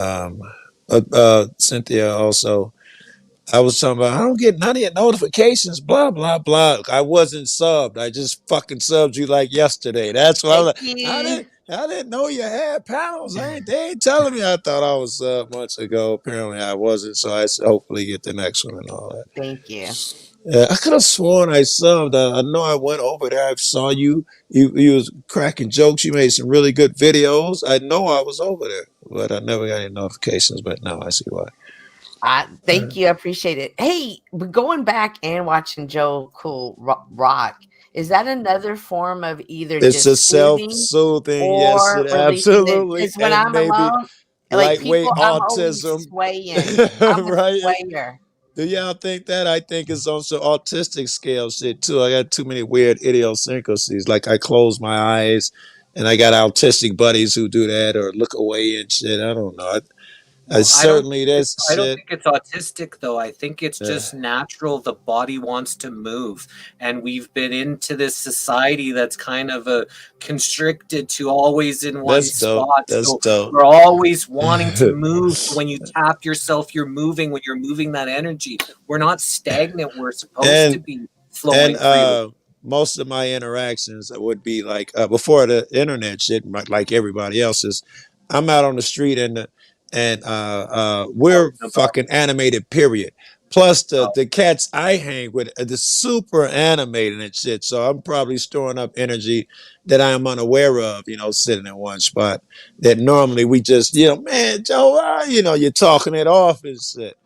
Um, Cynthia also. I was talking about I don't get none of your notifications, blah blah blah. I wasn't subbed. I just fucking subbed you like yesterday. That's why I was Thank like, you. I didn't know you had panels. They ain't telling me. I thought I was subbed months ago. Apparently I wasn't. So I said, hopefully get the next one and all that. Thank you. Yeah, I could have sworn I subbed. I know I went over there. I saw you. You was cracking jokes. You made some really good videos. I know I was over there, but I never got any notifications. But now I see why. Thank you. I appreciate it. Hey, but going back and watching Joe Cool rock, is that another form of either It's a just soothing self-soothing. Yes, or it releasing it? absolutely, Because when and I'm maybe alone, like lightweight people, I'm always autism, swaying. I'm a right? swayer. Do y'all think that? I think it's also autistic scale shit too. I got too many weird idiosyncrasies. Like I close my eyes, and I got autistic buddies who do that or look away and shit. I don't know. I Well, I don't certainly think it's that's I don't shit. think it's autistic though. I think it's Yeah. just natural. The body wants to move, and we've been into this society that's kind of constricted to always in one That's dope. spot. That's So dope. we're always wanting to move. So when you tap yourself, you're moving. When you're moving that energy, we're not stagnant. We're supposed to and be and flowing freely. most of my interactions would be like before the internet shit, like everybody else's. I'm out on the street and Out we're and about. fucking animated. Period. Plus Oh, the cats I hang with are the super animated and shit. So I'm probably storing up energy that I am unaware of. Sitting in one spot that normally we just man Joe, you're talking it off and shit.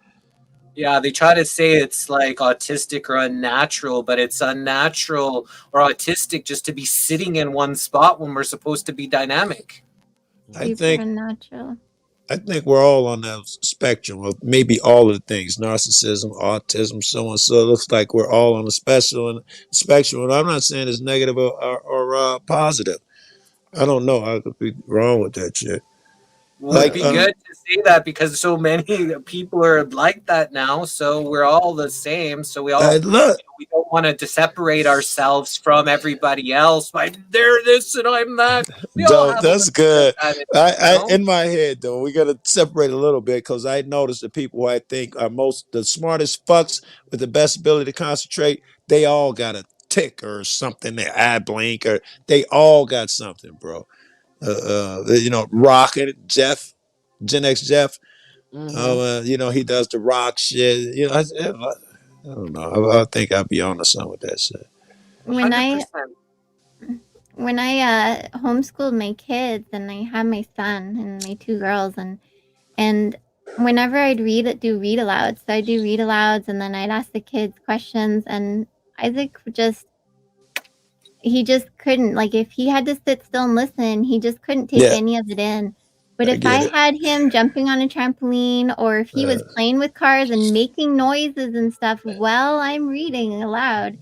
yeah, they try to say it's like autistic or unnatural, but it's unnatural or autistic just to be sitting in one spot when we're supposed to be dynamic. I Super think unnatural. I think we're all on that spectrum of maybe all of the things: narcissism, autism, so on. So it looks like we're all on the spectrum. And I'm not saying it's negative or positive. I don't know. I could be wrong with that shit. Would Like, be good to say that because so many people are like that now. So we're all the same. So look, we don't want to separate ourselves from everybody else. By they're this and I'm that. We all though have a that's little bit of good. that, I in my head though, we gotta separate a little bit because I noticed the people who I think are the smartest fucks with the best ability to concentrate. They all got a tick or something. Their eye blink or they all got something, bro. Rocket Jeff, Gen X Jeff. Mm-hmm. He does the rock shit. I don't know. I think I'd be on to something with that shit. When I 100%. when I homeschooled my kids and I had my son and my two girls and whenever I'd do read alouds, so I'd do read alouds and then I'd ask the kids questions and Isaac he just couldn't, like, if he had to sit still and listen, he just couldn't take Yeah, any of it in. But I if I get it. had him jumping on a trampoline or if he was playing with cars and making noises and stuff while I'm reading aloud,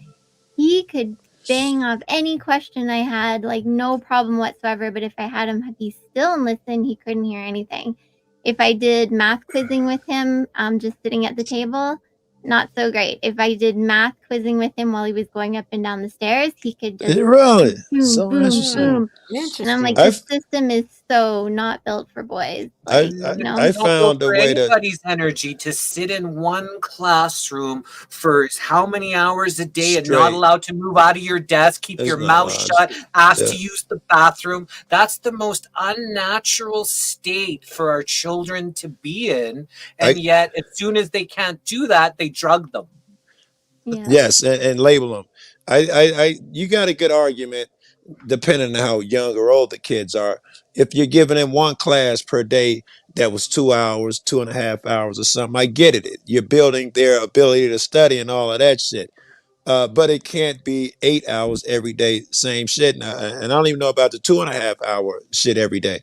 he could bang off any question I had, like, no problem whatsoever. But if I had him be still and listen, he couldn't hear anything. If I did math quizzing with him, just sitting at the table, not so great. If I did math quizzing with him while he was going up and down the stairs, he could just Really, boom, so boom, interesting. Mm, boom. And I'm like, interesting. this I've system is so not built for boys. I Like, I, you It's know? I not built found a for way to anybody's energy to sit in one classroom for how many hours a day and not straight. allowed to move out of your desk, keep It's your not mouth logic. shut, asked Yeah, to use the bathroom. That's the most unnatural state for our children to be in. I And yet, as soon as they can't do that, they drug them. Yeah. yes, and label them. You got a good argument depending on how young or old the kids are. If you're giving them one class per day that was 2 hours, 2.5 hours, or something, I get it. You're building their ability to study and all of that shit. But it can't be 8 hours every day, same shit. And I don't even know about the 2.5 hour shit every day.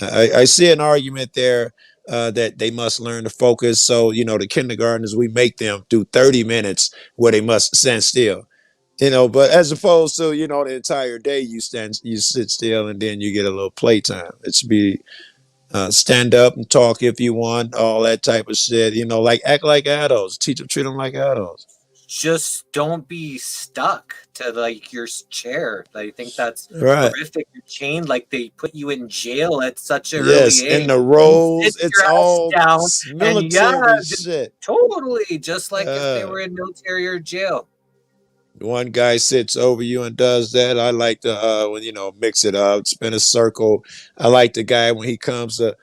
I see an argument there that they must learn to focus. So, the kindergartners, we make them do 30 minutes where they must stand still. But as opposed to, the entire day you sit still and then you get a little playtime. It should be stand up and talk if you want, all that type of shit. Like act like adults, teach them, treat them like adults. just don't be stuck to like your chair. I think that's Right. horrific. You're chained like they put you in jail at such an Yes, early in age. the You sit rows, it's your ass all down and military just shit. totally just like if they Uh, were in military or jail. one guy sits over you and does that. I like to when mix it up, spin a circle. I like the guy when he comes to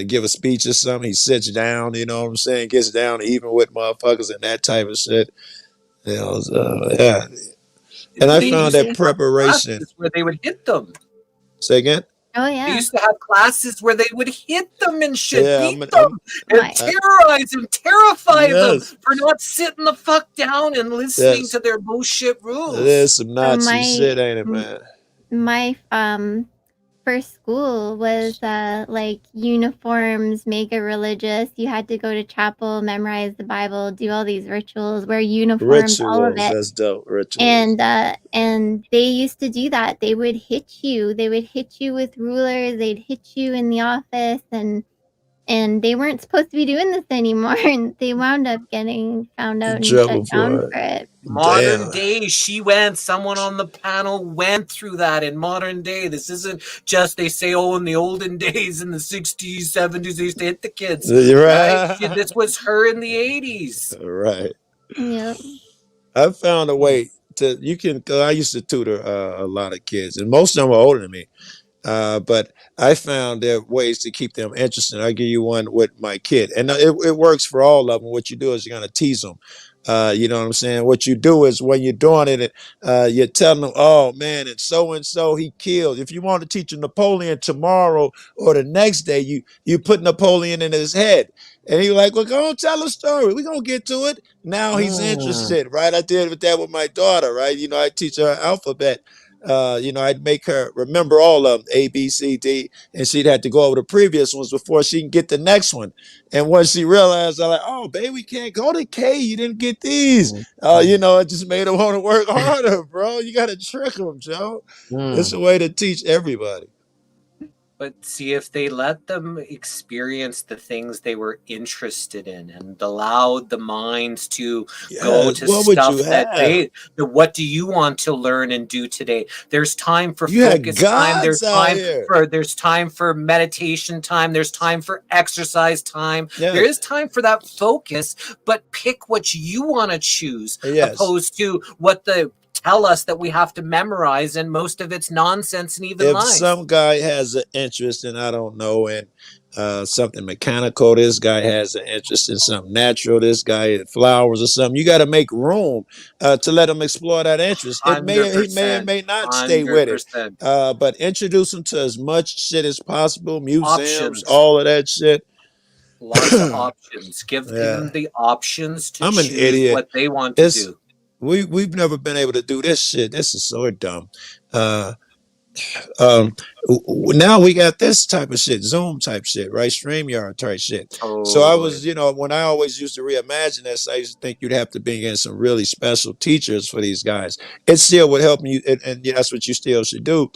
give a speech or something, he sits down, you know what I'm saying, gets down even with motherfuckers and that type of shit. Yeah. And I They found used to that have preparation. classes where they would hit them. Say again? Oh They yeah. used to have classes where they would hit them and shit, Yeah, beat them, and Right. terrorize and terrify them yes. for not sitting the fuck down and listening Yes. to their bullshit It rules. is some So Nazi shit, ain't it, man? my first school was like uniforms, mega religious. You had to go to chapel, memorize the Bible, do all these rituals, wear uniforms, all of Rituals, it. that's dope. Rituals. And they used to do that. They would hit you. They would hit you with rulers. They'd hit you in the office, and they weren't supposed to be doing this anymore. And they wound up getting found out and shut Trouble down for for it. Modern Damn. day, someone on the panel went through that in modern day. This isn't just they say, oh, in the olden days, in the 60s, 70s, they used to hit the kids. Right? Right. This was her in the 80s. Right. Yep. I found a way to, I used to tutor a lot of kids, and most of them were older than me. But I found there are ways to keep them interested. I'll give you one with my kid. And it works for all of them. What you do is you're going to tease them. You know what I'm saying? What you do is when you're doing it, you're telling them, oh, man, and so he killed. If you want to teach a Napoleon tomorrow or the next day, you put Napoleon in his head. And he's like, well, go on, tell a story. We're going to get to it. Now he's interested, right? I did that with my daughter, right? I teach her alphabet. I'd make her remember all of them, A, B, C, D, and she'd have to go over the previous ones before she can get the next one. And once she realized, I'm like, oh, baby, we can't go to K. You didn't get these. It just made her want to work harder, bro. You got to trick them, Joe. It's a way to teach everybody. But see, if they let them experience the things they were interested in and allowed the minds to go to stuff that what do you want to learn and do today? There's time for focus time. There's time for meditation time. There's time for exercise time. There is time for that focus, but pick what you want to choose opposed to what the tell us that we have to memorize, and most of it's nonsense and even lies. If some guy has an interest in, I don't know, in something mechanical, this guy has an interest in something natural, this guy in flowers or something, you got to make room to let him explore that interest. He may or may not stay with it, but introduce him to as much shit as possible, museums, all of that shit. Lots of options. Give them the options to choose what they want to do. We've never been able to do this shit. This is so dumb. Now we got this type of shit, Zoom type shit, right? StreamYard type shit. So I was, when I always used to reimagine this, I used to think you'd have to bring in some really special teachers for these guys. It still would help you, and that's what you still should do.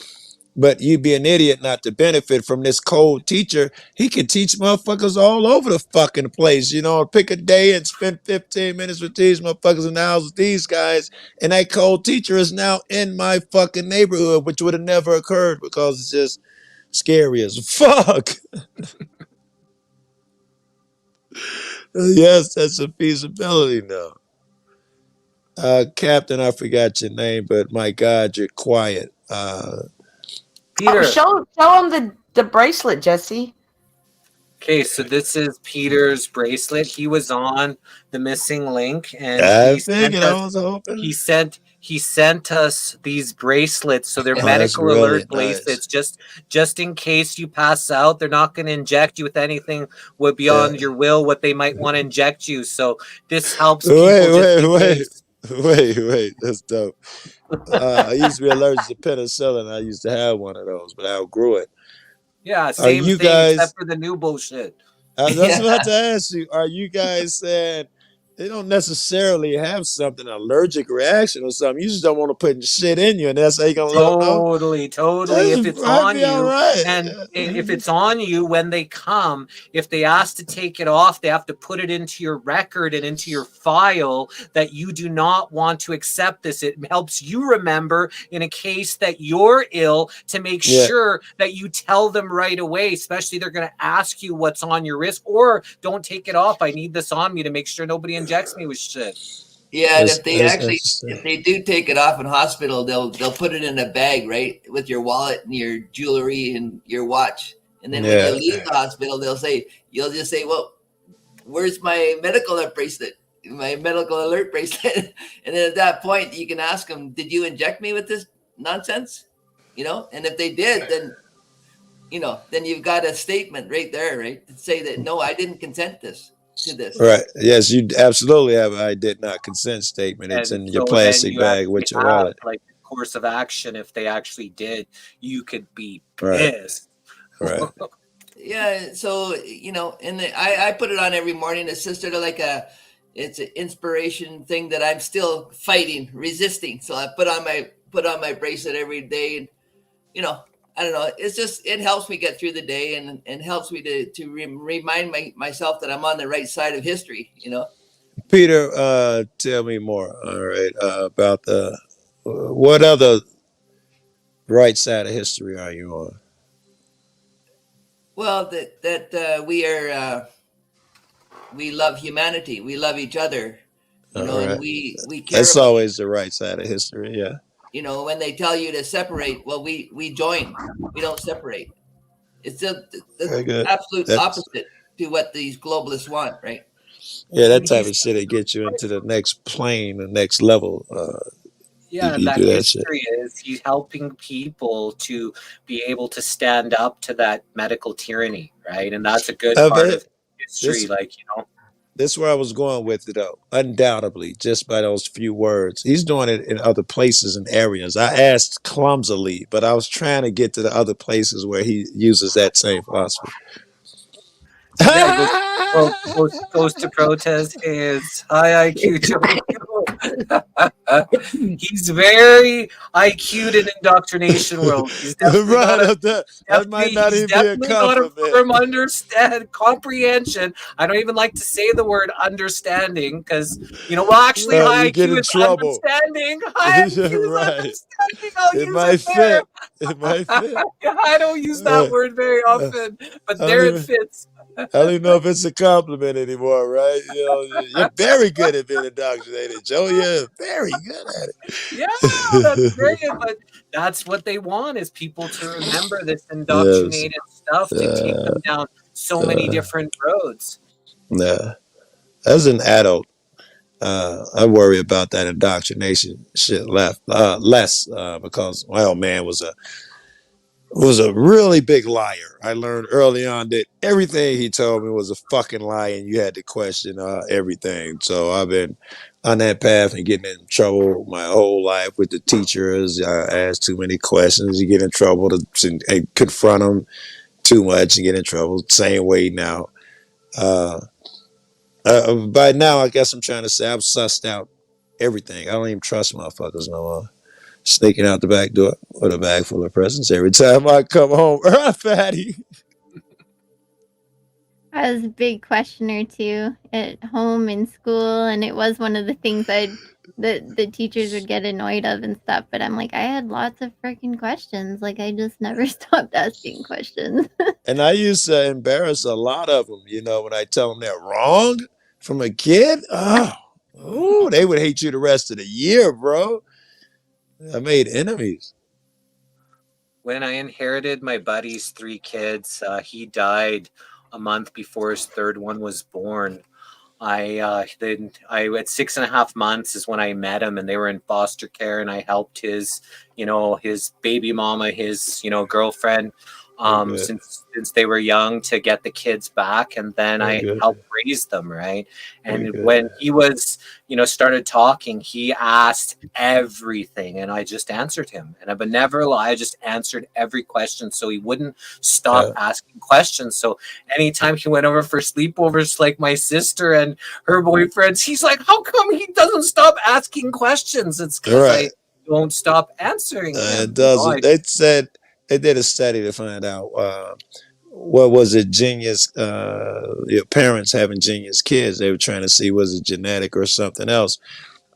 But you'd be an idiot not to benefit from this cold teacher. He can teach motherfuckers all over the fucking place. Pick a day and spend 15 minutes with these motherfuckers and hours with these guys. And that cold teacher is now in my fucking neighborhood, which would have never occurred because it's just scary as fuck. Yes, that's a feasibility now. Captain, I forgot your name, but my God, you're quiet. Peter. Show him the bracelet, Jesse. Okay, so this is Peter's bracelet. He was on the missing link, and he sent us these bracelets. So they're medical alert bracelets, just in case you pass out. They're not going to inject you with anything beyond your will, what they might want to inject you. So this helps people. Wait, that's dope. I used to be allergic to penicillin. I used to have one of those, but I outgrew it. Yeah, same thing except for the new bullshit. I was about to ask you, are you guys saying They don't necessarily have something, an allergic reaction or something. You just don't want to put shit in you, and that's how you gonna let them know. Totally. If it's I'd on be all you, right. and if it's on you when they come, if they ask to take it off, they have to put it into your record and into your file that you do not want to accept this. It helps you remember in a case that you're ill to make sure that you tell them right away, especially they're going to ask you what's on your wrist, or don't take it off. I need this on me to make sure nobody injects me with shit. Yeah, and if they do take it off in hospital, they'll put it in a bag, right, with your wallet and your jewelry and your watch. And then when you leave the hospital, you'll just say, "Well, where's my medical alert bracelet? My medical alert bracelet." And then at that point, you can ask them, "Did you inject me with this nonsense?" You know, and if they did, then then you've got a statement right there, right, to say that no, I didn't consent to this. Right. Yes, you absolutely have a "I did not consent" statement. It's in your plastic bag with your wallet. Like course of action, if they actually did, you could be pissed. Right. Yeah. So and I put it on every morning. It's just sort of like it's an inspiration thing that I'm still fighting, resisting. So I put on my bracelet every day, and I don't know. It's just, it helps me get through the day and helps me to remind myself that I'm on the right side of history. Peter, tell me more. All right, about what other right side of history are you on? Well, that we love humanity. We love each other. And we care. That's always the right side of history. Yeah. When they tell you to separate, well, we join. We don't separate. It's the absolute opposite to what these globalists want, right? Yeah, that type of shit that gets you into the next plane, the next level. That history is he's helping people to be able to stand up to that medical tyranny, right? And that's a good part of history, This is where I was going with it, though. Undoubtedly, just by those few words. He's doing it in other places and areas. I asked clumsily, but I was trying to get to the other places where he uses that same philosophy. Goes to protest his high IQ. He's very IQ'd in indoctrination world. He's definitely got a firm comprehension. I don't even like to say the word understanding because actually high IQ is understanding. High IQ is understanding. It might fit. It might fit. I don't use that word very often, but there it fits. I don't even know if it's a compliment anymore, right? You're very good at being indoctrinated, Joe. You're very good at it. Yeah, that's great. But that's what they want, is people to remember this indoctrinated stuff to take them down so many different roads. Yeah. As an adult, I worry about that indoctrination shit less because my old man was a really big liar. I learned early on that everything he told me was a fucking lie, and you had to question everything. So I've been on that path and getting in trouble my whole life with the teachers. I ask too many questions, you get in trouble, to confront them too much and get in trouble. Same way now. By now, I guess I'm trying to say I've sussed out everything. I don't even trust motherfuckers no more. Sneaking out the back door with a bag full of presents every time I come home. Fatty. I was a big questioner too at home in school, and it was one of the things the teachers would get annoyed of and stuff. But I'm like, I had lots of freaking questions. Like, I just never stopped asking questions. And I used to embarrass a lot of them, when I tell them they're wrong from a kid. Oh, they would hate you the rest of the year, bro. I made enemies. When I inherited my buddy's 3 kids, he died a month before his 3rd one was born. I at 6.5 months is when I met him, and they were in foster care, and I helped his baby mama, his girlfriend, since they were young to get the kids back, and then I helped raise them, right? And when he was, started talking, he asked everything, and I just answered him, and I just answered every question, so he wouldn't stop asking questions. So anytime he went over for sleepovers, like my sister and her boyfriends, he's like, "How come he doesn't stop asking questions?" It's because I don't stop answering them. It doesn't. They said they did a study to find out what was it, genius, your parents having genius kids. They were trying to see was it genetic or something else.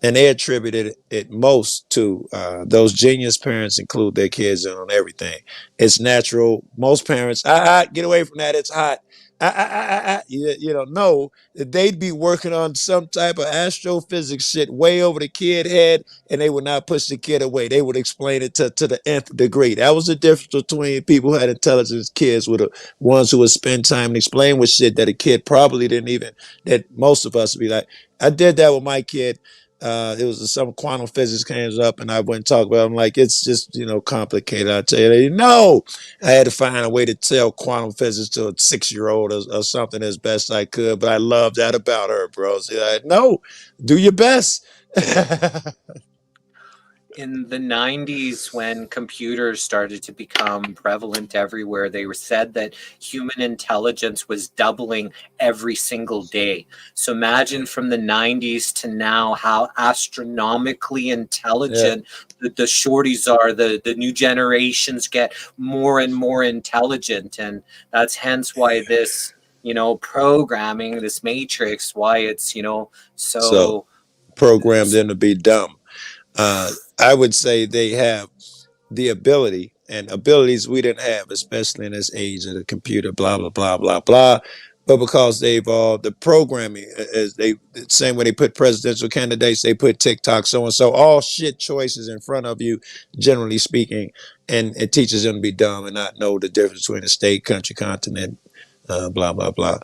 And they attributed it most to those genius parents include their kids in on everything. It's natural. Most parents, get away from that. It's hot. No, they'd be working on some type of astrophysics shit way over the kid head, and they would not push the kid away. They would explain it to the nth degree. That was the difference between people who had intelligence kids with the ones who would spend time and explain with shit that a kid probably didn't even, that most of us would be like, I did that with my kid. It was some quantum physics came up, and I went and talked about it. I'm like, it's just, complicated. I tell you, no. I had to find a way to tell quantum physics to a 6-year-old or something as best I could. But I love that about her, bro. So no, do your best. In the 90s, when computers started to become prevalent everywhere, they said that human intelligence was doubling every single day. So imagine from the 90s to now how astronomically intelligent the shorties are. The new generations get more and more intelligent. And that's hence why this, programming, this matrix, why it's, so programmed in to be dumb. I would say they have the ability and abilities we didn't have, especially in this age of the computer, blah, blah, blah, blah, blah. But because they've all the programming is the same way they put presidential candidates, they put TikTok, so and so, all shit choices in front of you, generally speaking, and it teaches them to be dumb and not know the difference between a state, country, continent, blah, blah, blah.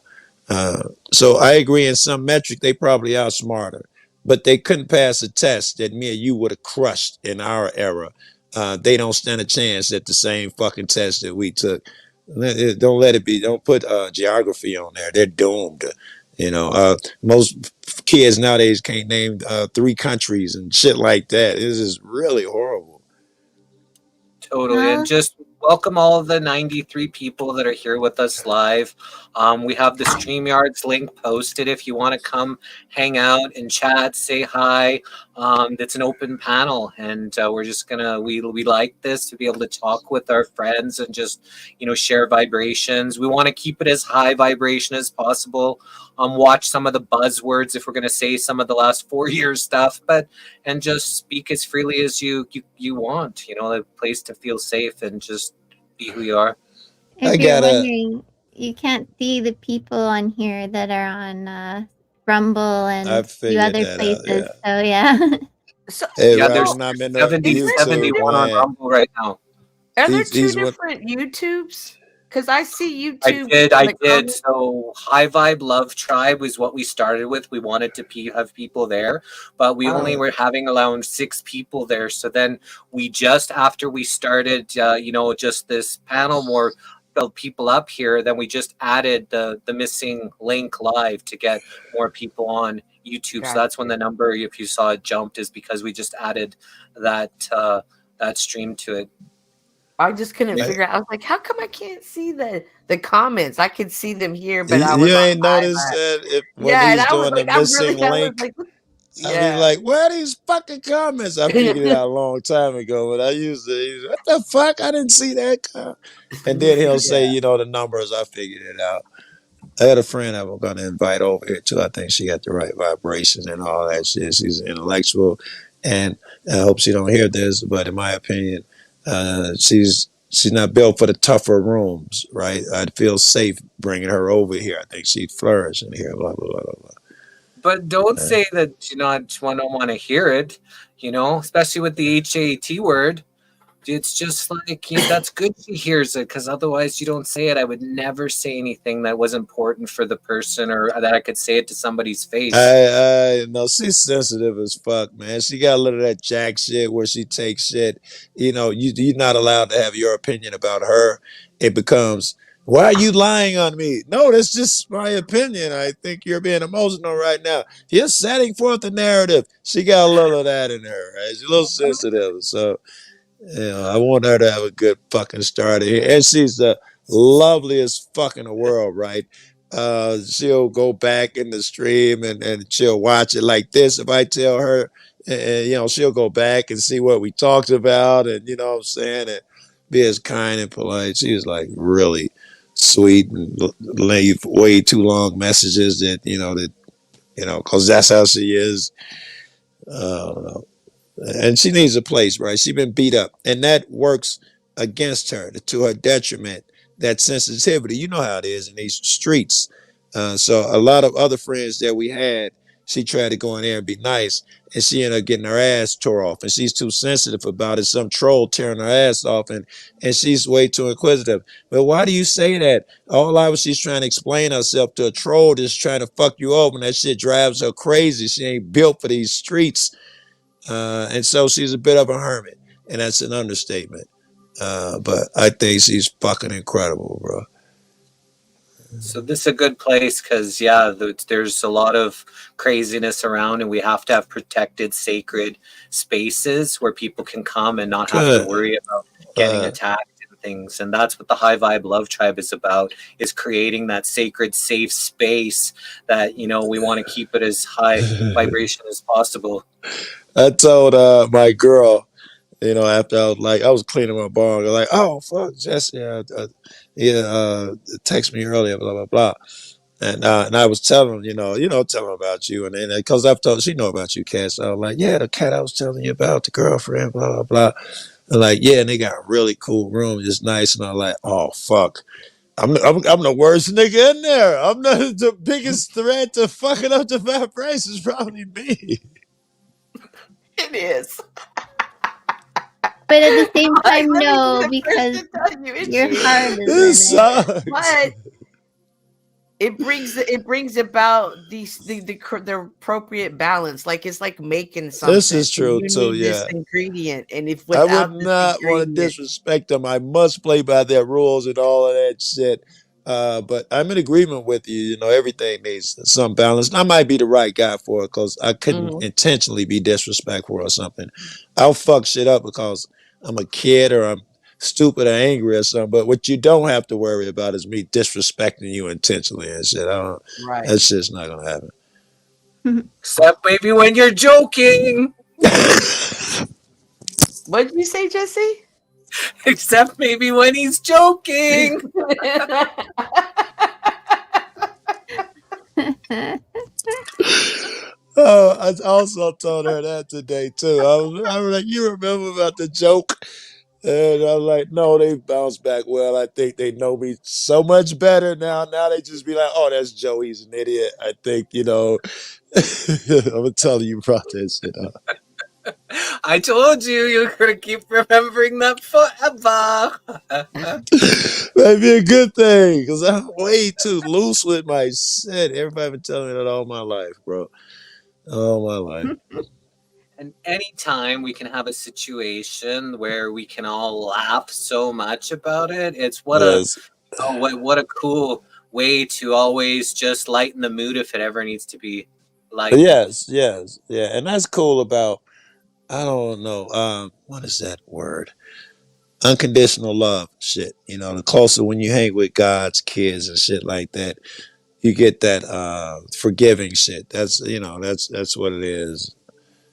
So I agree in some metric, they probably are smarter, but they couldn't pass a test that me and you would have crushed in our era. They don't stand a chance at the same fucking test that we took. Don't let it be. Don't put geography on there. They're doomed. Most kids nowadays can't name 3 countries and shit like that. This is really horrible. Totally. And just welcome all of the 93 people that are here with us live. We have the StreamYards link posted if you want to come hang out and chat, say hi. It's an open panel, and we're just gonna we like this to be able to talk with our friends and just share vibrations. We want to keep it as high vibration as possible. Watch some of the buzzwords if we're going to say some of the last 4 years stuff, and just speak as freely as you want. A place to feel safe and just be who you are. If you're wondering, you can't see the people on here that are on Rumble and a few other places. So yeah. There's 71 on Rumble right now. Are there 2 different YouTubes? Because I see YouTube. I did. So High Vibe Love Tribe was what we started with. We wanted to have people there, but we only were having around 6 people there. So then we just, after we started, just this panel, more people up here, then we just added the missing link live to get more people on YouTube. Gotcha. So that's when the number, if you saw it, jumped, is because we just added that stream to it. I just couldn't figure out. I was like, how come I can't see the comments? I could see them here, but you ain't noticed that when he's doing the missing link. I mean, like, where are these fucking comments? I figured it out a long time ago, but I used to, what the fuck? I didn't see that. And then he'll say, the numbers. I figured it out. I had a friend I'm going to invite over here too. I think she got the right vibration and all that shit. She's intellectual, and I hope she don't hear this, but in my opinion, she's not built for the tougher rooms, right? I'd feel safe bringing her over here. I think she'd flourish in here, blah, blah, blah, blah. But don't say that, I don't want to hear it, especially with the HAT word. It's just like, that's good she hears it, because otherwise you don't say it. I would never say anything that was important for the person, or that I could say it to somebody's face. I know she's sensitive as fuck, man. She got a little of that jack shit where she takes shit. You're not allowed to have your opinion about her. it becomes, why are you lying on me? No, that's just my opinion. I think you're being emotional right now. You're setting forth a narrative. She got a little of that in her, right? She's a little sensitive. So, I want her to have a good fucking start here. And she's the loveliest fuck in the world, right? She'll go back in the stream and she'll watch it like this. If I tell her, and she'll go back and see what we talked about, and you know what I'm saying, and be as kind and polite. She's like really sweet and leave way too long messages because that's how she is. Uh, and she needs a place, right? She's been beat up, and that works against her to her detriment. That sensitivity, you know how it is in these streets. So a lot of other friends that we had, she tried to go in there and be nice, and she ended up getting her ass tore off, and she's too sensitive about it. Some troll tearing her ass off, and she's way too inquisitive. But why do you say that? She's trying to explain herself to a troll that's trying to fuck you over, and that shit drives her crazy. She ain't built for these streets. And so she's a bit of a hermit, and that's an understatement. But I think she's fucking incredible, bro. So this is a good place because, there's a lot of craziness around, and we have to have protected, sacred spaces where people can come and not have to worry about getting attacked and things. And that's what the High Vibe Love Tribe is about, is creating that sacred, safe space that, we want to keep it as high vibration as possible. I told my girl, after I was cleaning my bong, I was like, oh, fuck, Jesse, text me earlier, blah, blah, blah. And I was telling him, telling him about you. And then, because she know about you, Cat. So I was like, yeah, the cat I was telling you about, the girlfriend, blah, blah, blah. And like, yeah, and they got a really cool room, just nice. And I'm like, oh, fuck. I'm the worst nigga in there. I'm the biggest threat to fucking up the vibrations, probably me. It is. But at the same time, no, because your heart is in it. But it brings about the appropriate balance. Like it's like making something. This is true too. Need yeah. This ingredient, and if I would not want to disrespect them, I must play by their rules and all of that shit. But I'm in agreement with you. Everything needs some balance. And I might be the right guy for it because I couldn't intentionally be disrespectful or something. I'll fuck shit up because I'm a kid or I'm stupid or angry or something. But what you don't have to worry about is me disrespecting you intentionally and shit. Right. That shit's not gonna happen. Except maybe when you're joking. What did you say, Jesse? Except maybe when he's joking. Oh, I also told her that today too. I was like, you remember about the joke? And I was like, no, they bounced back well. I think they know me so much better now. Now they just be like, oh, that's Joe. He's an idiot. I think, I'm going to tell you about this. I told you you're going to keep remembering that forever. That'd be a good thing because I'm way too loose with my shit. Everybody been telling me that all my life, bro. All my life. And anytime we can have a situation where we can all laugh so much about it, it's what a cool way to always just lighten the mood if it ever needs to be lightened. Yes, yeah. And that's cool about, I don't know, what is that word? Unconditional love shit. The closer when you hang with God's kids and shit like that, you get that forgiving shit. That's that's what it is.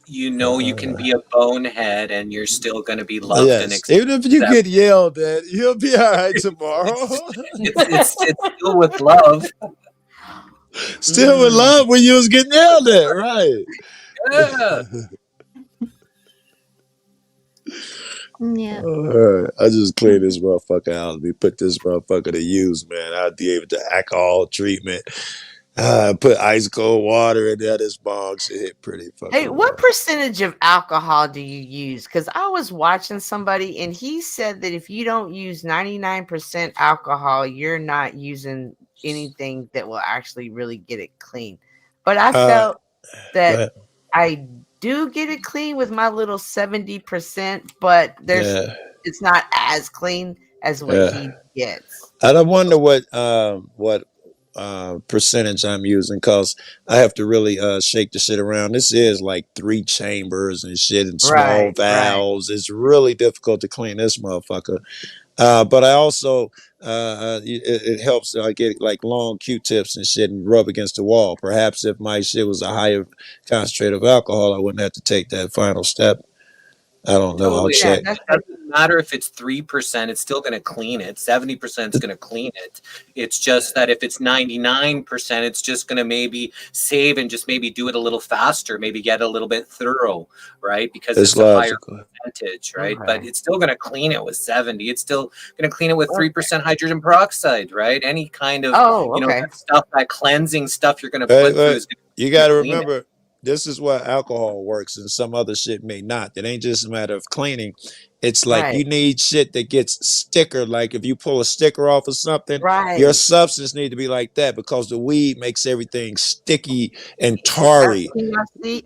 You can be a bonehead and you're still going to be loved and accepted. Even if you get yelled at, you'll be all right tomorrow. it's still with love. Still with love when you was getting yelled at, right? Yeah. Yeah. All right. I just clean this motherfucker out. Let me put this motherfucker to use, man. I'd be able to alcohol treatment. Put ice cold water in there. This bong should hit pretty fucking. Hey, what percentage of alcohol do you use? Because I was watching somebody and he said that if you don't use 99% alcohol, you're not using anything that will actually really get it clean. But I felt that I do get it clean with my little 70%, but it's not as clean as what he gets. I wonder what percentage I'm using, because I have to really shake the shit around. This is like 3 chambers and shit and small valves. It's really difficult to clean this motherfucker. But I also it helps. I get like long Q-tips and shit and rub against the wall. Perhaps if my shit was a higher concentrate of alcohol, I wouldn't have to take that final step. I don't know. I'll check. It doesn't matter if it's 3%, it's still going to clean it. 70% is going to clean it. It's just that if it's 99%, it's just going to maybe save and just maybe do it a little faster, maybe get a little bit thorough, right? Because it's a higher percentage, right? But it's still going to clean it with 70. It's still going to clean it with 3% hydrogen peroxide, right? Any kind of that stuff, that cleansing stuff you're going to put through. You got to remember. This is why alcohol works and some other shit may not. It ain't just a matter of cleaning. It's like you need shit that gets sticker. Like if you pull a sticker off of something, your substance need to be like that, because the weed makes everything sticky and tarry.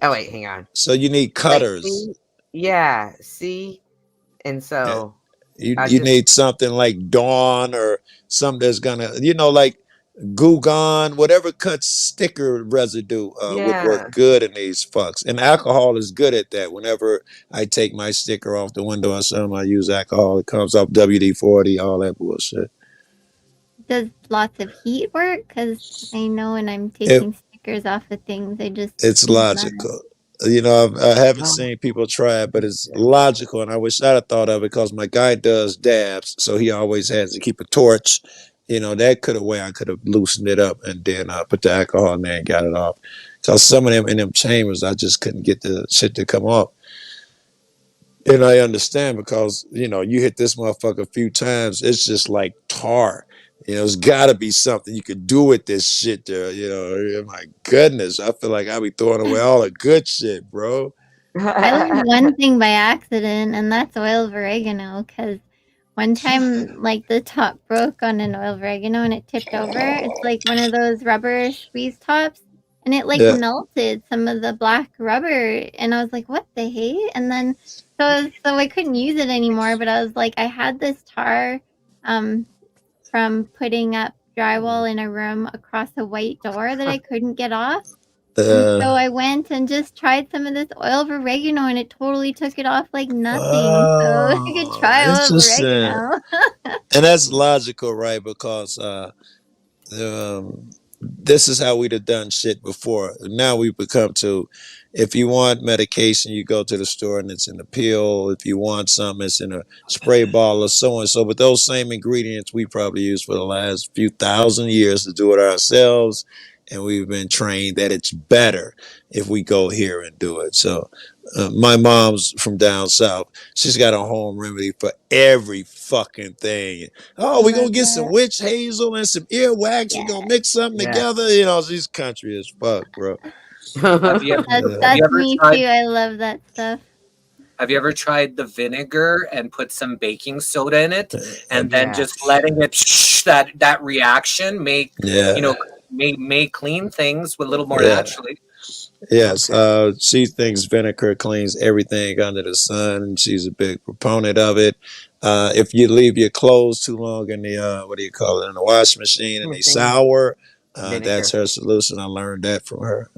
Oh wait, hang on. So you need cutters. See? And so you need something like Dawn or something that's gonna, like Goo Gone, whatever cuts sticker residue would work good in these fucks. And alcohol is good at that. Whenever I take my sticker off the window or something, I use alcohol. It comes off WD-40, all that bullshit. Does lots of heat work? Because I know when I'm taking stickers off of things, it's logical. I haven't seen people try it, but it's logical. And I wish I'd have thought of it, because my guy does dabs, so he always has to keep a torch. That I could have loosened it up and then put the alcohol in there and got it off. Because some of them in them chambers, I just couldn't get the shit to come off. And I understand, because, you hit this motherfucker a few times, it's just like tar. There's got to be something you could do with this shit there. My goodness, I feel like I'll be throwing away all the good shit, bro. I learned one thing by accident, and that's oil of oregano, because one time, like, the top broke on an oil of oregano and it tipped over. It's like one of those rubber squeeze tops, and it melted some of the black rubber, and I was like, what the hey? And then so I couldn't use it anymore, but I was like, I had this tar from putting up drywall in a room across a white door that I couldn't get off. And so I went and just tried some of this oil of oregano, and it totally took it off like nothing. So you could try oil of oregano. And that's logical, right? Because this is how we'd have done shit before. Now we've become to, if you want medication, you go to the store and it's in a pill. If you want something, it's in a spray bottle or so and so. But those same ingredients we probably used for the last few thousand years to do it ourselves. And we've been trained that it's better if we go here and do it. So my mom's from down south. She's got a home remedy for every fucking thing. Oh, we're going to get some witch hazel and some earwax. We're going to mix something together. She's country as fuck, bro. That's me too. I love that stuff. Have you ever tried the vinegar and put some baking soda in it, and then just letting it that reaction make may clean things with a little more naturally? Yes, she thinks vinegar cleans everything under the sun, and she's a big proponent of it. If you leave your clothes too long in the in the washing machine and they sour, that's her solution. I learned that from her.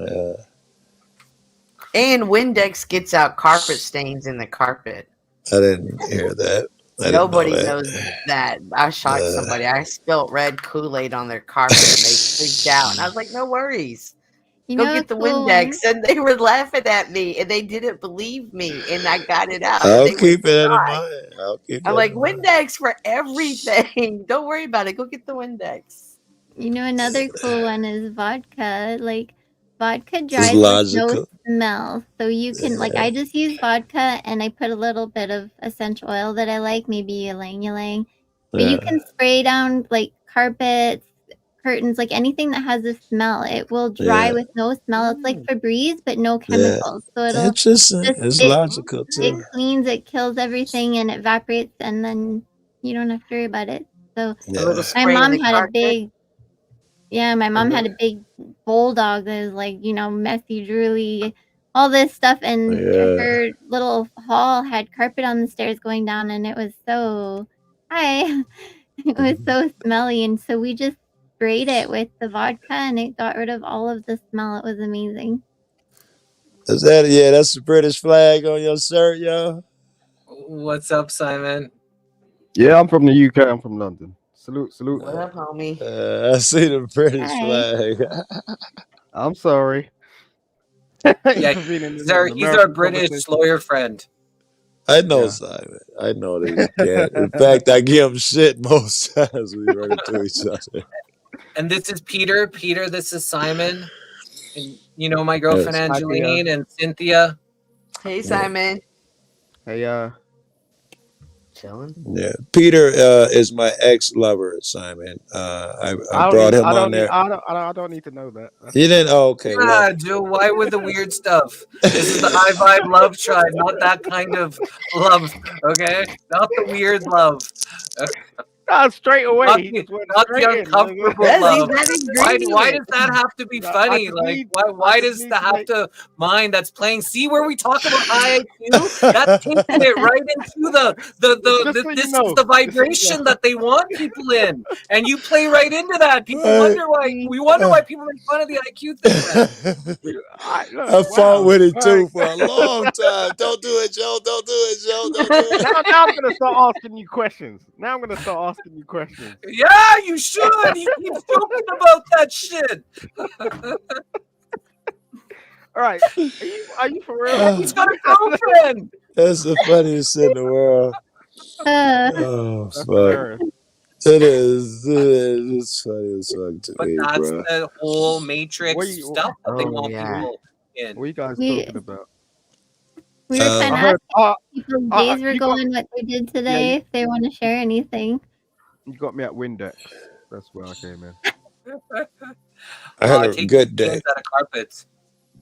And Windex gets out carpet stains in the carpet. I didn't hear that. Nobody knows that. I shocked somebody. I spilled red Kool-Aid on their carpet and they freaked out. And I was like, no worries. Go get the Windex. And they were laughing at me and they didn't believe me. And I got it out. I'll keep it in mind. I'm like, Windex for everything. Don't worry about it. Go get the Windex. Another cool one is vodka. Like, vodka dries with no smell. So you can, I just use vodka and I put a little bit of essential oil that I like, maybe ylang ylang. But you can spray down, carpets, curtains, anything that has a smell. It will dry with no smell. It's like Febreze, but no chemicals. So it'll it's logical too. It cleans, it kills everything, and it evaporates, and then you don't have to worry about it. So my mom had a big... Yeah, my mom had a big bulldog that was messy, drooly, all this stuff. And her little hall had carpet on the stairs going down, and it was so Hi. It was so smelly, and so we just sprayed it with the vodka, and it got rid of all of the smell. It was amazing. Is that that's the British flag on your shirt, yo? What's up, Simon? Yeah, I'm from the UK. I'm from London. Salute, salute. What up, homie? I see the British Hi. flag. I'm sorry. Yeah, he's our British lawyer friend. I know Simon. I know that he can't. In fact, I give him shit most times we run into each other. And this is Peter. Peter, this is Simon. And you know my girlfriend Angeline and Cynthia. Hey, Simon. Hey, chilling. Yeah, Peter is my ex-lover, Simon. I brought him on there. I don't need to know that. You didn't? Oh, okay. Yeah, Joe. Why with the weird stuff? This is the high vibe love tribe, not that kind of love. Okay, not the weird love. Straight away. Not the uncomfortable love. Why does that have to be funny? Like, why does that have to mind that's playing? See where we talk about high IQ? That's taking it right into this is the vibration that they want people in, and you play right into that. People wonder why people make fun of the IQ thing. I fought with it too for a long time. Don't do it, Joe. Don't do it, Joe. Don't do it. Now I'm gonna start asking you questions. Yeah, you should. You keep joking about that shit. All right. Are you for real? He's got a girlfriend. That's the funniest shit in the world. Oh, fuck. It is. It's funny as fuck to me, that's bro. the whole Matrix stuff that they want people in. What are you guys talking about? We were kind of asking people's days were going, what they did today, if they want to share anything. You got me at Windex. That's where I came in. I had a good day. Out of carpets.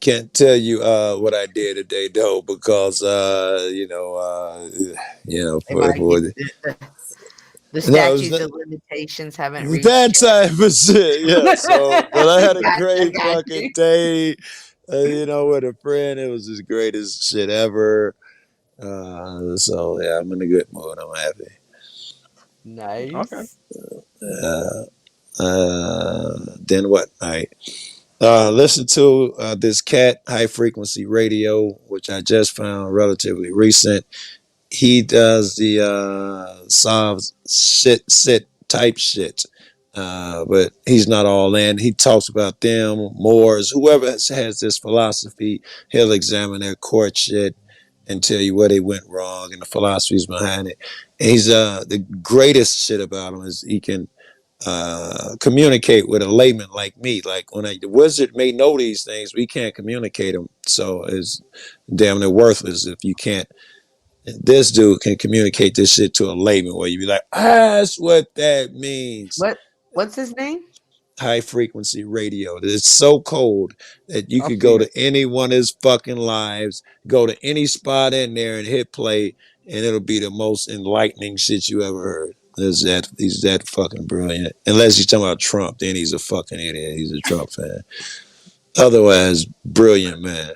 Can't tell you what I did today though, because for the statutes of limitations haven't reached that type of shit. Yeah. So, but I had a great fucking day. With a friend. It was the greatest shit ever. So yeah, I'm in a good mood. I'm happy. Nice. Okay. Then what? I listen to this cat, High Frequency Radio, which I just found relatively recent. He does the solves sit type shit. But he's not all in. He talks about them, Moors, whoever has this philosophy, he'll examine their court shit and tell you where they went wrong and the philosophies behind it. And he's the greatest shit about him is he can communicate with a layman like me. Like when the wizard may know these things, we can't communicate them. So it's damn near worthless if you can't. This dude can communicate this shit to a layman where you be like, that's what that means. What's his name? High Frequency Radio. It's so cold that you could go to any one of his fucking lives, go to any spot in there and hit play, and it'll be the most enlightening shit you ever heard. He's that fucking brilliant. Unless he's talking about Trump, then he's a fucking idiot. He's a Trump fan. Otherwise, brilliant man.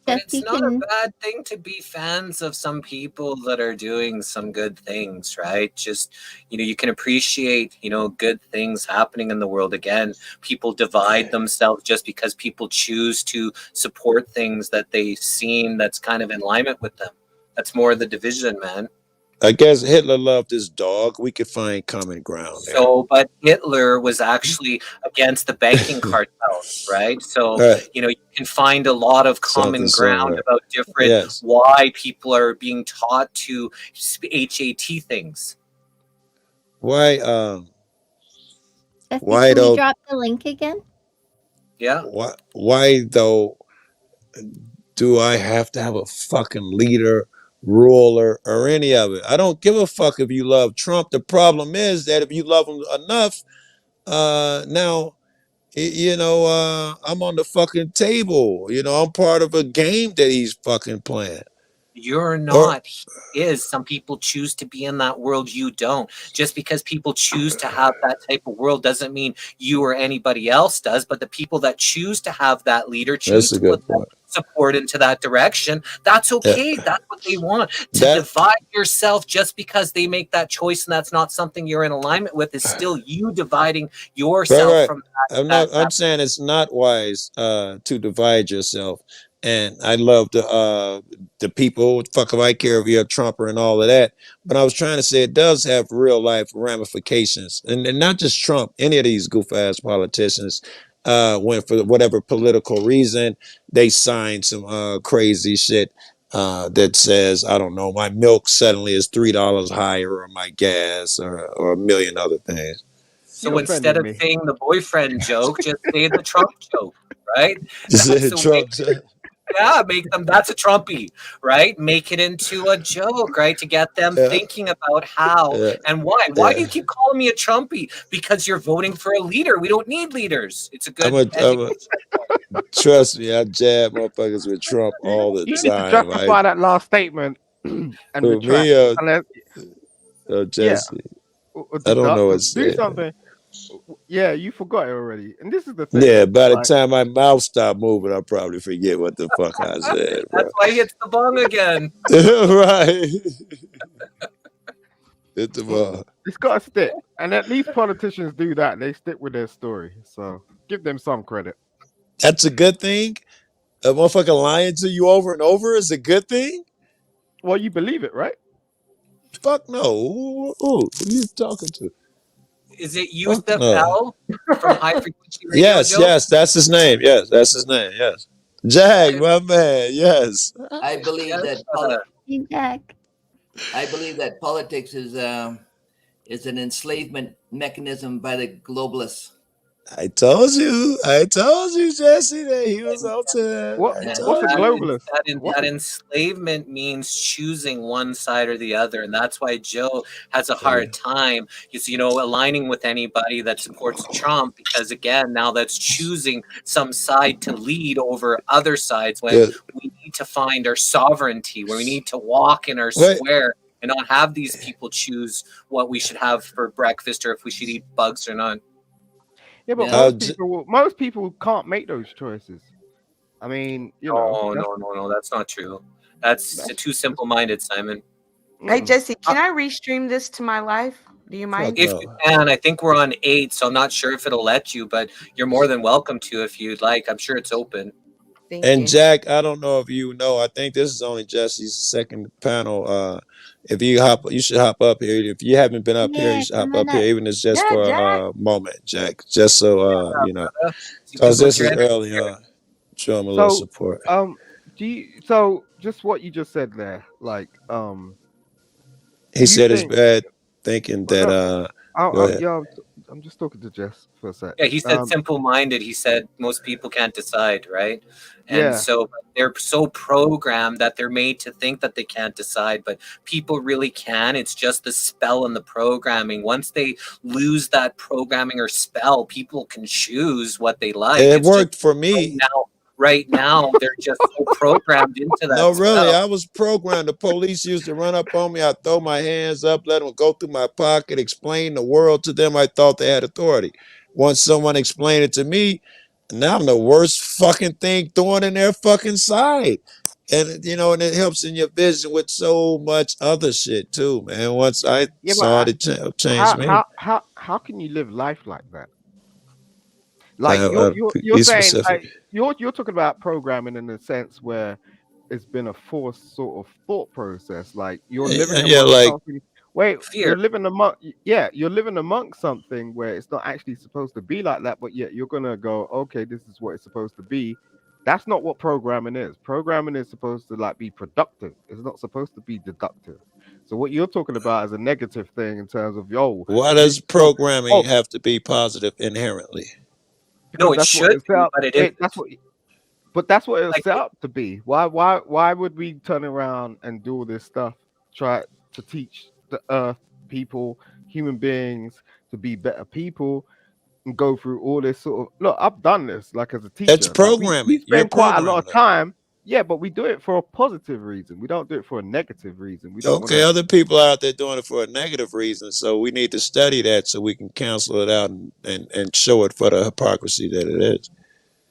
But it's not a bad thing to be fans of some people that are doing some good things, right? Just, you can appreciate, good things happening in the world. Again, people divide themselves just because people choose to support things that they seem that's kind of in alignment with them. That's more the division, man. I guess Hitler loved his dog. We could find common ground there. But Hitler was actually against the banking cartels, right? So, you can find a lot of common ground about different why people are being taught to HAT things. Why? Why though? Drop the link again. Yeah. Why though? Do I have to have a fucking leader? Ruler or any of it? I don't give a fuck if you love Trump. The problem is that if you love him enough, now, I'm on the fucking table. I'm part of a game that he's fucking playing. You're not. He is. Some people choose to be in that world. You don't. Just because people choose to have that type of world doesn't mean you or anybody else does. But the people that choose to have that leader choose to put support into that direction. That's okay. That's what they want. To divide yourself just because they make that choice and that's not something you're in alignment with is still you dividing yourself from that. I'm saying it's not wise to divide yourself. And I love the people. Fuck if I care if you're a Trumper and all of that. But I was trying to say it does have real life ramifications, and not just Trump. Any of these goof ass politicians, when for whatever political reason they sign some crazy shit that says, I don't know, my milk suddenly is $3 higher, or my gas, or a million other things. So instead of saying the boyfriend joke, just say the Trump joke, right? Yeah, make them, that's a Trumpy, right? Make it into a joke, right? To get them thinking about how and why. Why do you keep calling me a Trumpy? Because you're voting for a leader. We don't need leaders. It's a good trust me, I jab motherfuckers with Trump all the time. You need to justify that last statement and retract. Jesse. I don't know what's do something. Yeah, you forgot it already. And this is the thing. Yeah, by the time my mouth stopped moving, I'll probably forget what the fuck I said. That's why he hits the bong again. Right. Hit the bong. It's got to stick. And at least politicians do that. They stick with their story. So give them some credit. That's a good thing? A motherfucker lying to you over and over is a good thing? Well, you believe it, right? Fuck no. Who are you talking to? Is it Youth L from High Frequency Radio? Yes, that's his name. Yes, that's his name. Yes, Jack, my man. Yes, I believe that. I believe that politics is an enslavement mechanism by the globalists. I told you, Jesse, that he was on to that. What's a globalist? That enslavement means choosing one side or the other, and that's why Joe has a hard time, aligning with anybody that supports Trump, because again, now that's choosing some side to lead over other sides when we need to find our sovereignty, where we need to walk in our square and not have these people choose what we should have for breakfast or if we should eat bugs or not. Yeah, but most people can't make those choices. I mean, no, that's not true. That's too simple-minded, Simon. Hey, Jesse, can I restream this to my life? Do you mind? If you can, I think we're on 8, so I'm not sure if it'll let you, but you're more than welcome to if you'd like. I'm sure it's open. Thank you. Jack, I don't know if you know, I think this is only Jesse's second panel. If you should hop up here. If you haven't been up here, you should hop up here, even if it's just for a moment, Jack. Just so because this is early on. Show him a little support. So just what you just said there, like he said it's bad thinking that I'm just talking to Jess for a sec. Yeah, he said simple-minded. He said most people can't decide, right? And so they're so programmed that they're made to think that they can't decide, but people really can. It's just the spell and the programming. Once they lose that programming or spell, people can choose what they like. It worked for me. Right now, they're just so programmed into that. No, really, I was programmed. The police used to run up on me. I throw my hands up, let them go through my pocket, explain the world to them. I thought they had authority. Once someone explained it to me, now I'm the worst fucking thing thrown in their fucking side. And and it helps in your vision with so much other shit too, man. Once I saw it change me. How can you live life like that? Like you're saying, like, you're talking about programming in a sense where it's been a forced sort of thought process. Like you're living something. Wait, fear. You're living amongst something where it's not actually supposed to be like that, but yet you're gonna go, okay, this is what it's supposed to be. That's not what programming is. Programming is supposed to be productive. It's not supposed to be deductive. So what you're talking about is a negative thing in terms of why does programming have to be positive inherently? No, it should, but it isn't. That's what it's set up to be. Why would we turn around and do all this stuff, try to teach the earth, people, human beings to be better people, and go through all this sort of look? I've done this as a teacher. It's programming. We spend quite a lot of time. Yeah, but we do it for a positive reason. We don't do it for a negative reason. Other people out there doing it for a negative reason. So we need to study that so we can cancel it out and show it for the hypocrisy that it is.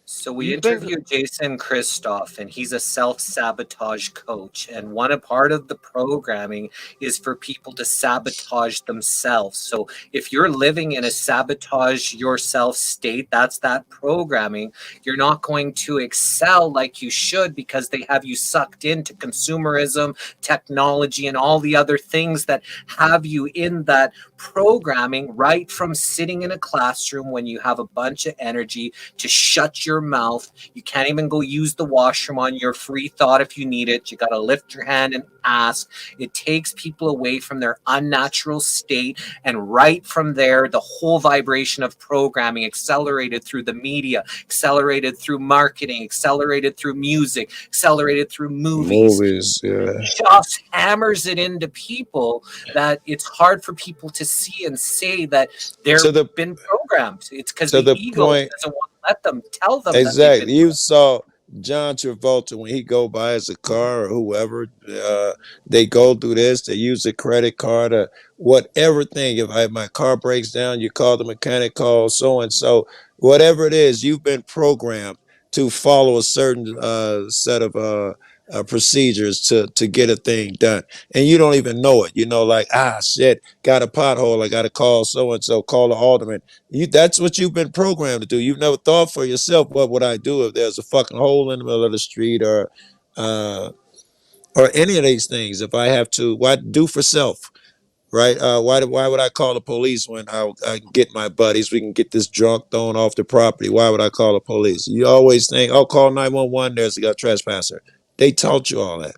So we interviewed Jason Christoph, and he's a self-sabotage coach. And part of the programming is for people to sabotage themselves. So if you're living in a sabotage yourself state, that's that programming. You're not going to excel like you should because they have you sucked into consumerism, technology, and all the other things that have you in that programming right from sitting in a classroom when you have a bunch of energy to shut your mouth. You can't even go use the washroom on your free thought if you need it. You got to lift your hand and ask. It takes people away from their unnatural state, and right from there the whole vibration of programming, accelerated through the media, accelerated through marketing, accelerated through music, accelerated through movies, just hammers it into people that it's hard for people to see and say that they've been programmed. It's because the ego doesn't want to let them tell them. Exactly. You saw John Travolta when he go buys a car or whoever, they go through this. They use a credit card or whatever thing. If my car breaks down, you call the mechanic, call so and so. Whatever it is, you've been programmed to follow a certain set of procedures to get a thing done, and you don't even know it. You know, like shit, got a pothole. I got to call so and so. Call the alderman. That's what you've been programmed to do. You've never thought for yourself, what would I do if there's a fucking hole in the middle of the street or any of these things? If I have to, what do for self, right? Why would I call the police when I can get my buddies? We can get this drunk thrown off the property. Why would I call the police? You always think, oh, call 911. There's a trespasser. They taught you all that.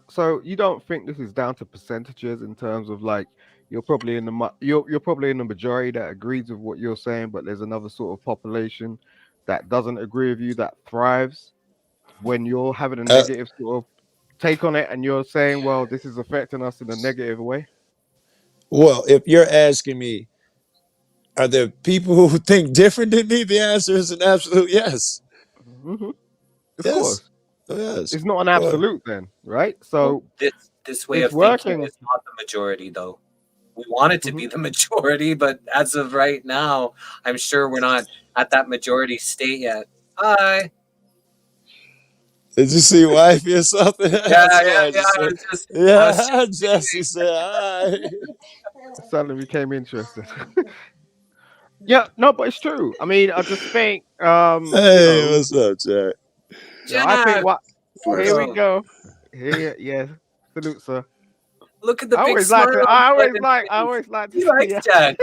So you don't think this is down to percentages in terms of like you're probably in the majority that agrees with what you're saying, but there's another sort of population that doesn't agree with you that thrives when you're having a negative sort of take on it, and you're saying, well, this is affecting us in a negative way? Well, if you're asking me, are there people who think different than me? The answer is an absolute yes. Mm-hmm. Of course. Yes. It's not an absolute then, right? So this way of thinking is not the majority, though. We want it to be the majority, but as of right now, I'm sure we're not at that majority state yet. Hi. Did you see wifey or something? Yeah. Jesse said hi. Suddenly became interested. Yeah, no, but it's true. I mean, I just think hey, what's up, Jack? I think here we go. Here, yeah. Salute, sir. Look at the big smile. I always like to see Jack.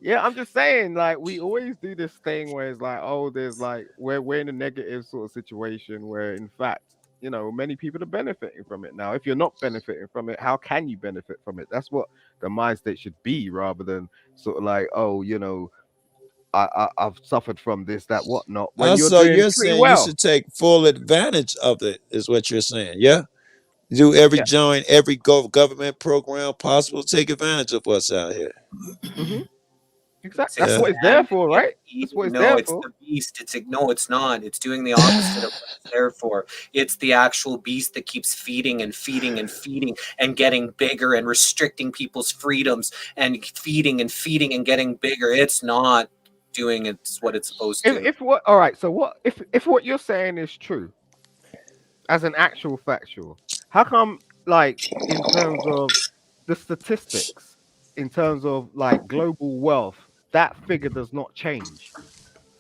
Yeah, I'm just saying, like, we always do this thing where it's like, oh, there's like we're in a negative sort of situation where in fact, you know, many people are benefiting from it. Now, if you're not benefiting from it, how can you benefit from it? That's what the mind state should be, rather than sort of like, oh, you know, I've suffered from this, that, whatnot. When you're saying you should take full advantage of it, is what you're saying, yeah? Do join every government program possible, take advantage of what's out here. Mm-hmm. Exactly. That's what it's there for, right? That's what it's there for. The beast. It's not. It's doing the opposite of what it's there for. It's the actual beast that keeps feeding and feeding and feeding and getting bigger and restricting people's freedoms and feeding and getting bigger. It's not doing what it's supposed to. All right. So if what you're saying is true, as an actual factual, how come, like, in terms of the statistics, in terms of like global wealth, that figure does not change?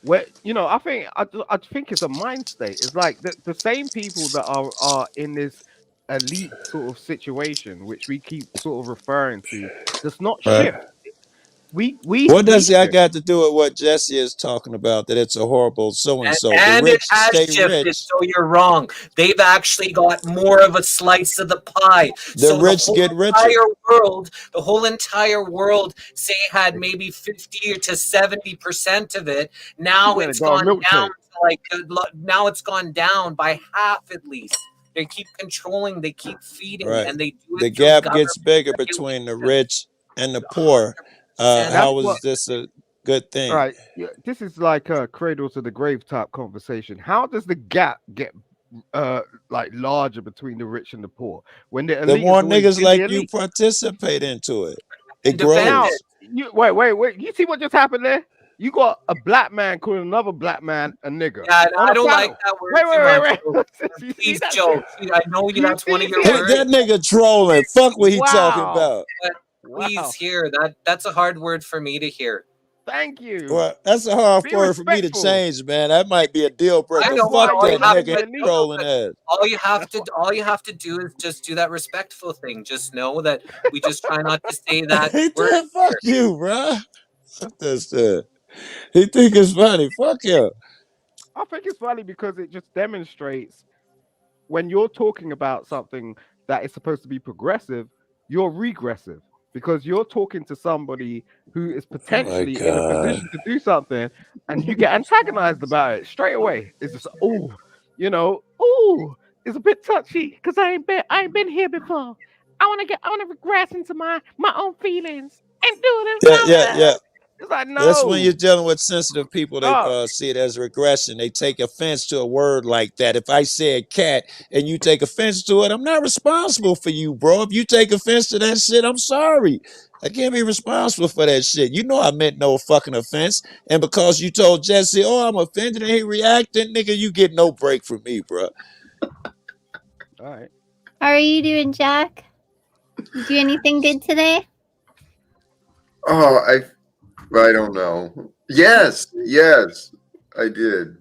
Where, you know, I think it's a mind state. It's like the same people that are in this elite sort of situation, which we keep sort of referring to, does not shift. What does that got to do with what Jesse is talking about? That it's a horrible so and so. And it has shifted, so you're wrong. They've actually got more of a slice of the pie. The rich get richer. The whole entire world, say, had maybe 50 to 70% of it. Now it's gone down to now it's gone down by half at least. They keep controlling, they keep feeding, and they do it. The gap gets bigger between the rich and the poor. How is this a good thing? All right. Yeah, this is like a cradle to the grave type conversation. How does the gap get like larger between the rich and the poor when the more niggas like you participate into it? It grows. Wait. You see what just happened there? You got a black man calling another black man a nigger. Yeah, on I a don't panel. like that word too much. So please, Joe, I know that's one of your words. That nigga trolling. Fuck what he talking about. But please hear that's a hard word for me to hear. Thank you. Well, that's a hard word for me to change, man. That might be a deal breaker. I know, Fuck that nigga trolling ass. All you have to do is just do that respectful thing. Just know that we just try not to say that word. Fuck you, bro. Fuck this shit. He think it's funny. Fuck you. I think it's funny because it just demonstrates when you're talking about something that is supposed to be progressive, you're regressive because you're talking to somebody who is potentially in a position to do something and you get antagonized about it straight away. It's just, it's a bit touchy because I ain't been here before. I want to regress into my own feelings and do this. Yeah. It's like, no. That's when you're dealing with sensitive people. They see it as regression. They take offense to a word like that. If I say a cat and you take offense to it, I'm not responsible for you, bro. If you take offense to that shit, I'm sorry. I can't be responsible for that shit. You know I meant no fucking offense. And because you told Jesse, oh, I'm offended and he reacted, nigga, you get no break from me, bro. All right. How are you doing, Jack? Did you do anything good today? Oh, I don't know. Yes, I did.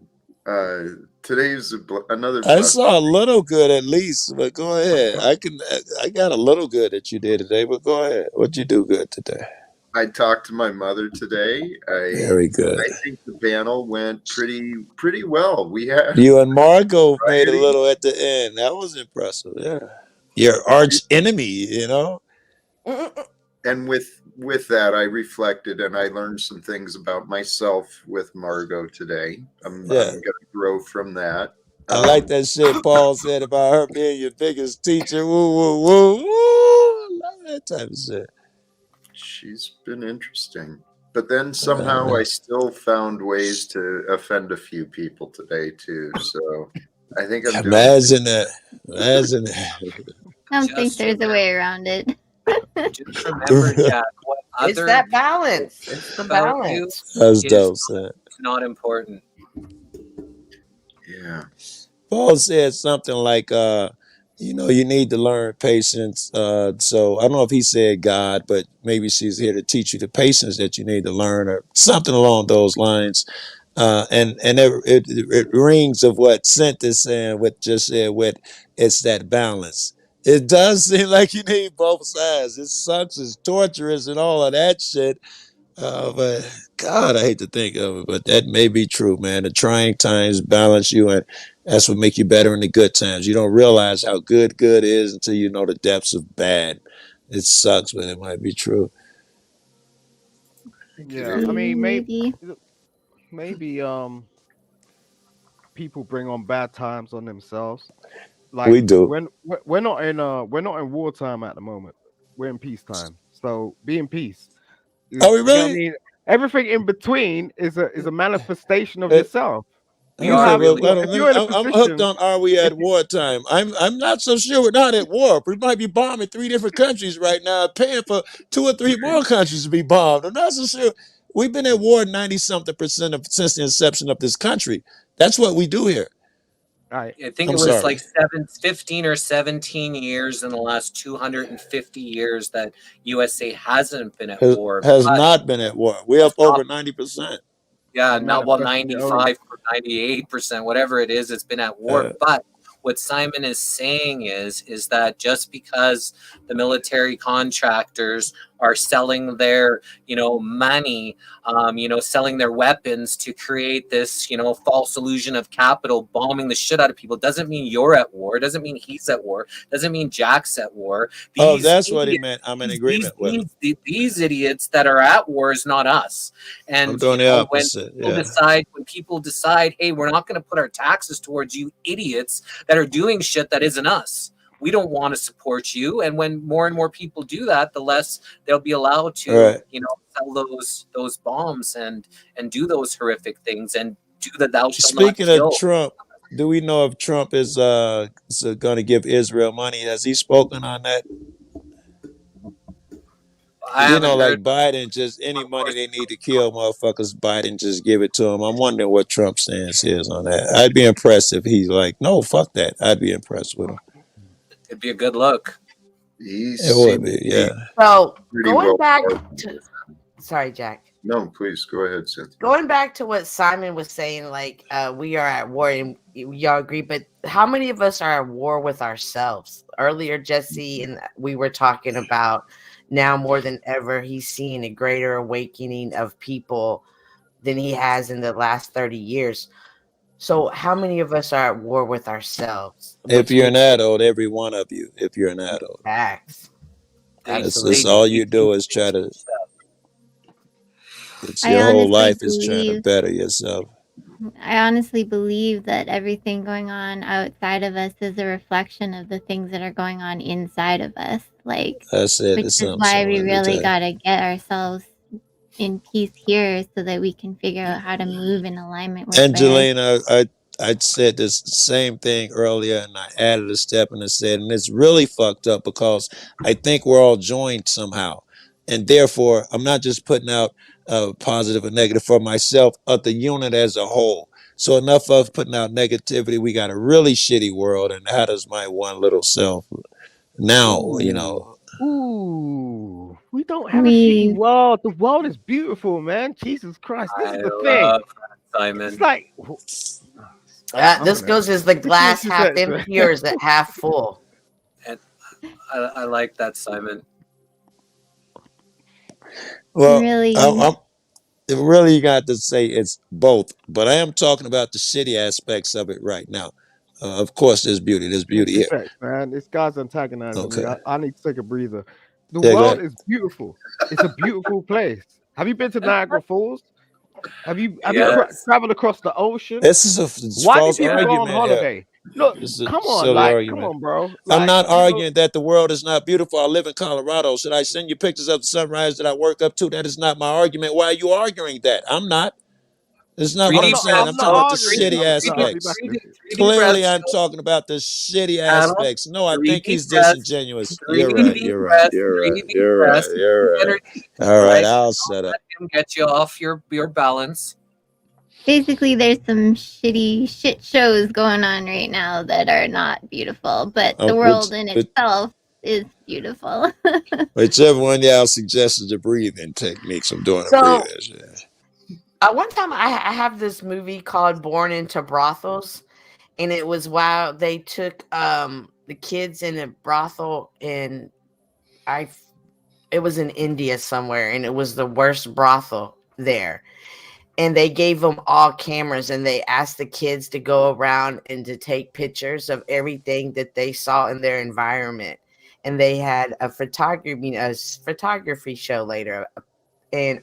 Today's another. I saw a little good at least, but go ahead. I got a little good that you did today, but go ahead. What'd you do good today? I talked to my mother today. Very good. I think the panel went pretty well. We had you and Margot made a little at the end. That was impressive. Yeah, your arch enemy, you know. And with that, I reflected and I learned some things about myself with Margot today. I'm going to grow from that. I like that shit Paul said about her being your biggest teacher. Woo, woo, woo, woo. I love that type of shit. She's been interesting. But then somehow I still found ways to offend a few people today too. So I think I'm Imagine that. I don't think there's a way around it. Just remember, Jack, it's that balance. It's the balance. That's dope, son. It's not important. Yeah. Paul said something like, you need to learn patience. So I don't know if he said God, but maybe she's here to teach you the patience that you need to learn or something along those lines. And it rings of what Sent is saying, what just said, with it's that balance. It does seem like you need both sides. It sucks, it's torturous and all of that shit. But God, I hate to think of it, but that may be true, man. The trying times balance you, and that's what make you better in the good times. You don't realize how good is until you know the depths of bad. It sucks, but it might be true. Yeah, I mean, maybe people bring on bad times on themselves. Like we do. We're not in wartime at the moment. We're in peacetime. So be in peace. Are we really? You know what I mean? Everything in between is a manifestation of yourself. I'm hooked on are we at wartime? I'm not so sure we're not at war. We might be bombing 3 different countries right now, paying for 2 or 3 more countries to be bombed. I'm not so sure. We've been at war 90-something% since the inception of this country. That's what we do here. I think it was like 15 or 17 years in the last 250 years that USA hasn't been at war. Has not been at war. We're up over 90%. Yeah, 95 or 98%, whatever it is, it's been at war. But what Simon is saying is that just because the military contractors are selling their, money, selling their weapons to create this, false illusion of capital, bombing the shit out of people, doesn't mean you're at war. Doesn't mean he's at war. Doesn't mean Jack's at war. That's what he meant. I'm in agreement with him. These idiots that are at war is not us. And I'm doing the opposite. When people decide, hey, we're not going to put our taxes towards you idiots that are doing shit that isn't us. We don't want to support you, and when more and more people do that, the less they'll be allowed to, sell those bombs and do those horrific things and do the thou shalt not kill. Speaking of Trump, do we know if Trump is going to give Israel money? Has he spoken on that? You know, like Biden, just any money they need to kill motherfuckers, Biden just give it to them. I'm wondering what Trump's stance is on that. I'd be impressed if he's like, no, fuck that. I'd be impressed with him. It'd be a good look. It would be, yeah. So going back to, sorry, Jack. No, please go ahead, Cynthia. Going back to what Simon was saying, like we are at war, and y'all agree, but how many of us are at war with ourselves? Earlier, Jesse and we were talking about now more than ever, he's seeing a greater awakening of people than he has in the last 30 years. So how many of us are at war with ourselves? If you're an adult, every one of you, if you're an adult. Facts. That's all you do is try to, it's your whole life is trying to better yourself. I honestly believe that everything going on outside of us is a reflection of the things that are going on inside of us. Like, that's it. Which is why we really got to get ourselves in peace here so that we can figure out how to move in alignment with Angelina, I said this same thing earlier, and I added a step and I said, and it's really fucked up because I think we're all joined somehow. And therefore, I'm not just putting out positive or negative for myself, but the unit as a whole. So enough of putting out negativity. We got a really shitty world, and how does my one little self now, you know? Ooh, we don't have a shitty world. The world is beautiful, man. Jesus Christ, this is the thing. Simon. It's like this goes as the glass half empty or is it half full? And I like that, Simon. Well, really, you got to say it's both, but I am talking about the shitty aspects of it right now. Of course, there's beauty. There's beauty here. Respect, man. This guy's antagonizing me. I need to take a breather. The Yeah, world is beautiful. It's a beautiful place. Have you been to Niagara Falls? Have you traveled across the ocean? This is a false argument. Go on holiday? Here. Look, come on, bro. Like, I'm not arguing that the world is not beautiful. I live in Colorado. Should I send you pictures of the sunrise that I work up to? That is not my argument. Why are you arguing that? I'm not. It's not what I'm saying. I'm talking about the shitty aspects. Clearly, I'm talking about the shitty aspects. No, I think he's disingenuous. You're right. All right, I'll shut up. Let him get you off your balance. Basically, there's some shit shows going on right now that are not beautiful, but the world in itself is beautiful. Whichever one y'all suggested the breathing techniques, I'm doing So, breathing. one time I have this movie called Born into Brothels, and it was while they took the kids in a brothel in it was in India somewhere, and it was the worst brothel there. And they gave them all cameras, and they asked the kids to go around and to take pictures of everything that they saw in their environment. And they had a photography show later, and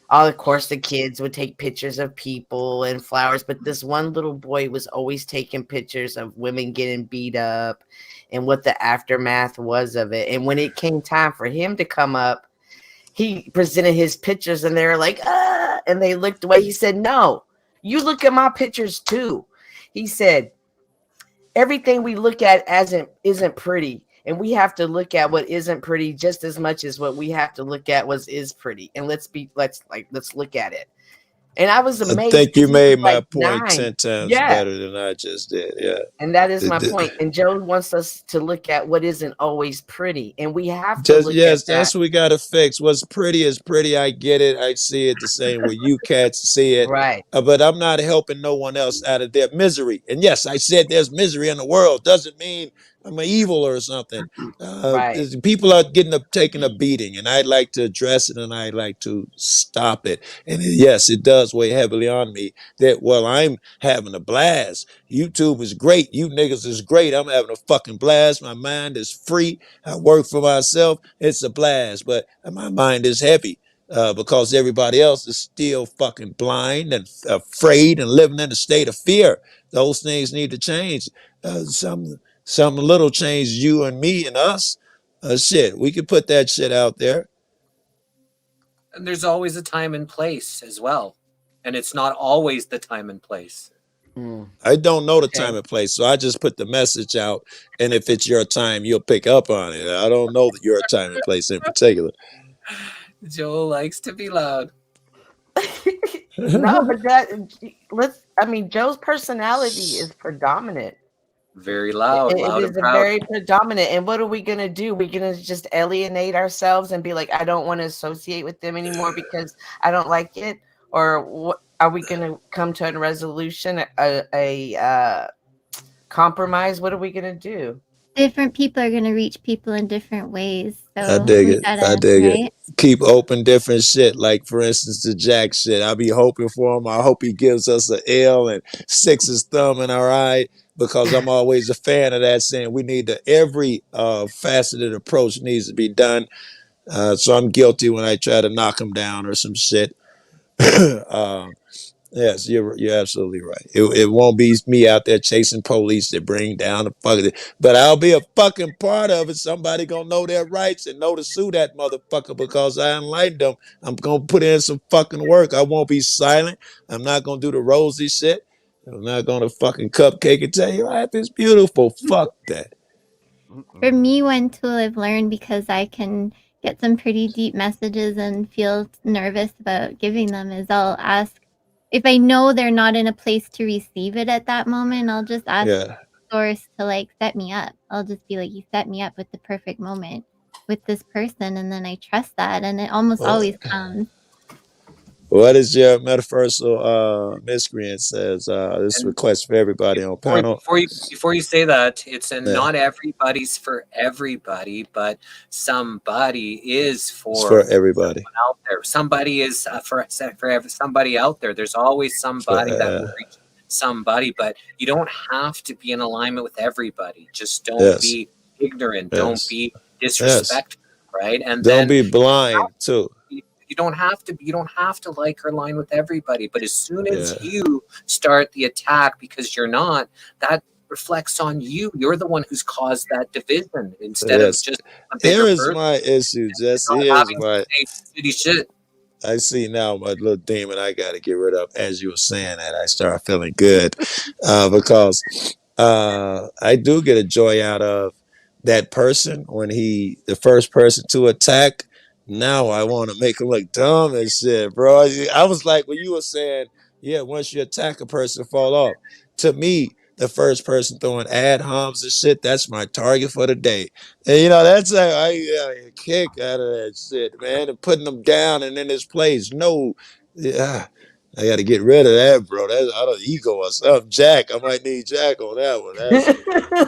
of course the kids would take pictures of people and flowers, but this one little boy was always taking pictures of women getting beat up and what the aftermath was of it. And when it came time for him to come up, he presented his pictures, and they were like, and they looked away. He said, no, you look at my pictures too. He said, everything we look at isn't pretty. And we have to look at what isn't pretty just as much as what we have to look at what is pretty. And let's look at it. And I was amazed. I think you made my point 10 times better than I just did. Yeah. And that is my point. And Joe wants us to look at what isn't always pretty. And we have to look at that. That's what we got to fix. What's pretty is pretty. I get it. I see it the same way you cats see it. Right. But I'm not helping no one else out of their misery. And yes, I said there's misery in the world. Doesn't mean I'm evil or something. Right. People are taking a beating, and I'd like to address it, and I'd like to stop it. And yes, it does weigh heavily on me that, well, I'm having a blast. YouTube is great. You niggas is great. I'm having a fucking blast. My mind is free. I work for myself. It's a blast, but my mind is heavy. Because everybody else is still fucking blind and afraid and living in a state of fear. Those things need to change. Some little change, you and me and us. Shit, we could put that shit out there. And there's always a time and place as well. And it's not always the time and place. I don't know the time and place, so I just put the message out, and if it's your time, you'll pick up on it. I don't know your time and place in particular. Joe likes to be loud. No, but Joe's personality is predominant. Very loud, loud It and is proud. very predominant. And what are we gonna do? We're gonna just alienate ourselves and be like, I don't want to associate with them anymore because I don't like it? Or what are we gonna come to a resolution, a compromise? What are we gonna do? Different people are gonna reach people in different ways. So I dig it. I dig right? it. Keep open different shit. Like for instance, the Jack shit. I be hoping for him. I hope he gives us an L and sticks his thumb in our eye, because I'm always a fan of that, saying we need every faceted approach needs to be done. So I'm guilty when I try to knock him down or some shit. Yes, you're absolutely right. It won't be me out there chasing police that bring down the fucking, but I'll be a fucking part of it. Somebody gonna know their rights and know to sue that motherfucker because I enlightened them. I'm gonna put in some fucking work. I won't be silent. I'm not gonna do the rosy shit. I'm not gonna fucking cupcake and tell you life is beautiful. Fuck that. For me, one tool I've learned, because I can get some pretty deep messages and feel nervous about giving them, is I'll ask, if I know they're not in a place to receive it at that moment, I'll just ask source to like set me up. I'll just be like, you set me up with the perfect moment with this person, and then I trust that, and it almost always comes. What is your metaphorical miscreant says? This request for everybody on panel. Before you say that, it's not everybody's for everybody, but somebody is for everybody out there. Somebody is for somebody out there. There's always somebody that will reach somebody, but you don't have to be in alignment with everybody. Just don't be ignorant. Don't be disrespectful, right? And don't be blind too. You don't have to like or align with everybody, but as soon as you start the attack because you're not, that reflects on you. You're the one who's caused that division instead of just a bigger Here is person. my issue, Jesse. Here's my shitty shit. I see now my little demon I got to get rid of. As you were saying that, I start feeling good because I do get a joy out of that person when the first person to attack. Now I want to make him look dumb and shit, bro. I was like, when you were saying, once you attack a person, fall off. To me, the first person throwing ad homs and shit, that's my target for the day. And that's I get a kick out of that shit, man. And putting them down and in his place. No, I got to get rid of that, bro. That's out of ego or something. Jack, I might need Jack on that one.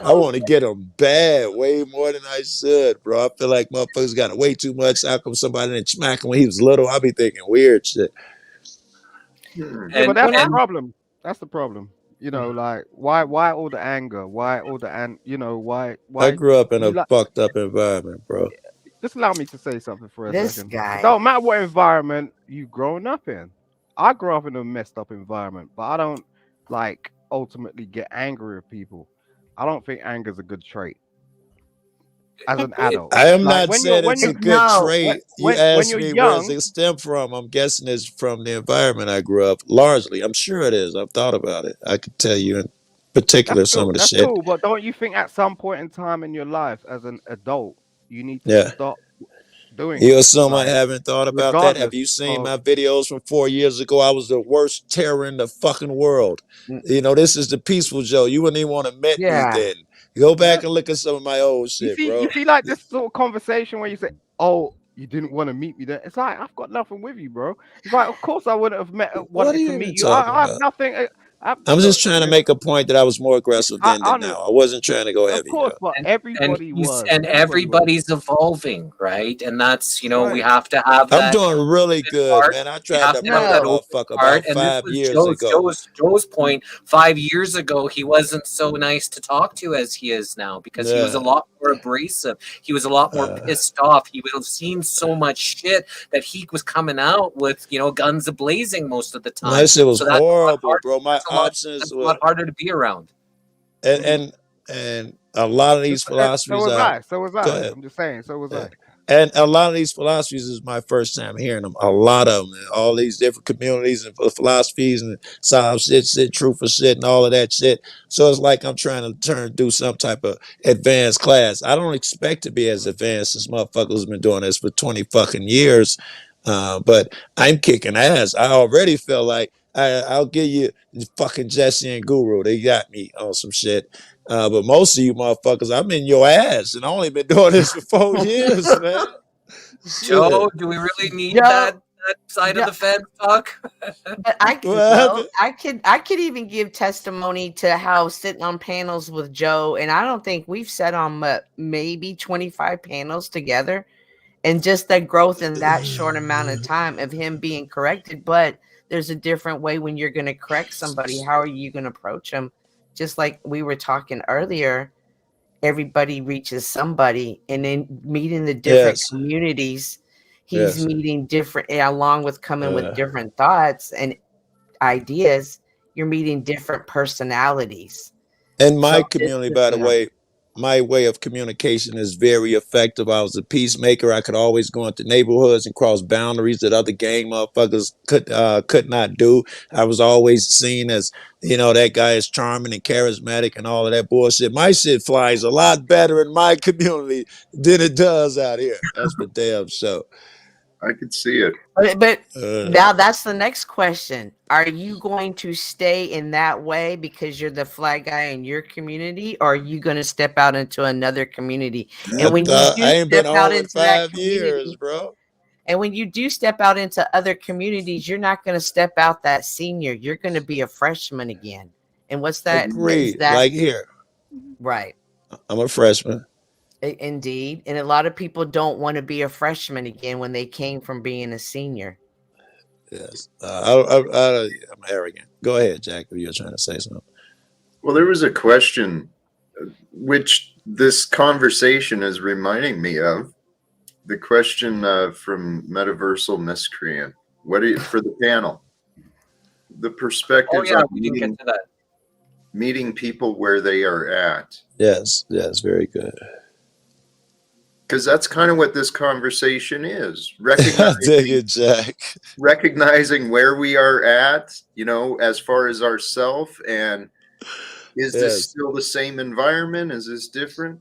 I want to get him bad, way more than I should, bro. I feel like motherfuckers got way too much. How come somebody didn't smack him when he was little? I be thinking weird shit. But that's the problem. That's the problem. Like why all the anger? Why all the why? I grew up in a fucked up environment, bro. Just allow me to say something for a second. Guy. It don't matter what environment you've grown up in. I grew up in a messed up environment, but I don't ultimately get angry with people. I don't think anger is a good trait. As an adult, I am not saying it's a good trait. You asked me where does it stem from. I'm guessing it's from the environment I grew up. Largely, I'm sure it is. I've thought about it. I could tell you in particular some of the shit. Cool, but don't you think at some point in time in your life, as an adult, you need to stop doing? You assume I haven't thought about that? Have you seen my videos from 4 years ago? I was the worst terror in the fucking world. This is the peaceful Joe. You wouldn't even want to meet me then. Go back and look at some of my old shit, bro. You see, like this sort of conversation where you say, "Oh, you didn't want to meet me there." It's like, I've got nothing with you, bro. It's like, of course I wouldn't have wanted to meet you. I have nothing. I'm just trying to make a point that I was more aggressive then than now. I wasn't trying to go heavy. Of course, but everybody was. And everybody's evolving, right? And that's, we have to have that. I'm doing really good, man. I tried to bump that motherfucker about 5 years ago. Joe's point, 5 years ago, he wasn't so nice to talk to as he is now because he was a lot more abrasive. He was a lot more pissed off. He would have seen so much shit that he was coming out with, guns a-blazing most of the time. That shit was horrible, bro. My options were a lot harder to be around. And a lot of these philosophies so was I. I'm just saying, so was I. And a lot of these philosophies is my first time hearing them. A lot of them, all these different communities and philosophies and solve shit, truth for shit, and all of that shit. So it's like I'm trying to do some type of advanced class. I don't expect to be as advanced as motherfuckers have been doing this for 20 fucking years. But I'm kicking ass. I already feel like I'll give you fucking Jesse and Guru. They got me on some shit. But most of you motherfuckers, I'm in your ass, and I only been doing this for 4 years, man. Joe, Shit. do we really need Joe, that side of the fence talk? But I could even give testimony to how sitting on panels with Joe, and I don't think we've sat on maybe 25 panels together, and just that growth in that short amount of time of him being corrected. But there's a different way when you're going to correct somebody. How are you going to approach them? Just like we were talking earlier, everybody reaches somebody, and then meeting the different communities, he's meeting different, along with coming with different thoughts and ideas, you're meeting different personalities. And my community, by the way, my way of communication is very effective. I was a peacemaker. I could always go into neighborhoods and cross boundaries that other gang motherfuckers could not do. I was always seen as, that guy is charming and charismatic and all of that bullshit. My shit flies a lot better in my community than it does out here. That's for damn sure. I could see it. But now that's the next question. Are you going to stay in that way because you're the flag guy in your community, or are you going to step out into another community? And when you do I ain't been step out on in into that 5 years, bro. And when you do step out into other communities, you're not going to step out that senior. You're going to be a freshman again. And what's that? Agreed. Like here. Right. I'm a freshman. Indeed. And a lot of people don't want to be a freshman again when they came from being a senior. Yes. I'm arrogant. Go ahead, Jack, if you're trying to say something. Well, there was a question which this conversation is reminding me of. The question from Metaversal Miscreant. What for the panel? The perspectives on meeting people where they are at. Yes, very good. Because that's kind of what this conversation is. Recognizing where we are at, as far as ourself, and is this still the same environment? Is this different?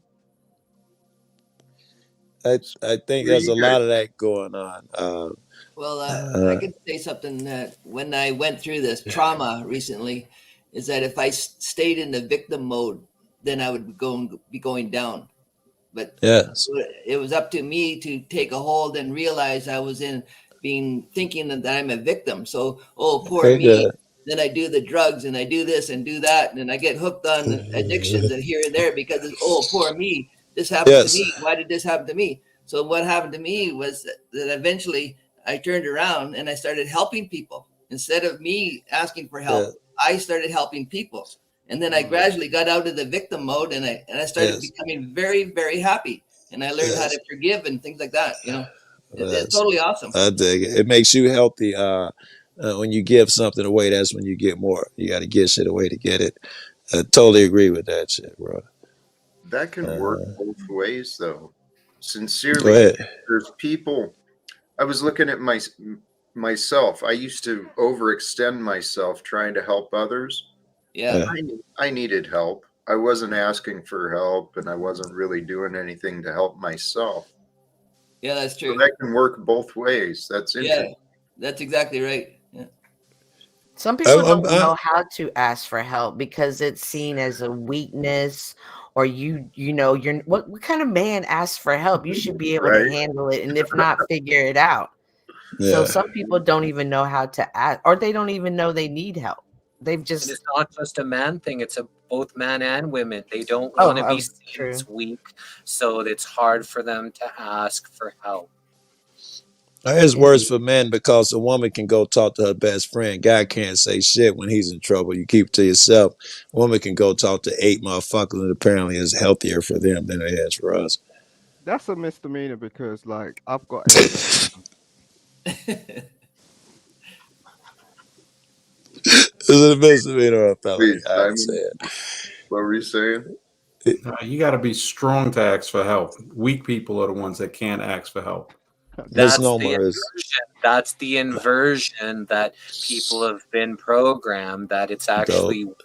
I think there's a lot of that going on. I could say something that when I went through this trauma recently, is that if I stayed in the victim mode, then I would be going down. But it was up to me to take a hold and realize I was thinking that I'm a victim. So, poor me. Then I do the drugs and I do this and do that, and then I get hooked on addictions and here and there because poor me. This happened to me. Why did this happen to me? So what happened to me was that eventually I turned around and I started helping people. Instead of me asking for help, I started helping people. And then I gradually got out of the victim mode, and I started becoming very, very happy. And I learned how to forgive and things like that. It's totally awesome. I dig it. It makes you healthy. When you give something away, that's when you get more. You got to give shit away to get it. I totally agree with that shit, bro. That can work both ways, though. Sincerely, there's people. I was looking at myself. I used to overextend myself trying to help others. Yeah. I needed help. I wasn't asking for help, and I wasn't really doing anything to help myself. Yeah, that's true. So that can work both ways. That's interesting. Yeah, that's exactly right. Yeah. Some people don't know how to ask for help because it's seen as a weakness, or you're what kind of man asks for help? You should be able to handle it, and if not, figure it out. So some people don't even know how to ask, or they don't even know they need help. It's not just a man thing. It's both man and women. They don't want to be seen as weak, so it's hard for them to ask for help. It's worse for men because a woman can go talk to her best friend. Guy can't say shit when he's in trouble. You keep it to yourself. A woman can go talk to 8 motherfuckers, and apparently is healthier for them than it is for us. That's a misdemeanor because, I've got Is it a misdemeanor or a felony? I would say it. What were you saying? You got to be strong to ask for help. Weak people are the ones that can't ask for help. That's the inversion that people have been programmed, that it's actually weak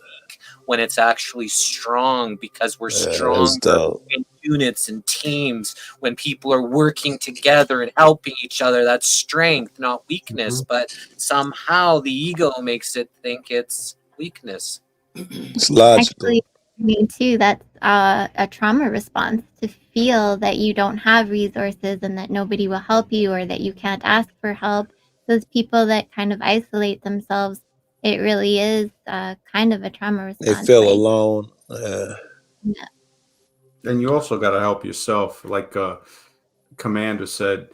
when it's actually strong, because we're stronger in units and teams when people are working together and helping each other. That's strength, not weakness. But somehow the ego makes it think it's weakness. It's logical. Actually, me too, that's a trauma response, to feel that you don't have resources and that nobody will help you, or that you can't ask for help. Those people that kind of isolate themselves, it really is kind of a trauma response. They feel alone. Yeah. And you also got to help yourself. Like Commander said,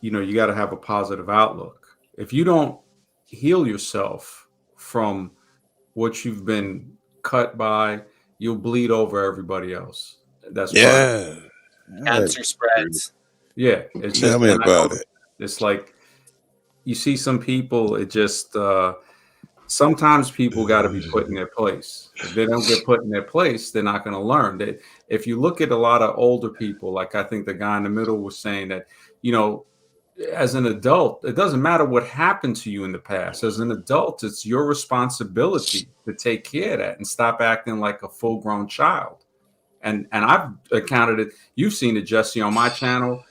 you know, you got to have a positive outlook. If you don't heal yourself from what you've been cut by, you'll bleed over everybody else. That's cancer spreads. Yeah, it's tell me about it. It's like you see some people. It just sometimes people got to be put in their place. If they don't get put in their place, they're not going to learn. If you look at a lot of older people, like I think the guy in the middle was saying, that, you know, as an adult, it doesn't matter what happened to you in the past. As an adult, it's your responsibility to take care of that and stop acting like a full-grown child. And I've encountered it. You've seen it, Jesse, on my channel.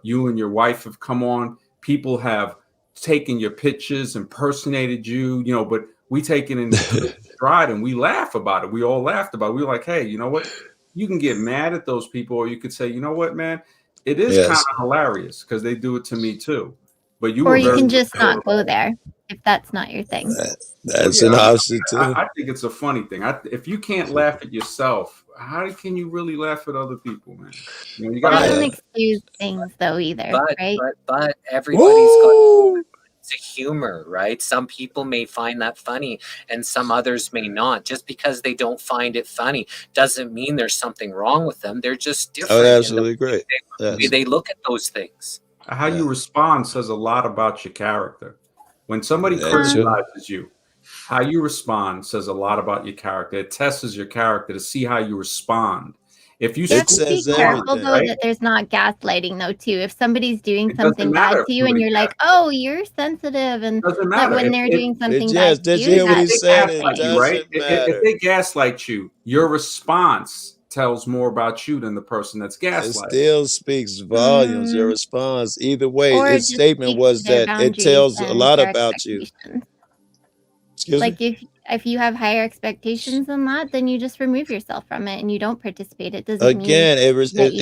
You and your wife have come on. People have taken your pictures, impersonated you, you know, but we take it in stride and we laugh about it. We all laughed about it. We were like, hey, you know what? You can get mad at those people, or you could say, you know what, man? It is kind of hilarious because they do it to me too. But you can just not go there if that's not your thing. That's an option too. I think it's a funny thing. If you can't laugh at yourself, how can you really laugh at other people, man? You know, you that doesn't excuse things though either, right? But everybody's got a humor, right? Some people may find that funny and some others may not. Just because they don't find it funny doesn't mean there's something wrong with them. They're just different. Oh, absolutely great. They look at those things. How you respond says a lot about your character. When somebody criticizes you, how you respond says a lot about your character. It tests your character to see how you respond. If you have to be careful though, that there's not gaslighting though too. If somebody's doing something bad to you and you're like, oh, you're sensitive, and that when they're doing something bad to you, what he said? If they gaslight you, your response tells more about you than the person that's gaslighting. It still speaks volumes. Your response, either way, his statement was that it tells a lot about you. Like if you have higher expectations than that, then you just remove yourself from it and you don't participate. It doesn't mean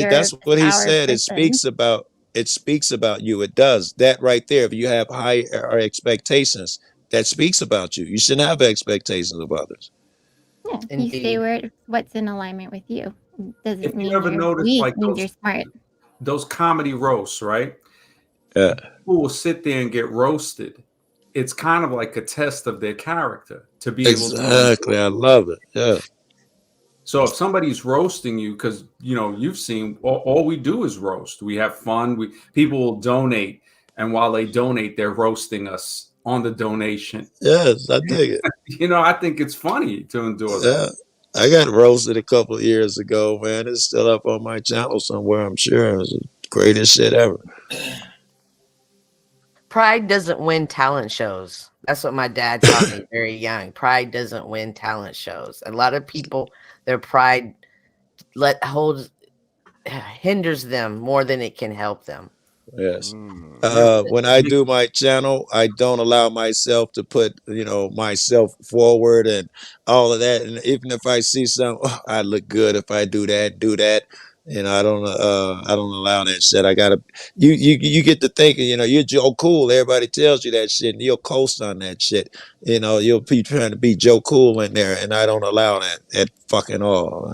that's what he said. It speaks about you. It does that right there. If you have higher expectations, that speaks about you. You shouldn't have expectations of others. Yeah, you stay what's in alignment with you. Doesn't mean ever notice, weak, like means you're smart. Those comedy roasts, right? Yeah. People will sit there and get roasted. It's kind of like a test of their character to be exactly. I love it. Yeah. So if somebody's roasting you, because you know you've seen all we do is roast. We have fun. People will donate, and while they donate, they're roasting us on the donation. Yes, I dig it. You know, I think it's funny to endure that. I got roasted a couple of years ago, man. It's still up on my channel somewhere, I'm sure. It was the greatest shit ever. Pride doesn't win talent shows. That's what my dad taught me very young. Pride doesn't win talent shows. A lot of people, their pride hinders them more than it can help them. Yes. When I do my channel, I don't allow myself to put, myself forward and all of that. And even if I see something, I look good if I do that. And I don't allow that shit. I gotta, you get to thinking, you're Joe Cool. Everybody tells you that shit, and you'll coast on that shit. You'll be trying to be Joe Cool in there, and I don't allow that at fucking all.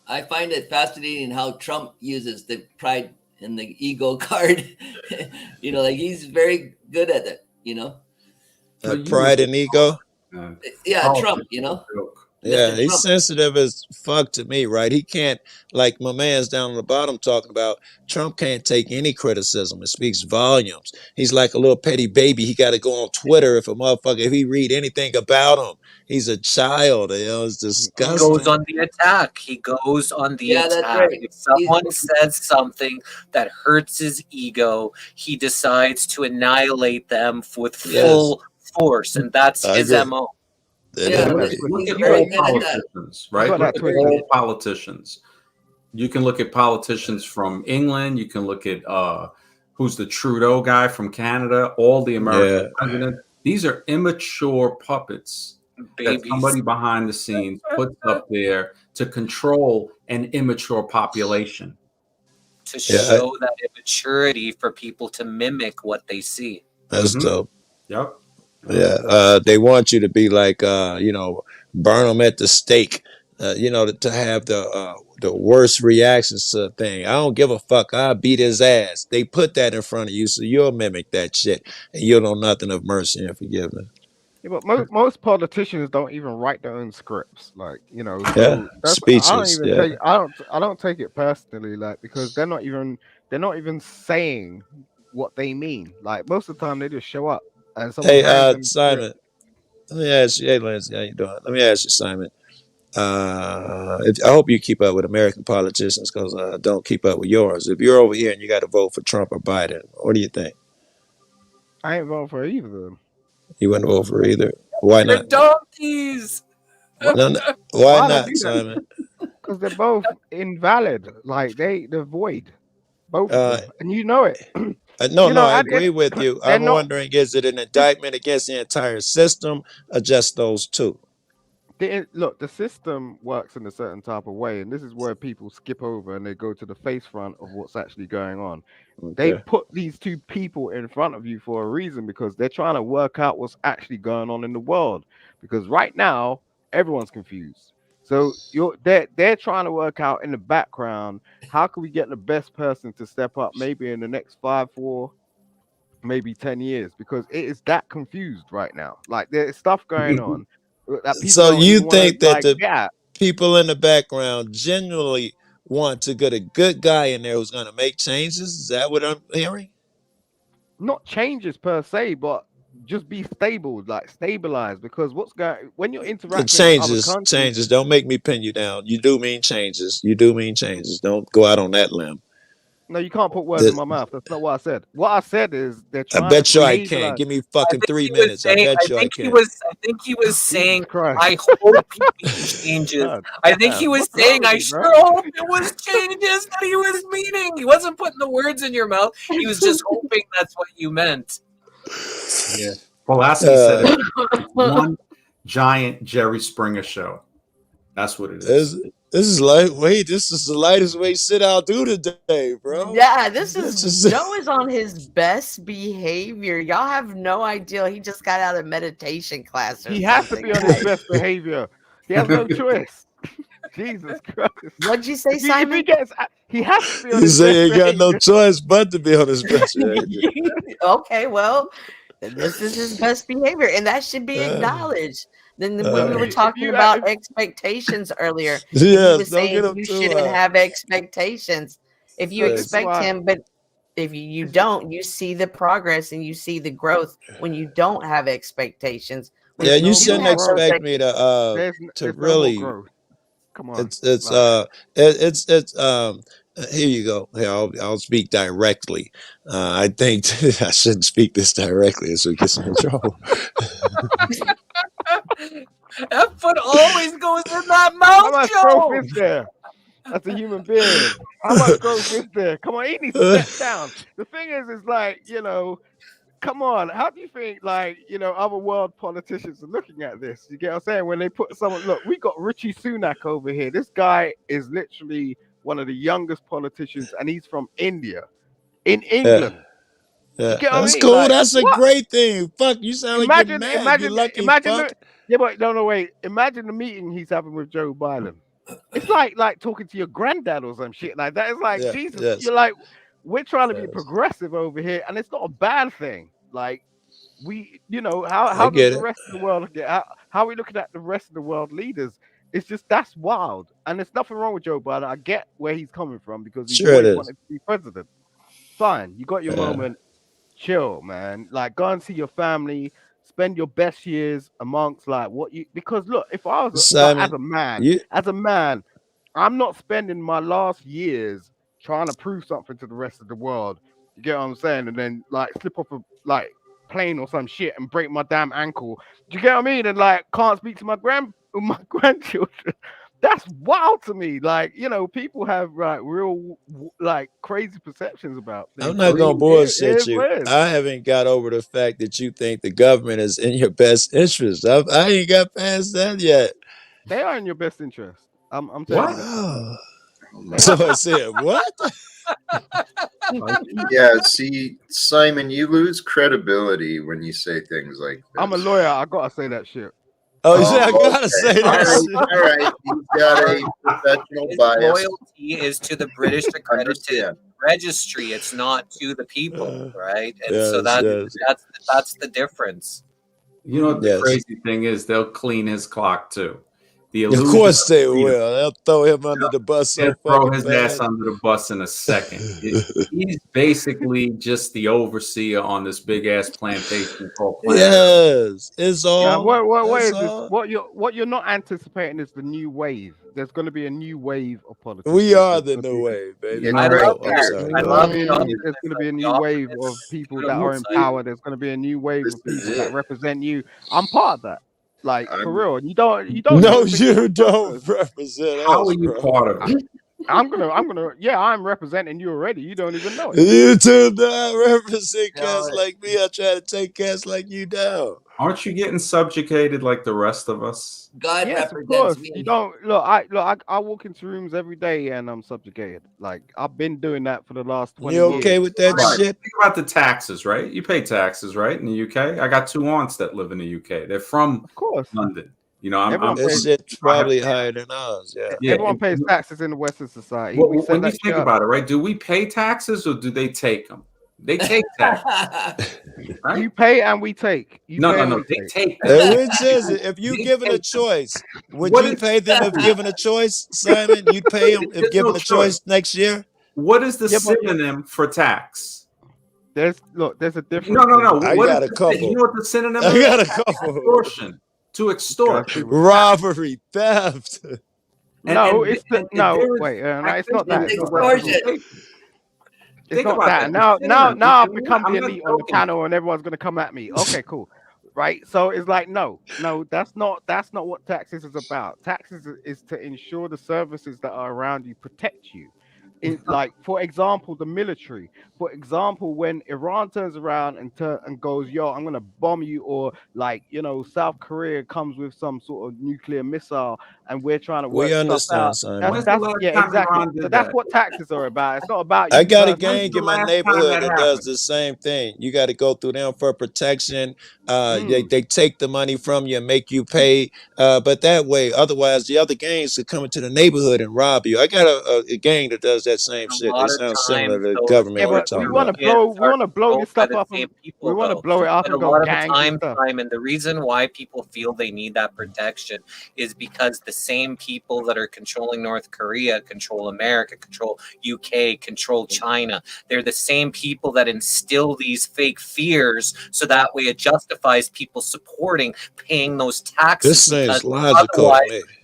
I find it fascinating how Trump uses the pride and the ego card. Like he's very good at it. Pride and ego. Yeah, Trump. Yeah, he's sensitive as fuck to me, right? He can't, like my man's down on the bottom talking about, Trump can't take any criticism. It speaks volumes. He's like a little petty baby. He got to go on Twitter if if he read anything about him. He's a child. It's disgusting. He goes on the attack. He goes on the attack. That's right. If someone says something that hurts his ego, he decides to annihilate them with full force, and that's his MO. Look at all politicians, right? Look at all politicians. You can look at politicians from England. You can look at who's the Trudeau guy from Canada. All the American presidents. These are immature puppets that somebody behind the scenes puts up there to control an immature population. To show that immaturity for people to mimic what they see. That's dope. Yep. Yeah, they want you to be like, burn them at the stake, to have the worst reactions to a thing. I don't give a fuck. I beat his ass. They put that in front of you, so you'll mimic that shit, and you'll know nothing of mercy and forgiveness. Yeah, but most politicians don't even write their own scripts, like speeches. I don't take it personally, like, because they're not even saying what they mean. Like most of the time, they just show up. And Simon, let me ask you. Hey, Lindsay, how you doing? Let me ask you, Simon. I hope you keep up with American politicians, because I don't keep up with yours. If you're over here and you got to vote for Trump or Biden, what do you think? I ain't voting for either of them. You wouldn't vote for either. Why not? Donkeys. No, why not, Simon? Because they're both invalid. Like they're void. Both of them. And you know it. I agree with you. I'm wondering, is it an indictment against the entire system or just those two? Look, the system works in a certain type of way, and this is where people skip over and they go to the face front of what's actually going on. Okay. They put these two people in front of you for a reason, because they're trying to work out what's actually going on in the world. Because right now, everyone's confused. So they're trying to work out in the background, how can we get the best person to step up maybe in the next 5, 4, maybe 10 years, because it is that confused right now. Like there's stuff going on. So you think that the people in the background genuinely want to get a good guy in there who's going to make changes? Is that what I'm hearing? Not changes per se, but just be stable, like stabilized. Because when you're interacting changes, with other countries, changes. Don't make me pin you down. You do mean changes. You do mean changes. Don't go out on that limb. No, you can't put words in my mouth. That's not what I said. What I said is they're trying. I bet you I can. Give me fucking 3 minutes. I bet you I can. I think he was saying, I hope he makes changes. I think he was saying, I sure hope it was changes that he was meaning. He wasn't putting the words in your mouth. He was just hoping that's what you meant. Yeah. Pulaski said it. One giant Jerry Springer show. That's what it is. This is lightweight. This is the lightest weight sit I'll do today, bro. Yeah, Joe is on his best behavior. Y'all have no idea. He just got out of meditation class. He has to be on his best behavior. He has no choice. Jesus Christ. What'd you say, Simon? He has to be on his best behavior. He ain't got no choice but to be on his best behavior. Okay, well, this is his best behavior, and that should be acknowledged. Then when we were talking about expectations earlier, he was saying you shouldn't have expectations. If you expect him, but if you don't, you see the progress and you see the growth when you don't have expectations. You shouldn't expect me to really. Come on. It's here you go. Here, I'll speak directly. I think I shouldn't speak this directly, so it gets me in trouble. That foot always goes in that mouth. How much growth is there? That's a human being. How much growth is there? Come on, he needs to step down. The thing is like, come on. How do you think, like, other world politicians are looking at this? You get what I'm saying? When they put someone, look, we got Richie Sunak over here. This guy is literally one of the youngest politicians, and he's from India, in England. Yeah. That's cool. Like, that's a great thing. Fuck, you sound like you're mad. You lucky fuck. But no, wait. Imagine the meeting he's having with Joe Biden. It's like talking to your granddad or some shit like that. It's like, Jesus, yes. You're like, we're trying to be progressive over here, and it's not a bad thing. Like, how does the rest of the world look at how are we looking at the rest of the world leaders? It's just that's wild, and there's nothing wrong with Joe Biden. I get where he's coming from because he's Sure it always is. wanted to be president. Fine, you got your moment. Chill, man. Like, go and see your family. Spend your best years amongst like what you. Because look, if I was like, Simon, as a man, I'm not spending my last years trying to prove something to the rest of the world. You get what I'm saying? And then like slip off a like plane or some shit and break my damn ankle. Do you get what I mean? And like can't speak to my grandchildren. That's wild to me. Like, you know, people have like real like crazy perceptions about things. I'm not gonna bullshit you. I haven't got over the fact that you think the government is in your best interest. I ain't got past that yet. They are in your best interest. I'm telling you that. So I said, what? Yeah, see, Simon, you lose credibility when you say things like this. I'm a lawyer. I gotta say that shit. Oh, you I gotta say that. All right. He's got a professional bias. Loyalty is to the British accredited registry. It's not to the people, right? And so that's the difference. You know what the crazy thing is? They'll clean his clock too. Of course they will. They'll throw him under the bus. They'll throw his ass under the bus in a second. He's basically just the overseer on this big ass plantation called Planet. Yes, it's all. What is this? What you're not anticipating is the new wave. There's going to be a new wave of politics. We are the new wave, baby. I love that. I love there's going to be a new wave of people that are in power. There's going to be a new wave of people that represent you. I'm part of that. Like for real, you don't. No, you don't represent us. How are you part of it? I'm gonna. Yeah, I'm representing you already. You don't even know it. You two not represent cats like me. I try to take cats like you down. Aren't you getting subjugated like the rest of us? God represents me. You don't look. I walk into rooms every day and I'm subjugated. Like I've been doing that for the last 20 years. You okay with that shit? Think about the taxes, right? You pay taxes, right? In the UK, I got 2 aunts that live in the UK. They're from London. You know, I'm that shit's probably higher than ours. Yeah. Everyone pays taxes in the Western society. When you think about it, right? Do we pay taxes or do they take them? They take taxes. Right? You pay and we take. No. They take. Which is it? If you given a choice, would you pay them if given a choice, Simon? You'd pay them if given a choice next year? What is the synonym for tax? There's a difference. No. I got a couple. You know what the synonym is? I got a couple. Extortion. To extort. Robbery, theft. It's not that. Extortion. It's not that. Now I've become the elite on the panel and everyone's gonna come at me. Okay, cool. Right. So it's like, no, that's not what taxes is about. Taxes is to ensure the services that are around you protect you. Like, for example, the military. For example, when Iran turns around and goes, yo, I'm gonna bomb you, or like, you know, South Korea comes with some sort of nuclear missile, and we're trying to work stuff out. Exactly. So that's what taxes are about. It's not about. I got a gang in my neighborhood that does the same thing. You got to go through them for protection. They take the money from you and make you pay. But that way, otherwise, the other gangs could come into the neighborhood and rob you. I got a gang that does that same shit. It sounds similar to the government we're talking about. We want to blow this stuff up. We want to blow it up and go gangs and stuff. And the reason why people feel they need that protection is because the same people that are controlling North Korea control America, control UK, control China. They're the same people that instill these fake fears, so that way it justifies people supporting paying those taxes. This seems logical.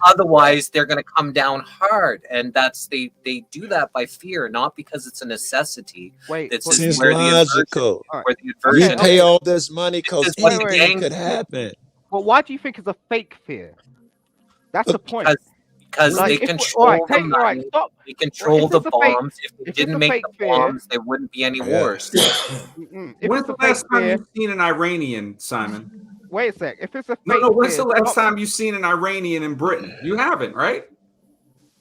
Otherwise, they're going to come down hard, and they do that by fear, not because it's a necessity. This is logical. You pay all this money because anything could happen. But why do you think it's a fake fear? That's the point. Because they control the money. They control the bombs. If they didn't make the bombs, there wouldn't be any wars. When's the last time you've seen an Iranian, Simon? Wait a sec. If it's a fake no. When's the last time you've seen an Iranian in Britain? You haven't, right?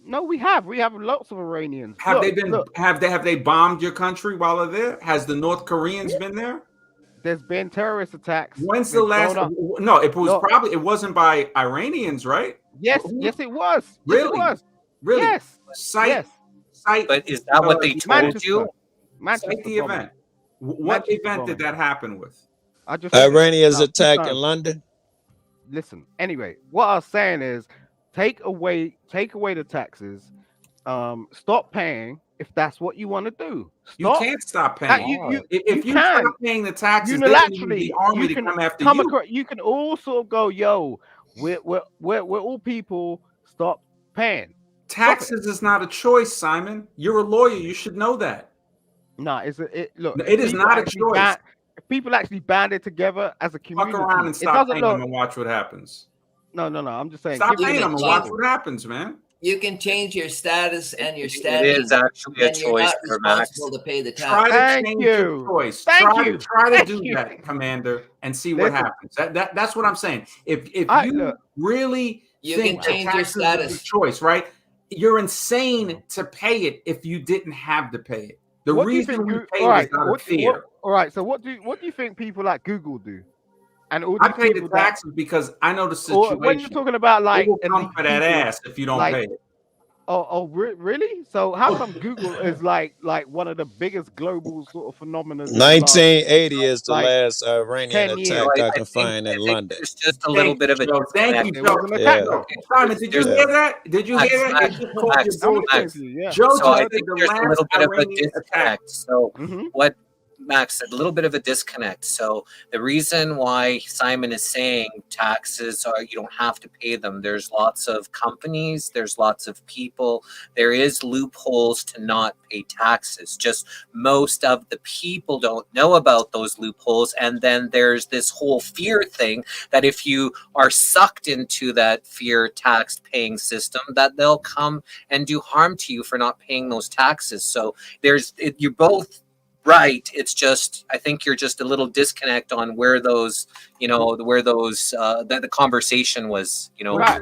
No, we have. We have lots of Iranians. Have they bombed your country while they're there? Has the North Koreans been there? There's been terrorist attacks. When's the last? No, it wasn't by Iranians, right? Yes, it was. Really? Yes, it was. Really? Yes. But is that what they told you? Cite the event. What event did that happen with? Iranians attacking London. Listen. Anyway, what I was saying is, take away the taxes. Stop paying if that's what you want to do. You can't stop paying. If you can stop paying the taxes, unilaterally, the army to come after you. You can also go, yo, we're all people. Stop paying. Taxes is not a choice, Simon. You're a lawyer. You should know that. No, look. It is not a choice. If people actually banded together as a community, fuck around and stop paying them and watch what happens. No. I'm just saying, stop paying them and watch what happens, man. You can change your status and your status. It is actually a choice for Max. To pay the tax. Try to change your choice. Try to do that, Commander, and see what happens. That's what I'm saying. If you really think can change your status. Is a choice, right? You're insane to pay it if you didn't have to pay it. The reason we pay is out of fear. All right. So what do you think people like Google do? And I pay the taxes because I know the situation. When you're talking about like, it will come for that ass if you don't pay it. Really? So how come Google is like one of the biggest global sort of phenomena? 1980 is the last Iranian attack I can find in London. There's just a little bit of a thank you, Joe. Simon, did you hear that? Did you hear that? Joe, so I think there's a little bit of a disconnect. So what Max said, a little bit of a disconnect. So the reason why Simon is saying taxes are, you don't have to pay them. There's lots of companies, there's lots of people, there is loopholes to not pay taxes. Just most of the people don't know about those loopholes. And then there's this whole fear thing that if you are sucked into that fear tax paying system, that they'll come and do harm to you for not paying those taxes. So you're both right. It's just, I think you're just a little disconnect on where those, that the conversation was, Right.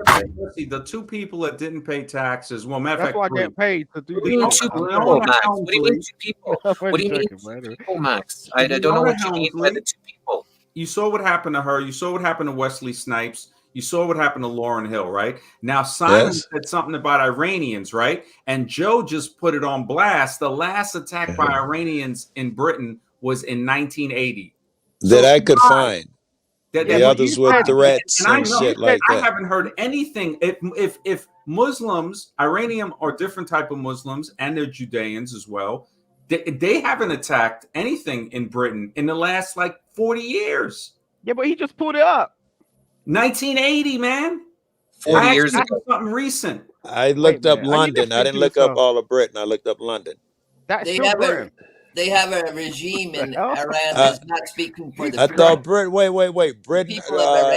The two people that didn't pay taxes. Well, matter of fact, that's why I get paid to do. What do you mean two people, Max? What do you mean two people? What do you mean two people, Max? I don't know what you mean by the two people. You saw what happened to her. You saw what happened to Wesley Snipes. You saw what happened to Lauryn Hill, right? Now, Simon said something about Iranians, right? And Joe just put it on blast. The last attack by Iranians in Britain was in 1980. That I could find. The others were threats and shit like that. I haven't heard anything. If Muslims, Iranian or different type of Muslims, and they're Judeans as well, they haven't attacked anything in Britain in the last 40 years. Yeah, but he just pulled it up. 1980, man. 40 years ago. Something recent. I looked up London. I didn't look up all of Britain. I looked up London. They have a regime in Iran that's not speaking for the. I thought Britain. Wait. Britain. People of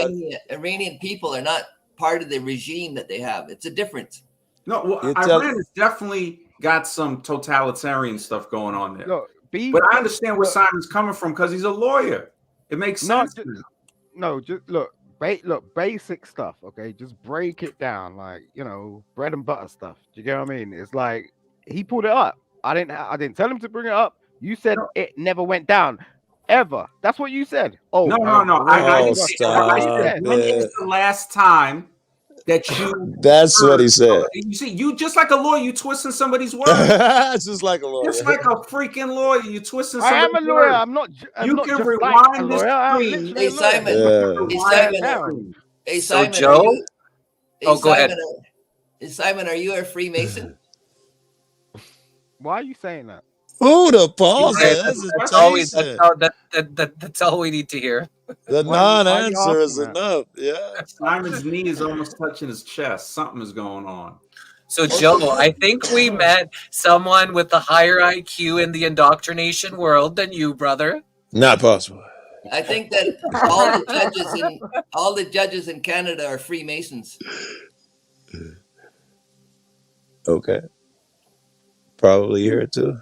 Iranian people are not part of the regime that they have. It's a difference. No, well, Iran has definitely got some totalitarian stuff going on there. But I understand where Simon's coming from because he's a lawyer. It makes sense. Just look. Basic stuff, okay? Just break it down, bread and butter stuff. Do you get what I mean? It's like he pulled it up. I didn't tell him to bring it up. You said it never went down, ever. That's what you said. Oh no! Stop. When is the last time that you? That's what he said. You see, you just like a lawyer, you twisting somebody's words. Just like a lawyer. Just like a freaking lawyer, you twisting. I am a lawyer. Words. I'm not. You can rewind this screen. Hey Simon. Hey Simon. So Joe. Go ahead. Hey Simon, are you a Freemason? Why are you saying that? Who the pause? That's all we need to hear. The non-answer is enough. Yeah. Simon's knee is almost touching his chest. Something is going on. So, Joe, I think we met someone with a higher IQ in the indoctrination world than you, brother. Not possible. I think that all the judges in Canada are Freemasons. Okay. Probably here too.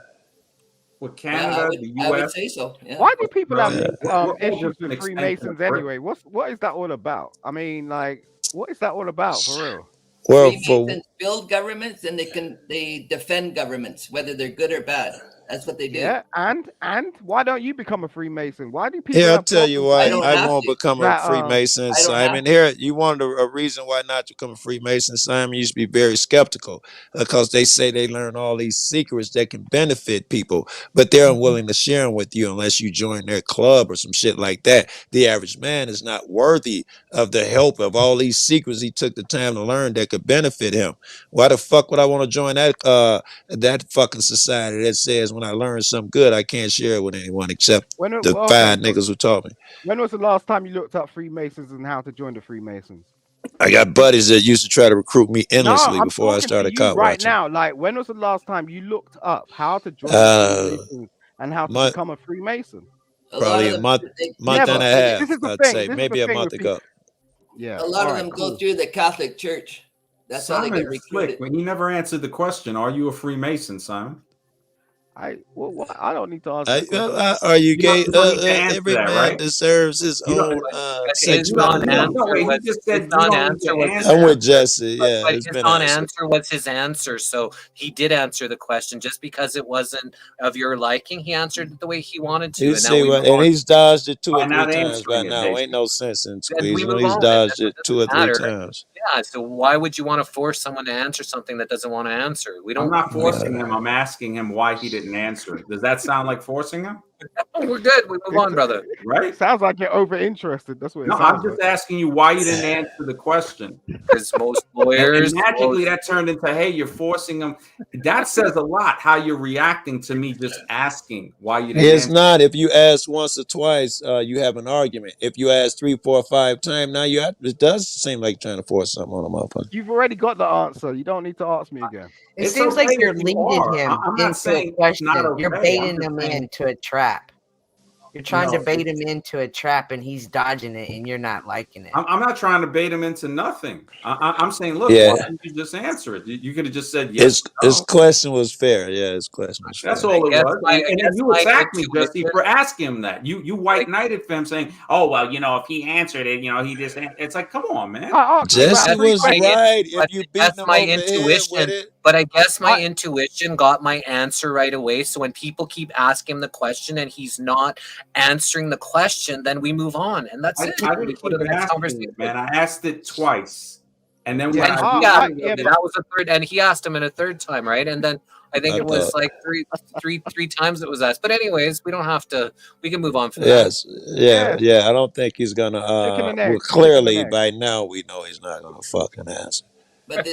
With Canada, the US. I would say so. Yeah. Why do people have issues with Freemasons anyway? What is that all about? I mean, what is that all about for real? Well, Freemasons build governments and they defend governments, whether they're good or bad. That's what they do. Yeah, and why don't you become a Freemason? Why do people Here, I'll have tell you problems why I won't become a that Freemason, I don't have Simon. to. Here, you wanted a reason why not to become a Freemason, Simon. You used to be very skeptical because they say they learn all these secrets that can benefit people, but they're unwilling to share them with you unless you join their club or some shit like that. The average man is not worthy of the help of all these secrets he took the time to learn that could benefit him. Why the fuck would I want to join that fucking society that says when I learn something good, I can't share it with anyone except the five niggas who taught me. When was the last time you looked up Freemasons and how to join the Freemasons? I got buddies that used to try to recruit me endlessly I'm before I talking to started you cop right watching. now. Like, when was the last time you looked up how to join the Freemasons and how to become a Freemason? Probably a month and a half. This is the I'd thing. say This maybe is a the thing month with ago. Yeah. A lot of them go through the Catholic Church. That's how they get recruited. When you never answered the question, are you a Freemason, Simon? I don't need to answer that question. Are you gay? You don't need to answer Every that, man right? deserves his own his non-answer was his non-answer was I'm with Jesse. Yeah, but it's his been non-answer was his answer. So he did answer the question. Just because it wasn't of your liking, he answered it the way he wanted to. You And see now what? And he's dodged it 2 or 3 times by now. Ain't no sense in we squeezing. move He's on. dodged it 2 or 3 matter. times. Yeah. So why would you want to force someone to answer something that doesn't want to answer? We don't. I'm not forcing him. I'm asking him why he didn't answer. Does that sound like forcing him? We're good. We move on, brother. Right? Sounds like you're over interested. That's what it No, sounds I'm just asking you why you didn't answer the question. Because most lawyers, and magically that turned into, hey, you're forcing them. That says a lot how you're reacting to me just asking why you didn't It's answer. not. If you ask once or twice, you have an argument. If you ask 3, 4, 5 times, now you have. It does seem like trying to force something on a motherfucker. You've already got the answer. You don't need to ask me again. It seems like you're leading him I'm not into saying a question. it's not okay. You're baiting him into a trap. You're trying to bait him it's- into a trap, and he's dodging it, and you're not liking it. I'm not trying to bait him into nothing. I'm saying, look, Yeah. why didn't you just answer it? You could have just said yes. His question was fair. Yeah, his question was fair. That's all it was. And then you attacked me, Jesse, for asking him that. You white knighted him saying, oh, well, if he answered it, he just, it's like, come on, man. Jesse was right. If you beat him my over the head with it. But I guess my intuition got my answer right away. So when people keep asking him the question and he's not answering the question, then we move on, and that's it. I didn't keep asking it, man. I asked it twice, and then when that was a third, and he asked him in a third time, right? And then I think it was like three times it was asked. But anyways, we don't have to. We can move on from Yes. that. Yeah. I don't think he's gonna. Well, clearly by now we know he's not gonna fucking answer. But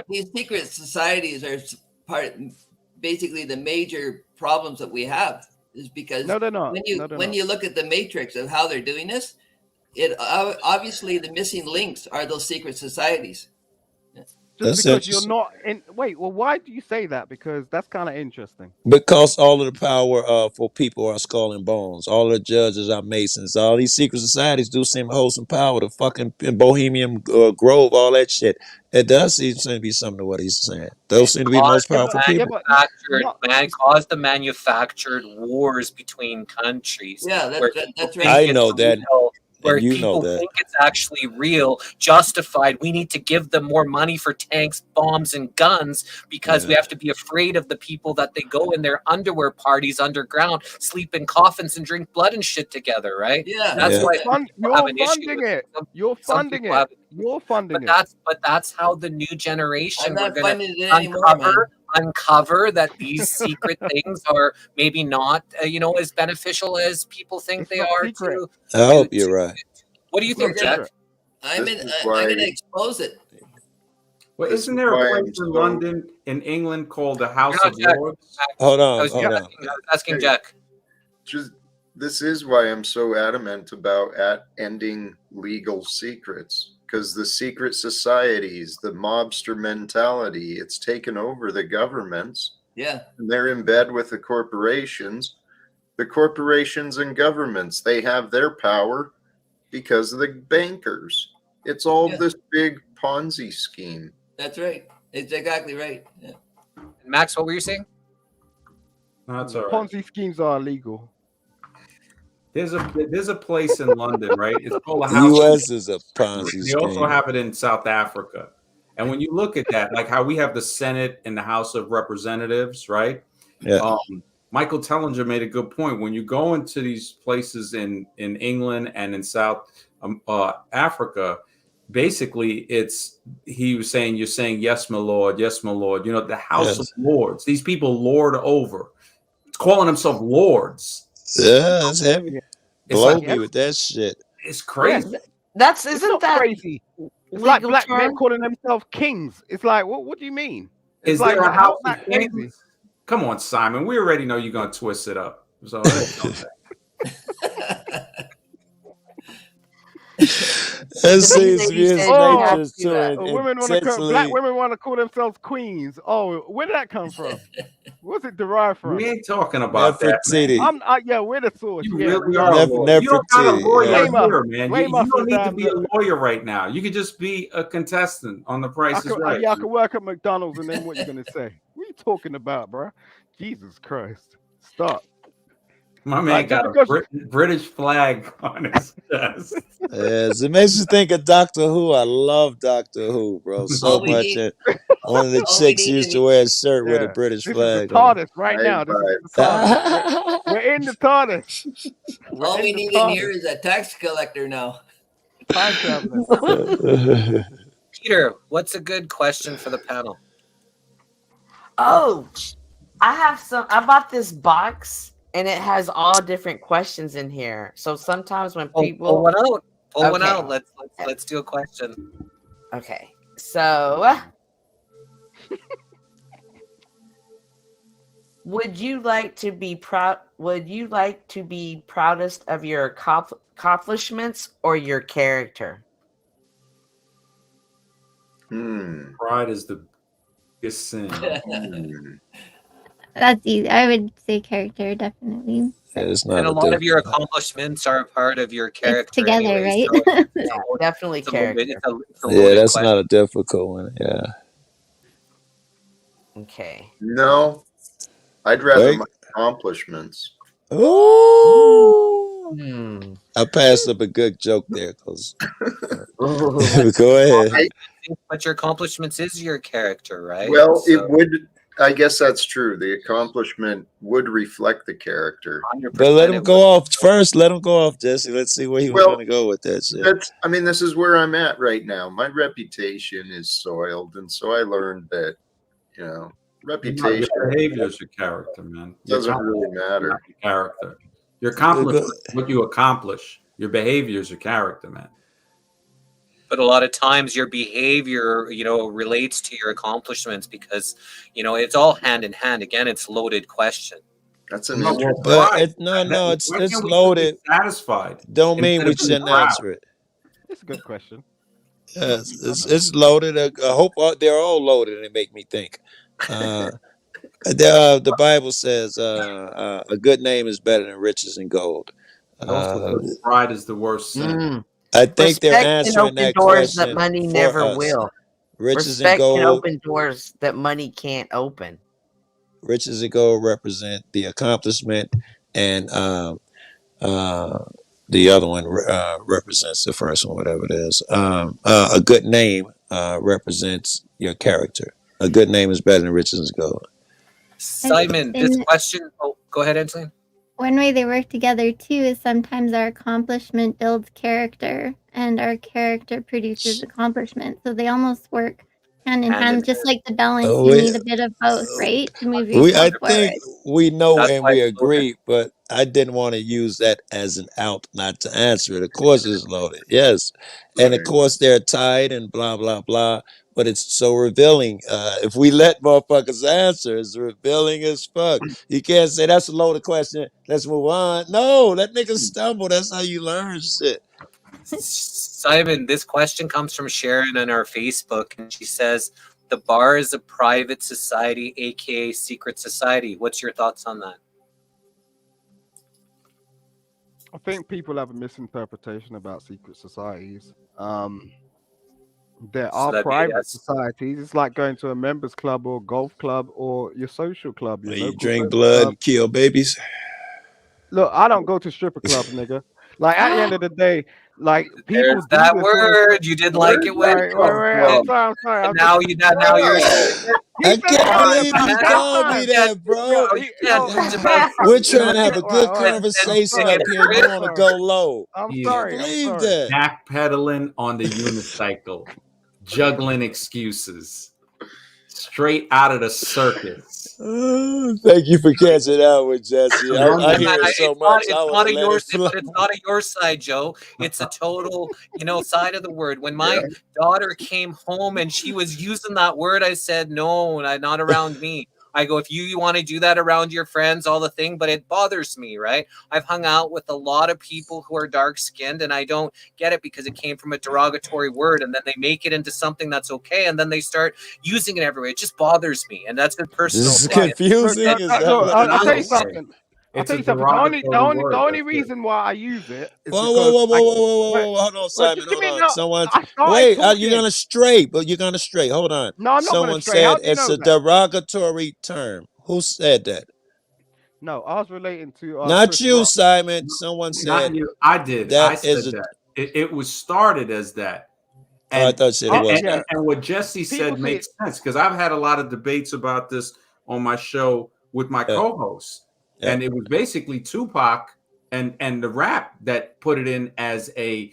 these secret societies are basically the major problems that we have is because they're not. When you look at the matrix of how they're doing this, it obviously the missing links are those secret societies. Just because you're not in. Wait, well, why do you say that? Because that's kind of interesting. Because all of the power for people are skull and bones. All the judges are masons. All these secret societies do seem to hold some power. The fucking Bohemian Grove, all that shit. It does seem to be something to what he's saying. Those seem to be the most powerful people. Caused the manufactured wars between countries. Yeah, that's right. I know that. Where people think it's actually real, justified. We need to give them more money for tanks, bombs, and guns because we have to be afraid of the people that they go in their underwear parties underground, sleep in coffins, and drink blood and shit together, right? Yeah, that's why you're funding it. You're funding it. You're funding it. But that's how the new generation I'm not funding it anymore, uncover that these secret things are maybe not as beneficial as people think they are. I hope you're right. What do you think, Jack? I'm going to expose it. Well, isn't there a place in London, in England, called the House of Lords? Hold on. I was asking Jack. This is why I'm so adamant about ending legal secrets. Because the secret societies, the mobster mentality, it's taken over the governments. Yeah. And they're in bed with the corporations. The corporations and governments, they have their power because of the bankers. It's all this big Ponzi scheme. That's right. It's exactly right. Yeah. Max, what were you saying? No, that's all right. Ponzi schemes are illegal. There's a place in London, right? It's called a the House. U.S. is a Ponzi scheme. They also have it in South Africa. And when you look at that, like how we have the Senate and the House of Representatives, right? Yeah. Michael Tellinger made a good point. When you go into these places in England and in South Africa, basically he was saying, you're saying, yes, my lord, yes, my lord. You know, the House of Lords. These people lord over. It's calling themselves lords. Yeah, that's heavy. Yeah. Blow me with that shit. It's crazy. Isn't that crazy? It's like black men calling themselves kings. It's like, what do you mean? It's Is like, there a house that of crazy? kings? Come on, Simon. We already know you're gonna twist it up. So that seems to be his nature too. Black women want to call themselves queens. Oh, where did that come from? What's it derived from? We ain't talking about that, man. Yeah, we're the source. You yeah, really are a lawyer. You don't got a lawyer here, man. You blame us don't for need to damn be a lawyer right now. You could just be a contestant on The Price is Right. Yeah, I can work at McDonald's, and then what you gonna say? What are you talking about, bro? Jesus Christ! Stop. My man got a British flag on his chest. Yes, it makes you think of Doctor Who. I love Doctor Who, bro, so much. One of the chicks used to wear a shirt with a British flag. This is the TARDIS right now. This is the TARDIS. We're in the TARDIS. All we need in here is a tax collector now. Time traveling. Peter, what's a good question for the panel? Oh, I bought this box and it has all different questions in here. So sometimes when people pull one out, let's do a question. Okay. So would you like to be proudest of your accomplishments or your character? Pride is the biggest sin. That's easy. I would say character, definitely. It's not and a lot of your accomplishments are a part of your character. It's together, anyway, right? So definitely character. Yeah, that's not a difficult one. Yeah. Okay. No, I'd rather my accomplishments. Ooh. I passed up a good joke there, cause go ahead. But your accomplishments is your character, right? Well, it would. I guess that's true. The accomplishment would reflect the character. But let him go off first. Let him go off, Jesse. Let's see where he was going to go with that shit. I mean, this is where I'm at right now. My reputation is soiled, and so I learned that, reputation. Your behavior is your character, man. Doesn't really matter. Your character. Your accomplishment, what you accomplish. Your behavior is your character, man. But a lot of times your behavior, relates to your accomplishments because, it's all hand in hand. Again, it's a loaded question. That's an it's loaded. Satisfied. Don't mean we shouldn't answer it. It's a good question. Yes, it's loaded. I hope they're all loaded and they make me think. The Bible says a good name is better than riches and gold. Pride is the worst sin. I think they're answering that doors question that money never will. Riches Respect and gold can open doors that money can't open. Riches and gold represent the accomplishment, and the other one represents the first one, whatever it is. A good name represents your character. A good name is better than riches and gold. Simon, this question. Oh, go ahead, Angeline. One way they work together too is sometimes our accomplishment builds character and our character produces accomplishment. So they almost work hand in hand, just like the balance. You need a bit of both, right? To move I think we know and we agree, but I didn't want to use that as an out not to answer it. Of course it's loaded. Yes. And of course they're tied and blah, blah, blah. But it's so revealing. If we let motherfuckers answer, it's revealing as fuck. You can't say that's a loaded question. Let's move on. No, let niggas stumble. That's how you learn shit. Simon, this question comes from Sharon on our Facebook, and she says, the bar is a private society, aka secret society. What's your thoughts on that? I think people have a misinterpretation about secret societies. There are private societies. It's like going to a members club or golf club or your social club. You drink blood and kill babies. Look, I don't go to stripper clubs, nigga. Like at the end of the day, like people There's do that this word. You didn't like it when. Wait, I'm sorry. And now you're. I can't believe you You called me that, bro. You can't bitch about We're trying to have a good Well, conversation up here. You want to go low? I'm He sorry. is Believe that. backpedaling on the unicycle, juggling excuses, straight out of the circus. Thank you for catching that one, Jesse. I hear it so much. I want to let it flow. It's not a your side, Joe. It's a total, side of the word. When my daughter came home and she was using that word, I said, no, not around me. I go, if you want to do that around your friends, all the thing, but it bothers me, right? I've hung out with a lot of people who are dark skinned, and I don't get it because it came from a derogatory word, and then they make it into something that's okay, and then they start using it everywhere. It just bothers me, and that's been personal. This is confusing. Is that what I'll tell you it is? something. It's I'll tell you something. The only reason why I use it is Whoa. because Hold on, Simon. give me Hold on. no, Someone, I started wait, talking. you're going to stray, but you're going to stray. Hold on. No, I'm not Someone going to stray. How said do you it's know a that? derogatory term. Who said that? No, I was relating to Not Chris you, Rock. Simon. Someone said Not you. I did. I that said is a. that. It was started as that. Oh, I And, thought you said it was and, not. and what Jesse said makes sense because I've had a lot of debates about this on my show with my co-hosts. And it was basically Tupac and the rap that put it in as a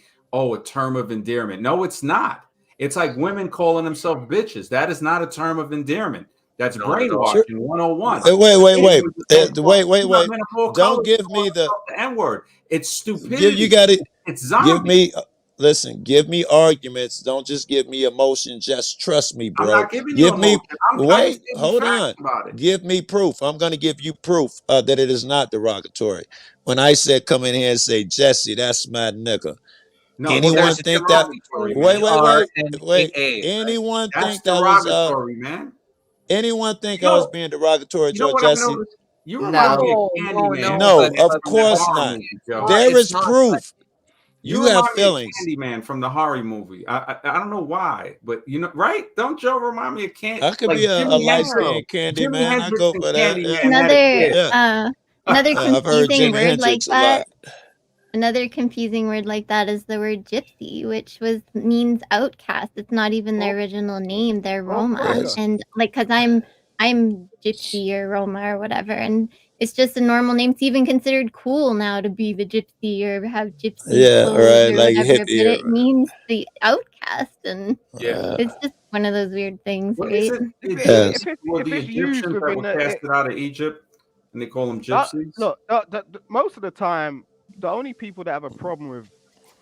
term of endearment. No, it's not. It's like women calling themselves bitches. That is not a term of endearment. That's brainwashing 101. Wait. Don't give me the N-word. It's stupidity. You got to It's zombie. give me. Listen, give me arguments. Don't just give me emotion. Just trust me, bro. I'm not giving you emotion. Wait, hold on. Give me proof. I'm going to give you proof that it is not derogatory. When I said come in here and say, Jesse, that's my nigga. No, anyone think that? Wait. Anyone think that was derogatory, man? Anyone think I was being derogatory, Joe Jesse? You remind me of Candyman. No, of course not. There is proof. You have feelings. Candyman from the horror movie. I don't know why, but right? Don't Joe remind me of Candy? I could be a light-skinned Candyman. I go for that. Another confusing word like that. Another confusing word like that is the word gypsy, which means outcast. It's not even their original name. They're Roma, and because I'm gypsy or Roma or whatever, and it's just a normal name. It's even considered cool now to be the gypsy or have gypsy clothes or like whatever. hippie, but it means the outcast, and it's just one of those weird things, right? If the Egyptians that were casted out of Egypt, and they call them gypsies. Look, most of the time, the only people that have a problem with,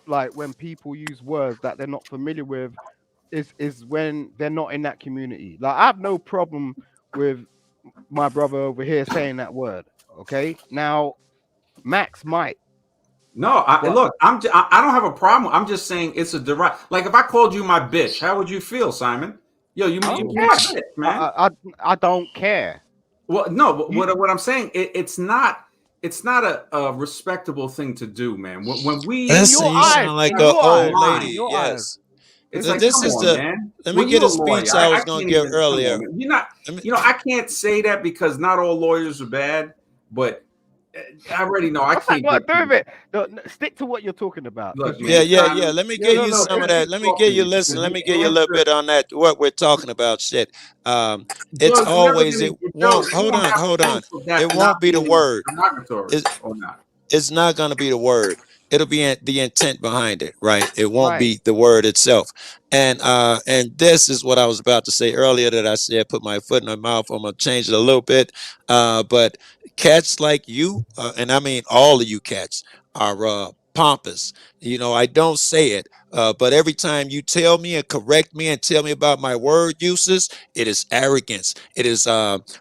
like, when people use words that they're not familiar with, is when they're not in that community. Like, I have no problem with my brother over here saying that word. Okay, now Max might. No, look, I don't have a problem. I'm just saying it's a direct. Like if I called you my bitch, how would you feel, Simon? Yo, you my bitch, man. I don't care. Well, no, but what I'm saying, it's not a respectable thing to do, man. When we listen, you sound like an old lady. Yes. It's like, this is on, man. Let me get a speech I was going to give earlier. You're not, I can't say that because not all lawyers are bad, but I already know I can't. What do it? No, stick to what you're talking about. Look, yeah. Let me give you some of that. Let me give you Let me give you a little bit on that. What we're talking about, shit. It's always it won't. Hold on. It won't be the word. It's not going to be the word. It'll be the intent behind it, right? It won't be the word itself. And this is what I was about to say earlier that I said put my foot in my mouth. I'm gonna change it a little bit. But cats like you, and I mean all of you cats, are pompous. I don't say it, but every time you tell me and correct me and tell me about my word uses, it is arrogance. It is entitlement.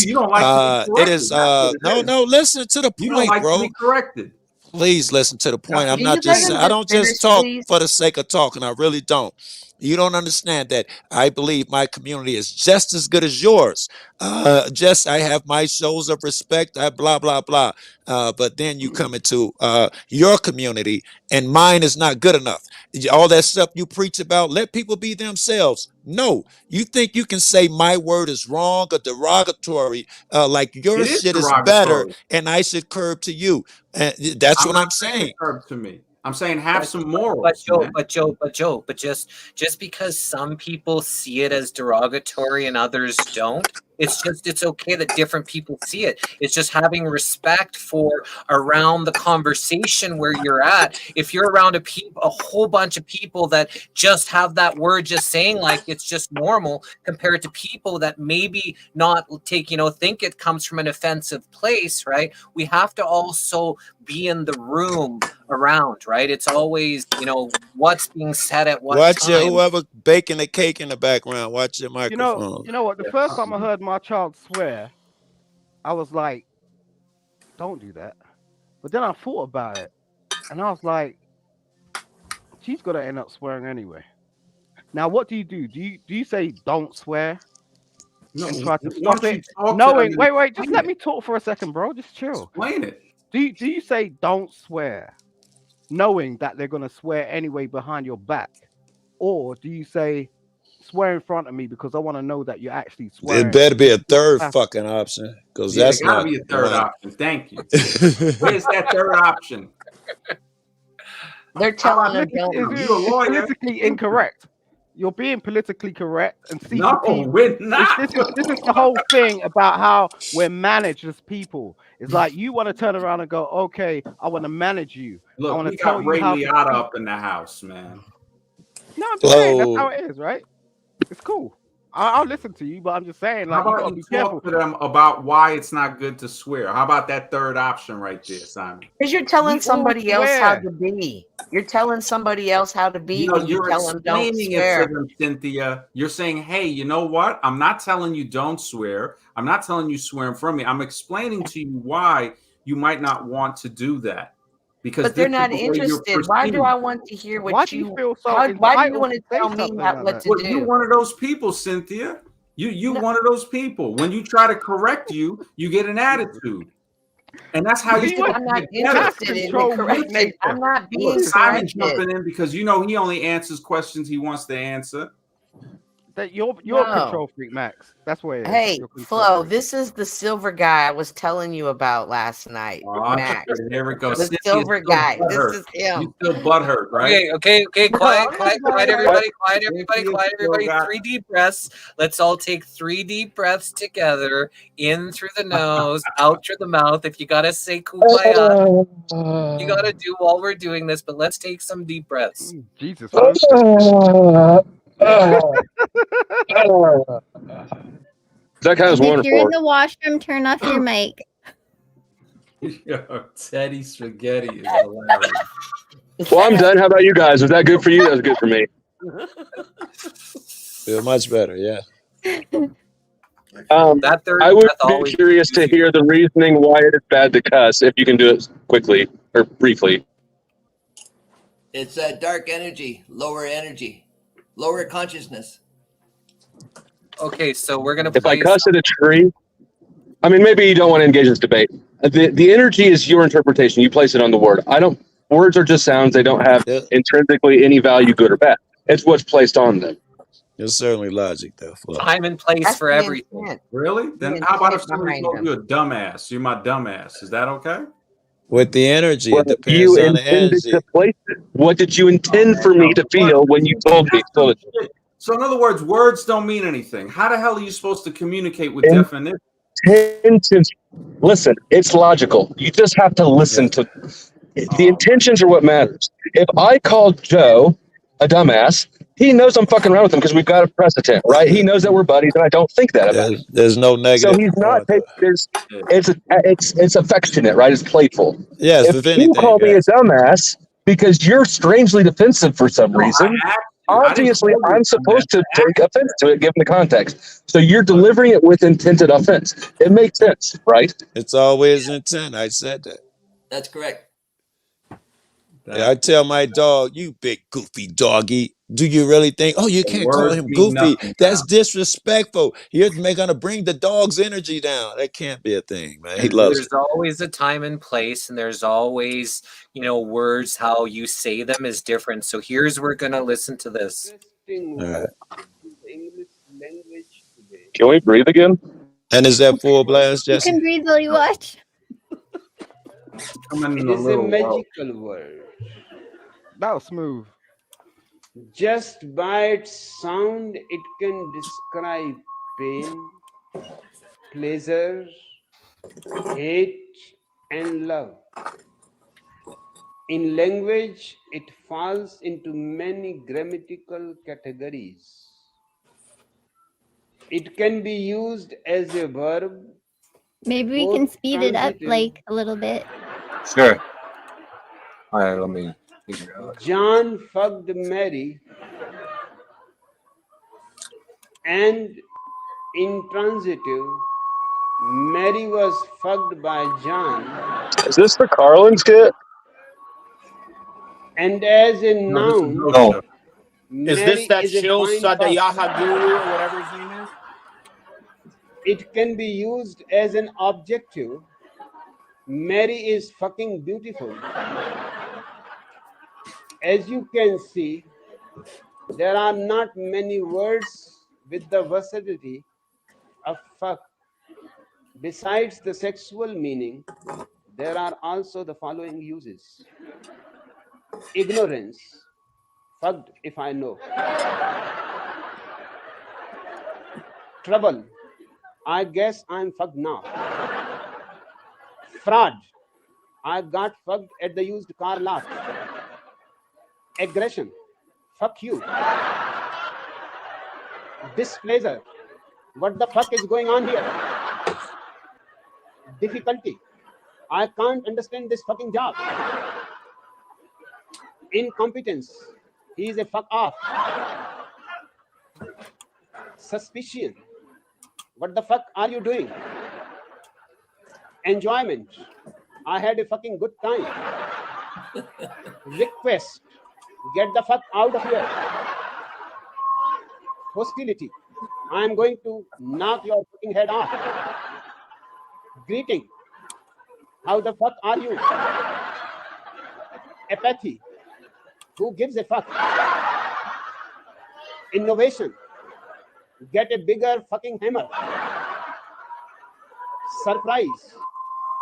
You don't like to be it is no. Listen to the point, you don't like bro. To be corrected. Please listen to the point. I'm not just. I don't just talk for the sake of talking. I really don't. You don't understand that I believe my community is just as good as yours. Just I have my shows of respect. I blah blah blah. But then you come into your community, and mine is not good enough. All that stuff you preach about, let people be themselves. No, you think you can say my word is wrong or derogatory, like your It is shit is better, derogatory. and I should curb to you. And that's I'm what not I'm saying saying. curb to me. I'm saying have some morals, But Joe, just because some people see it as derogatory and others don't, it's okay that different people see it. It's just having respect for around the conversation where you're at. If you're around a whole bunch of people that just have that word just saying like it's just normal, compared to people that maybe not take, think it comes from an offensive place, right? We have to also be in the room around, right? It's always, what's being said at what Watch time. whoever baking the cake in the background. Watch your microphone. You know what? The first time I heard my child swear, I was like, don't do that. But then I thought about it, and I was like, she's gonna end up swearing anyway. Now, what do? Do you say don't swear and try to stop it? Knowing, wait, just let me talk for a second, bro. Just chill. Explain it. Do you say don't swear, knowing that they're gonna swear anyway behind your back, or do you say swear in front of me because I want to know that you're actually swearing? It better be a third fucking option, because that's gotta not be a third right. option. Thank you. Where's that third option? They're telling them it's politically incorrect. You're being politically correct and see. No, we're not. This is the whole thing about how we're managed as people. It's like you want to turn around and go, okay, I want to manage you. Look, I want we to tell got you how Ray to Liotta speak. up in the house, man. No, I'm just saying that's how it is, right? It's cool. I'll listen to you, but I'm just saying, like, how you about gotta be you careful. talk to them about why it's not good to swear? How about that third option right there, Simon? Because you're telling somebody else how to be. You're telling somebody else how to be when you tell them don't explaining swear. it to them, Cynthia. You're saying, hey, you know what? I'm not telling you don't swear. I'm not telling you swear in front of me. I'm explaining to you why you might not want to do that. Because but they're not interested. Why do I want to hear what why do you feel so why do you want to say tell me something like what that? to Well, do? you're one of those people, Cynthia. You one of those people. When you try to correct you get an attitude. And that's how you I'm not interested in the correction. I'm not being Simon corrected. jumping in because he only answers questions he wants to answer. That you're a control freak, Max. That's what it is. Hey, Flo, this is the silver guy I was telling you about last night. Max. Here we go. The silver guy. This is him. You still butthurt, right? Okay. Quiet, everybody. Quiet, everybody. 3 deep breaths. Let's all take 3 deep breaths together. In through the nose, out through the mouth. If you gotta say kumbaya, you gotta do while we're doing this. But let's take some deep breaths. Jesus. That kind of wonderful. If you're in the washroom, turn off your mic. Yo, Teddy Spaghetti is hilarious. Well, I'm done. How about you guys? Was that good for you? That was good for me. Feel much better, yeah. I would be curious to hear the reasoning why it is bad to cuss, if you can do it quickly or briefly. It's dark energy, lower consciousness. Okay, so we're gonna. If I cuss at a tree, I mean, maybe you don't want to engage this debate. The energy is your interpretation. You place it on the word. Words are just sounds. They don't have intrinsically any value, good or bad. It's what's placed on them. There's certainly logic there. Time and place for everything. Really? Then how about if somebody told you a dumbass? You're my dumbass. Is that okay? With the energy, Well, it depends you on the intended energy. to place it. What did you intend for me to feel when you told me? So in other words, words don't mean anything. How the hell are you supposed to communicate with definition? Intentions. Listen, it's logical. You just have to listen to. The intentions are what matters. If I called Joe a dumbass, he knows I'm fucking around with him because we've got a precedent, right? He knows that we're buddies, and I don't think that about him. There's no negative. So he's not. It's affectionate, right? It's playful. Yes, if you call me a dumbass because you're strangely defensive for some reason, obviously I'm supposed to take offense to it given the context. So you're delivering it with intended offense. It makes sense, right? It's always intent. I said that. That's correct. I tell my dog, you big goofy doggy. Do you really think, oh, you The can't call words him mean goofy? nothing That's now. disrespectful. You're going to bring the dog's energy down. That can't be a thing, man. He loves There's it. always a time and place, and there's always, words, how you say them is different. So we're going to listen to this. All right. The English language today. Can we breathe again? And is that full blast, You Jesse? can breathe while you watch. It is a magical word. That was smooth. Just by its sound, it can describe pain, pleasure, hate, and love. In language, it falls into many grammatical categories. It can be used as a verb. Maybe we can speed it up like a little bit. Sure. All right, let me figure out. John fucked Mary, and intransitive, Mary was fucked by John. Is this the Carlin skit? And as a noun, No. Is this that Shil Sadayahaguru or whatever his name is? It can be used as an adjective. Mary is fucking beautiful. As you can see, there are not many words with the versatility of fuck. Besides the sexual meaning, there are also the following uses. Ignorance, fucked if I know. Trouble, I guess I'm fucked now. Fraud, I got fucked at the used car lot. Aggression, fuck you. Displeasure, what the fuck is going on here? Difficulty, I can't understand this fucking job. Incompetence, he is a fuck off. Suspicion, what the fuck are you doing? Enjoyment, I had a fucking good time. Request, get the fuck out of here. Hostility, I am going to knock your fucking head off. Greeting, how the fuck are you? Apathy, who gives a fuck? Innovation, get a bigger fucking hammer. Surprise.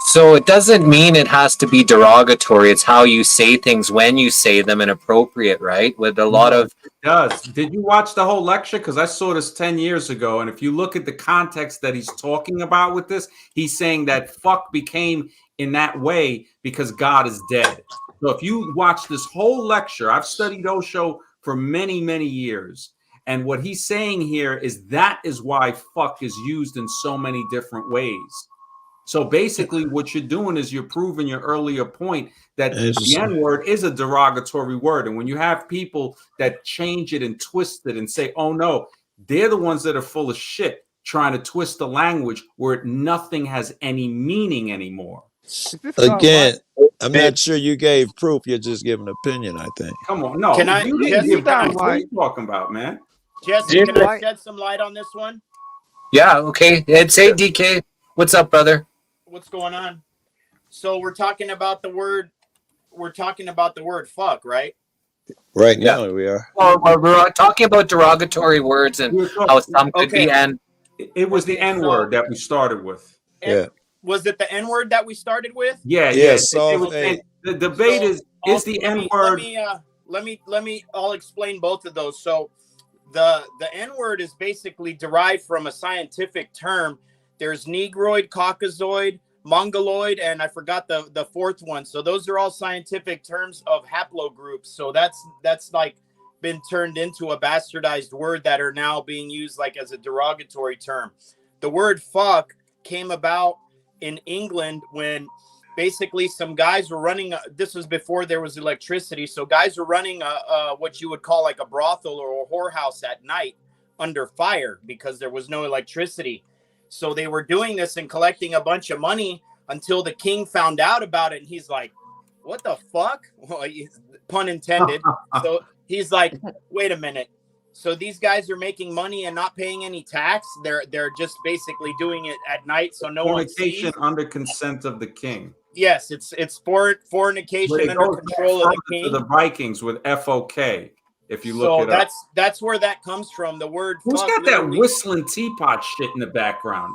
So it doesn't mean it has to be derogatory. It's how you say things when you say them and appropriate, right? With a lot of... It does. Did you watch the whole lecture? Because I saw this 10 years ago. And if you look at the context that he's talking about with this, he's saying that fuck became in that way because God is dead. So if you watch this whole lecture, I've studied Osho for many, many years. And what he's saying here is that is why fuck is used in so many different ways. So basically what you're doing is you're proving your earlier point that the N-word is a derogatory word. And when you have people that change it and twist it and say, oh no, they're the ones that are full of shit trying to twist the language where nothing has any meaning anymore. Again, I'm not sure you gave proof. You're just giving an opinion, I think. Come on. No, Can I, you didn't Jesse, give can I, proof. What are you talking about, man? Jesse, can I shed some light on this one? Yeah, okay. Say DK. What's up, brother? What's going on? So we're talking about the word fuck, right? Right now we are. Well, we're talking about derogatory words and how some could be and it was the N-word that we started with. Yeah. Was it the N-word that we started with? Yeah. The debate is the N-word. Let me I'll explain both of those. So the N-word is basically derived from a scientific term. There's Negroid, Caucasoid, Mongoloid, and I forgot the fourth one. So those are all scientific terms of haplogroups. So that's like been turned into a bastardized word that are now being used like as a derogatory term. The word fuck came about in England when basically some guys were running this was before there was electricity, so guys were running what you would call like a brothel or a whorehouse at night under fire because there was no electricity. So they were doing this and collecting a bunch of money until the king found out about it, and he's like, what the fuck? Well, pun intended. He's like, wait a minute. So these guys are making money and not paying any tax. They're just basically doing it at night, so no one sees. Fornication under consent of the king. Yes, it's fornication under control of the king. To the Vikings with FOK. If you look it up, that's where that comes from. The word. Who's got that whistling teapot shit in the background?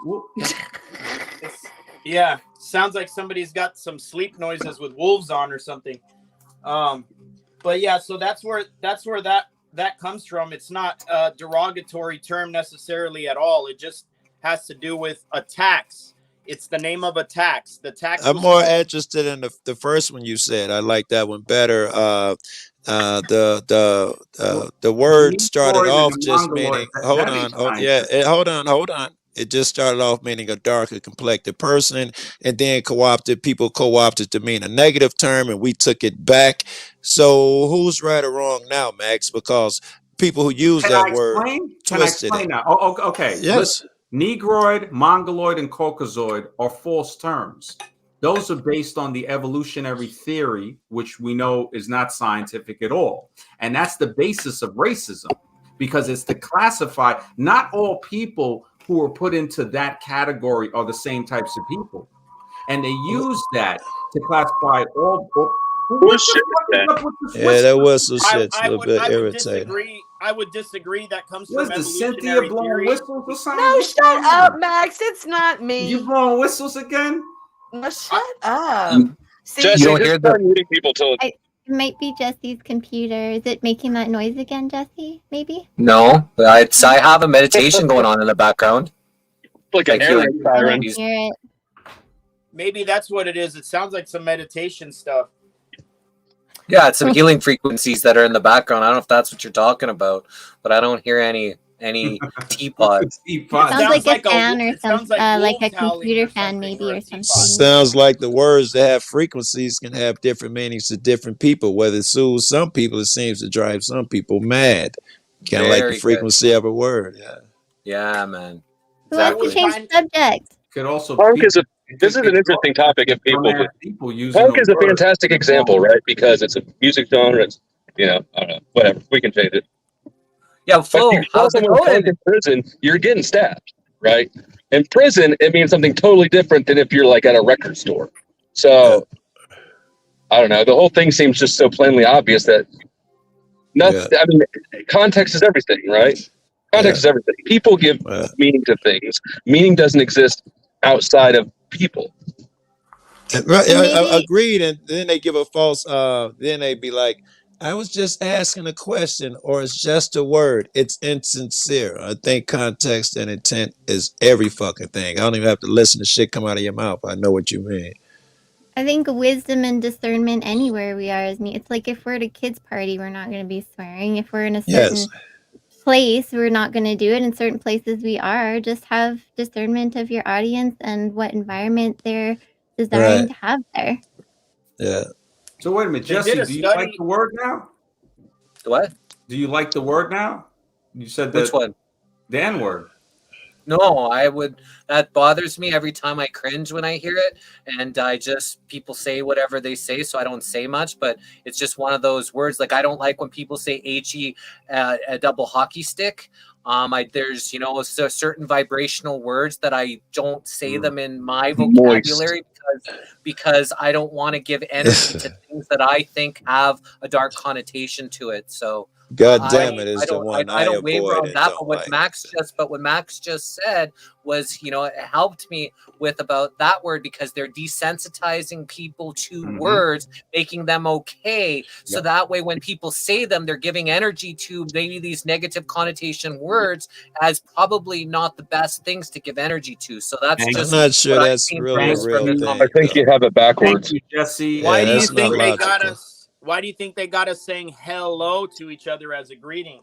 Yeah, sounds like somebody's got some sleep noises with wolves on or something. But yeah, so that's where that comes from. It's not a derogatory term necessarily at all. It just has to do with a tax. It's the name of a tax. The tax. I'm more interested in the first one you said. I like that one better. The word started off just meaning. Hold on. It just started off meaning a darker complected person, and then people co-opted to mean a negative term, and we took it back. So who's right or wrong now, Max? Because people who use that word twisted it. Now? Oh, okay. Yes. Listen, Negroid, Mongoloid, and Caucasoid are false terms. Those are based on the evolutionary theory, which we know is not scientific at all. And that's the basis of racism, because it's to classify not all people who are put into that category are the same types of people. And they use that to classify all. Yeah, that whistle shit's a little bit irritating. I would disagree. That comes from evolutionary theory. Whistles or something? No, shut up, Max. It's not me. You blowing whistles again? No, shut up. Jesse, you don't hear muting people till it might be Jesse's computer. Is it making that noise again, Jesse? Maybe? No, I have a meditation going on in the background. Like an air siren. Maybe that's what it is. It sounds like some meditation stuff. Yeah, it's some healing frequencies that are in the background. I don't know if that's what you're talking about, but I don't hear any teapot. It sounds like a fan or something, like a computer fan maybe or something. Sounds like the words that have frequencies can have different meanings to different people. Whether it soothes some people, it seems to drive some people mad. Kind of like the frequency of a word. Yeah, man. Who wants to change the subject? Could also this is an interesting topic if people punk is a fantastic example, right? Because it's a music genre. It's, I don't know, whatever. We can change it. Yeah, Flo, how's it going? In prison, you're getting stabbed, right? In prison, it means something totally different than if you're like at a record store. So, I don't know. The whole thing seems just so plainly obvious that I mean, context is everything, right? Context is everything. People give meaning to things. Meaning doesn't exist outside of people. Right, I agreed, and then they give a false. Then they be like, "I was just asking a question," or "It's just a word." It's insincere. I think context and intent is every fucking thing. I don't even have to listen to shit come out of your mouth. I know what you mean. I think wisdom and discernment anywhere we are is me. It's like if we're at a kids' party, we're not going to be swearing. If we're in a certain place, we're not going to do it. In certain places, we are. Just have discernment of your audience and what environment they're desiring to have there. Yeah. So wait a minute, Jesse, do you like the word now? What? Do you like the word now? You said which one? The N-word. No, that bothers me every time I cringe when I hear it. And people say whatever they say, so I don't say much, but it's just one of those words. Like, I don't like when people say HE, a double hockey stick. There's, certain vibrational words that I don't say them in my vocabulary because I don't want to give energy to things that I think have a dark connotation to it. So, God damn it! Is the one I don't waver on that. But what Max just said was, it helped me with about that word because they're desensitizing people to words, making them okay. So that way, when people say them, they're giving energy to maybe these negative connotation words as probably not the best things to give energy to. So that's I'm not sure that's really a real thing. I think you have it backwards. Thank you, Jesse. Why do you think they got us? Why do you think they got us saying hello to each other as a greeting?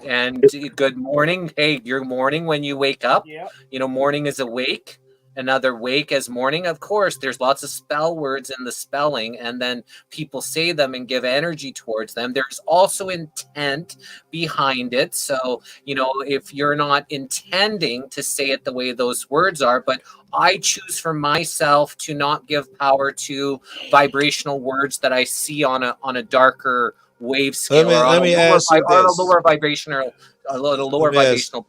And good morning. Hey, your morning when you wake up. Yeah. Morning is awake. another wake as morning. Of course, there's lots of spell words in the spelling, and then people say them and give energy towards them. There's also intent behind it. So, you know, if you're not intending to say it the way those words are, but I choose for myself to not give power to vibrational words that I see on a darker wave scale, let me ask you or a this. lower vibrational, a little lower vibrational.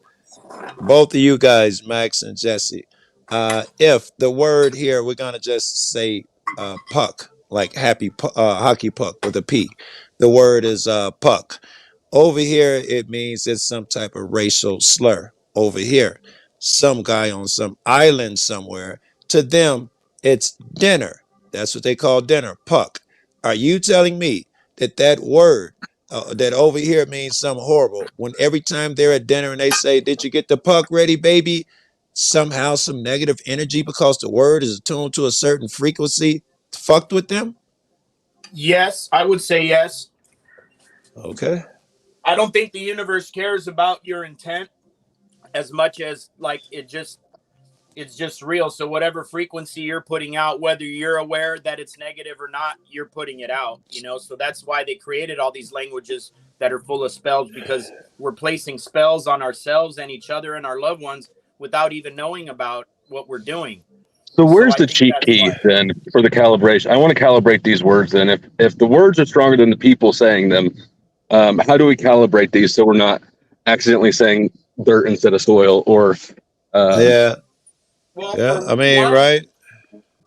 Both of you guys, Max and Jesse, if the word here, we're gonna just say puck, like hockey puck with a P. The word is puck. Over here, it means it's some type of racial slur. Over here, some guy on some island somewhere, to them, it's dinner. That's what they call dinner, puck. Are you telling me that that word that over here means something horrible when every time they're at dinner and they say, "Did you get the puck ready, baby?" Somehow some negative energy because the word is attuned to a certain frequency fucked with them? Yes, I would say yes. Okay. I don't think the universe cares about your intent as much as like it's just real. So whatever frequency you're putting out, whether you're aware that it's negative or not, you're putting it out, you know? So that's why they created all these languages that are full of spells, because we're placing spells on ourselves and each other and our loved ones without even knowing about what we're doing. So where's the cheat key then for the calibration? I want to calibrate these words then. If the words are stronger than the people saying them, how do we calibrate these so we're not accidentally saying dirt instead of soil or yeah. Well, yeah, I mean, right?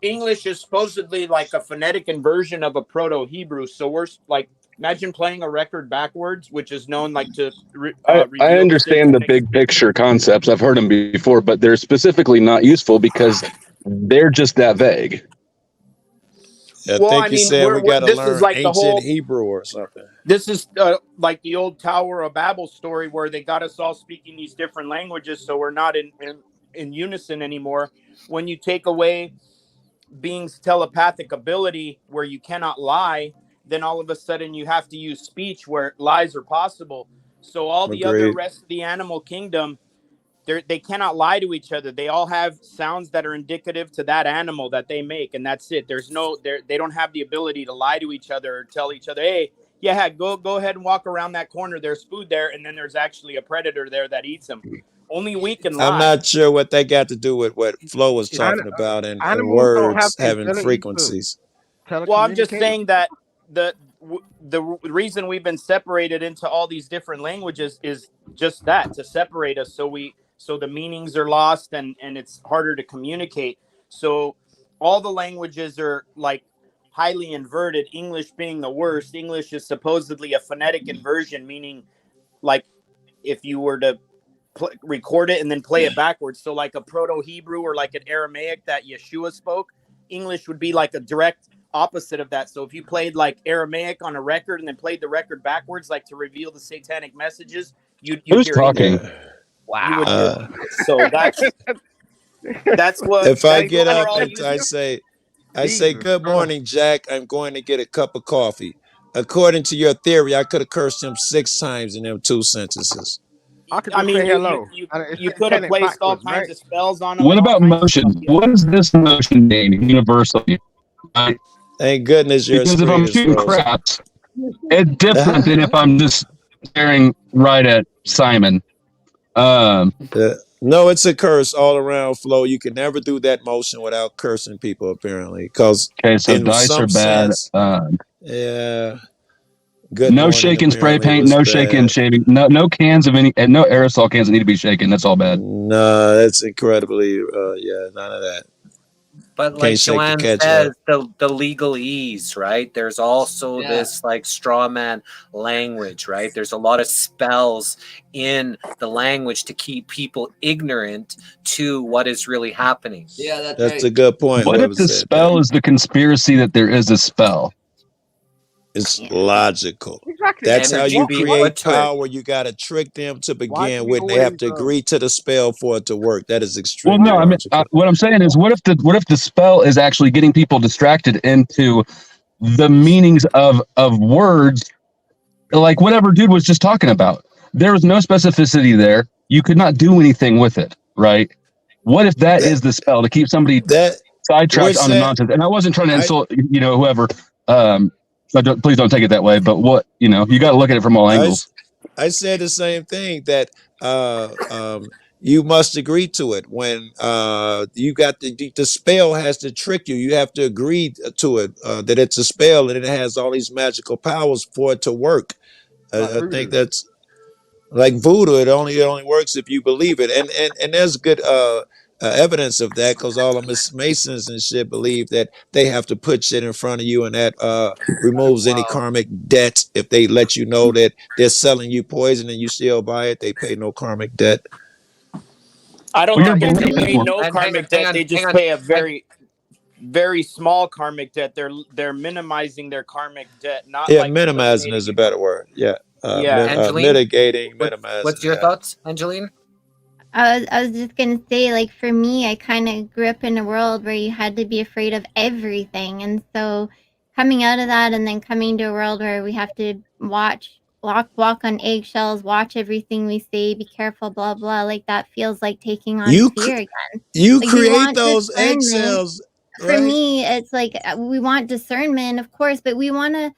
English is supposedly like a phonetic inversion of a Proto-Hebrew. So we're like, imagine playing a record backwards, which is known like to I understand the big picture concepts. I've heard them before, but they're specifically not useful because they're just that vague. I think you said we got to learn like ancient Hebrew or something. This is like the old Tower of Babel story where they got us all speaking these different languages, so we're not in unison anymore. When you take away being's telepathic ability where you cannot lie, then all of a sudden you have to use speech where lies are possible. So all the other rest of the animal kingdom, they cannot lie to each other. They all have sounds that are indicative to that animal that they make, and that's it. There's no, they don't have the ability to lie to each other or tell each other, hey, yeah, go ahead and walk around that corner. There's food there, and then there's actually a predator there that eats them. Only we can lie. I'm not sure what that got to do with what Flo was talking about and words having frequencies. Well, I'm just saying that the reason we've been separated into all these different languages is just that, to separate us, so the meanings are lost and it's harder to communicate. So all the languages are like highly inverted, English being the worst. English is supposedly a phonetic inversion, meaning like if you were to record it and then play it backwards. So like a Proto-Hebrew or like an Aramaic that Yeshua spoke, English would be like a direct opposite of that. So if you played like Aramaic on a record and then played the record backwards, like to reveal the satanic messages, you'd Who's hear talking? English. Wow. So that's what. If I get up and I say, "Good morning, Jack. I'm going to get a cup of coffee." According to your theory, I could have cursed him 6 times in them 2 sentences. I mean, you could have placed all kinds of spells on him. What about motion? What does this motion mean universally? Thank goodness you're because if I'm shooting craps, it's different than if I'm just staring right at Simon. No, it's a curse all around, Flo. You can never do that motion without cursing people, apparently. Because so dice are bad. Yeah. Good no shaking spray paint, no shaking shaving, no cans of any, and no aerosol cans that need to be shaken. That's all bad. No, that's incredibly, none of that. But like Joanne says, the legalese, right? There's also this like straw man language, right? There's a lot of spells in the language to keep people ignorant to what is really happening. Yeah, that's right. A good point. What if the spell is the conspiracy that there is a spell? It's logical. Exactly. That's how you create power. You got to trick them to begin with. They have to agree to the spell for it to work. That is extremely logical. I mean, what I'm saying is, what if the spell is actually getting people distracted into the meanings of words, like whatever dude was just talking about? There was no specificity there. You could not do anything with it, right? What if that is the spell to keep somebody sidetracked on the nonsense? And I wasn't trying to insult, whoever. So please don't take it that way. But what, you got to look at it from all angles. I said the same thing, that you must agree to it. When you got the spell has to trick you. You have to agree to it, that it's a spell and it has all these magical powers for it to work. I think that's like voodoo. It only works if you believe it, and there's good evidence of that, because all of us Masons and shit believe that they have to put shit in front of you, and that removes any karmic debt. If they let you know that they're selling you poison and you still buy it, they pay no karmic debt. I don't think they pay no karmic debt. They just pay a very, very small karmic debt. They're minimizing their karmic debt. Not like minimizing is a better word. Yeah. Mitigating, minimizing. What's your thoughts, Angeline? I was just gonna say, like, for me, I kind of grew up in a world where you had to be afraid of everything, and so coming out of that and then coming to a world where we have to walk on eggshells, watch everything we say, be careful, blah blah, like that feels like taking on fear again. You create those eggshells. For me, it's like we want discernment, of course, but we want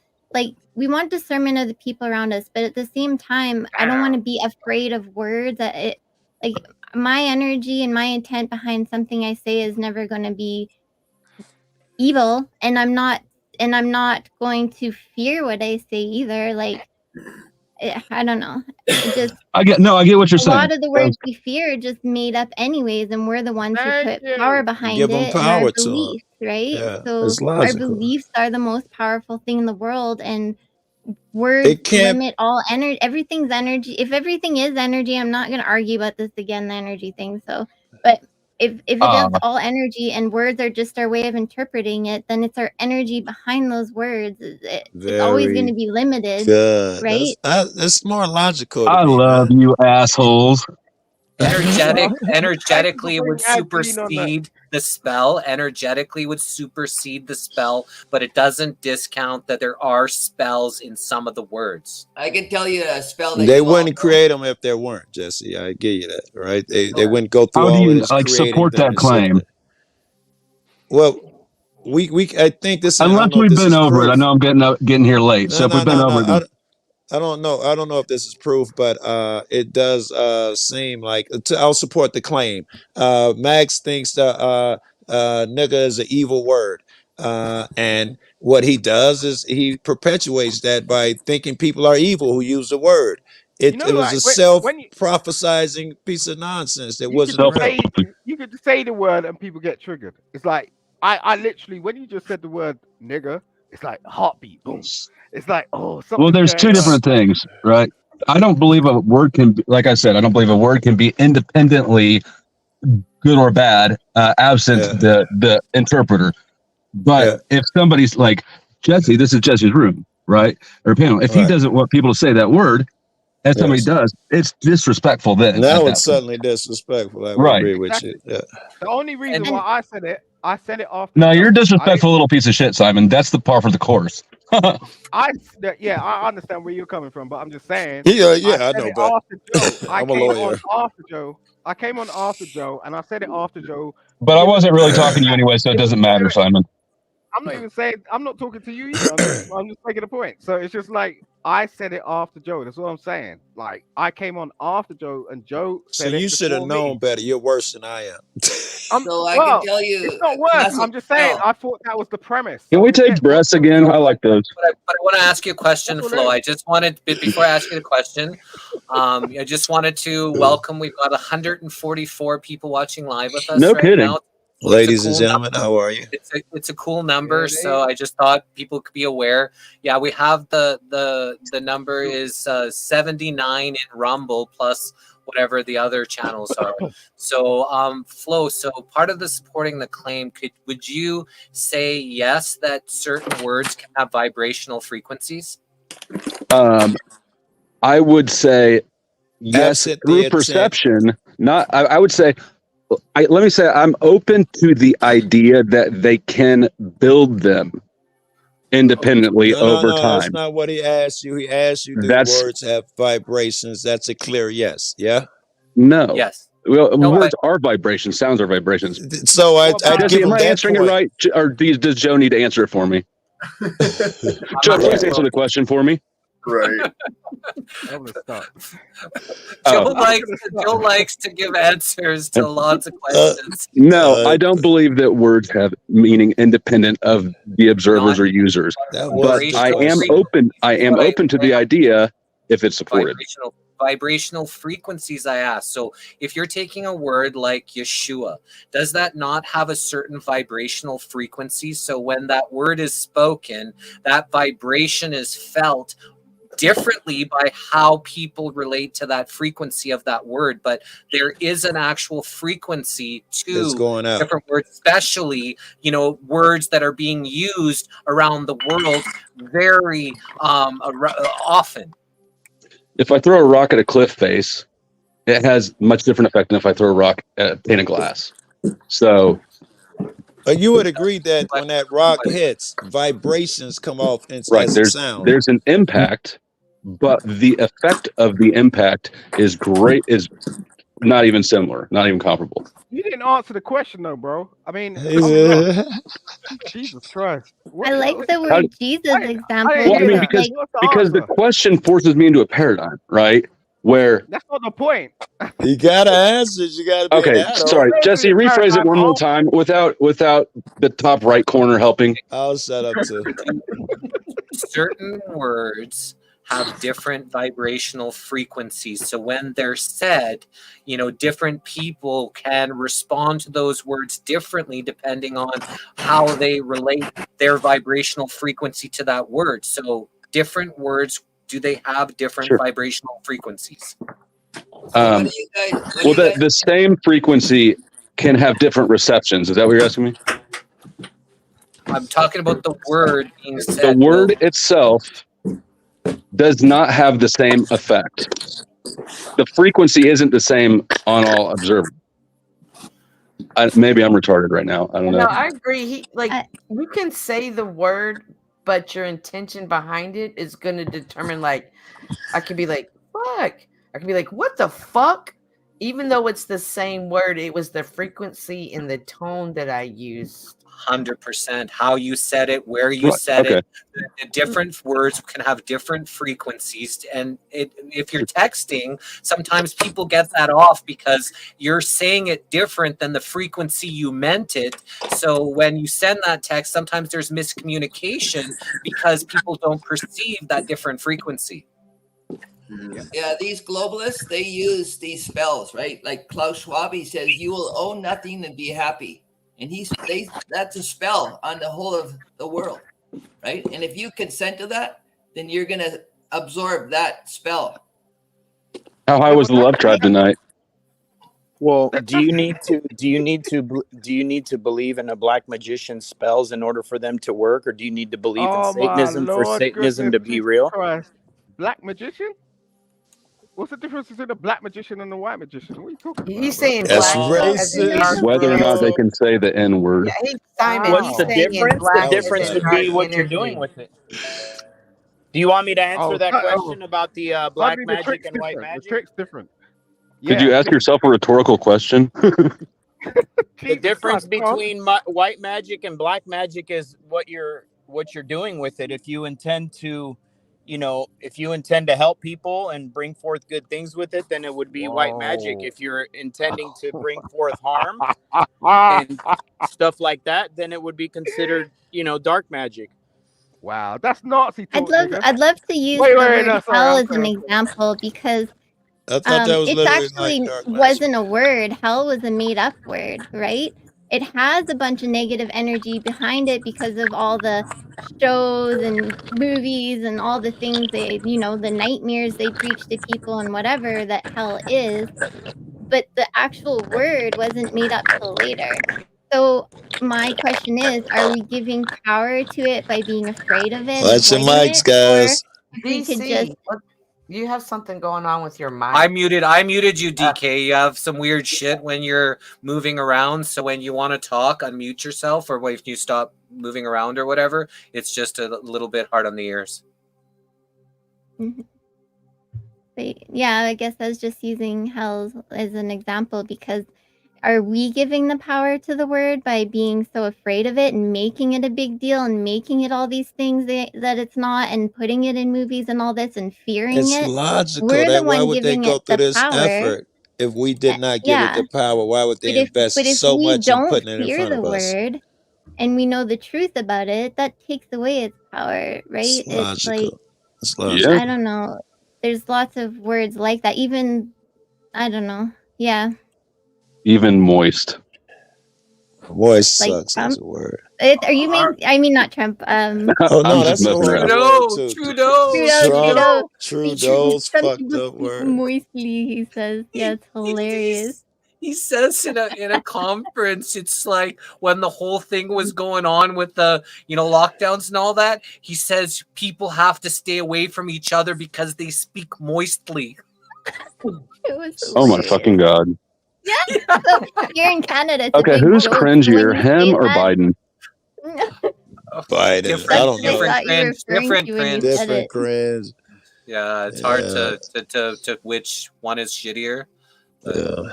discernment of the people around us. But at the same time, I don't want to be afraid of words. Like my energy and my intent behind something I say is never going to be evil, and I'm not going to fear what I say either. Like, I don't know. I get what you're saying. A lot of the words we fear are just made up anyways, and we're the ones who put power behind it and our beliefs, right? Yeah, so our beliefs are the most powerful thing in the world, and words limit all energy. Everything's energy. If everything is energy, I'm not going to argue about this again, the energy thing. So, but if it is all energy and words are just our way of interpreting it, then it's our energy behind those words. It's always going to be limited, right? That's more logical. I love you, assholes. Energetically would supersede the spell. Energetically would supersede the spell, but it doesn't discount that there are spells in some of the words. I can tell you a spell that they wouldn't create them if there weren't, Jesse. I give you that, right? They wouldn't go through all all of this. How do you support that claim? Well, I think this. Unless we've been over it. I know I'm getting here late. So if we've been over it. I don't know if this is proof, but it does seem like I'll support the claim. Max thinks the nigga is an evil word, and what he does is he perpetuates that by thinking people are evil who use the word. It was a self-prophesizing piece of nonsense that wasn't real. You could say the word and people get triggered. It's like I literally, when you just said the word nigga, it's like heartbeat, boom. It's like, well, there's two different things, right? I don't believe a word can be, like I said, I don't believe a word can be independently good or bad, absent the interpreter. But if somebody's like, Jesse, this is Jesse's room, right? Or panel. If he doesn't want people to say that word, and somebody does, it's disrespectful then. Now it's suddenly disrespectful. I would agree with you. Yeah. The only reason why I said it after. No, you're a disrespectful little piece of shit, Simon. That's the par for the course. I understand where you're coming from, but I'm just saying. I know, but I'm a lawyer. I came on after Joe, and I said it after Joe. But I wasn't really talking to you anyway, so it doesn't matter, Simon. I'm not even saying, I'm not talking to you either. I'm just making a point. So it's just like, I said it after Joe. That's what I'm saying. Like, I came on after Joe, and Joe said so you should have known better. You're worse than I am. So I can tell you, it's not worse. I'm just saying. I thought that was the premise. Can we take breaths again? I like those. But I want to ask you a question, Flo. I just wanted, before I ask you the question, I just wanted to welcome. We've got 144 people watching live with us. No right kidding. Now. Ladies and gentlemen, how are you? It's a cool number, so I just thought people could be aware. Yeah, we have the number is 79 in Rumble plus whatever the other channels are. So, Flo, so part of the supporting the claim, would you say yes that certain words can have vibrational frequencies? I would say yes through perception. Not. I would say. Let me say I'm open to the idea that they can build them independently over time. That's not what he asked you. He asked you, do words have vibrations? That's a clear yes. Yeah? No. Yes. Well, words are vibrations. Sounds are vibrations. So I give am him I that answering point. it right, or does Joe need to answer it for me? Joe, please answer the question for me. Right. I'm gonna start. Joe likes to give answers to lots of questions. No, I don't believe that words have meaning independent of the observers or users. But I am open. I am open to the idea if it's supported. Vibrational frequencies, I asked. So if you're taking a word like Yeshua, does that not have a certain vibrational frequency? So when that word is spoken, that vibration is felt differently by how people relate to that frequency of that word, but there is an actual frequency to going out. different words, especially words that are being used around the world very often. If I throw a rock at a cliff face, it has much different effect than if I throw a rock at a pane of glass. So you would agree that when that rock hits, vibrations come off as a sound. There's an impact, but the effect of the impact is not even similar, not even comparable. You didn't answer the question though, bro. I mean, Jesus Christ. I like the word Jesus example. Well, I mean, because the question forces me into a paradigm, right? Where that's not the point. You gotta answer. You gotta be okay. Sorry, Jesse. Rephrase it one more time without the top right corner helping. I'll shut up too. Certain words have different vibrational frequencies. So when they're said, different people can respond to those words differently depending on how they relate their vibrational frequency to that word. So different words, do they have different vibrational frequencies? The same frequency can have different receptions. Is that what you're asking me? I'm talking about the word being said. The word itself does not have the same effect. The frequency isn't the same on all observers. Maybe I'm retarded right now. I don't know. No, I agree. You can say the word, but your intention behind it is going to determine. Like, I could be like, "Fuck." I could be like, "What the fuck?" Even though it's the same word, it was the frequency and the tone that I used. 100%. How you said it, where you said it. The different words can have different frequencies. And if you're texting, sometimes people get that off because you're saying it different than the frequency you meant it. So when you send that text, sometimes there's miscommunication because people don't perceive that different frequency. Yeah, these globalists, they use these spells, right? Like Klaus Schwab, he says, "You will own nothing and be happy." And that's a spell on the whole of the world, right? And if you consent to that, then you're going to absorb that spell. How high was the love tribe tonight? Well, do you need to believe in a black magician's spells in order for them to work, or do you need to believe in Satanism for Satanism to be real? Christ. Black magician? What's the difference between a black magician and a white magician? What are you talking about? He's saying that's racist. Whether or not they can say the N word. Yeah, Simon, what's the difference? The difference would be what you're doing with it. Do you want me to answer that question about the black magic and white magic? The trick's different. Could you ask yourself a rhetorical question? The difference between white magic and black magic is what you're doing with it. If you intend to help people and bring forth good things with it, then it would be white magic. If you're intending to bring forth harm and stuff like that, then it would be considered, dark magic. Wow, that's Nazi talk. I'd love to use hell as an example because I thought that was it actually wasn't a word. Hell was a made-up word, right? It has a bunch of negative energy behind it because of all the shows and movies and all the things the nightmares they preach to people and whatever that hell is. But the actual word wasn't made up till later. So my question is, are we giving power to it by being afraid of it? Watch your mics, guys. We could just... You have something going on with your mic. I muted you, DK. You have some weird shit when you're moving around. So when you want to talk, unmute yourself, or if you stop moving around or whatever, it's just a little bit hard on the ears. yeah, I guess I was just using hell as an example because are we giving the power to the word by being so afraid of it and making it a big deal and making it all these things that it's not and putting it in movies and all this and fearing It's it? logical. We're the That why one would they giving go it through the this power. effort if we did not give it Yeah. the power? Why would they invest But if so we much in don't putting it in fear front the of us? word and we know the truth about it, that takes away its power, right? It's It's like, logical. It's logical. I don't know. There's lots of words like that. Even, I don't know. Yeah. Even moist. Moist Like sucks as a word. Are you I mean, not Trump. Oh no, I'm just that's a messing around. horrible word too. Trudeau. Trudeau's Some fucked people up speak word. moistly, he says. Yeah, it's hilarious. He says in a conference, it's like when the whole thing was going on with the lockdowns and all that. He says people have to stay away from each other because they speak moistly. It was Oh my hilarious. fucking god. Yeah. So here in Canada, it's a Okay, big who's joke when cringier, you him say or that. Biden? Biden. That's I don't what I know. thought you were referring to when you said Different it. cringe. Yeah, it's hard to which one is shittier. Yeah.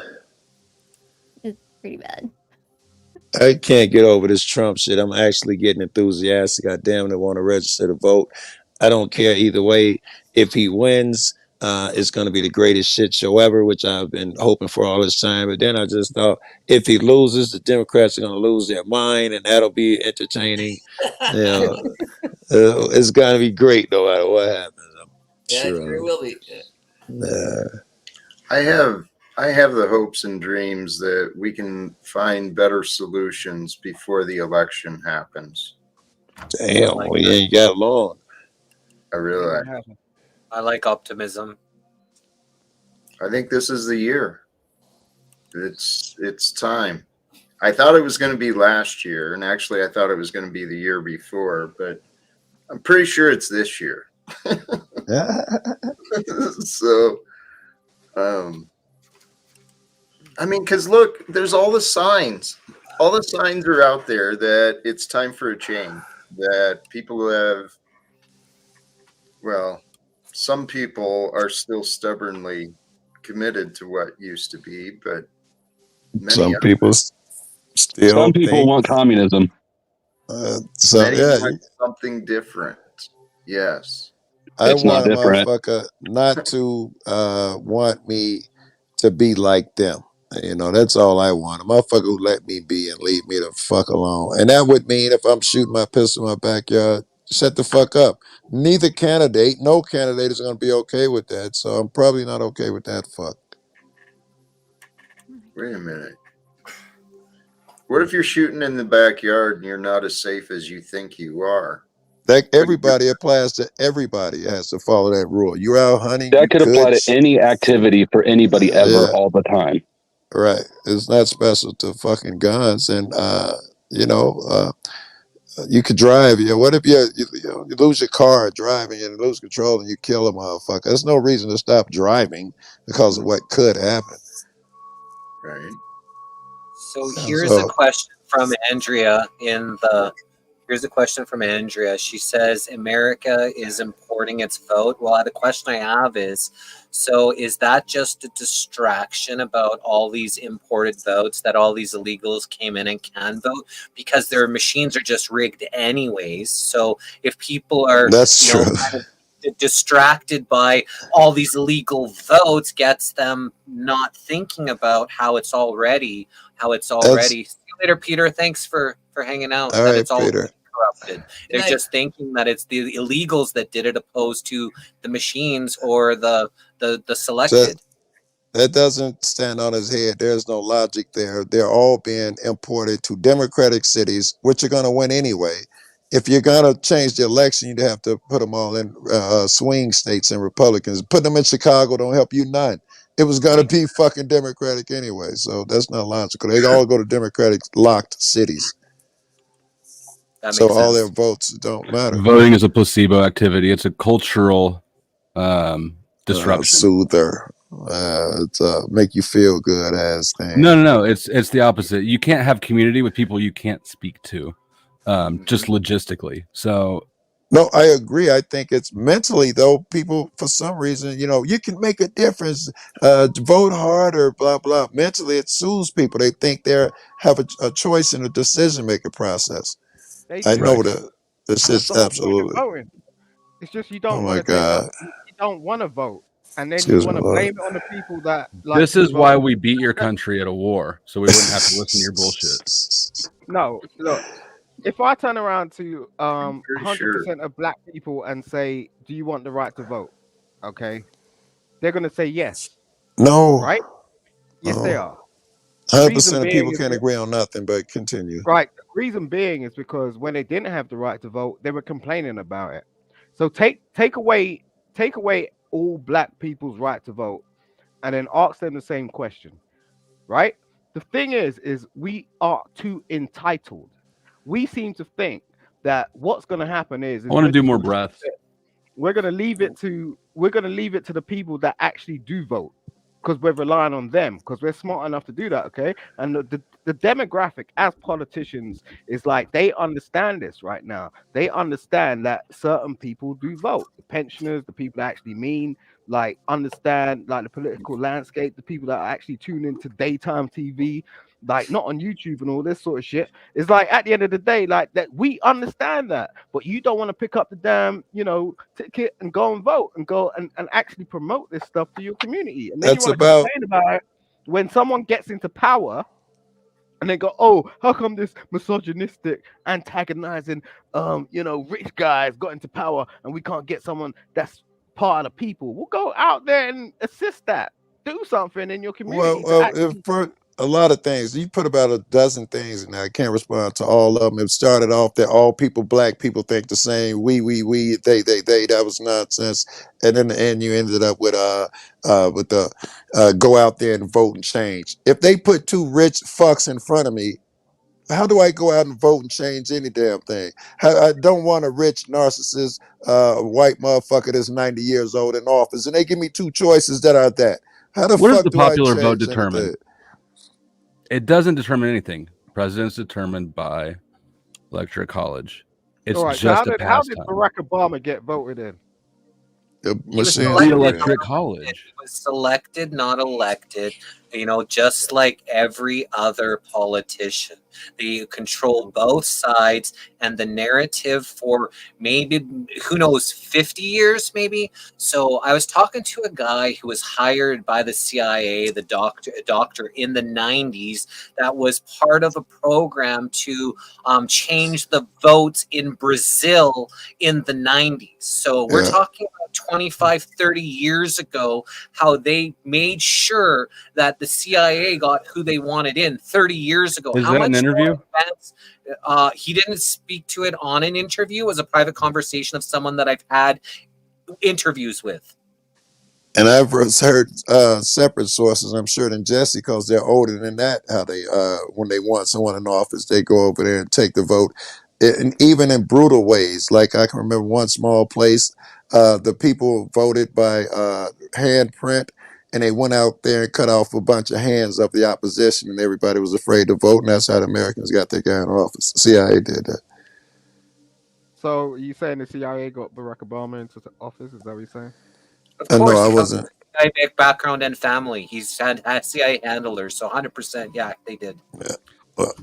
It's pretty bad. I can't get over this Trump shit. I'm actually getting enthusiastic. I damn it want to register to vote. I don't care either way. If he wins, it's going to be the greatest shit show ever, which I've been hoping for all this time. But then I just thought if he loses, the Democrats are going to lose their mind, and that'll be entertaining. You know, it's going to be great no matter what happens. I'm sure. It will be. I have the hopes and dreams that we can find better solutions before the election happens. Damn, we ain't got long. I realize. I like optimism. I think this is the year. It's time. I thought it was going to be last year, and actually I thought it was going to be the year before, but I'm pretty sure it's this year. So, I mean, because look, there's all the signs. All the signs are out there that it's time for a change. That people have, well, some people are still stubbornly committed to what used to be, but Some people still Some people want communism. Many want something different. Yes. I It's want not a different. motherfucker not to want me to be like them. You know, that's all I want. A motherfucker who let me be and leave me the fuck alone. And that would mean if I'm shooting my pistol in my backyard, shut the fuck up. Neither candidate, no candidate is going to be okay with that. So I'm probably not okay with that fuck. Wait a minute. What if you're shooting in the backyard and you're not as safe as you think you are? That everybody applies to everybody has to follow that rule. You're out hunting, That you could apply to shoot. any activity for anybody ever, all the time. Right. It's not special to fucking guns. And, you could drive. What if you lose your car driving and lose control and you kill a motherfucker? There's no reason to stop driving because of what could happen. Right. So here's a question from Andrea Here's a question from Andrea. She says, America is importing its vote. Well, the question I have is, so is that just a distraction about all these imported votes that all these illegals came in and can vote? Because their machines are just rigged anyways. So if people are kind of distracted by all these illegal votes, gets them not thinking about how it's already. See you later, Peter. Thanks for hanging out. All that right, it's all Peter. corrupted. They're just thinking that it's the illegals that did it, opposed to the machines or the selected. That doesn't stand on his head. There's no logic there. They're all being imported to Democratic cities, which are going to win anyway. If you're going to change the election, you'd have to put them all in swing states and Republicans. Put them in Chicago don't help you none. It was going to be fucking Democratic anyway. So that's not logical. They all go to Democratic locked cities. So all their votes don't matter. Voting is a placebo activity. It's a cultural disruption. Soother. It's make you feel good as thing. No. It's the opposite. You can't have community with people you can't speak to, just logistically. So No, I agree. I think it's mentally though. People, for some reason, you can make a difference. Vote harder, blah blah. Mentally, it soothes people. They think they have a choice in the decision making process. They I do. know that this That's is the whole point of absolutely. voting. It's just you Oh don't my want to take up. God. You don't want to vote, and then you Excuse want me, to Lord. blame it on the people that like This to is why vote. we beat your country at a war, so we wouldn't have to listen to your bullshit. No, look. If I turn around to Pretty sure. 100% of black people and say, "Do you want the right to vote?" Okay, they're gonna say yes, No, right? Yes, they no. are. The reason 100% of being people is can't agree on nothing. But continue. right. The reason being is because when they didn't have the right to vote, they were complaining about it. So take away all black people's right to vote, and then ask them the same question, right? The thing is we are too entitled. We seem to think that what's going to happen I is want to we're do just more going to breaths. we're going to leave it to the people that actually do vote because we're relying on them because we're smart enough to do that, okay? And the demographic as politicians is like they understand this right now. They understand that certain people do vote. The pensioners, the people that actually mean like understand like the political landscape, the people that actually tune into daytime TV, like not on YouTube and all this sort of shit. It's like at the end of the day, like that we understand that, but you don't want to pick up the damn, ticket and go and vote and go and actually promote this stuff to your community. And then you That's want to about. complain about it when someone gets into power and they go, oh, how come this misogynistic, antagonizing, rich guys got into power and we can't get someone that's part of the people? We'll go out there and assist that. Do something in your community to If actually. for a lot of things, you put about a dozen things, and I can't respond to all of them. It started off that all people, black people, think the same. We, they. That was nonsense. And in the end, you ended up with the go out there and vote and change. If they put two rich fucks in front of me, how do I go out and vote and change any damn thing? I don't want a rich narcissist, white motherfucker that's 90 years old in office, and they give me two choices that are that. How the What does fuck the do I popular vote change determine? anything? It doesn't determine anything. President's determined by electoral college. It's All right. So just a how did pastime. Barack Obama get voted in? The He was machines The selected, voted in. electric not elected. college. He was selected, not elected. Just like every other politician, they control both sides, and the narrative for maybe who knows 50 years, maybe. So I was talking to a guy who was hired by the CIA, a doctor in the 90s, that was part of a program to change the votes in Brazil in the 90s. So we're Yeah, talking about 25, 30 years ago, how they made sure that the CIA got who they wanted in 30 years ago. Is How that an much interview? more advanced? He didn't speak to it on an interview. It was a private conversation of someone that I've had interviews with. and I've heard separate sources. I'm sure than Jesse, because they're older than that. How they when they want someone in office, they go over there and take the vote, and even in brutal ways. Like I can remember one small place, the people voted by handprint. And they went out there and cut off a bunch of hands of the opposition, and everybody was afraid to vote. And that's how the Americans got their guy in office. CIA did that. So you saying the CIA got Barack Obama into the office? Is that what you're saying? Of No, course, I he comes from wasn't. a CIA background and family. He's had CIA handlers, so 100%, yeah, they did. Yeah, well,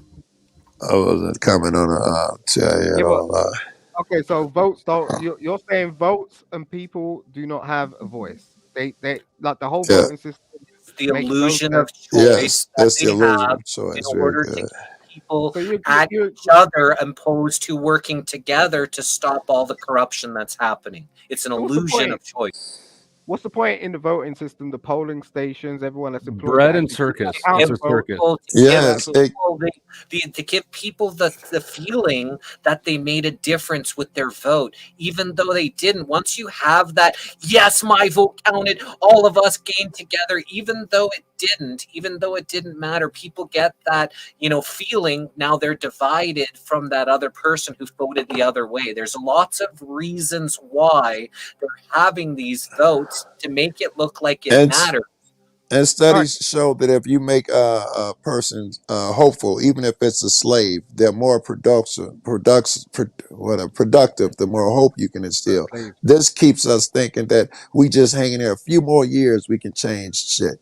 I wasn't coming on CIA at Yeah, but all. okay. So votes don't. You're saying votes and people do not have a voice. They like the whole Yeah. voting system It's the makes no illusion sense. of Yes, choice that that's the they illusion have of in choice. Very order to good. keep people So at each other, opposed to working together to stop all the corruption that's happening. It's an so what's the illusion point? of choice. What's the point in the voting system? The polling stations, everyone that's employed to Bread and actually circus. count It's Give the a vote. circus. people, to All give that Yes, sort of people to give people the feeling that they made a difference with their vote, even though they didn't. Once you have that, yes, my vote counted, all of us came together, even though it didn't matter, people get that, feeling. Now they're divided from that other person who voted the other way. There's lots of reasons why they're having these votes to make it look like it and matters. And studies show that if you make a person hopeful, even if it's a slave, they're more productive. The more hope you can instill. This keeps us thinking that we just hanging there a few more years, we can change shit.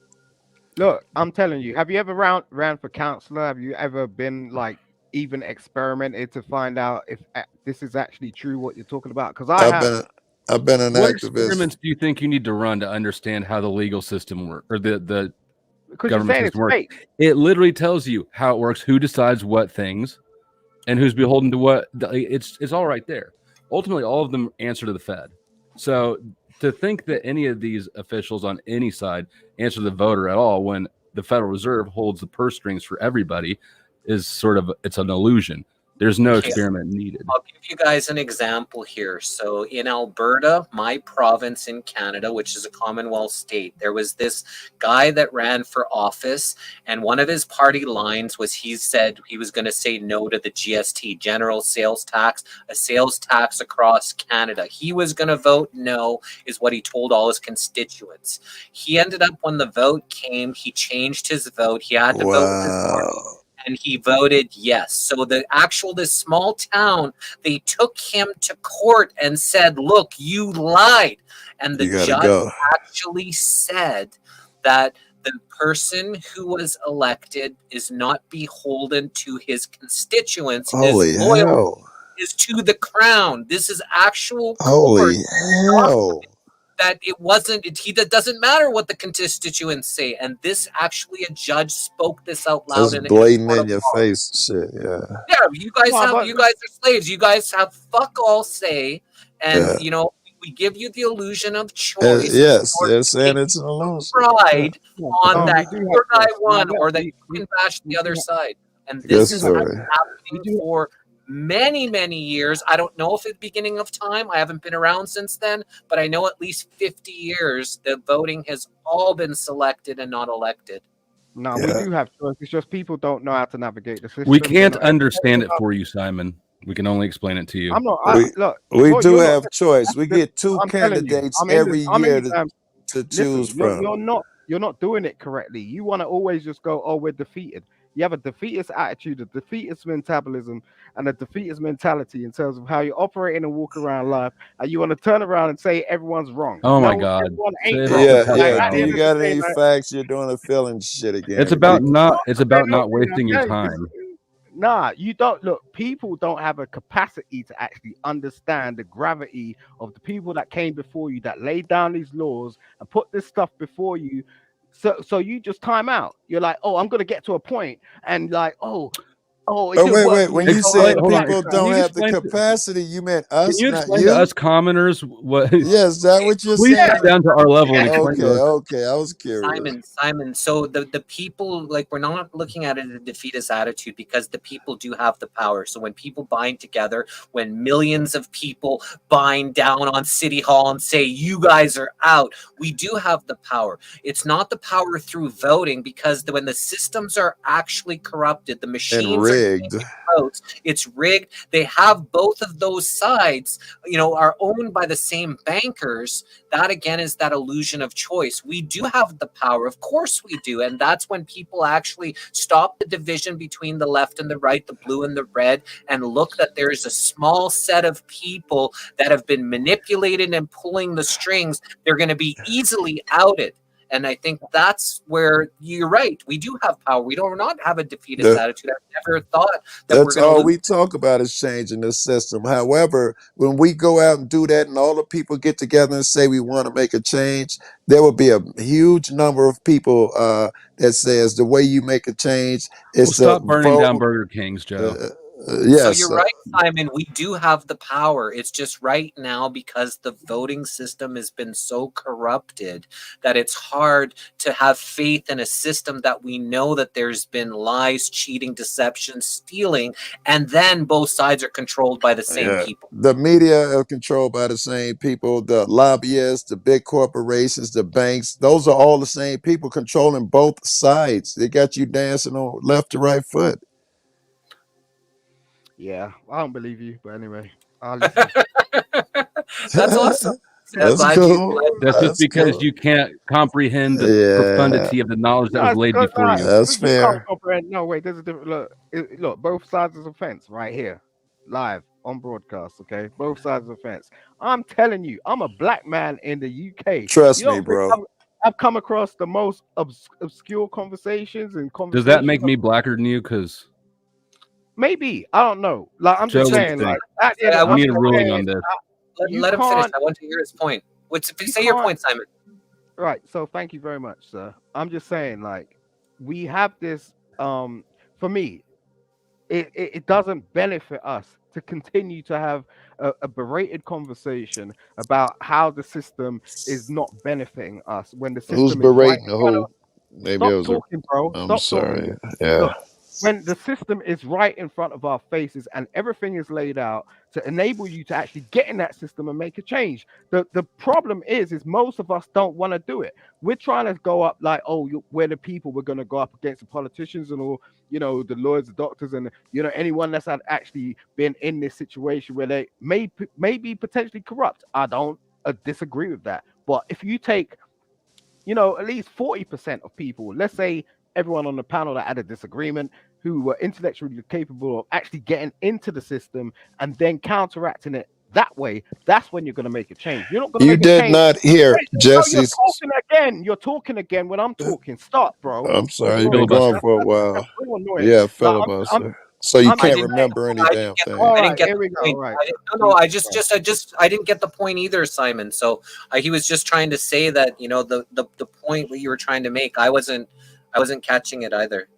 Look, I'm telling you. Have you ever ran for counselor? Have you ever been like even experimented to find out if this is actually true what you're talking about? Because I've been an What activist. experiments do you think you need to run to understand how the legal system works, or the because government system works? It literally tells you how it works, who decides what things, and who's beholden to what. It's all right there. Ultimately, all of them answer to the Fed. So to think that any of these officials on any side answer the voter at all, when the Federal Reserve holds the purse strings for everybody, is sort of, it's an illusion. There's no experiment needed. I'll give you guys an example here. So in Alberta, my province in Canada, which is a Commonwealth state, there was this guy that ran for office, and one of his party lines was he said he was going to say no to the GST, general sales tax, a sales tax across Canada. He was going to vote no, is what he told all his constituents. He ended up, when the vote came, he changed his vote. He had to vote with his party. And he voted yes. So this small town, they took him to court and said, look, you lied. And the judge actually said that the person who was elected is not beholden to his constituents. His loyalty is to the crown. This is actual court. That it wasn't, that doesn't matter what the constituents say. And this actually, a judge spoke this out loud. That's blatant in your face shit. Yeah, you guys are slaves. You guys have fuck all say. And, you know, we give you the illusion of choice. Yes, they're saying it's an illusion. Pride on that your guy won or that you can bash the other side. And this is happening for many years. I don't know if it's the beginning of time. I haven't been around since then, but I know at least 50 years the voting has all been selected and not elected. No, we do have choice. It's just people don't know how to navigate the system. We can't understand it for you, Simon. We can only explain it to you. I'm not. We do have choice. We get two candidates every year to choose from. You're not doing it correctly. You want to always just go, oh, we're defeated. You have a defeatist attitude, a defeatist metabolism, and a defeatist mentality in terms of how you operate and walk around life. And you want to turn around and say everyone's wrong. Oh my God! Yeah. You got any facts? You're doing a feeling shit again. It's about not wasting your time. Nah, you don't. Look, people don't have a capacity to actually understand the gravity of the people that came before you, that laid down these laws and put this stuff before you. So you just time out. You're like, oh, I'm gonna get to a point, and like, wait. When you say people don't have the capacity, you meant us. Can you explain to us commoners what? Yes, is that what you're saying? saying? Down to our level. And Okay. I was curious. Simon. So the people, like, we're not looking at it in a defeatist attitude, because the people do have the power. So when people bind together, when millions of people bind down on City Hall and say, you guys are out, we do have the power. It's not the power through voting, because when the systems are actually corrupted, the machines votes, it's rigged. They have both of those sides, are owned by the same bankers. That again is that illusion of choice. We do have the power, of course we do, and that's when people actually stop the division between the left and the right, the blue and the red, and look that there's a small set of people that have been manipulated and pulling the strings. They're going to be easily outed. And I think that's where you're right. We do have power. We don't not have a defeatist attitude. I've never thought that's all we talk about is changing the system. However, when we go out and do that and all the people get together and say we want to make a change, there will be a huge number of people that says the way you make a change is stop burning down Burger Kings, Joe. Yes. So you're right, Simon. We do have the power. It's just right now, because the voting system has been so corrupted, that it's hard to have faith in a system that we know that there's been lies, cheating, deception, stealing, and then both sides are controlled by the same people. The media are controlled by the same people. The lobbyists, the big corporations, the banks, those are all the same people controlling both sides. They got you dancing on left to right foot. Yeah, I don't believe you, but anyway, I'll listen. That's awesome. That's cool. That's just because you can't comprehend the profundity of the knowledge that was laid before you. That's fair. No, wait, there's a different look. Look, both sides of the fence right here, live on broadcast. Okay, both sides of the fence. I'm telling you, I'm a black man in the UK. Trust me, bro. I've come across the most obscure conversations and Does that make me blacker than you? Because maybe, I don't know. Like I'm just saying, like we need a ruling on this. Let him finish. I want to hear his point. Say your point, Simon. Right. So thank you very much, sir. I'm just saying, like, we have this. For me, it doesn't benefit us to continue to have a berated conversation about how the system is not benefiting us when the system Who's is berating right. who? Maybe Stop it was talking, bro. I'm Stop sorry. talking. Yeah. Look, when the system is right in front of our faces and everything is laid out to enable you to actually get in that system and make a change. The problem is most of us don't want to do it. We're trying to go up like, oh, we're the people. We're going to go up against the politicians and all, the lawyers, the doctors, and anyone that's actually been in this situation where they may be potentially corrupt. I don't disagree with that. But if you take, at least 40% of people, let's say everyone on the panel that had a disagreement, who were intellectually capable of actually getting into the system and then counteracting it that way, that's when you're going to make a change. You're not going to make a change. You did not hear Jesse's. You're talking again when I'm talking. Stop, bro. I'm sorry, you've been going for a while. Yeah, filibuster. So you can't remember any damn thing. I didn't get the point. I didn't get the point either, Simon. So he was just trying to say that the point that you were trying to make. I wasn't catching it either.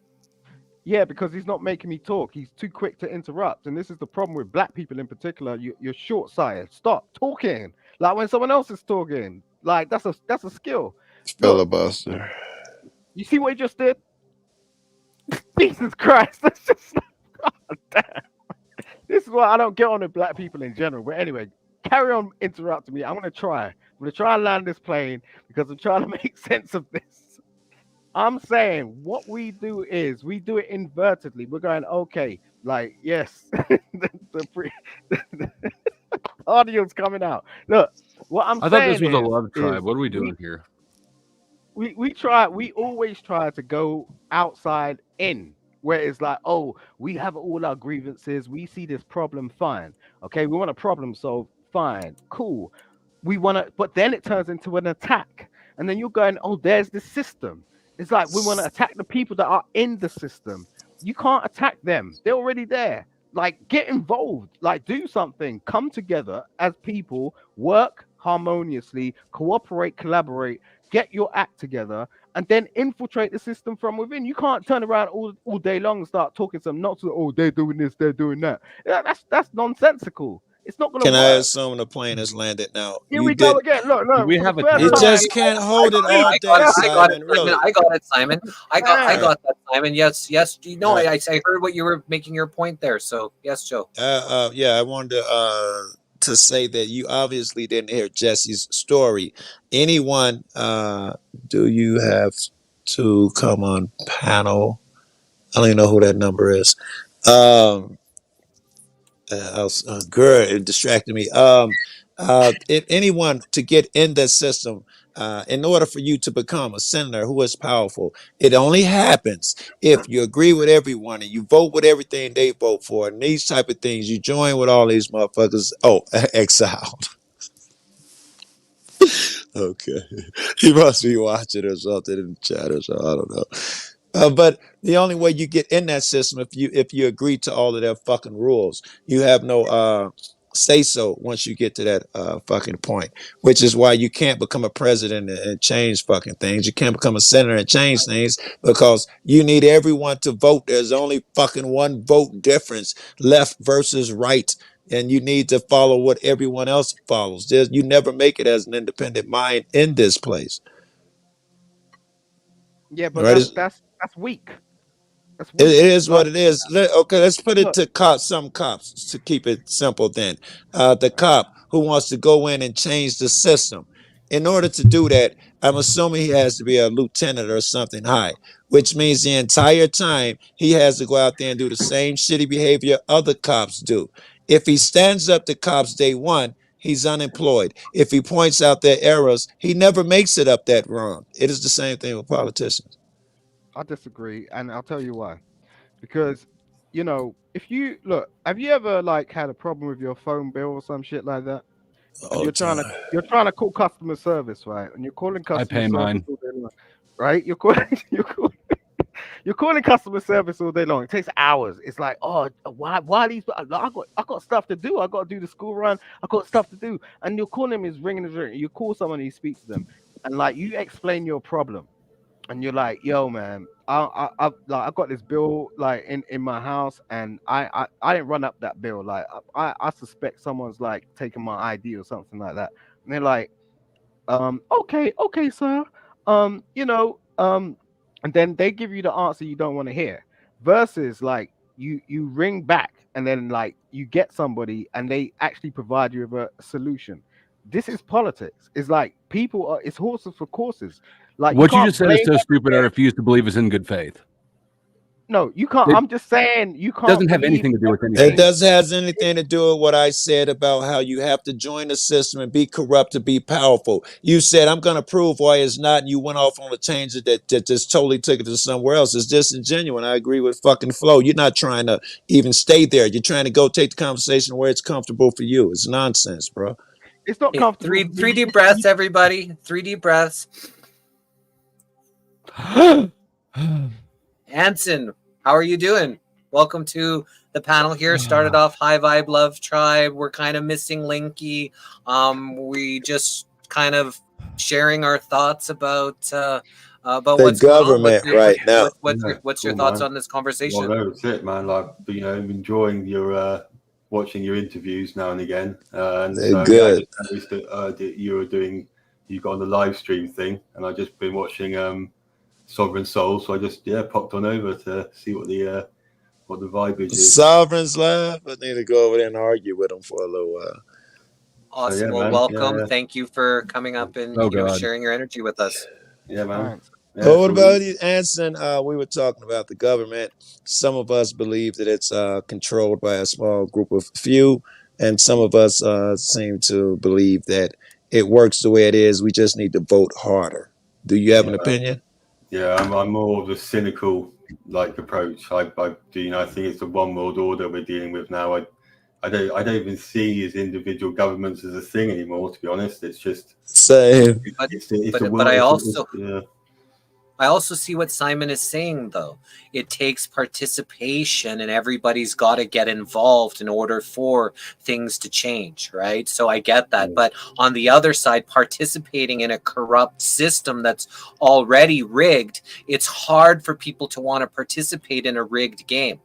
Yeah, because he's not making me talk. He's too quick to interrupt, and this is the problem with black people in particular. You're short-sighted. Stop talking. Like when someone else is talking. Like that's a skill. Filibuster. Look, you see what he just did? Jesus Christ! That's just. God damn. This is why I don't get on with black people in general. But anyway, carry on interrupting me. I'm gonna try and land this plane because I'm trying to make sense of this. I'm saying what we do is we do it invertedly. We're going, okay, like, yes, the audio's coming out. Look, what I'm saying thought this was a love tribe. What are we doing here? We always try to go outside in, where it's like, oh, we have all our grievances. We see this problem, fine. Okay, we want a problem solved, fine, cool. We want to, but then it turns into an attack. And then you're going, oh, there's this system. It's like we want to attack the people that are in the system. You can't attack them. They're already there. Like, get involved. Like, do something. Come together as people. Work harmoniously. Cooperate, collaborate. Get your act together. And then infiltrate the system from within. You can't turn around all day long and start talking some nonsense. Oh, they're doing this, they're doing that. That's nonsensical. It's not going to work. Can I assume the plane has landed now? Here we go again. Look. We have a. You just can't hold it all day, Simon. Really? I got it, Simon. I got that, Simon. Yes. I heard what you were making your point there. So yes, Joe. Yeah, I wanted to say that you obviously didn't hear Jesse's story. Anyone, do you have to come on panel? I don't even know who that number is. Girl, it distracted me. If anyone to get in the system, in order for you to become a senator who is powerful, it only happens if you agree with everyone and you vote with everything they vote for, and these type of things. You join with all these motherfuckers. Oh, exiled. Okay, he must be watching or something in the chat or something. I don't know. But the only way you get in that system if you agree to all of their fucking rules. You have no say so once you get to that fucking point, which is why you can't become a president and change fucking things. You can't become a senator and change things because you need everyone to vote. There's only fucking one vote difference, left versus right. And you need to follow what everyone else follows. You never make it as an independent mind in this place. Yeah, but right? That's weak. It is what it is. Okay, let's put it to some cops to keep it simple then. The cop who wants to go in and change the system. In order to do that, I'm assuming he has to be a lieutenant or something high, which means the entire time he has to go out there and do the same shitty behavior other cops do. If he stands up to cops day one, he's unemployed. If he points out their errors, he never makes it up that wrong. It is the same thing with politicians. I disagree, and I'll tell you why. Because, if you look, have you ever like had a problem with your phone bill or some shit like that? And All the time. you're trying to call customer service, right? And you're calling I customer pay service mine. all day long, right? You're calling customer service all day long. It takes hours. It's like, oh, why these? I got stuff to do. I got to do the school run. I got stuff to do. And you're calling them is ringing. You call someone and you speak to them, and like you explain your problem, and you're like, yo, man, I got this bill like in my house, and I didn't run up that bill. Like I suspect someone's like taking my ID or something like that. And they're like, okay, sir. And then they give you the answer you don't want to hear. Versus like you ring back and then like you get somebody and they actually provide you with a solution. This is politics. It's like it's horses for courses. Like what you just said is so stupid. I refuse to believe it's in good faith. No, you can't. I'm just saying you can't. Doesn't have anything to do with anything. It does have anything to do with what I said about how you have to join the system and be corrupt to be powerful. You said I'm going to prove why it's not, and you went off on a tangent that just totally took it to somewhere else. It's disingenuous. I agree with fucking Flo. You're not trying to even stay there. You're trying to go take the conversation where it's comfortable for you. It's nonsense, bro. It's not comfortable. Three deep breaths, everybody. 3 deep breaths. Anson, how are you doing? Welcome to the panel here. Started off High Vibe Love Tribe. We're kind of missing Linky. We just kind of sharing our thoughts about the what's government going on. right now. What's your thoughts on this conversation? Well, that's it, man. Like, enjoying your watching your interviews now and again. And they're good. Yeah, I just noticed that you got on the live stream thing, and I just been watching Sovereign Soul, so I just popped on over to see what the vibe is. Sovereign's live. I need to go over there and argue with them for a little while. Awesome. So, well, welcome. Thank you for coming up and sharing your energy with us. Yeah, man. What about you, Anson? We were talking about the government. Some of us believe that it's controlled by a small group of few, and some of us seem to believe that it works the way it is. We just need to vote harder. Do you have an opinion? Yeah, I'm more of the cynical approach. I think it's the one world order we're dealing with now. I don't even see as individual governments as a thing anymore. To be honest, it's just same. But I also see what Simon is saying, though. It takes participation, and everybody's got to get involved in order for things to change, right? So I get that. But on the other side, participating in a corrupt system that's already rigged, it's hard for people to want to participate in a rigged game.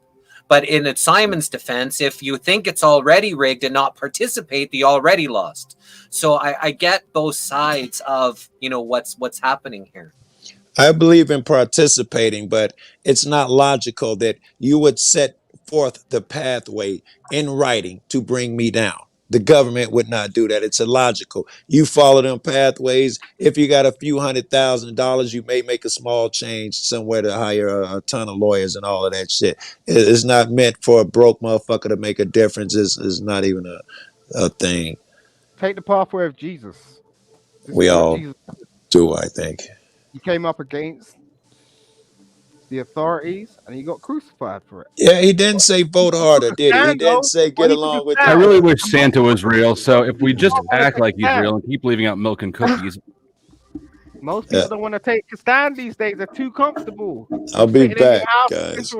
But in Simon's defense, if you think it's already rigged and not participate, you already lost. So I get both sides of what's happening here. I believe in participating, but it's not logical that you would set forth the pathway in writing to bring me down. The government would not do that. It's illogical. You follow them pathways. If you got a few $100,000, you may make a small change somewhere to hire a ton of lawyers and all of that shit. It's not meant for a broke motherfucker to make a difference. It's not even a thing. Take the pathway of Jesus. We all do, I think. He came up against the authorities and he got crucified for it. Yeah, he didn't say vote harder, did he? He didn't say get along with. I really wish Santa was real. So if we just act like he's real and keep leaving out milk and cookies. Most people don't want to take a stand these days. They're too comfortable. I'll be back, guys.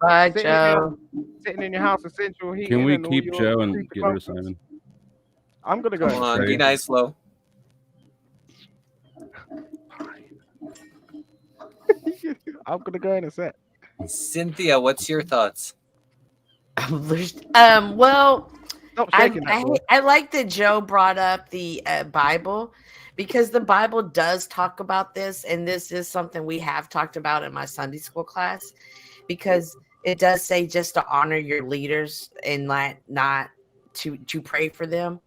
Bye, Joe. Sitting in your house in central heating. Can we keep Joe and get rid of Simon? I'm going to go. Come on, be nice, Flo. I'm gonna go in a sec. Cynthia, what's your thoughts? Well, I like that Joe brought up the Bible, because the Bible does talk about this, and this is something we have talked about in my Sunday school class, because it does say just to honor your leaders and not to pray for them.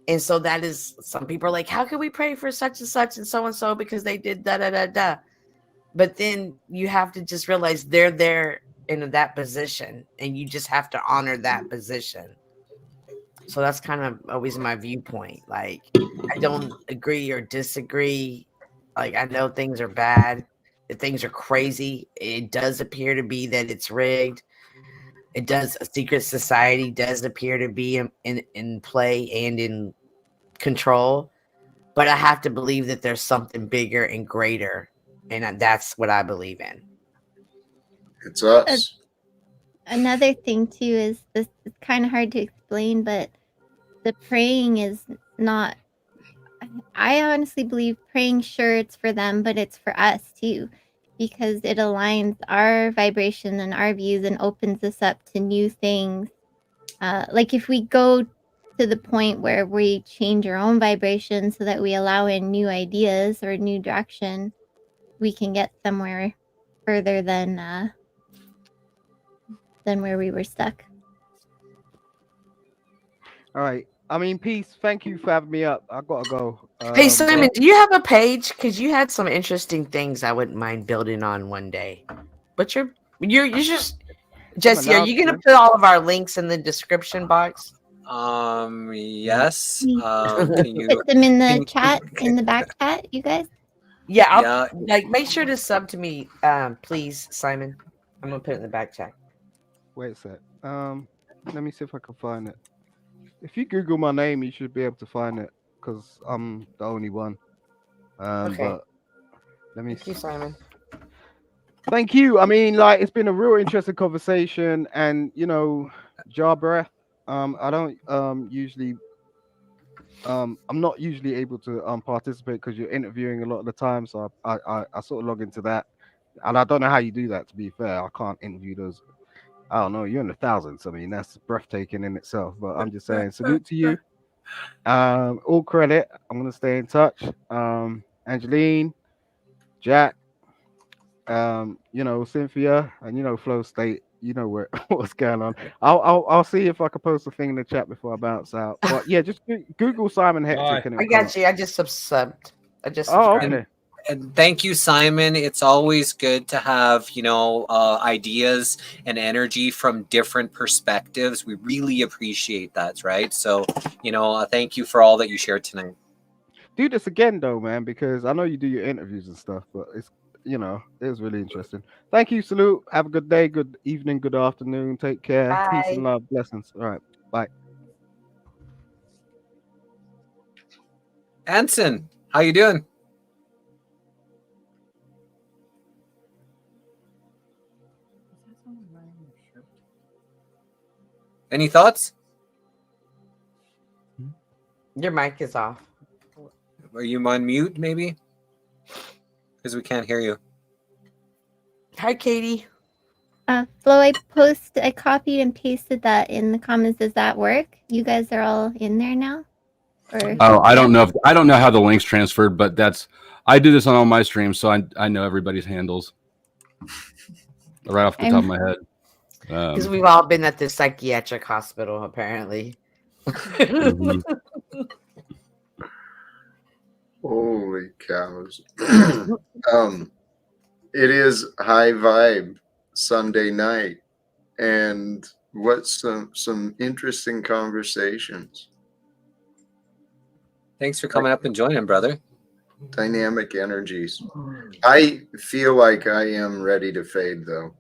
And so that is, some people are like, how can we pray for such and so because they did da da da da. But then you have to just realize they're there in that position, and you just have to honor that position. So that's kind of always my viewpoint. Like, I don't agree or disagree. Like, I know things are bad, that things are crazy. It does appear to be that it's rigged. It does. A secret society does appear to be in play and in control. But I have to believe that there's something bigger and greater. And that's what I believe in. It's us. Another thing too is this is kind of hard to explain, but the praying is not. I honestly believe praying, sure, it's for them, but it's for us too, because it aligns our vibration and our views and opens us up to new things. Like if we go to the point where we change our own vibration so that we allow in new ideas or new direction, we can get somewhere further than where we were stuck. All right. I mean, peace. Thank you for having me up. I gotta go. Hey, Simon, do you have a page? Because you had some interesting things I wouldn't mind building on one day. But you're just Jesse. Are you going to put all of our links in the description box? Yes. Can you put them in the chat, in the back chat, you guys? Yeah, like make sure to sub to me, please, Simon. I'm gonna put it in the back chat. Wait a sec. Let me see if I can find it. If you Google my name, you should be able to find it because I'm the only one. Okay. But let me. Thank you, Simon. Thank you. I mean, like, it's been a real interesting conversation, and jar breath. I don't usually. I'm not usually able to participate because you're interviewing a lot of the time, so I sort of log into that, and I don't know how you do that. To be fair, I can't interview those. I don't know. You're in the thousands. I mean, that's breathtaking in itself. But I'm just saying, salute to you. All credit. I'm gonna stay in touch. Angeline, Jack, Cynthia, and Flow State. You know what's going on. I'll see if I can post a thing in the chat before I bounce out. But yeah, just Google Simon Hectic. I got you. I just subbed. I just subscribed. Okay. And thank you, Simon. It's always good to have, ideas and energy from different perspectives. We really appreciate that, right? So, thank you for all that you shared tonight. Do this again, though, man, because I know you do your interviews and stuff, but it's, it was really interesting. Thank you. Salute. Have a good day, good evening, good afternoon. Take care. Bye. Peace and love. Blessings. All right. Bye. Anson, how you doing? Any thoughts? Your mic is off. Are you on mute, maybe? Because we can't hear you. Hi, Katie. Flo, I copied and pasted that in the comments. Does that work? You guys are all in there now? Or... Oh, I don't know how the links transferred, but I do this on all my streams, so I know everybody's handles right off the top of my head. Because we've all been at the psychiatric hospital, apparently. Mm-hmm. Holy cows. It is High Vibe Sunday night, and what's some interesting conversations. Thanks for coming up and joining, brother. Dynamic energies. I feel like I am ready to fade, though.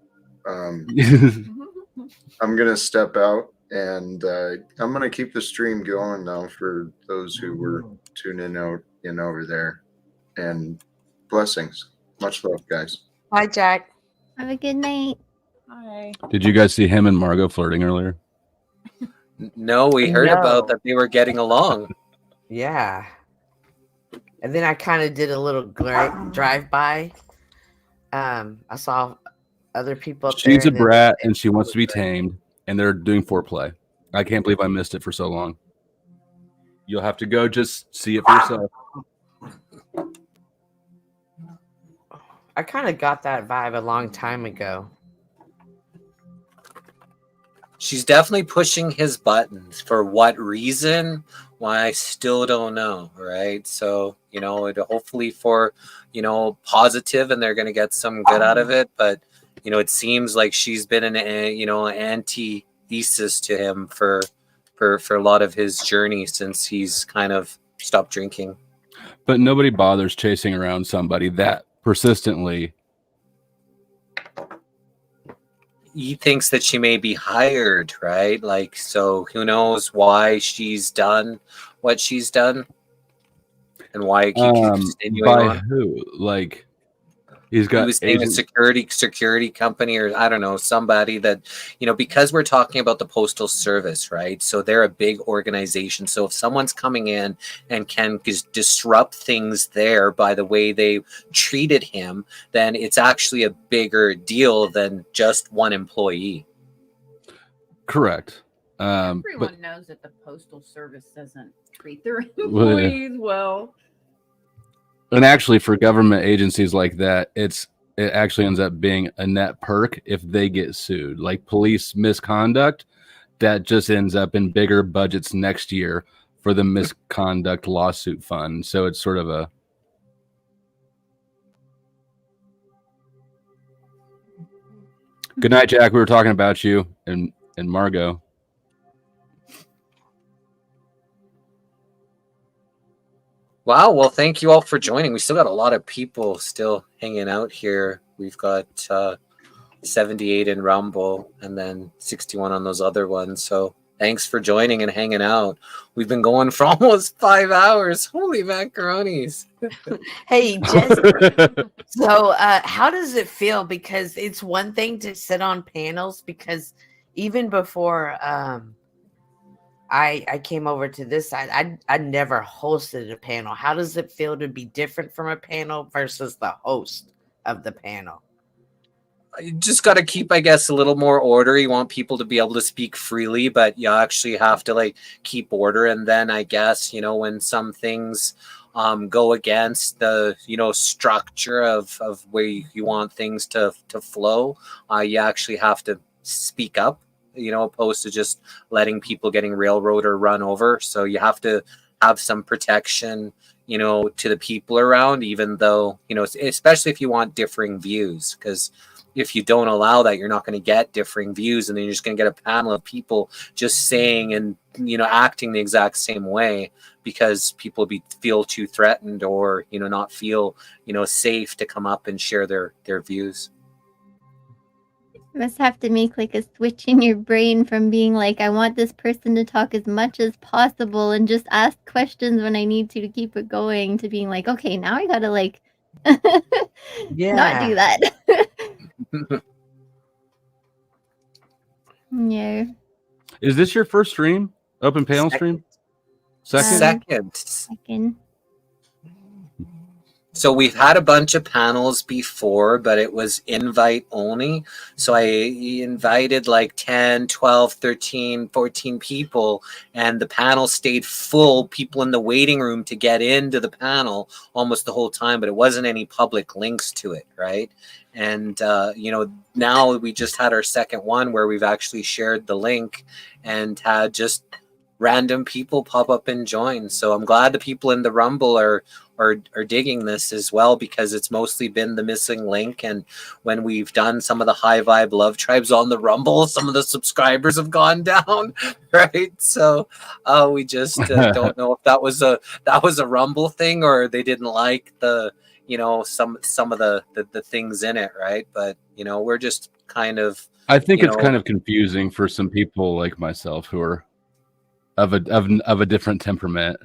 I'm gonna step out, and I'm gonna keep the stream going now for those who were tuning in over there. And blessings. Much love, guys. Bye, Jack. Have a good night. Hi. Did you guys see him and Margot flirting earlier? No, we heard about that they were getting along. Yeah. And then I kind of did a little drive-by. I saw other people up there. She's a brat and she wants to be tamed, and they're doing foreplay. I can't believe I missed it for so long. You'll have to go just see it for yourself. I kind of got that vibe a long time ago. She's definitely pushing his buttons. For what reason? Why, I still don't know, right? So, hopefully for, positive, and they're going to get some good out of it. But, it seems like she's been an, antithesis to him for for a lot of his journey since he's kind of stopped drinking. But nobody bothers chasing around somebody that persistently. He thinks that she may be hired, right? Like, so who knows why she's done what she's done and why it keeps continuing by on. Who? Like, he's got he was saying a security company, or I don't know, somebody that, you know, because we're talking about the Postal Service, right? So they're a big organization. So if someone's coming in and can disrupt things there by the way they treated him, then it's actually a bigger deal than just one employee. Correct. Everyone knows that the Postal Service doesn't treat their employees well. And actually, for government agencies like that, it actually ends up being a net perk if they get sued. Like police misconduct, that just ends up in bigger budgets next year for the misconduct lawsuit fund. So it's sort of a... Good night, Jack. We were talking about you and Margot. Wow. Well, thank you all for joining. We still got a lot of people still hanging out here. We've got 78 in Rumble and then 61 on those other ones. So thanks for joining and hanging out. We've been going for almost 5 hours. Holy macaronis. Hey, Jesse. So how does it feel? Because it's one thing to sit on panels, because even before I came over to this side, I never hosted a panel. How does it feel to be different from a panel versus the host of the panel? You just got to keep, I guess, a little more order. You want people to be able to speak freely, but you actually have to like keep order. And then I guess, you know, when some things go against the, you know, structure of where you want things to flow, you actually have to speak up, you know, opposed to just letting people getting railroaded or run over. So you have to have some protection, you know, to the people around, even though, you know, especially if you want differing views, because if you don't allow that, you're not going to get differing views, and then you're just going to get a panel of people just saying and, you know, acting the exact same way because people feel too threatened or, you know, not feel, you know, safe to come up and share their views. You must have to make like a switch in your brain from being like, I want this person to talk as much as possible and just ask questions when I need to keep it going, to being like, okay, now I gotta like not do that. Yeah. Is this your first stream? Open panel stream? Second? Second. So we've had a bunch of panels before, but it was invite only. So I invited like 10, 12, 13, 14 people, and the panel stayed full, people in the waiting room to get into the panel almost the whole time, but it wasn't any public links to it, right? And, you know, now we just had our second one where we've actually shared the link and had just random people pop up and join. So I'm glad the people in the Rumble are digging this as well, because it's mostly been the missing link. And when we've done some of the high vibe love tribes on the Rumble, some of the subscribers have gone down, right? So we just don't know if that was a Rumble thing or they didn't like the, you know, some of the things in it, right? But, you know, we're just kind of, I think it's kind of confusing for some people like myself who are of a different temperament.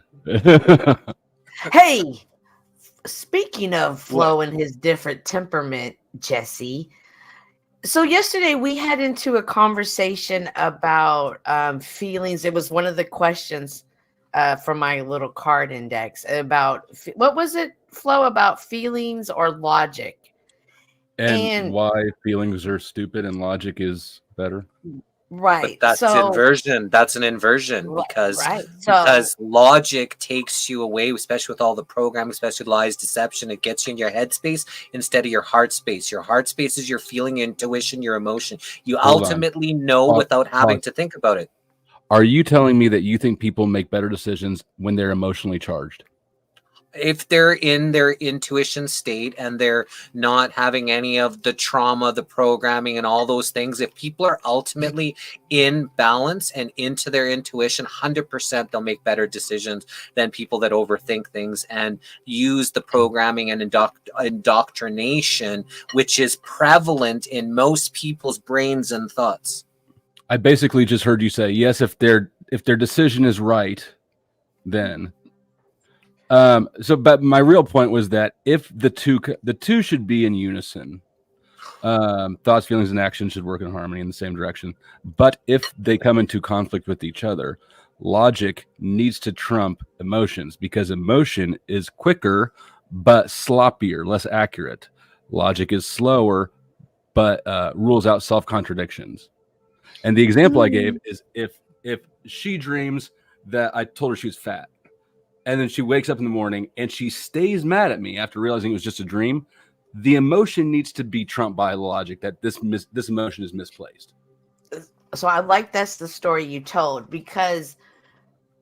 Hey, speaking of Flo and his different temperament, Jesse. So yesterday we had into a conversation about feelings. It was one of the questions from my little card index about, what was it, Flo, about feelings or logic? And why feelings are stupid and logic is better. Right. But that's inversion. That's an inversion because logic takes you away, especially with all the programming, especially lies, deception. It gets you in your headspace instead of your heart space. Your heart space is your feeling, your intuition, your emotion. You ultimately know without having to think about it. Are you telling me that you think people make better decisions when they're emotionally charged? if they're in their intuition state and they're not having any of the trauma, the programming, and all those things, if people are ultimately in balance and into their intuition, 100% they'll make better decisions than people that overthink things and use the programming and indoctrination, which is prevalent in most people's brains and thoughts. I basically just heard you say, yes, if their decision is right, then but my real point was that if the two should be in unison, thoughts, feelings, and actions should work in harmony in the same direction. But if they come into conflict with each other, logic needs to trump emotions, because emotion is quicker but sloppier, less accurate. Logic is slower but rules out self-contradictions. And the example I gave is if she dreams that I told her she was fat, and then she wakes up in the morning and she stays mad at me after realizing it was just a dream, the emotion needs to be trumped by logic that this emotion is misplaced. So I like that's the story you told, because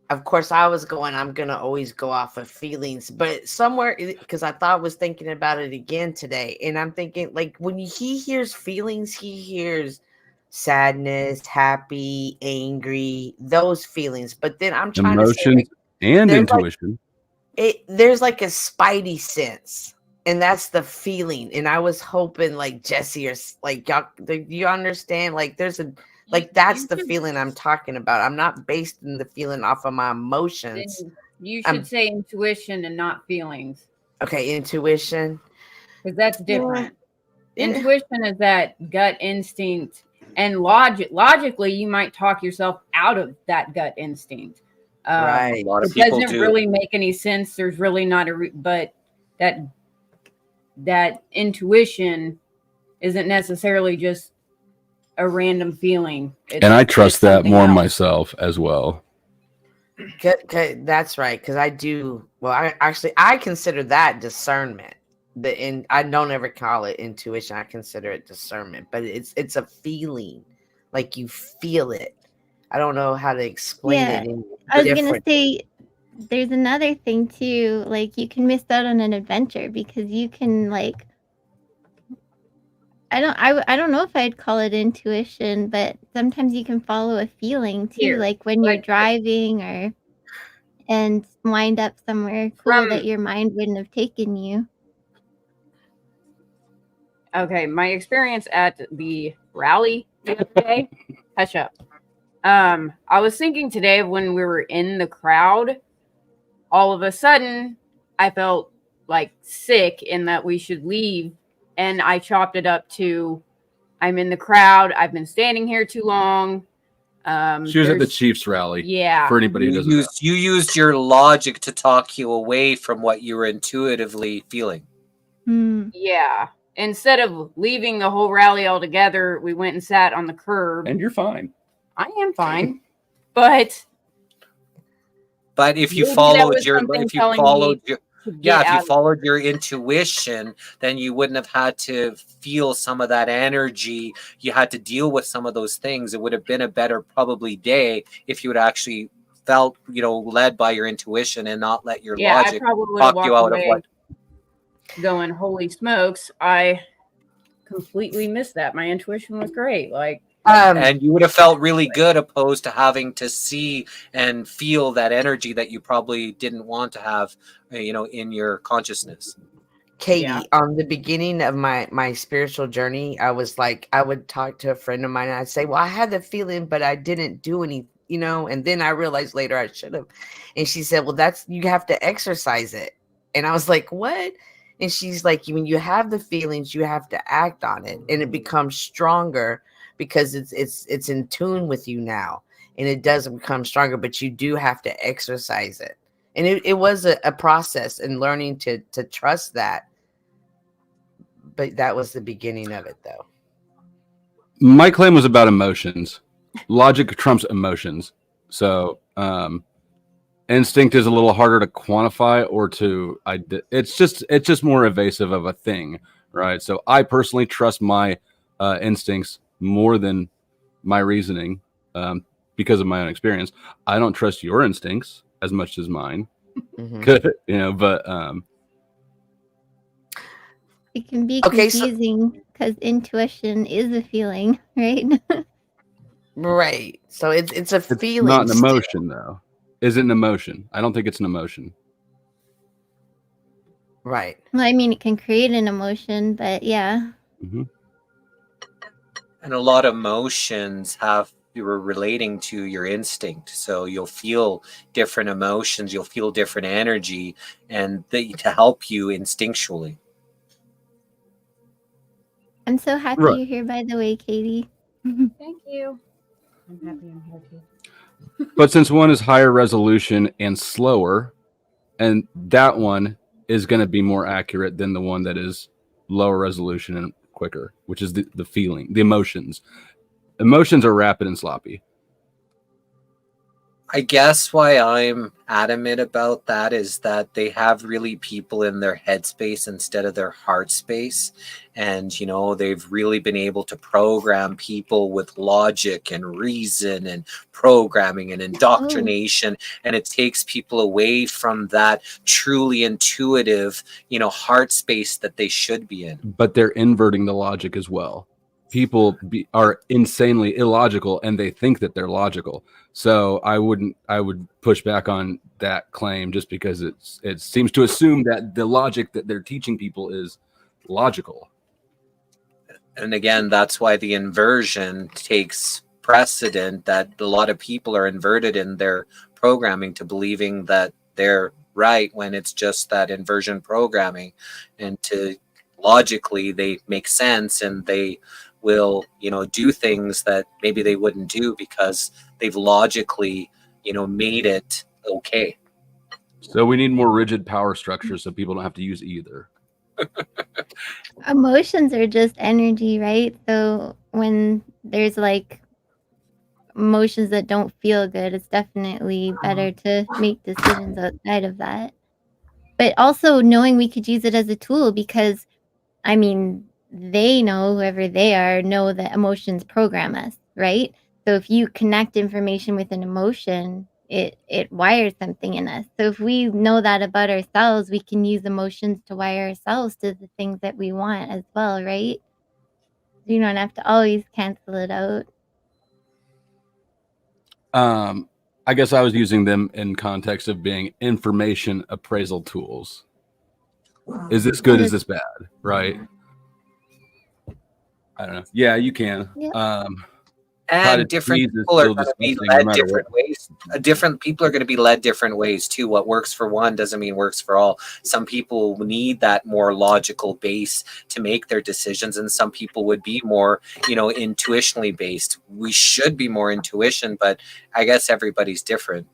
of course I'm going to always go off of feelings, but somewhere, because I was thinking about it again today, and I'm thinking, like, when he hears feelings, he hears sadness, happy, angry, those feelings. But then I'm trying to say, like, and intuition. There's like a spidey sense, and that's the feeling. And I was hoping, like, Jesse, or like y'all, do you understand? Like, there's a, like, that's the feeling I'm talking about. I'm not basing the feeling off of my emotions. You should say intuition and not feelings. Okay, intuition, because that's different. Intuition is that gut instinct, and logically you might talk yourself out of that gut instinct. Right. A lot of it people doesn't do. really make any sense. There's really not but that intuition isn't necessarily just a random feeling. And I trust that more myself as well. That's right, because I do. Well, I consider that discernment. And I don't ever call it intuition. I consider it discernment, but it's a feeling, like you feel it. I don't know how to explain it. I was gonna say, there's another thing too. Like, you can miss out on an adventure because you can, like, I don't know if I'd call it intuition, but sometimes you can follow a feeling too, like when you're driving and wind up somewhere cool that your mind wouldn't have taken you. Okay, my experience at the rally the other day. Hush up. I was thinking today when we were in the crowd, all of a sudden I felt like sick and that we should leave, and I chopped it up to, I'm in the crowd, I've been standing here too long. She was at the Chiefs rally. Yeah. For anybody who doesn't know. You used your logic to talk you away from what you were intuitively feeling. Yeah. Instead of leaving the whole rally altogether, we went and sat on the curb. And you're fine. I am fine. But if you followed your intuition, then you wouldn't have had to feel some of that energy. You had to deal with some of those things. It would have been a better probably day if you had actually felt, led by your intuition and not let your logic talk you out of what. Going, holy smokes, I completely missed that. My intuition was great. Like, and you would have felt really good opposed to having to see and feel that energy that you probably didn't want to have, in your consciousness. Katie, on the beginning of my spiritual journey, I was like, I would talk to a friend of mine and I'd say, well, I had the feeling, but I didn't do anything, and then I realized later I should have. And she said, well, you have to exercise it. And I was like, what? And she's like, when you have the feelings, you have to act on it, and it becomes stronger because it's in tune with you now, and it does become stronger, but you do have to exercise it. And it was a process in learning to trust that. But that was the beginning of it, though. My claim was about emotions. Logic trumps emotions. So, instinct is a little harder to quantify it's just more evasive of a thing, right? So I personally trust my instincts more than my reasoning because of my own experience. I don't trust your instincts as much as mine. Good, but it can be Okay, so- confusing because intuition is a feeling, right? Right. So it's a feeling. not an emotion, though. Is it an emotion? I don't think it's an emotion. Right. Well, I mean, it can create an emotion, but yeah. Mm-hmm. And a lot of emotions you're relating to your instinct. So you'll feel different emotions, you'll feel different energy, and to help you instinctually. I'm so happy Right. you're here, by the way, Katie. Thank you. I'm happy I'm here too. But since one is higher resolution and slower, and that one is going to be more accurate than the one that is lower resolution and quicker, which is the feeling, the emotions. Emotions are rapid and sloppy. I guess why I'm adamant about that is that they have really people in their headspace instead of their heart space. And, they've really been able to program people with logic and reason and programming and indoctrination. And it takes people away from that truly intuitive, heart space that they should be in. But they're inverting the logic as well. People are insanely illogical and they think that they're logical. So I would push back on that claim just because it seems to assume that the logic that they're teaching people is logical. And again, that's why the inversion takes precedent, that a lot of people are inverted in their programming to believing that they're right when it's just that inversion programming. And to logically, they make sense and they will, do things that maybe they wouldn't do because they've logically, made it okay. So we need more rigid power structures so people don't have to use either. Emotions are just energy, right? So when there's like emotions that don't feel good, it's definitely better to make decisions outside of that. But also knowing we could use it as a tool because, I mean, they know, whoever they are, know that emotions program us, right? So if you connect information with an emotion, it wires something in us. So if we know that about ourselves, we can use emotions to wire ourselves to the things that we want as well, right? You don't have to always cancel it out. I guess I was using them in context of being information appraisal tools. Is this good? Is this bad? Right? I don't know. Yeah, you can. Yeah. And different people are going to be led different ways. Different people are going to be led different ways too. What works for one doesn't mean works for all. Some people need that more logical base to make their decisions, and some people would be more, intuitionally based. We should be more intuition, but I guess everybody's different.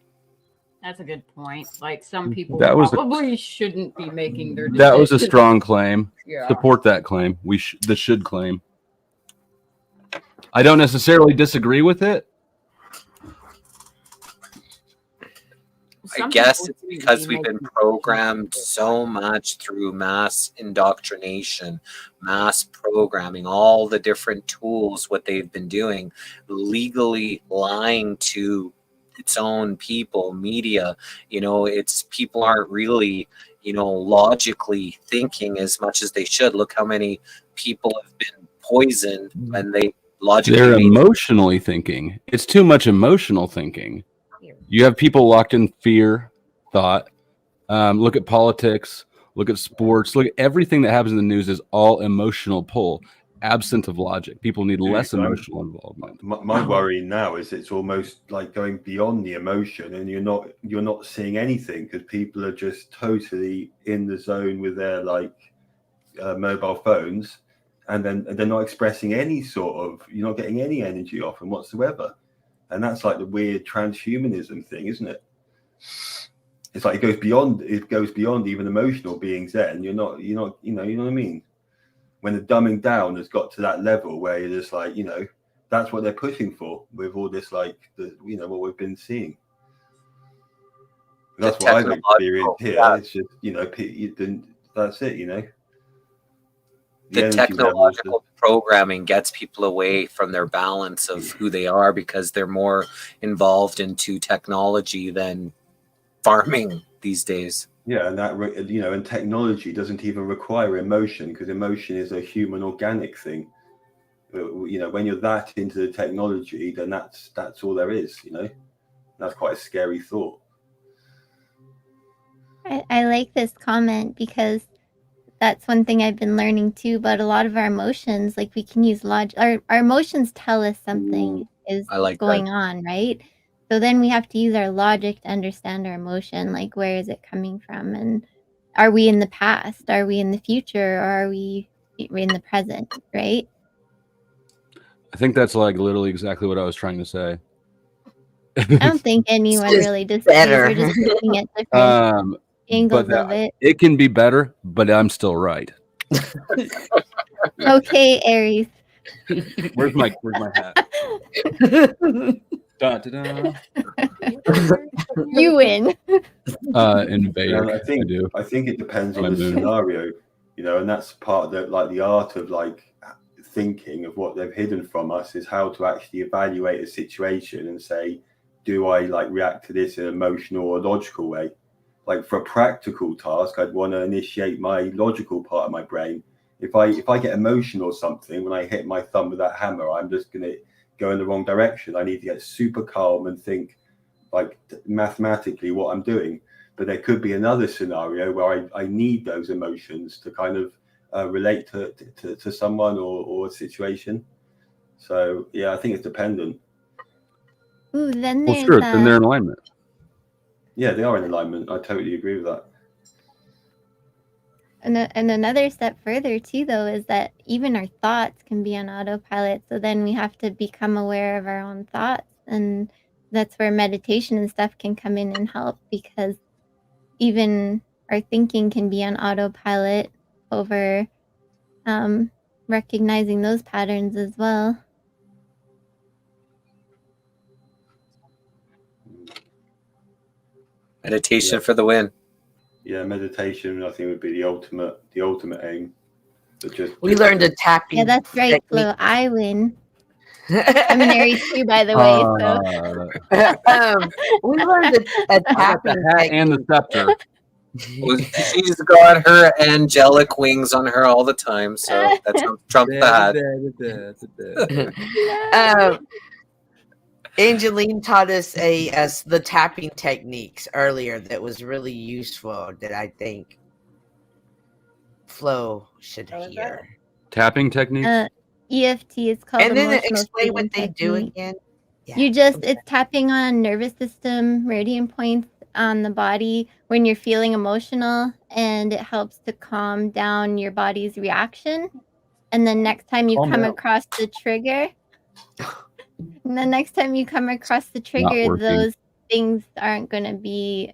That's a good point. Like some people probably shouldn't be making their decisions. That was a strong claim. Yeah. Support that claim. The should claim. I don't necessarily disagree with it. I guess it's because we've been programmed so much through mass indoctrination, mass programming, all the different tools, what they've been doing, legally lying to its own people, media. It's people aren't really, logically thinking as much as they should. Look how many people have been poisoned when they logically. They're emotionally thinking. It's too much emotional thinking. You have people locked in fear, thought. Look at politics. Look at sports. Look at everything that happens in the news is all emotional pull, absent of logic. People need less emotional involvement. My worry now is it's almost like going beyond the emotion, and you're not seeing anything because people are just totally in the zone with their mobile phones. And then they're not expressing any you're not getting any energy off them whatsoever. And that's like the weird transhumanism thing, isn't it? It's like it goes beyond even emotional being Zen. You're not, you know what I mean? When the dumbing down has got to that level where you're just like, that's what they're pushing for with all this, what we've been seeing. That's what I've experienced here. Yeah. It's just, that's it, The technological programming gets people away from their balance of who they are because they're more involved into technology than farming these days. Yeah, and that and technology doesn't even require emotion, because emotion is a human organic thing. When you're that into the technology, then that's all there is. That's quite a scary thought. I like this comment because that's one thing I've been learning too about a lot of our emotions. Like we can use logic. Our emotions tell us something is going on, right? So then we have to use our logic to understand our emotion. Like where is it coming from? And are we in the past? Are we in the future? Or are we in the present, right? I think that's like literally exactly what I was trying to say. I don't think anyone really disagrees. We're just looking at different angles of it. It can be better, but I'm still right. Okay, Aries. Where's my hat? Da, da, da. You win. In Vedic, I think it depends on the scenario, and that's part of the art of thinking of what they've hidden from us is how to actually evaluate a situation and say, do I react to this in an emotional or logical way? Like for a practical task, I'd want to initiate my logical part of my brain. If I get emotional or something when I hit my thumb with that hammer, I'm just going to go in the wrong direction. I need to get super calm and think mathematically what I'm doing. But there could be another scenario where I need those emotions to kind of relate to someone or a situation. So yeah, I think it's dependent. Ooh, then well, there's sure, then they're in alignment. Yeah, they are in alignment. I totally agree with that. And another step further too, though, is that even our thoughts can be on autopilot. So then we have to become aware of our own thoughts, and that's where meditation and stuff can come in and help, because even our thinking can be on autopilot over recognizing those patterns as well. Meditation for the win. Yeah, meditation I think would be the ultimate aim. We learned a tapping. Yeah, that's right, Flo. I win. I'm an Aries too, by the way. We learned a tapping the hat and the scepter. She's got her angelic wings on her all the time, so that's Trump the hat. Angeline taught us the tapping techniques earlier that was really useful, that I think Flo should hear. Tapping techniques? EFT is called. And then emotional explain what they technique. do again. Yeah. It's tapping on nervous system meridian points on the body when you're feeling emotional, and it helps to calm down your body's reaction. And then next time you come across the trigger, those things aren't going to be,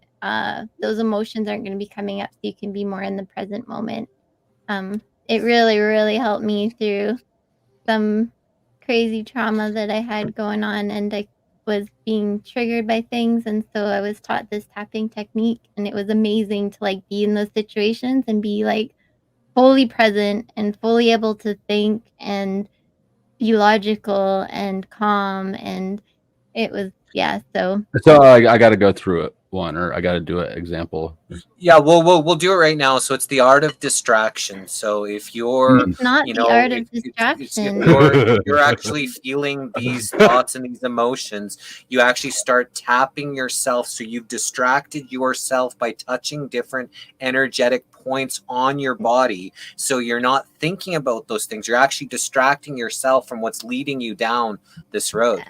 those emotions aren't going to be coming up, so you can be more in the present moment. It really, really helped me through some crazy trauma that I had going on, and I was being triggered by things, and so I was taught this tapping technique, and it was amazing to be in those situations and be fully present and fully able to think and be logical and calm, and it was so I got to go through it or I got to do an example. Yeah, we'll do it right now. So it's the art of distraction. So if you're not the art of distraction, you're actually feeling these thoughts and these emotions, you actually start tapping yourself. So you've distracted yourself by touching different energetic points on your body. So you're not thinking about those things. You're actually distracting yourself from what's leading you down this road.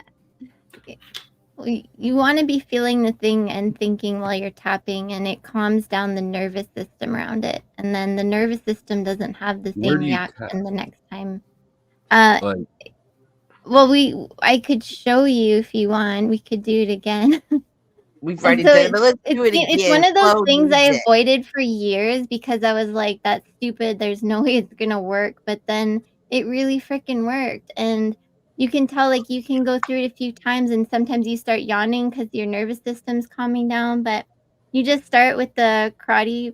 You want to be feeling the thing and thinking while you're tapping, and it calms down the nervous system around it, and then the nervous system doesn't have the same reaction the next time. Well, I could show you if you want. We could do it again. We've already done it, but let's do it again. It's one of those things I avoided for years because I was like, that's stupid. There's no way it's going to work. But then it really freaking worked. And you can tell, you can go through it a few times, and sometimes you start yawning because your nervous system's calming down. But you just start with the karate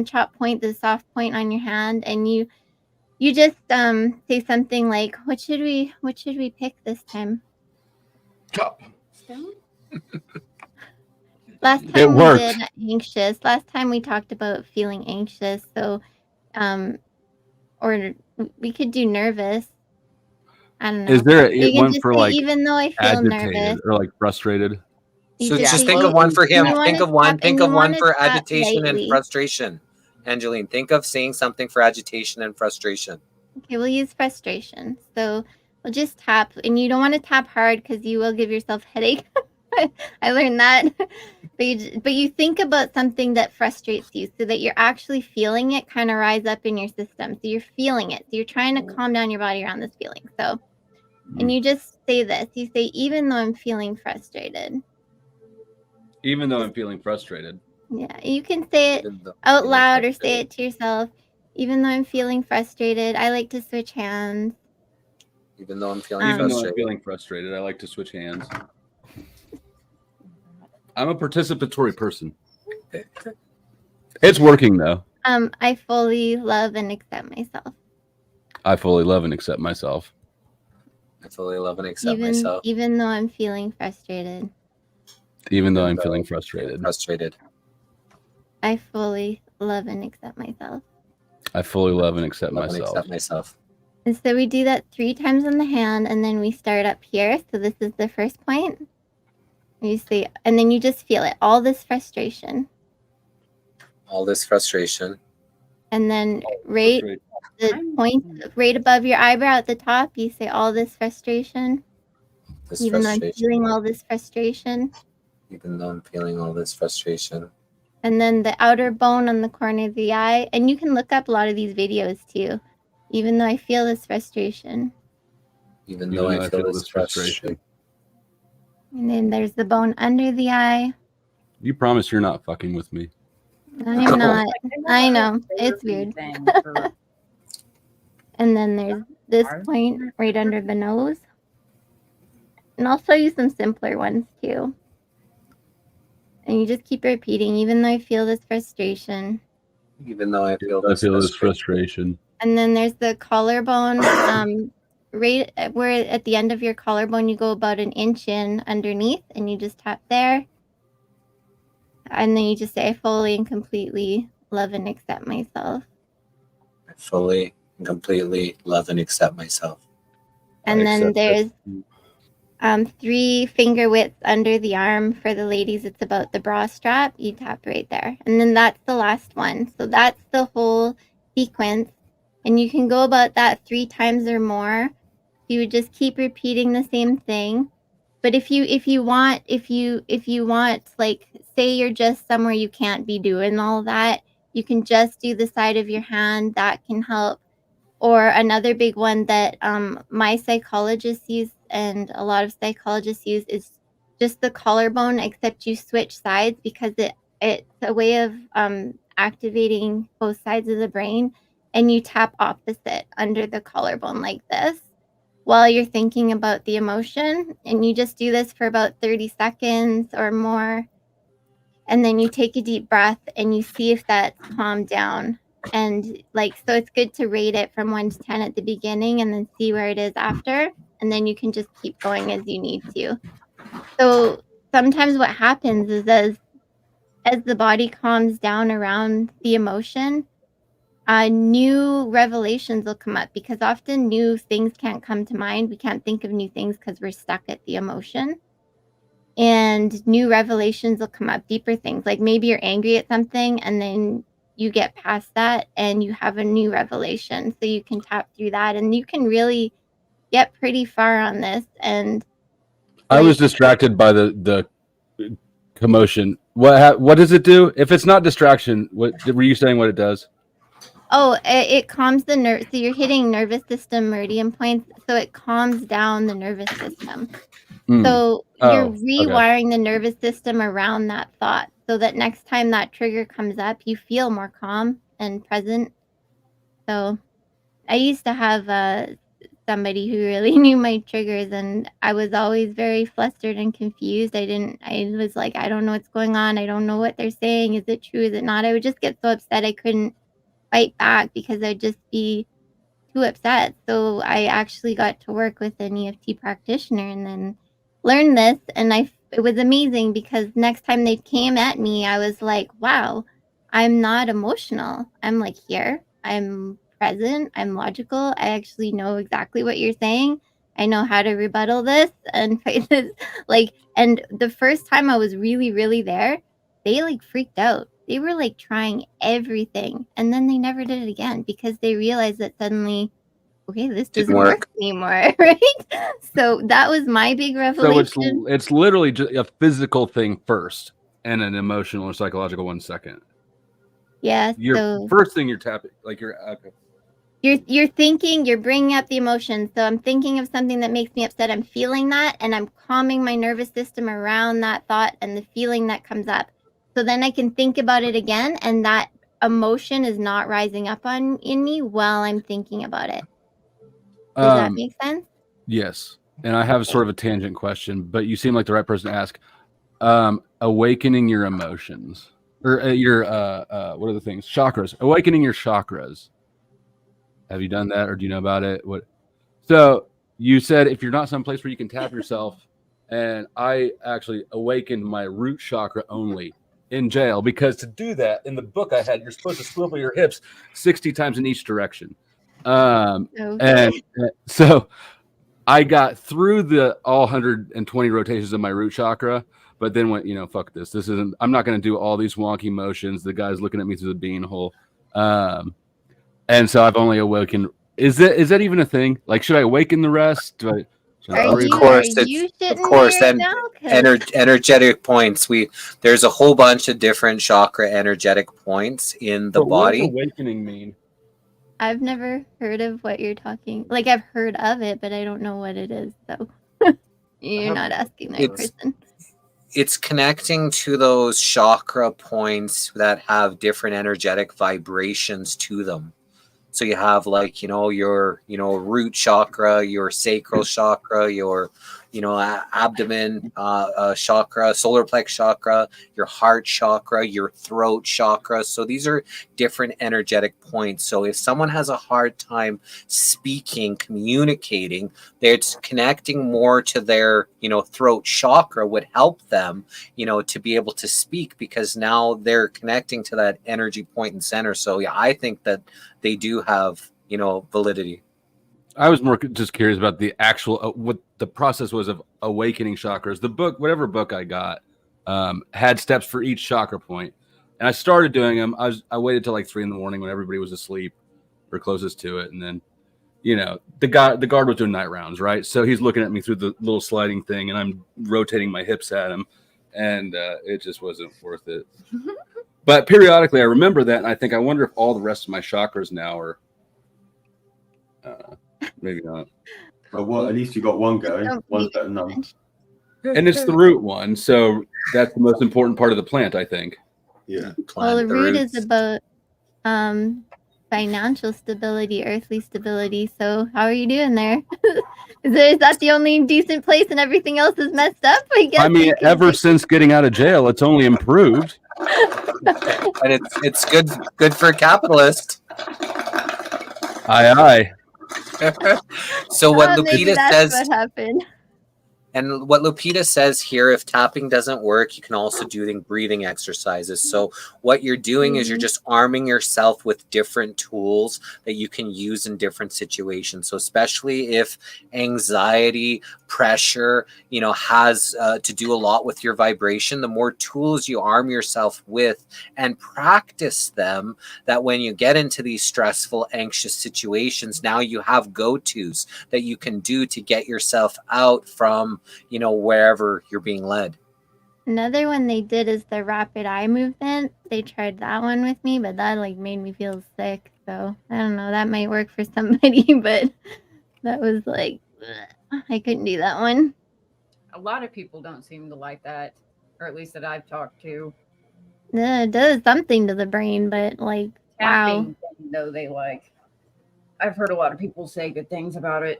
chop point, the soft point on your hand, and you just say something like, what should we pick this time? Chop. Stone? Last It time we worked. did anxious. Last time we talked about feeling anxious. So, or we could do nervous. I don't know. Is there You can one just for say, like even though I feel agitated nervous. or like frustrated? You So just just say, think of you, one for and him. you want Think to of one. tap, Think and of you one want to for tap agitation and lightly. frustration. Angeline, think of saying something for agitation and frustration. Okay, we'll use frustration. So we'll just tap, and you don't want to tap hard because you will give yourself headache. I learned that. But you think about something that frustrates you so that you're actually feeling it kind of rise up in your system. So you're feeling it. So you're trying to calm down your body around this feeling. So, and you just say this. You say, even though I'm feeling frustrated. Even though I'm feeling frustrated. Yeah, you can say it out loud or say it to yourself. Even though I'm feeling frustrated, I like to switch hands. Even though I'm feeling frustrated, I like to switch hands. I'm a participatory person. It's working though. I fully love and accept myself. I fully love and accept myself. I fully love and accept myself. Even though I'm feeling frustrated. Even though I'm feeling frustrated. I fully love and accept myself. I fully love and accept myself. And so we do that 3 times on the hand, and then we start up here. So this is the first point. You see, and then you just feel it, all this frustration. All this frustration. And then right the point right above your eyebrow at the top, you say all this frustration. Even though I'm feeling all this frustration. Even though I'm feeling all this frustration. And then the outer bone on the corner of the eye. And you can look up a lot of these videos too. Even though I feel this frustration. Even though I feel this frustration. And then there's the bone under the eye. You promise you're not fucking with me. I'm not. I know. It's weird. And then there's this point right under the nose. And I'll show you some simpler ones too. And you just keep repeating, even though I feel this frustration. Even though I feel this frustration. And then there's the collarbone. Right where at the end of your collarbone, you go about an inch in underneath, and you just tap there. And then you just say, I fully and completely love and accept myself. I fully and completely love and accept myself. And then there's 3 finger widths under the arm. For the ladies, it's about the bra strap. You tap right there. And then that's the last one. So that's the whole sequence. And you can go about that 3 times or more. You would just keep repeating the same thing. But if you want, like, say you're just somewhere you can't be doing all that, you can just do the side of your hand. That can help. Or another big one that my psychologist use and a lot of psychologists use is just the collarbone, except you switch sides because it's a way of activating both sides of the brain, and you tap opposite under the collarbone like this while you're thinking about the emotion, and you just do this for about 30 seconds or more, and then you take a deep breath and you see if that's calmed down. And like, so it's good to rate it from 1 to 10 at the beginning and then see where it is after, and then you can just keep going as you need to. So sometimes what happens is as the body calms down around the emotion, new revelations will come up, because often new things can't come to mind. We can't think of new things because we're stuck at the emotion. And new revelations will come up, deeper things. Like maybe you're angry at something and then you get past that and you have a new revelation. So you can tap through that and you can really get pretty far on this. And I was distracted by the commotion. What does it do? If it's not distraction, what were you saying what it does? Oh, it calms the nerve. So you're hitting nervous system meridian points. So it calms down the nervous system. So you're rewiring the nervous system around that thought so that next time that trigger comes up, you feel more calm and present. So I used to have somebody who really knew my triggers, and I was always very flustered and confused. I was like, I don't know what's going on. I don't know what they're saying. Is it true? Is it not? I would just get so upset I couldn't fight back because I'd just be too upset. So I actually got to work with an EFT practitioner and then learned this, and it was amazing because next time they came at me, I was like, wow, I'm not emotional. I'm like here. I'm present. I'm logical. I actually know exactly what you're saying. I know how to rebuttal this and fight this. Like, and the first time I was really, really there, they like freaked out. They were like trying everything. And then they never did it again because they realized that suddenly, okay, this doesn't work anymore, right? So that was my big revelation. So it's literally just a physical thing first, and an emotional or psychological one second. Yeah. Your first thing you're tapping, like you're thinking, you're bringing up the emotion. So I'm thinking of something that makes me upset. I'm feeling that, and I'm calming my nervous system around that thought and the feeling that comes up. So then I can think about it again, and that emotion is not rising up in me while I'm thinking about it. Does that make sense? Yes. And I have sort of a tangent question, but you seem like the right person to ask. Awakening your emotions, or your what are the things? Chakras. Awakening your chakras. Have you done that, or do you know about it? What? So you said if you're not someplace where you can tap yourself, and I actually awakened my root chakra only in jail, because to do that in the book I had, you're supposed to swivel your hips 60 times in each direction. And so I got through the all 120 rotations of my root chakra, but then went, fuck this. This isn't, I'm not going to do all these wonky motions. The guy's looking at me through the beanhole. And so I've only awakened. Is that even a thing? Like, should I awaken the rest? Of course, then energetic points. There's a whole bunch of different chakra energetic points in the body. What does awakening mean? I've never heard of what you're talking. Like, I've heard of it, but I don't know what it is. So you're not asking that person. It's connecting to those chakra points that have different energetic vibrations to them. So you have your root chakra, your sacral chakra, your abdomen chakra, solar plex chakra, your heart chakra, your throat chakra. So these are different energetic points. So if someone has a hard time speaking, communicating, it's connecting more to their throat chakra would help them to be able to speak, because now they're connecting to that energy point and center. So yeah, I think that they do have validity. I was more just curious about the actual what the process was of awakening chakras. The book, whatever book I got, had steps for each chakra point, and I started doing them. I waited till like 3 a.m. when everybody was asleep or closest to it, and then the guard was doing night rounds, right? So he's looking at me through the little sliding thing, and I'm rotating my hips at him, and it just wasn't worth it. But periodically, I remember that, and I think I wonder if all the rest of my chakras now are. Maybe not. But at least you got one going. One's better than none. And it's the root one, so that's the most important part of the plant, I think. Yeah. Well, the root is about financial stability, earthly stability. So how are you doing there? Is that the only decent place and everything else is messed up? I guess. I mean, ever since getting out of jail, it's only improved. And it's good for a capitalist. Aye. So what Lupita says, what happened. And what Lupita says here, if tapping doesn't work, you can also do breathing exercises. So what you're doing is you're just arming yourself with different tools that you can use in different situations. So especially if anxiety, pressure, has to do a lot with your vibration, the more tools you arm yourself with and practice them, that when you get into these stressful, anxious situations, now you have go-tos that you can do to get yourself out from wherever you're being led. Another one they did is the rapid eye movement. They tried that one with me, but that made me feel sick. So I don't know, that might work for somebody, but that was I couldn't do that one. A lot of people don't seem to like that, or at least that I've talked to. Yeah, it does something to the brain, but wow. Tapping, though, they like. I've heard a lot of people say good things about it.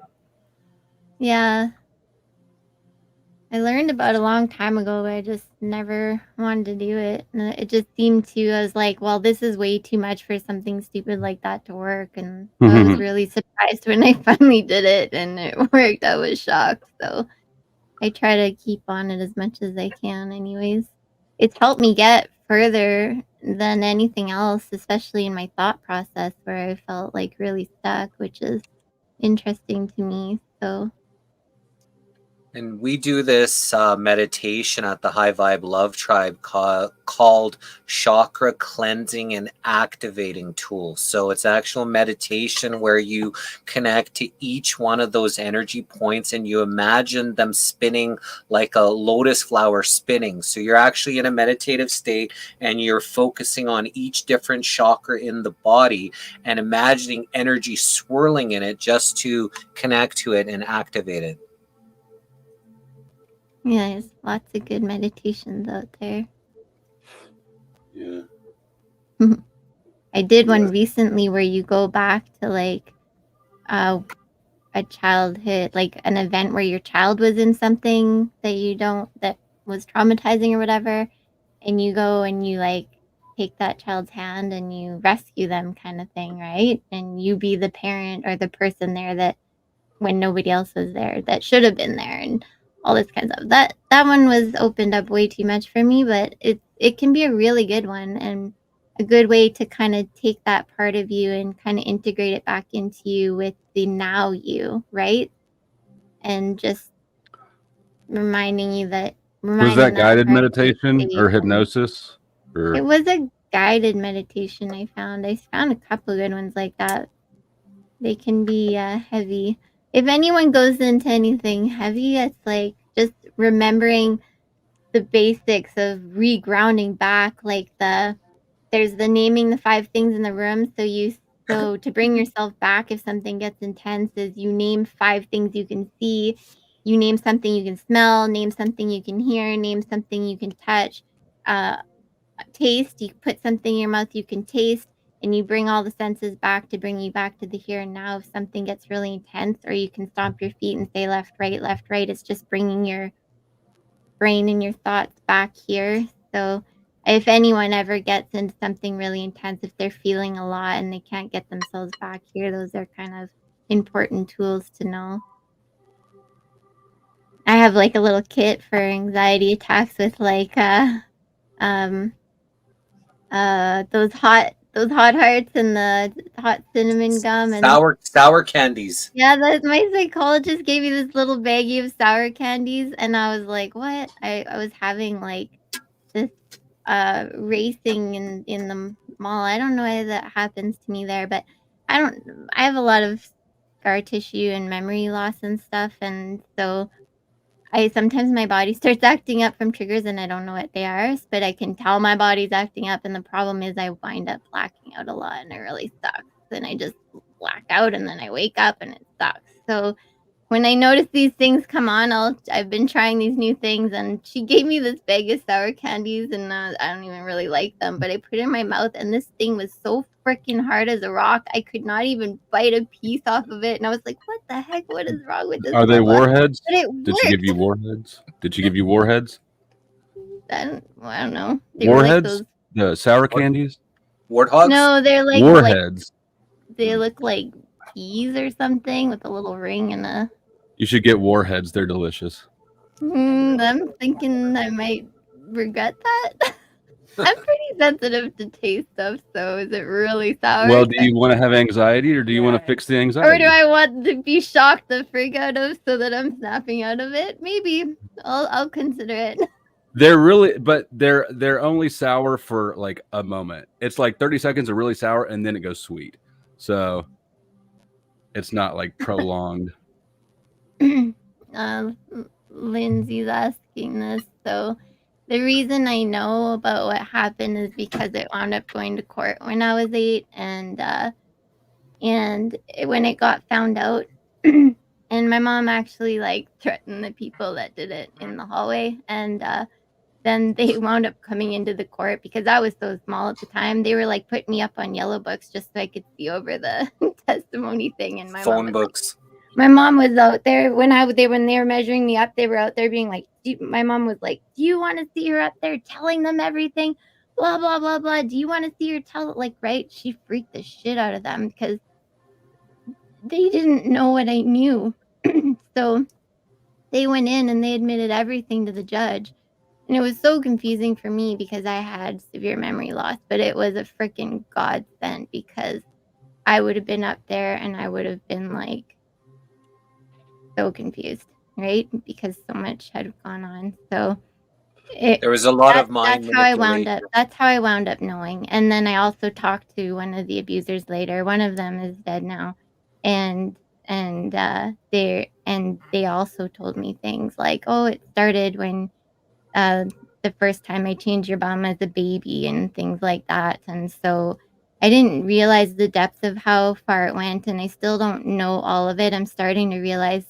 Yeah. I learned about it a long time ago, but I just never wanted to do it. And it just seemed I was like, well, this is way too much for something stupid like that to work. And I was really surprised when I finally did it and it worked. I was shocked. So I try to keep on it as much as I can anyways. It's helped me get further than anything else, especially in my thought process where I felt like really stuck, which is interesting to me. So And we do this meditation at the High Vibe Love Tribe called chakra cleansing and activating tools. So it's actual meditation where you connect to each one of those energy points and you imagine them spinning like a lotus flower spinning. So you're actually in a meditative state and you're focusing on each different chakra in the body and imagining energy swirling in it just to connect to it and activate it. yeah, there's lots of good meditations out there. Yeah. I did one recently where you go back to like a childhood, like an event where your child was in something that was traumatizing or whatever, and you go and you like take that child's hand and you rescue them kind of thing, right? And you be the parent or the person there that when nobody else was there that should have been there and all this kind of stuff. That one was opened up way too much for me, but it can be a really good one and a good way to kind of take that part of you and kind of integrate it back into you with the now you, right? And just reminding you that Was that guided meditation or hypnosis? Or it was a guided meditation I found. I found a couple of good ones like that. They can be heavy. If anyone goes into anything heavy, it's like just remembering the basics of regrounding back, like there's the naming the 5 things in the room. So to bring yourself back if something gets intense is you name 5 things you can see, you name something you can smell, name something you can hear, name something you can touch, taste, you put something in your mouth you can taste, and you bring all the senses back to bring you back to the here and now. If something gets really intense, or you can stomp your feet and say left, right, it's just bringing your brain and your thoughts back here. So if anyone ever gets into something really intense, if they're feeling a lot and they can't get themselves back here, those are kind of important tools to know. I have like a little kit for anxiety attacks with like those hot hearts and the hot cinnamon gum and sour candies. Yeah, my psychologist gave me this little baggie of sour candies, and I was like, "What?" I was having like this racing in the mall. I don't know why that happens to me there, but I have a lot of scar tissue and memory loss and stuff, and so sometimes my body starts acting up from triggers and I don't know what they are, but I can tell my body's acting up, and the problem is I wind up blacking out a lot and it really sucks. Then I just black out and then I wake up and it sucks. So when I notice these things come on, I've been trying these new things, and she gave me this bag of sour candies, and I don't even really like them, but I put it in my mouth, and this thing was so freaking hard as a rock. I could not even bite a piece off of it, and I was like, "What the heck? What is wrong with this?" Are they warheads? But it worked. Did she give you warheads? Did she give you warheads? I don't know. They Warheads? were like The sour candies? Warthogs? No, they're like warheads. They look like peas or something with a little ring and a. You should get warheads. They're delicious. I'm thinking I might regret that. I'm pretty sensitive to taste stuff, so is it really sour? Well, do you want to have anxiety or do you want to fix the Or anxiety? do I want to be shocked the frig out of so that I'm snapping out of it? Maybe. I'll consider it. They're really, but they're only sour for like a moment. It's like 30 seconds of really sour and then it goes sweet. So it's not like prolonged. Lindsay's asking this. So the reason I know about what happened is because it wound up going to court when I was 8, and when it got found out, and my mom actually like threatened the people that did it in the hallway, and then they wound up coming into the court because I was so small at the time. They were like putting me up on yellow books just so I could see over the testimony thing, and my phone books. My mom was out there when they were measuring me up. They were out there being like, my mom was like, "Do you want to see her up there telling them everything? Blah blah blah blah. Do you want to see her tell it?" Like, right? She freaked the shit out of them because they didn't know what I knew. So they went in and they admitted everything to the judge. And it was so confusing for me because I had severe memory loss, but it was a freaking godsend because I would have been up there and I would have been like so confused, right? Because so much had gone on. So there was a lot of mind that's how I wound manipulation. up. That's how I wound up knowing. And then I also talked to one of the abusers later. One of them is dead now, and they also told me things like, "Oh, it started when the first time I changed your bum as a baby and things like that." And so I didn't realize the depth of how far it went, and I still don't know all of it. I'm starting to realize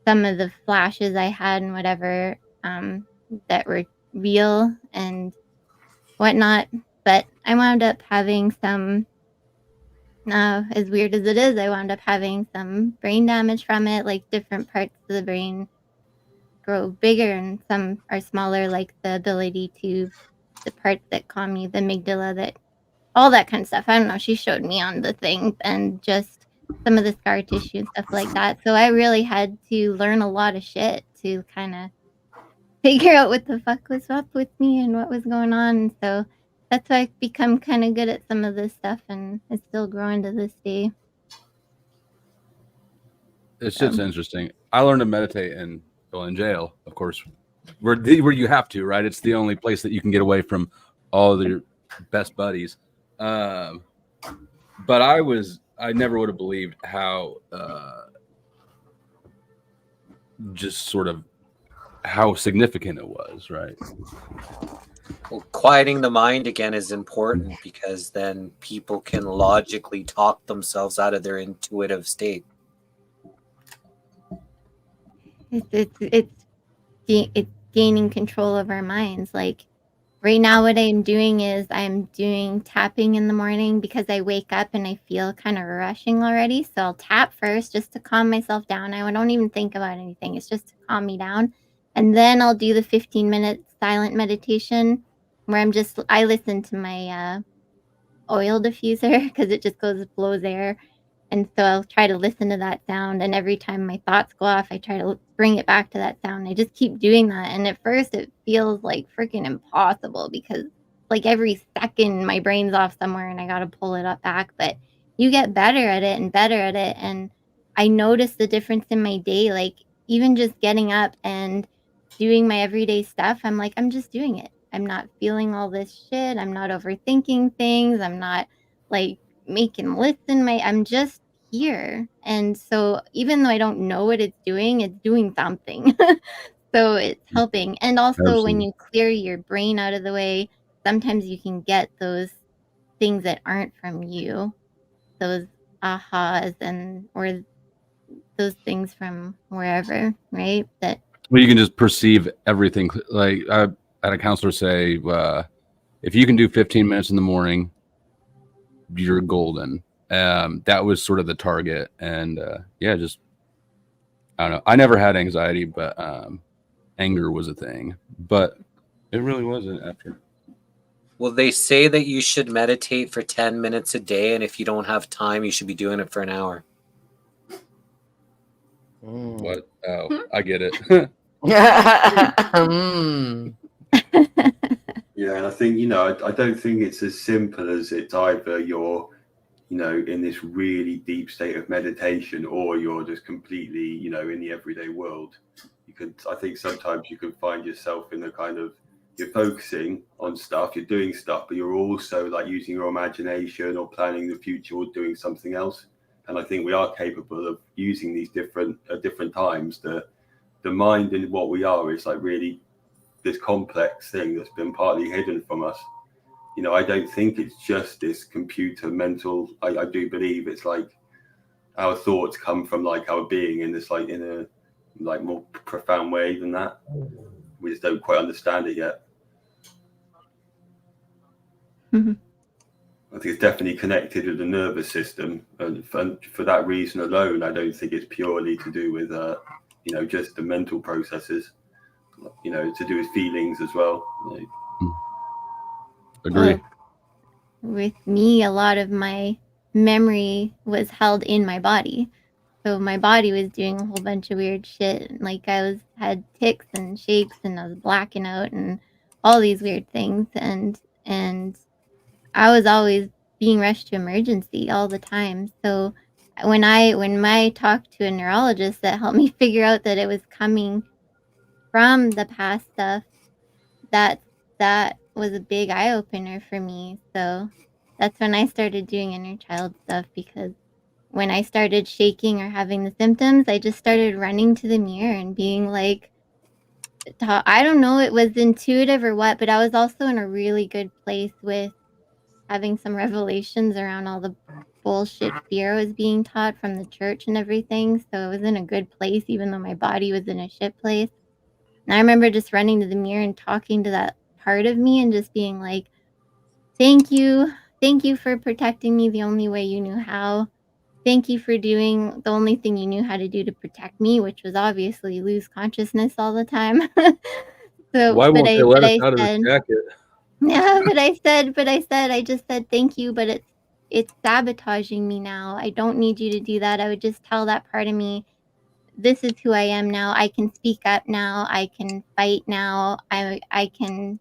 some of the flashes I had and whatever that were real and whatnot. But I wound up having some, as weird as it is, I wound up having some brain damage from it, like different parts of the brain grow bigger and some are smaller, like the ability to, the parts that calm you, the amygdala, that all that kind of stuff. I don't know. She showed me on the thing and just some of the scar tissue and stuff like that. So I really had to learn a lot of shit to kind of figure out what the fuck was up with me and what was going on. So that's why I've become kind of good at some of this stuff, and it's still growing to this day. It's just interesting. I learned to meditate in jail, of course, where you have to, right? It's the only place that you can get away from all of your best buddies. But I never would have believed how just sort of how significant it was, right? Well, quieting the mind again is important because then people can logically talk themselves out of their intuitive state. It's gaining control of our minds. Like right now, what I'm doing is I'm doing tapping in the morning because I wake up and I feel kind of rushing already. So I'll tap first just to calm myself down. I don't even think about anything. It's just to calm me down. And then I'll do the 15-minute silent meditation where I listen to my oil diffuser because it just blows air. And so I'll try to listen to that sound. And every time my thoughts go off, I try to bring it back to that sound. I just keep doing that. And at first it feels like freaking impossible because like every second my brain's off somewhere and I got to pull it up back. But you get better at it and better at it. And I notice the difference in my day. Like even just getting up and doing my everyday stuff, I'm like, I'm just doing it. I'm not feeling all this shit. I'm not overthinking things. I'm not like making lists I'm just here. And so even though I don't know what it's doing something. So it's helping. And also Absolutely. When you clear your brain out of the way, sometimes you can get those things that aren't from you, those ahas or those things from wherever, right? Well, you can just perceive everything. Like I had a counselor say, if you can do 15 minutes in the morning, you're golden. That was sort of the target. And just, I don't know. I never had anxiety, but anger was a thing. But it really wasn't after. Well, they say that you should meditate for 10 minutes a day. And if you don't have time, you should be doing it for an hour. What? Oh, I get it. Yeah, and I think, I don't think it's as simple as it's either you're, in this really deep state of meditation or you're just completely, in the everyday world. I think sometimes you can find yourself in a kind of, you're focusing on stuff, you're doing stuff, but you're also like using your imagination or planning the future or doing something else. And I think we are capable of using these different times. The mind and what we are is like really this complex thing that's been partly hidden from us. I don't think it's just this computer mental. I do believe it's like our thoughts come from like our being in this like in a like more profound way than that. We just don't quite understand it yet. Mm-hmm. I think it's definitely connected with the nervous system, and for that reason alone, I don't think it's purely to do with just the mental processes. To do with feelings as well. Agree. With me, a lot of my memory was held in my body. So my body was doing a whole bunch of weird shit. Like I had tics and shakes, and I was blacking out and all these weird things. And I was always being rushed to emergency all the time. So when I talked to a neurologist that helped me figure out that it was coming from the past stuff, that was a big eye opener for me. So that's when I started doing inner child stuff, because when I started shaking or having the symptoms, I just started running to the mirror and being like, I don't know, it was intuitive or what, but I was also in a really good place with having some revelations around all the bullshit fear I was being taught from the church and everything. So I was in a good place, even though my body was in a shit place. And I remember just running to the mirror and talking to that part of me and just being like, thank you for protecting me the only way you knew how. Thank you for doing the only thing you knew how to do to protect me, which was obviously lose consciousness all the time. So, Why won't they let us out of the said, jacket? yeah, I just said thank you, but it's sabotaging me now. I don't need you to do that. I would just tell that part of me, this is who I am now. I can speak up now. I can fight now. I can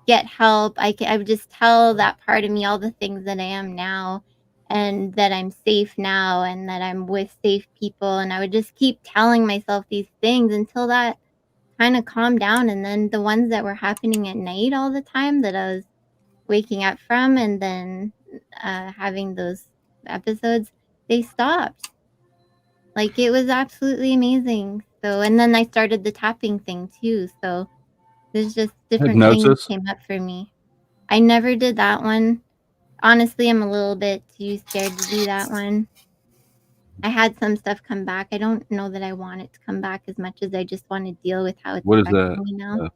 get help. I would just tell that part of me all the things that I am now, and that I'm safe now, and that I'm with safe people. And I would just keep telling myself these things until that kind of calmed down. And then the ones that were happening at night all the time that I was waking up from, and then having those episodes, they stopped. Like, it was absolutely amazing. So, and then I started the tapping thing too. So there's just different things came up for me. I never did that one. Honestly, I'm a little bit too scared to do that one. I had some stuff come back. I don't know that I want it to come back as much as I just want to deal with how it's affecting me now.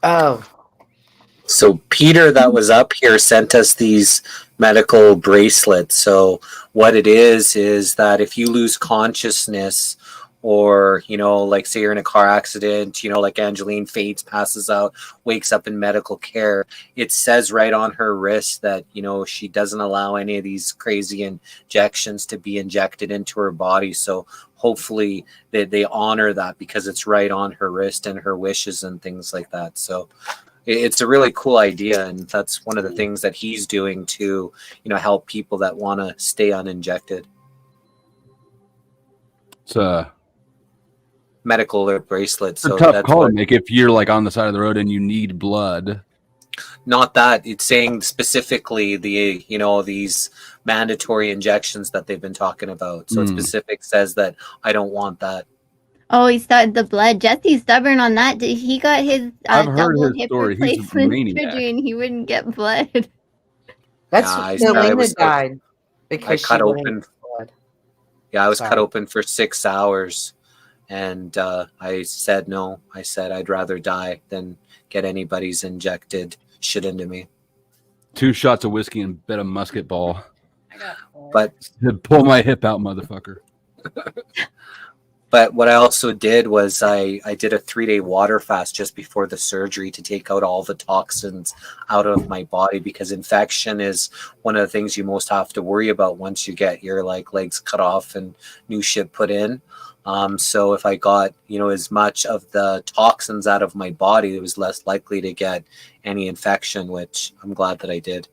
Oh. So Peter that was up here sent us these medical bracelets. So what it is that if you lose consciousness, or, you know, like say you're in a car accident, you know, like Angeline fades, passes out, wakes up in medical care, it says right on her wrist that, you know, she doesn't allow any of these crazy injections to be injected into her body. So hopefully they honor that, because it's right on her wrist and her wishes and things like that. So it's a really cool idea, and that's one of the things that he's doing to, you know, help people that want to stay uninjected. It's medical bracelets. It's so a tough that's call what, to make if you're like on the side of the road and you need blood. Not that it's saying specifically the, you know, these mandatory injections that they've been talking about. So it specific says that I don't want that. Oh, he started the blood. Jesse's stubborn on that. He got his I've heard double his hip story. He's a replacement maniac. surgery, and he wouldn't get blood. That's Selena died because I she cut wouldn't open. get blood. Yeah, I was cut Sorry. open for 6 hours, and I said no. I said I'd rather die than get anybody's injected shit into me. 2 shots of whiskey and bet a musket ball. But pull my hip out, motherfucker. But what I also did was I did a 3-day water fast just before the surgery to take out all the toxins out of my body, because infection is one of the things you most have to worry about once you get your legs cut off and new shit put in. So if I got, you know, as much of the toxins out of my body, it was less likely to get any infection, which I'm glad that I did.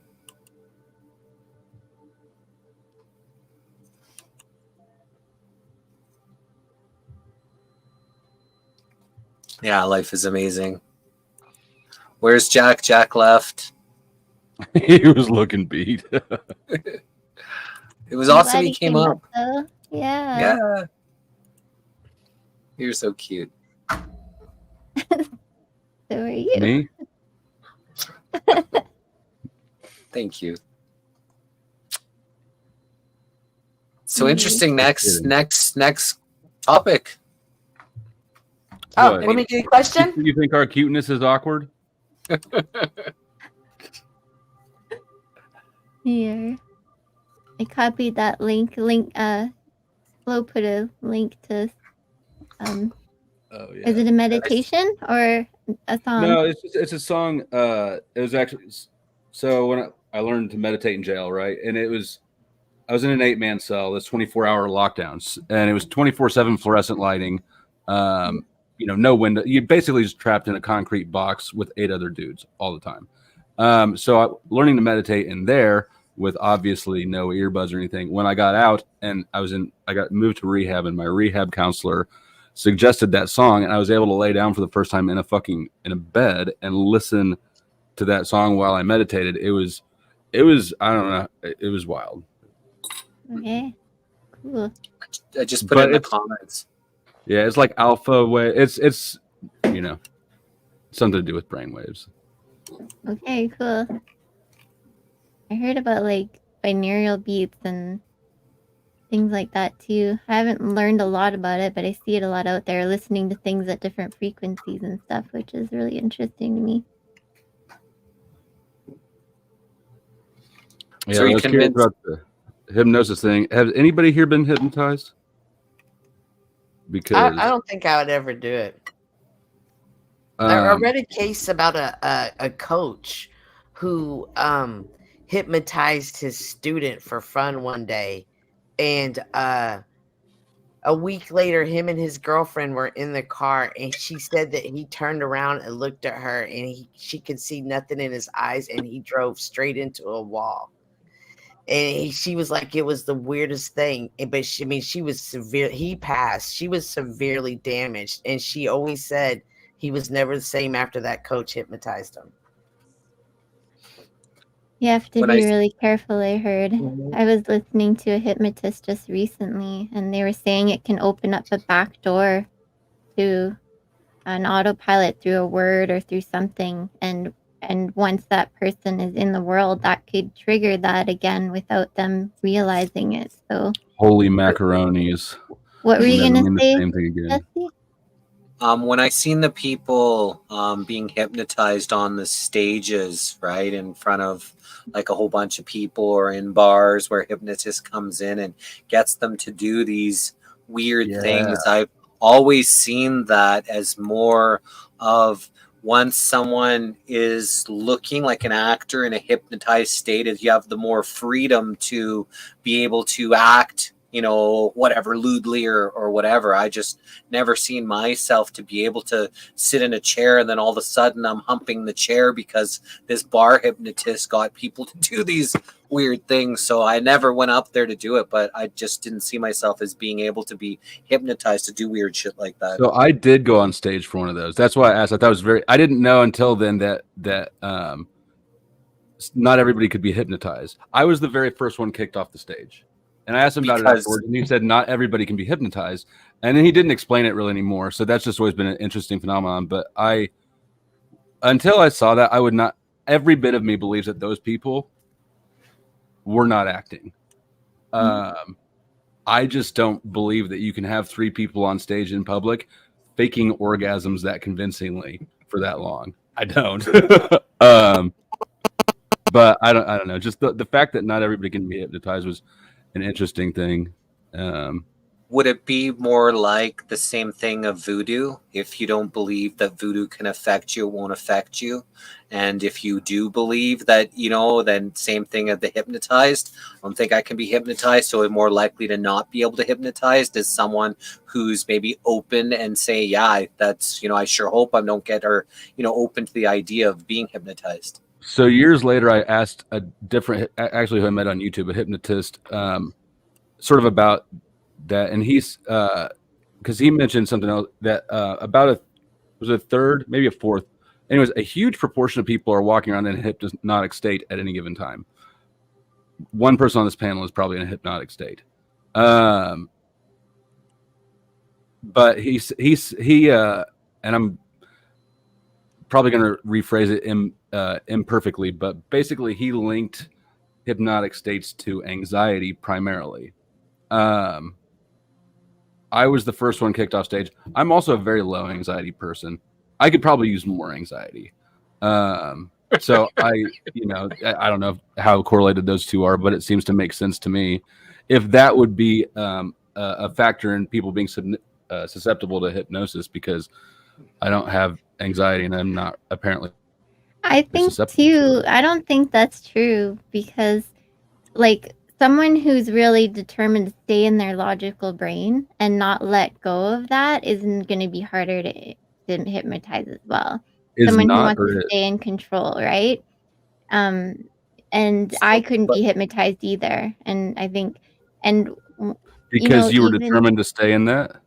Yeah, life is amazing. Where's Jack? Jack left. He was looking beat. It was awesome he came up. Yeah. Yeah. You're so cute. So are you. Me? Thank you. So interesting. Next topic. Oh, let me do a question. Do you think our cuteness is awkward? Here. I copied that link. Flo put a link to is it a meditation or a song? No, it's a song. It was actually, so when I learned to meditate in jail, right? And it was I was in an 8-man cell. That's 24-hour lockdowns, and it was 24/7 fluorescent lighting. No window. You basically just trapped in a concrete box with 8 other dudes all the time. So learning to meditate in there with obviously no earbuds or anything. When I got out and I got moved to rehab, and my rehab counselor suggested that song, and I was able to lay down for the first time in a bed and listen to that song while I meditated. It was I don't know. It was wild. Okay, cool. I just put it in the comments. Yeah, it's like alpha wave. It's something to do with brainwaves. Okay, cool. I heard about like binaural beats and things like that too. I haven't learned a lot about it, but I see it a lot out there, listening to things at different frequencies and stuff, which is really interesting to me. Yeah, so I was curious about the hypnosis thing. Has anybody here been hypnotized? Because I don't think I would ever do it. I read a case about a coach who hypnotized his student for fun one day, and a week later, him and his girlfriend were in the car, and she said that he turned around and looked at her, and she could see nothing in his eyes, and he drove straight into a wall. And she was like, it was the weirdest thing. But she was severe. He passed. She was severely damaged. And she always said he was never the same after that coach hypnotized him. You have to be really careful, I heard. I was listening to a hypnotist just recently, and they were saying it can open up a back door to an autopilot through a word or through something. And once that person is in the world, that could trigger that again without them realizing it. So holy macaronis. What were you going to say? Same thing again. When I seen the people being hypnotized on the stages, right, in front of like a whole bunch of people, or in bars where a hypnotist comes in and gets them to do these weird things, I've always seen that as more of once someone is looking like an actor in a hypnotized state, if you have the more freedom to be able to act, whatever, lewdly or whatever. I just never seen myself to be able to sit in a chair and then all of a sudden I'm humping the chair because this bar hypnotist got people to do these weird things. So I never went up there to do it, but I just didn't see myself as being able to be hypnotized to do weird shit like that. So I did go on stage for one of those. That's why I asked. I thought it was I didn't know until then that not everybody could be hypnotized. I was the very first one kicked off the stage. And I asked him about it afterwards, and he said not everybody can be hypnotized. And then he didn't explain it really anymore. So that's just always been an interesting phenomenon. But until I saw that, I would not, every bit of me believes that those people were not acting. I just don't believe that you can have 3 people on stage in public faking orgasms that convincingly for that long. I don't. But I don't know. Just the fact that not everybody can be hypnotized was an interesting thing. Would it be more like the same thing of voodoo? If you don't believe that voodoo can affect you, it won't affect you. And if you do believe that, then same thing of the hypnotized. I don't think I can be hypnotized, so I'm more likely to not be able to hypnotize as someone who's maybe open and say, yeah, that's, I sure hope I don't get open to the idea of being hypnotized. So years later, I asked a different, actually who I met on YouTube, a hypnotist, sort of about that. And he's, because he mentioned something else that about was a third, maybe a fourth. Anyways, a huge proportion of people are walking around in a hypnotic state at any given time. One person on this panel is probably in a hypnotic state. But he, and I'm probably going to rephrase it imperfectly, but basically he linked hypnotic states to anxiety primarily. I was the first one kicked off stage. I'm also a very low anxiety person. I could probably use more anxiety. So I don't know how correlated those two are, but it seems to make sense to me. If that would be a factor in people being susceptible to hypnosis, because I don't have anxiety and I'm not apparently. I think too, I don't think that's true, because someone who's really determined to stay in their logical brain and not let go of that isn't going to be harder to hypnotize as well. Someone who wants to stay in control, right? And I couldn't be hypnotized either. And I think, and because you were determined to stay in that.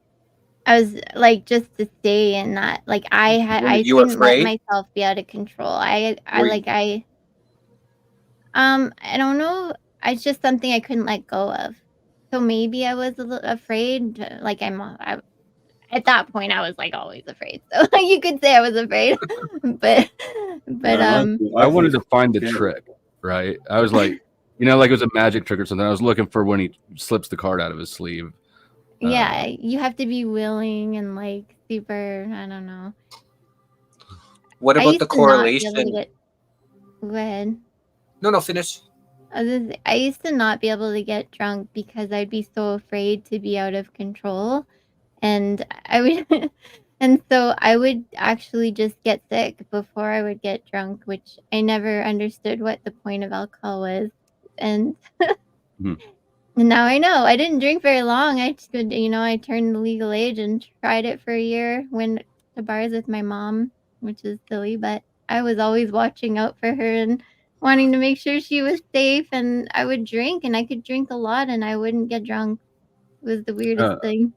I was like, just to stay in that. Like I couldn't let myself be out of control. I don't know. It's just something I couldn't let go of. So maybe I was a little afraid. Like at that point, I was like always afraid. So you could say I was afraid, but I wanted to find the trick, right? I was like, like it was a magic trick or something. I was looking for when he slips the card out of his sleeve. Yeah, you have to be willing and like super. I don't know. What about the correlation? Go ahead. No, finish. I used to not be able to get drunk because I'd be so afraid to be out of control, and I would, and so I would actually just get sick before I would get drunk, which I never understood what the point of alcohol was, and. And now I know. I didn't drink very long. I just, I turned the legal age and tried it for a year. Went to bars with my mom, which is silly, but I was always watching out for her and wanting to make sure she was safe. And I would drink, and I could drink a lot, and I wouldn't get drunk. It was the weirdest thing.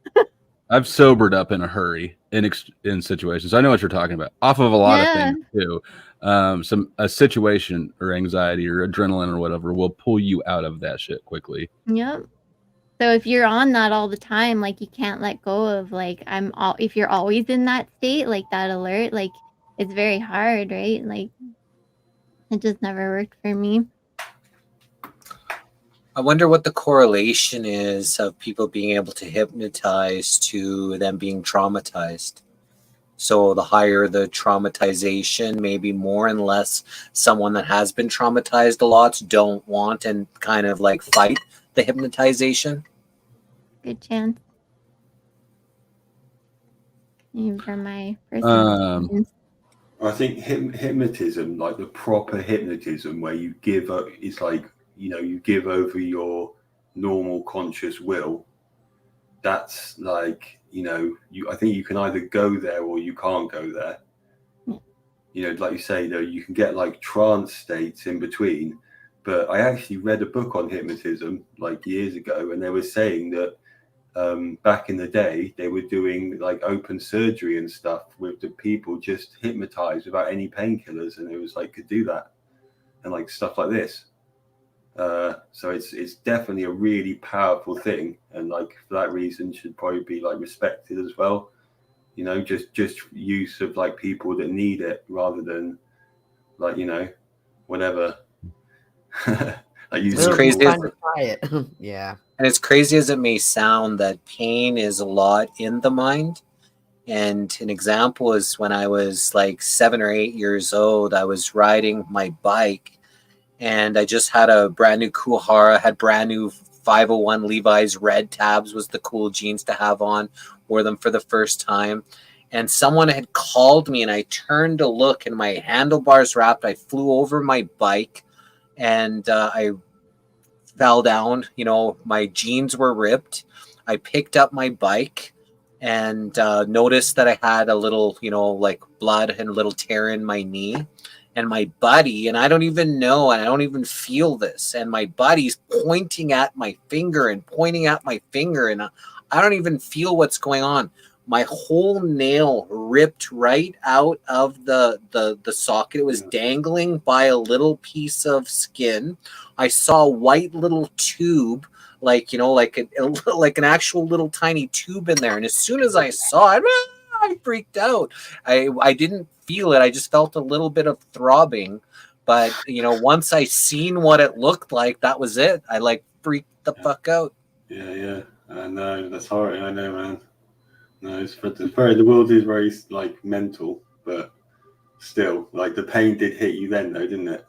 I've sobered up in a hurry in situations. I know what you're talking about. Off of a lot of things too. A situation or anxiety or adrenaline or whatever will pull you out of that shit quickly. Yep. So if you're on that all the time, like you can't let go of like if you're always in that state, like that alert, like it's very hard, right? Like it just never worked for me. I wonder what the correlation is of people being able to hypnotize to them being traumatized. So the higher the traumatization, maybe more and less someone that has been traumatized a lot don't want and kind of like fight the hypnotization. Good chance. For my personal I think hypnotism, like the proper hypnotism where you give up, it's like, you give over your normal conscious will. That's like, I think you can either go there or you can't go there. Like you say, though, you can get like trance states in between. But I actually read a book on hypnotism like years ago, and they were saying that back in the day, they were doing like open surgery and stuff with the people just hypnotized without any painkillers, and it was like could do that and like stuff like this. So it's definitely a really powerful thing, and like for that reason should probably be like respected as well. Just use of like people that need it rather than like whatever. It's crazy. Try it. Yeah. And as crazy as it may sound, that pain is a lot in the mind. And an example is when I was like 7 or 8 years old, I was riding my bike and I just had a brand new Kuhara, had brand new 501 Levi's red tabs, was the cool jeans to have on, wore them for the first time. And someone had called me and I turned to look and my handlebars wrapped. I flew over my bike and I fell down. My jeans were ripped. I picked up my bike and noticed that I had a little, like blood and a little tear in my knee. And my buddy, and I don't even know, and I don't even feel this, and my buddy's pointing at my finger, and I don't even feel what's going on. My whole nail ripped right out of the socket. It was dangling by a little piece of skin. I saw a white little tube, like an actual little tiny tube in there. And as soon as I saw it, I freaked out. I didn't feel it. I just felt a little bit of throbbing. But, once I seen what it looked like, that was it. I like freaked the fuck out. Yeah. I know. That's hard. I know, man. No, the world is very like mental, but still, like the pain did hit you then, though, didn't it?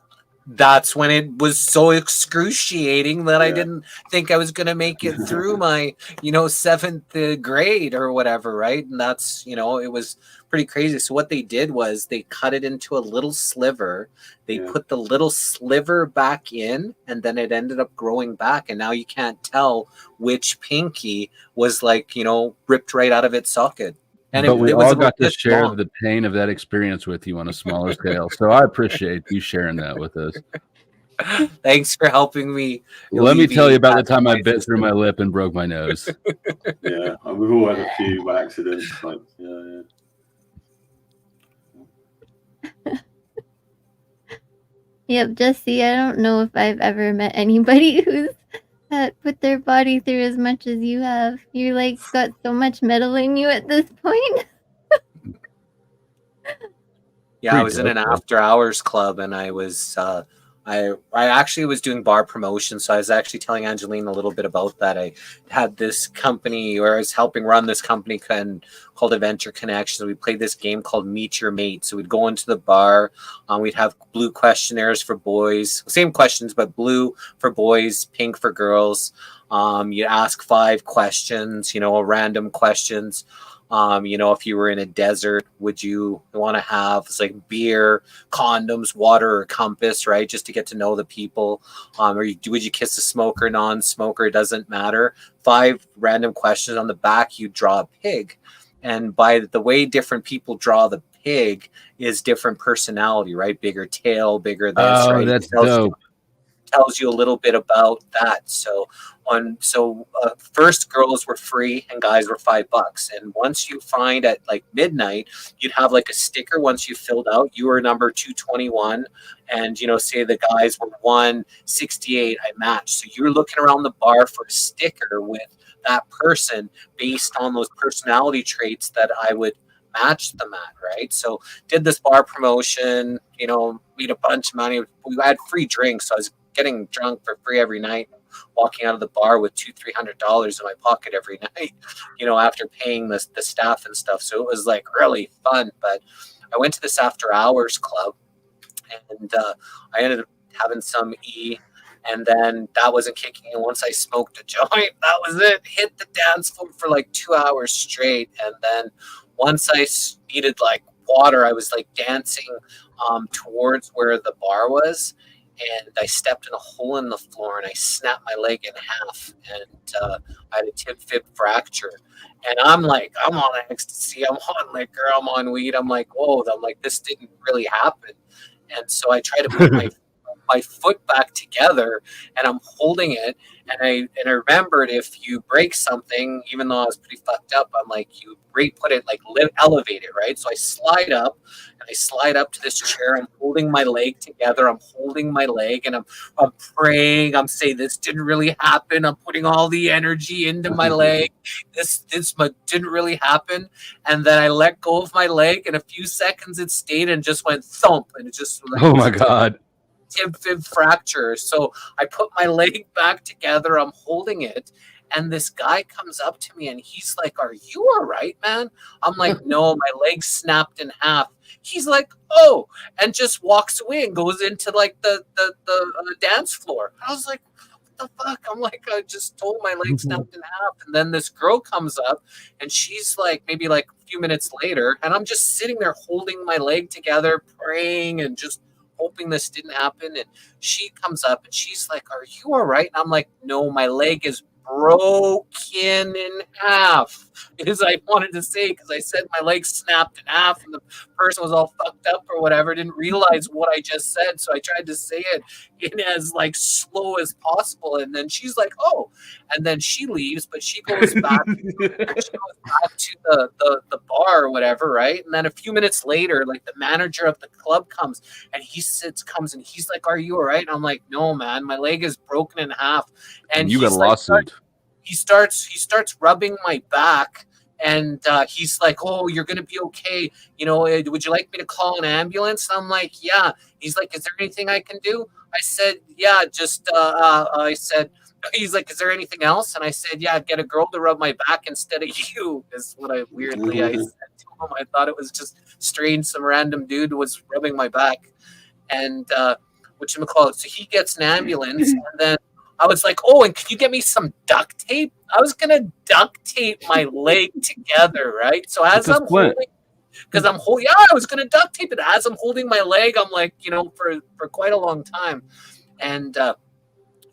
that's when it was so excruciating that I didn't think I was going to make it through my, 7th grade or whatever, right? And that's, it was pretty crazy. So what they did was they cut it into a little sliver. They put the little sliver back in, and then it ended up growing back. And now you can't tell which pinky was like, ripped right out of its socket. And but we it was all got to this share long. the pain of that experience with you on a smaller scale. So I appreciate you sharing that with us. Thanks for helping me. Let me tell you about the time I bit through my lip and broke my nose. Yeah, we've all had a few accidents. Like, Yep, Jesse, I don't know if I've ever met anybody who's put their body through as much as you have. You're like got so much metal in you at this point. Yeah, I was in an after hours club, and I was I actually was doing bar promotion, so I was actually telling Angeline a little bit about that. I had this company, or I was helping run this company called Adventure Connections. We played this game called Meet Your Mate. So we'd go into the bar, we'd have blue questionnaires for boys, same questions, but blue for boys, pink for girls. You ask 5 questions, random questions. If you were in a desert, would you want to have like beer, condoms, water, or compass, right? Just to get to know the people. Or would you kiss a smoker, non-smoker? It doesn't matter. 5 random questions. On the back, you draw a pig. And by the way different people draw the pig is different personality, right? Bigger tail, bigger this, right? That's dope. Tells you a little bit about that. So first girls were free and guys were $5. And once you find at like midnight, you'd have like a sticker. Once you filled out, you were number 221, and say the guys were 168, I matched. So you're looking around the bar for a sticker with that person based on those personality traits that I would match them at, right? So did this bar promotion, made a bunch of money. We had free drinks, so I was getting drunk for free every night, walking out of the bar with $200-300 in my pocket every night, after paying the staff and stuff. So it was like really fun. But I went to this after hours club, and I ended up having some E, and then that wasn't kicking in. Once I smoked a joint, that was it. Hit the dance floor for like 2 hours straight, and then once I needed like water, I was like dancing towards where the bar was, and I stepped in a hole in the floor and I snapped my leg in half, and I had a tib-fib fracture. And I'm on ecstasy, I'm on liquor, I'm on weed. I'm like, whoa, this didn't really happen. And so I try to put my foot back together, and I'm holding it. And I remembered, if you break something, even though I was pretty fucked up, I'm like, you put it like elevate it, right? So I slide up to this chair. I'm holding my leg together. I'm holding my leg, and I'm praying. I'm saying, this didn't really happen. I'm putting all the energy into my leg. This didn't really happen. And then I let go of my leg. In a few seconds, it stayed and just went thump, and it just like, oh my God. Tib-fib fracture. So I put my leg back together. I'm holding it, and this guy comes up to me, and he's like, "Are you all right, man?" I'm like, "No, my leg snapped in half." He's like, "Oh," and just walks away and goes into like the dance floor. I was like, "What the fuck?" I'm like, I just told my leg snapped in half. And then this girl comes up, and she's like, maybe like a few minutes later, and I'm just sitting there holding my leg together, praying and just hoping this didn't happen. And she comes up and she's like, "Are you all right?" And I'm like, "No, my leg is broken in half," as I wanted to say, because I said my leg snapped in half, and the person was all fucked up or whatever, didn't realize what I just said. So I tried to say it in as like slow as possible, and then she's like, "Oh," and then she leaves, but she goes back to the bar or whatever, right? And then a few minutes later, like the manager of the club comes, and and he's like, "Are you all right?" And I'm like, "No, man, my leg is broken in half." And you got a lawsuit. He starts rubbing my back, and he's like, "Oh, you're gonna be okay. Would you like me to call an ambulance?" And I'm like, "Yeah." He's like, "Is there anything I can do?" I said, "Yeah, just." I said, he's like, "Is there anything else?" And I said, "Yeah, get a girl to rub my back instead of you." Is what I said to him. I thought it was just strange. Some random dude was rubbing my back, and whatchamacallit, so he gets an ambulance, and then I was like, oh, and can you get me some duct tape? I was gonna duct tape my leg together, right? So as I'm holding, because I'm holding, yeah, I was gonna duct tape it. As I'm holding my leg, I'm like, for quite a long time, and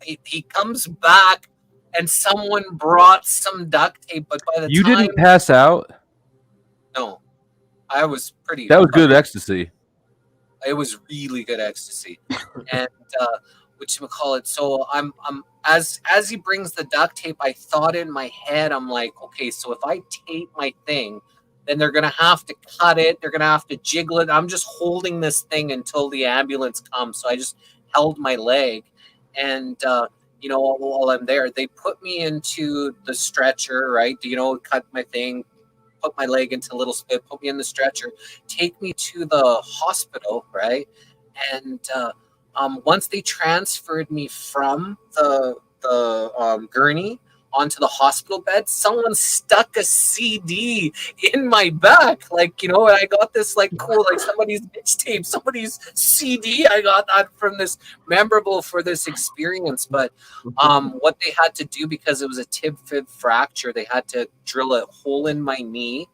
he comes back, and someone brought some duct tape, but by the You time didn't pass out. no, I was pretty. That was good ecstasy. It was really good ecstasy, and whatchamacallit. So I'm as he brings the duct tape, I thought in my head, I'm like, okay, so if I tape my thing, then they're gonna have to cut it. They're gonna have to jiggle it. I'm just holding this thing until the ambulance comes. So I just held my leg, and while I'm there, they put me into the stretcher, right? Cut my thing, put my leg into a little spit, put me in the stretcher, take me to the hospital, right? And once they transferred me from the gurney onto the hospital bed, someone stuck a CD in my back, and I got this cool, somebody's mixtape, somebody's CD. I got that from this memorable for this experience. But what they had to do, because it was a tib-fib fracture, they had to drill a hole in my knee,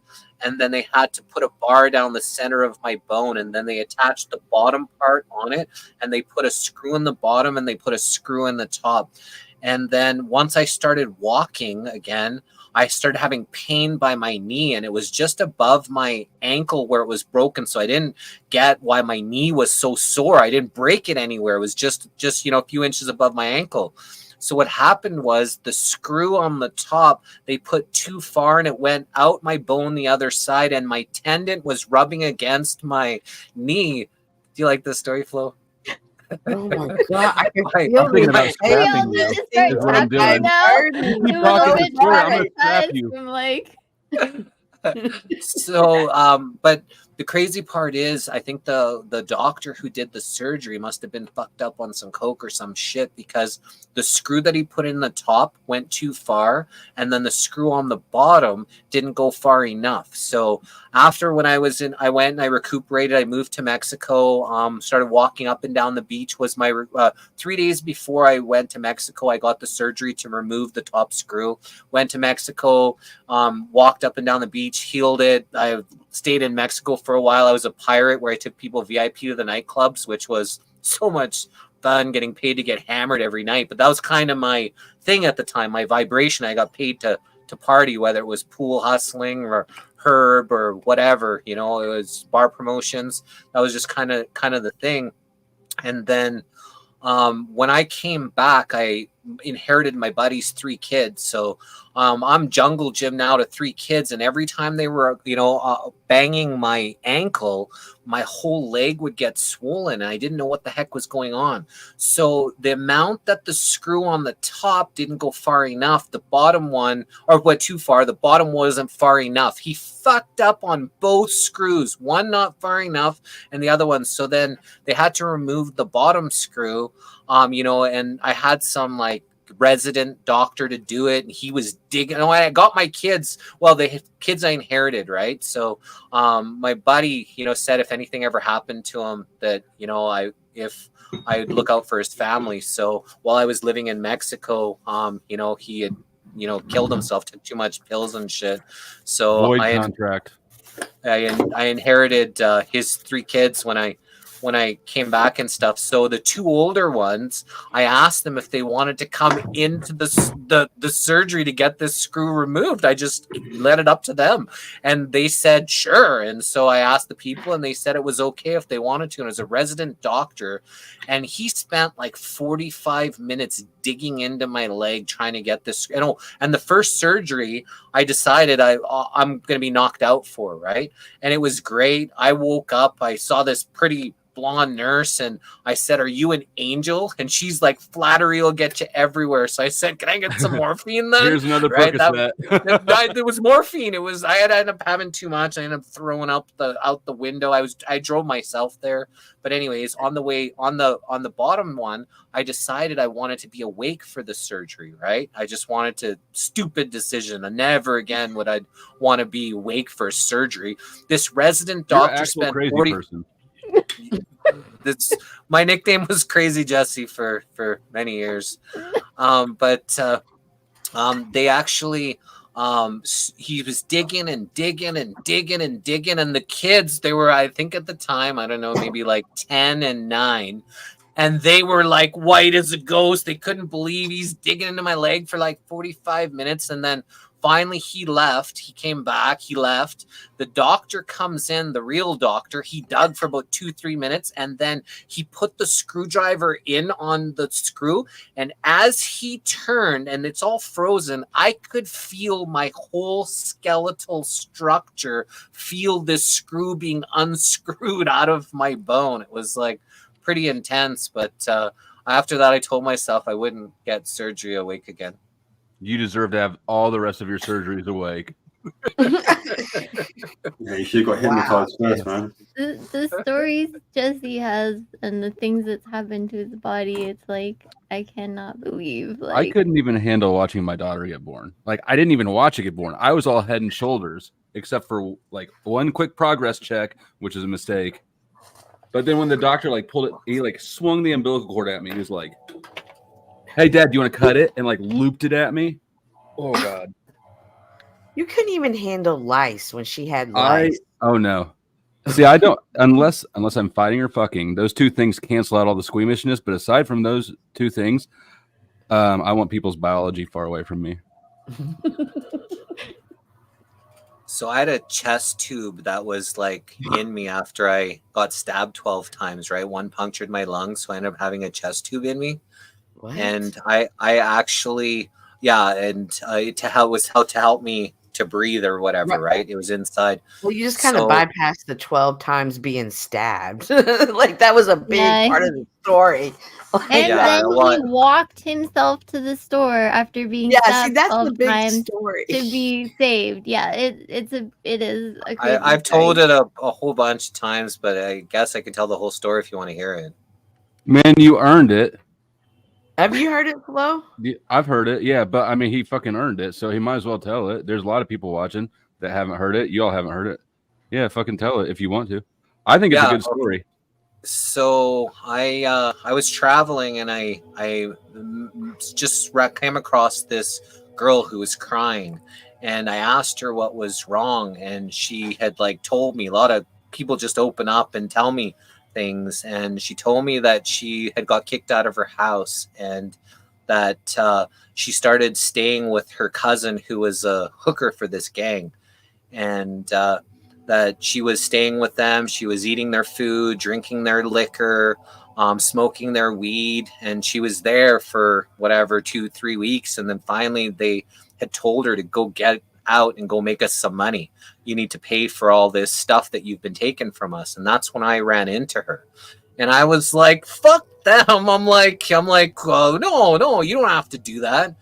and then they had to put a bar down the center of my bone, and then they attached the bottom part on it, and they put a screw in the bottom, and they put a screw in the top. And then once I started walking again, I started having pain by my knee, and it was just above my ankle where it was broken. So I didn't get why my knee was so sore. I didn't break it anywhere. It was just a few inches above my ankle. So what happened was the screw on the top, they put too far, and it went out my bone the other side, and my tendon was rubbing against my knee. Do you like this story, Flo? Oh my god! I can I'm feel thinking about my scrapping you. Just start Is what I'm doing. now. You keep talking the story, I'm gonna scrap you. I'm like, So, but the crazy part is, I think the doctor who did the surgery must have been fucked up on some coke or some shit, because the screw that he put in the top went too far, and then the screw on the bottom didn't go far enough. So after I went and I recuperated. I moved to Mexico. Started walking up and down the beach. Was my 3 days before I went to Mexico, I got the surgery to remove the top screw. Went to Mexico, walked up and down the beach, healed it. I stayed in Mexico for a while. I was a pirate where I took people VIP to the nightclubs, which was so much fun, getting paid to get hammered every night. But that was kind of my thing at the time, my vibration. I got paid to party, whether it was pool hustling or herb or whatever, it was bar promotions. That was just kind of the thing. And then when I came back, I inherited my buddy's 3 kids. So I'm jungle gym now to 3 kids, and every time they were banging my ankle, my whole leg would get swollen, and I didn't know what the heck was going on. So the amount that the screw on the top didn't go far enough, the bottom one, or went too far, the bottom wasn't far enough. He fucked up on both screws, one not far enough and the other one. So then they had to remove the bottom screw, and I had some resident doctor to do it, and he was digging. I got my kids, the kids I inherited, right? So my buddy said if anything ever happened to him, that if I'd look out for his family. So while I was living in Mexico, he had killed himself, took too much pills and shit. So Void contract. I inherited his 3 kids when I came back and stuff. So the 2 older ones, I asked them if they wanted to come into the surgery to get this screw removed. I just let it up to them, and they said sure. And so I asked the people, and they said it was okay if they wanted to. And it was a resident doctor, and he spent 45 minutes digging into my leg trying to get this. And the first surgery, I decided I'm going to be knocked out for, right? And it was great. I woke up, I saw this pretty blonde nurse, and I said, "Are you an angel?" And she's like, "Flattery will get you everywhere." So I said, "Can I get some morphine then?" Here's another Percocet. There was morphine. I had ended up having too much. I ended up throwing out the window. I drove myself there. But anyways, on the way on the bottom one, I decided I wanted to be awake for the surgery, right? I just wanted to, stupid decision. And never again would I want to be awake for surgery. This resident doctor spent 40 person. That's my nickname was Crazy Jesse for many years. They actually he was digging and digging and digging and digging, and the kids, they were, I think at the time, I don't know, maybe like 10 and 9, and they were like white as a ghost. They couldn't believe he's digging into my leg for like 45 minutes, and then finally he left. He came back, he left. The doctor comes in, the real doctor. He dug for about 2-3 minutes, and then he put the screwdriver in on the screw, and as he turned, and it's all frozen, I could feel my whole skeletal structure feel this screw being unscrewed out of my bone. It was like pretty intense, but after that I told myself I wouldn't get surgery awake again. You deserve to have all the rest of your surgeries awake. Yeah, you should have got hypnotized first, man. The stories Jesse has and the things that's happened to his body, it's like I cannot believe. I couldn't even handle watching my daughter get born. Like, I didn't even watch it get born. I was all head and shoulders, except for like one quick progress check, which is a mistake. But then when the doctor like pulled it, he like swung the umbilical cord at me. He was like, "Hey, Dad, do you want to cut it?" And like looped it at me. Oh God! You couldn't even handle lice when she had lice. Oh no. See, I don't unless I'm fighting or fucking. Those two things cancel out all the squeamishness. But aside from those two things, I want people's biology far away from me. So I had a chest tube that was like in me after I got stabbed 12 times, right? One punctured my lung, so I ended up having a chest tube in me. What? And I actually, yeah, and to help me to breathe or whatever, right? It was inside. Well, you just kind of bypassed the 12 times being stabbed. Like that was a big part of the story. And then he walked himself to the store after being stabbed that's 12 the big times story to be saved. Yeah, it is a crazy I've story. told it a whole bunch of times, but I guess I can tell the whole story if you want to hear it. Man, you earned it. Have you heard it, Flo? I've heard it, yeah, but I mean, he fucking earned it, so he might as well tell it. There's a lot of people watching that haven't heard it. You all haven't heard it. Yeah, fucking tell it if you want to. I think it's a good story. So I was traveling and I just came across this girl who was crying, and I asked her what was wrong, and she had like told me. A lot of people just open up and tell me things, and she told me that she had got kicked out of her house and that she started staying with her cousin who was a hooker for this gang, and that she was staying with them. She was eating their food, drinking their liquor, smoking their weed, and she was there for whatever 2-3 weeks, and then finally they had told her to go get out and go make us some money. You need to pay for all this stuff that you've been taking from us. And that's when I ran into her, and I was like, fuck them. I'm like, oh, no, you don't have to do that.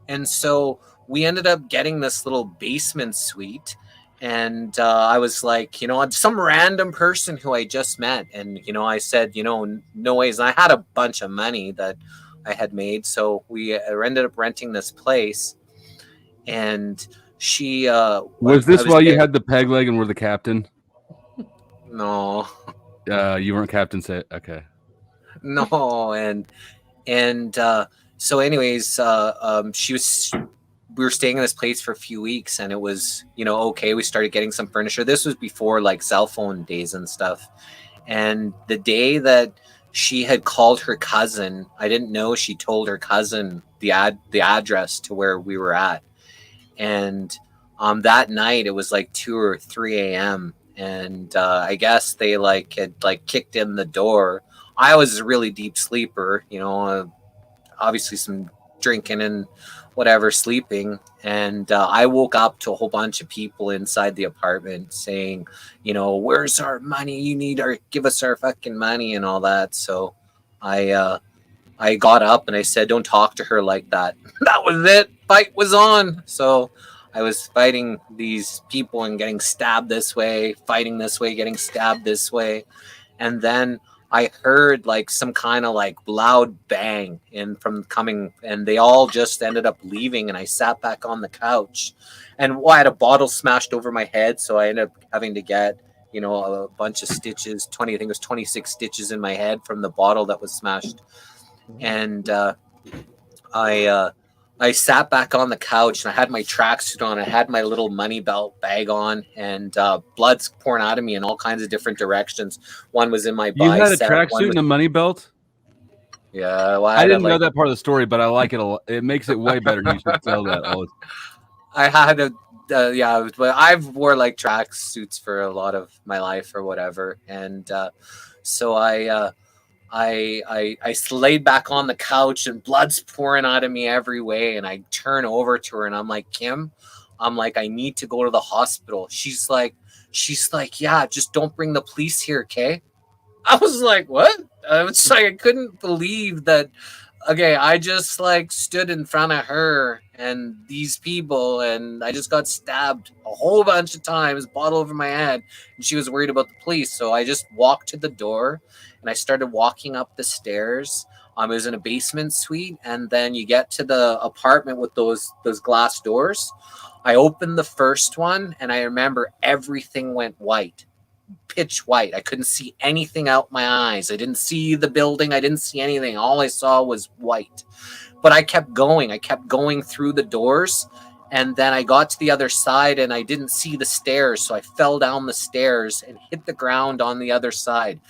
And so we ended up getting this little basement suite, and I was like, some random person who I just met, and I said, no ways. And I had a bunch of money that I had made, so we ended up renting this place. And she was this while you had the peg leg and were the captain? No, you weren't captain. Say okay. No, and so anyways, we were staying in this place for a few weeks, and it was okay. We started getting some furniture. This was before like cell phone days and stuff. And the day that she had called her cousin, I didn't know she told her cousin the address to where we were at. And that night it was like 2 or 3 a.m. and I guess they had kicked in the door. I was a really deep sleeper, obviously some drinking and whatever, sleeping, and I woke up to a whole bunch of people inside the apartment saying, where's our money? Give us our fucking money and all that. So I got up and I said, don't talk to her like that. That was it. Fight was on. So I was fighting these people and getting stabbed this way, fighting this way, getting stabbed this way. And then I heard like some kind of like loud bang from coming, and they all just ended up leaving. And I sat back on the couch, and I had a bottle smashed over my head. So I ended up having to get you know, a bunch of stitches, I think it was 26 stitches in my head from the bottle that was smashed. And I sat back on the couch and I had my tracksuit on. I had my little money belt bag on, and blood's pouring out of me in all kinds of different directions. One was in my bicep. You had a tracksuit and a money belt? Yeah. Well, I didn't know that part of the story, but I like it a lot. It makes it way better. You should tell that. I had a I've wore like track suits for a lot of my life or whatever, and so I laid back on the couch and blood's pouring out of me every way, and I turn over to her and I'm like, Kim, I'm like, I need to go to the hospital. She's like, yeah, just don't bring the police here, okay? I was like, what? I was like, I couldn't believe that. Okay, I just like stood in front of her and these people, and I just got stabbed a whole bunch of times, bottle over my head, and she was worried about the police. So I just walked to the door and I started walking up the stairs. It was in a basement suite, and then you get to the apartment with those glass doors. I opened the first one, and I remember everything went white. Pitch white. I couldn't see anything out my eyes. I didn't see the building. I didn't see anything. All I saw was white. But I kept going. I kept going through the doors, and then I got to the other side and I didn't see the stairs. So I fell down the stairs and hit the ground on the other side.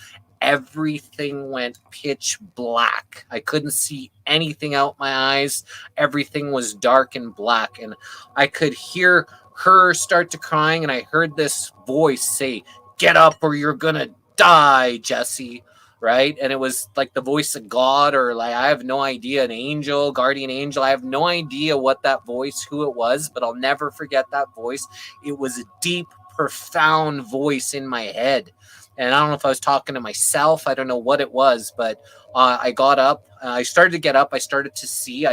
Everything went pitch black. I couldn't see anything out my eyes. Everything was dark and black, and I could hear her start to crying, and I heard this voice say, "Get up or you're gonna die, Jesse," right? And it was like the voice of God, or like, I have no idea, an angel, guardian angel. I have no idea what that voice, who it was, but I'll never forget that voice. It was a deep, profound voice in my head. And I don't know if I was talking to myself. I don't know what it was, but I got up. I started to get up. I started to see.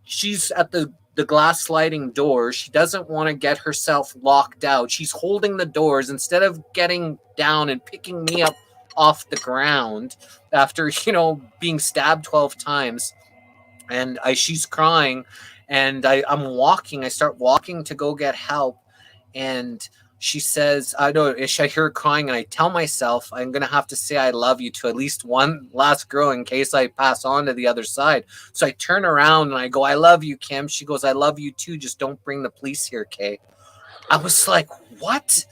She's at the glass sliding doors. She doesn't want to get herself locked out. She's holding the doors instead of getting down and picking me up off the ground after, being stabbed 12 times. And she's crying, and I'm walking. I start walking to go get help, and she says, I hear her crying, and I tell myself I'm going to have to say I love you to at least one last girl in case I pass on to the other side. So I turn around and I go, I love you, Kim. She goes, I love you too. Just don't bring the police here, Kay. I was like, what?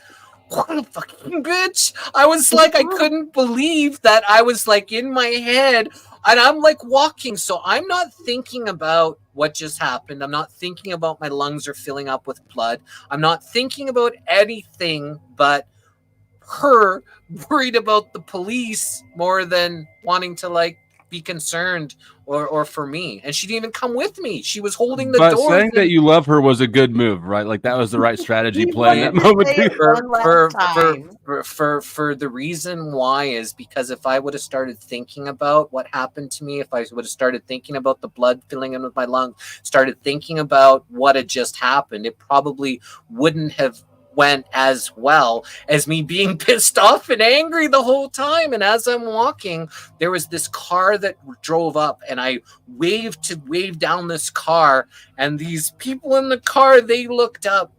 What a fucking bitch. I was like, I couldn't believe that. I was like in my head, and I'm like walking. So I'm not thinking about what just happened. I'm not thinking about my lungs are filling up with blood. I'm not thinking about anything but her worried about the police more than wanting to be concerned or for me. And she didn't even come with me. She was holding the door. But saying that you love her was a good move, right? Like that was the right strategy play in that moment. For the reason why is because if I would have started thinking about what happened to me, if I would have started thinking about the blood filling in with my lung, started thinking about what had just happened, it probably wouldn't have went as well as me being pissed off and angry the whole time. And as I'm walking, there was this car that drove up, and I waved down this car, and these people in the car, they looked up,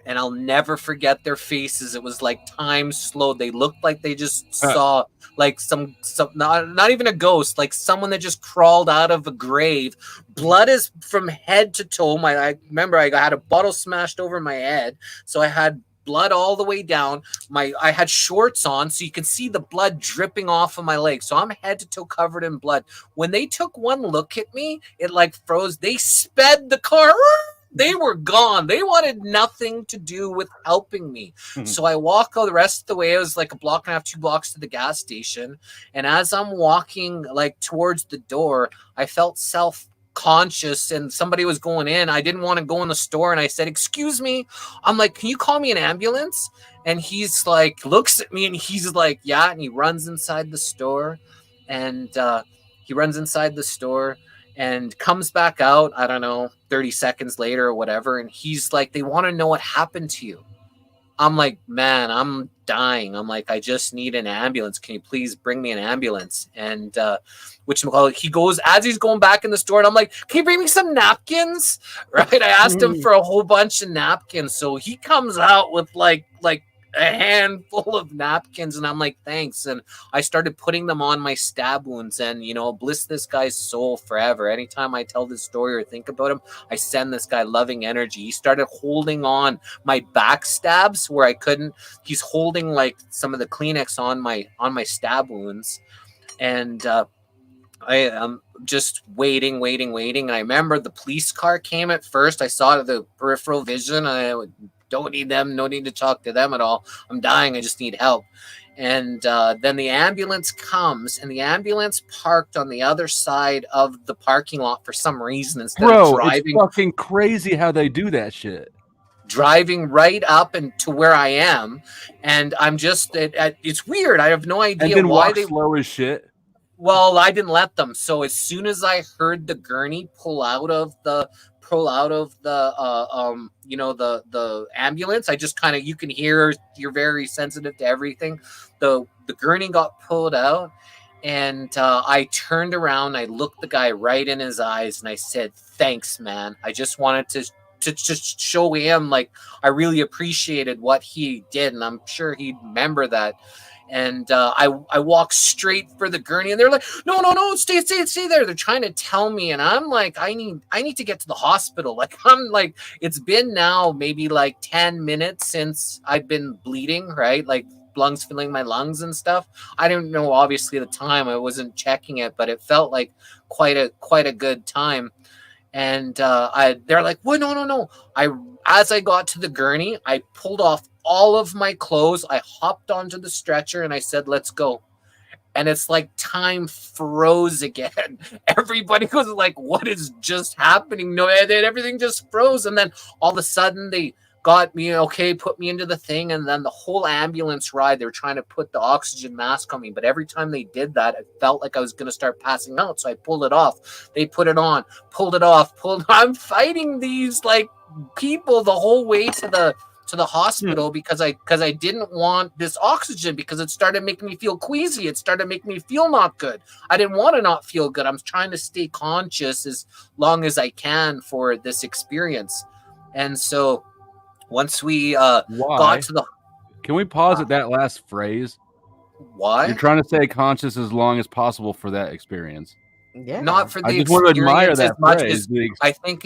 and I'll never forget their faces. It was like time slowed. They looked like they just saw like some not even a ghost, like someone that just crawled out of a grave. Blood is from head to toe. I remember I had a bottle smashed over my head, so I had blood all the way down. I had shorts on, so you can see the blood dripping off of my leg. So I'm head to toe covered in blood. When they took one look at me, it froze. They sped the car. They were gone. They wanted nothing to do with helping me. So I walk the rest of the way. It was like a block and a half, 2 blocks to the gas station. And as I'm walking towards the door, I felt self-conscious, and somebody was going in. I didn't want to go in the store, and I said, "Excuse me." I'm like, "Can you call me an ambulance?" And he's like, looks at me, and he's like, "Yeah." And he runs inside the store, and and comes back out, I don't know, 30 seconds later or whatever. And he's like, "They want to know what happened to you." I'm like, "Man, I'm dying." I'm like, "I just need an ambulance. Can you please bring me an ambulance?" And he goes, as he's going back in the store, and I'm like, "Can you bring me some napkins?" Right? I asked him for a whole bunch of napkins. So he comes out with like handful of napkins, and I'm like, thanks. And I started putting them on my stab wounds, and bless this guy's soul forever. Anytime I tell this story or think about him, I send this guy loving energy. He started holding on my back stabs where I couldn't. He's holding like some of the Kleenex on my stab wounds, and I am just waiting. And I remember the police car came at first. I saw the peripheral vision. I don't need them. No need to talk to them at all. I'm dying. I just need help. And then the ambulance comes, and the ambulance parked on the other side of the parking lot for some reason instead of driving. It's fucking crazy how they do that shit. Driving right up and to where I am, and I'm just it's weird. I have no idea and then why walk they slow as shit. Well, I didn't let them. So as soon as I heard the gurney pull out of the the ambulance, I just kind of, you can hear, you're very sensitive to everything. The gurney got pulled out, and I turned around, I looked the guy right in his eyes, and I said, "Thanks, man. I just wanted to just show him like I really appreciated what he did, and I'm sure he'd remember that." And I walked straight for the gurney, and they're like, no, stay there. They're trying to tell me, and I'm like, I need to get to the hospital. Like, I'm like, it's been now maybe like 10 minutes since I've been bleeding, right? Like lungs filling my lungs and stuff. I didn't know, obviously, at the time. I wasn't checking it, but it felt like quite a good time. And they're like, well, no. As I got to the gurney, I pulled off all of my clothes. I hopped onto the stretcher, and I said, "Let's go." And it's like time froze again. Everybody was like, "What is just happening?" No, and then everything just froze. And then all of a sudden, they got me, put me into the thing, and then the whole ambulance ride, they were trying to put the oxygen mask on me, but every time they did that, it felt like I was going to start passing out, so I pulled it off. They put it on, pulled it off, I'm fighting these like people the whole way to the hospital because I didn't want this oxygen, because it started making me feel queasy. It started making me feel not good. I didn't want to not feel good. I'm trying to stay conscious as long as I can for this experience. And so once we got to the... Can we pause at that last phrase? Why? You're trying to stay conscious as long as possible for that experience. Yeah. Not for the I just want to admire that as much phrase. as I think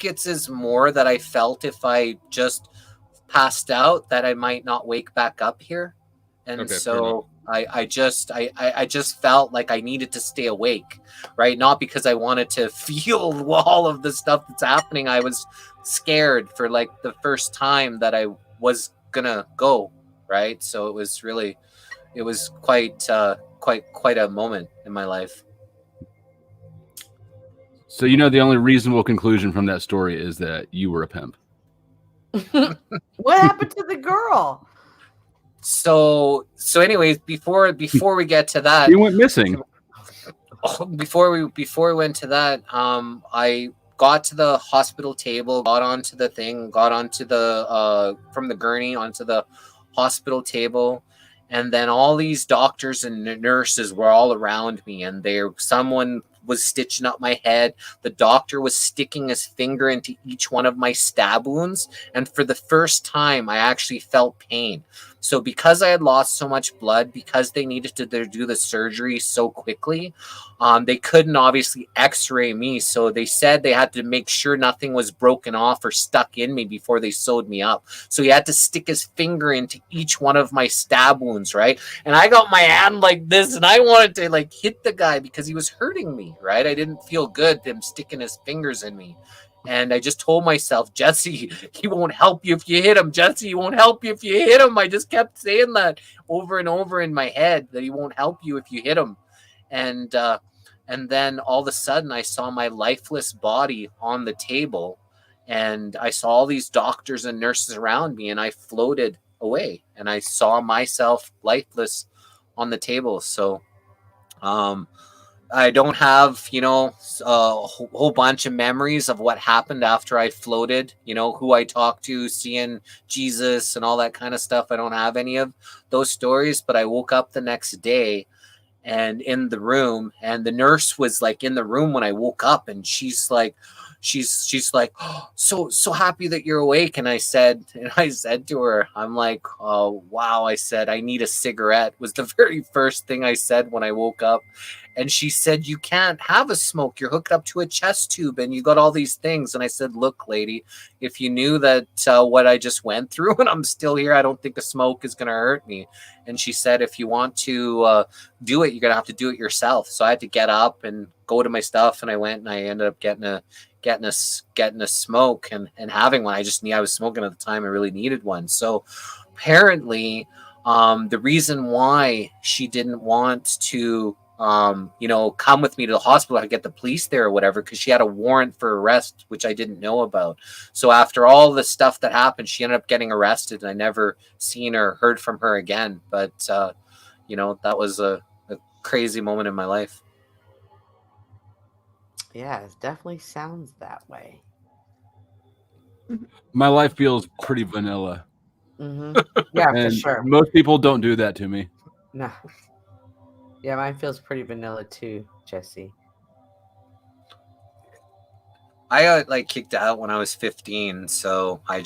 it's as more that I felt if I just passed out that I might not wake back up here. And so I just felt like I needed to stay awake, right? Not because I wanted to feel all of the stuff that's happening. I was scared for like the first time that I was gonna go, right? So it was quite a moment in my life. So the only reasonable conclusion from that story is that you were a pimp. What happened to the girl? So anyways, before we get to that, he went missing. Before we went to that, I got to the hospital table, got onto the thing, got onto the from the gurney onto the hospital table, and then all these doctors and nurses were all around me, and someone was stitching up my head. The doctor was sticking his finger into each one of my stab wounds, and for the first time I actually felt pain. So because I had lost so much blood, because they needed to do the surgery so quickly, they couldn't obviously x-ray me, so they said they had to make sure nothing was broken off or stuck in me before they sewed me up. So he had to stick his finger into each one of my stab wounds, right? And I got my hand like this, and I wanted to like hit the guy because he was hurting me, right? I didn't feel good, him sticking his fingers in me. And I just told myself, Jesse, he won't help you if you hit him. Jesse, he won't help you if you hit him. I just kept saying that over and over in my head, that he won't help you if you hit him. And then all of a sudden I saw my lifeless body on the table, and I saw all these doctors and nurses around me, and I floated away, and I saw myself lifeless on the table. So, I don't have, a whole bunch of memories of what happened after I floated, who I talked to, seeing Jesus and all that kind of stuff. I don't have any of those stories, but I woke up the next day and in the room, and the nurse was like in the room when I woke up, and she's like, she's like, oh, so happy that you're awake. And I said to her, I'm like, oh wow. I said, I need a cigarette, was the very first thing I said when I woke up. And she said, you can't have a smoke. You're hooked up to a chest tube and you got all these things. And I said, look, lady, if you knew that what I just went through and I'm still here, I don't think a smoke is going to hurt me. And she said, if you want to do it, you're going to have to do it yourself. So I had to get up and go to my stuff. And I went and I ended up getting a smoke and having one. I was smoking at the time. I really needed one. So apparently the reason why she didn't want to come with me to the hospital, I get the police there or whatever, because she had a warrant for arrest, which I didn't know about. So after all the stuff that happened, she ended up getting arrested and I never seen or heard from her again. But, that was a crazy moment in my life. Yeah, it definitely sounds that way. My life feels pretty vanilla. Mm-hmm. Yeah, and for sure. Most people don't do that to me. No. Yeah, mine feels pretty vanilla too, Jesse. I got kicked out when I was 15, so I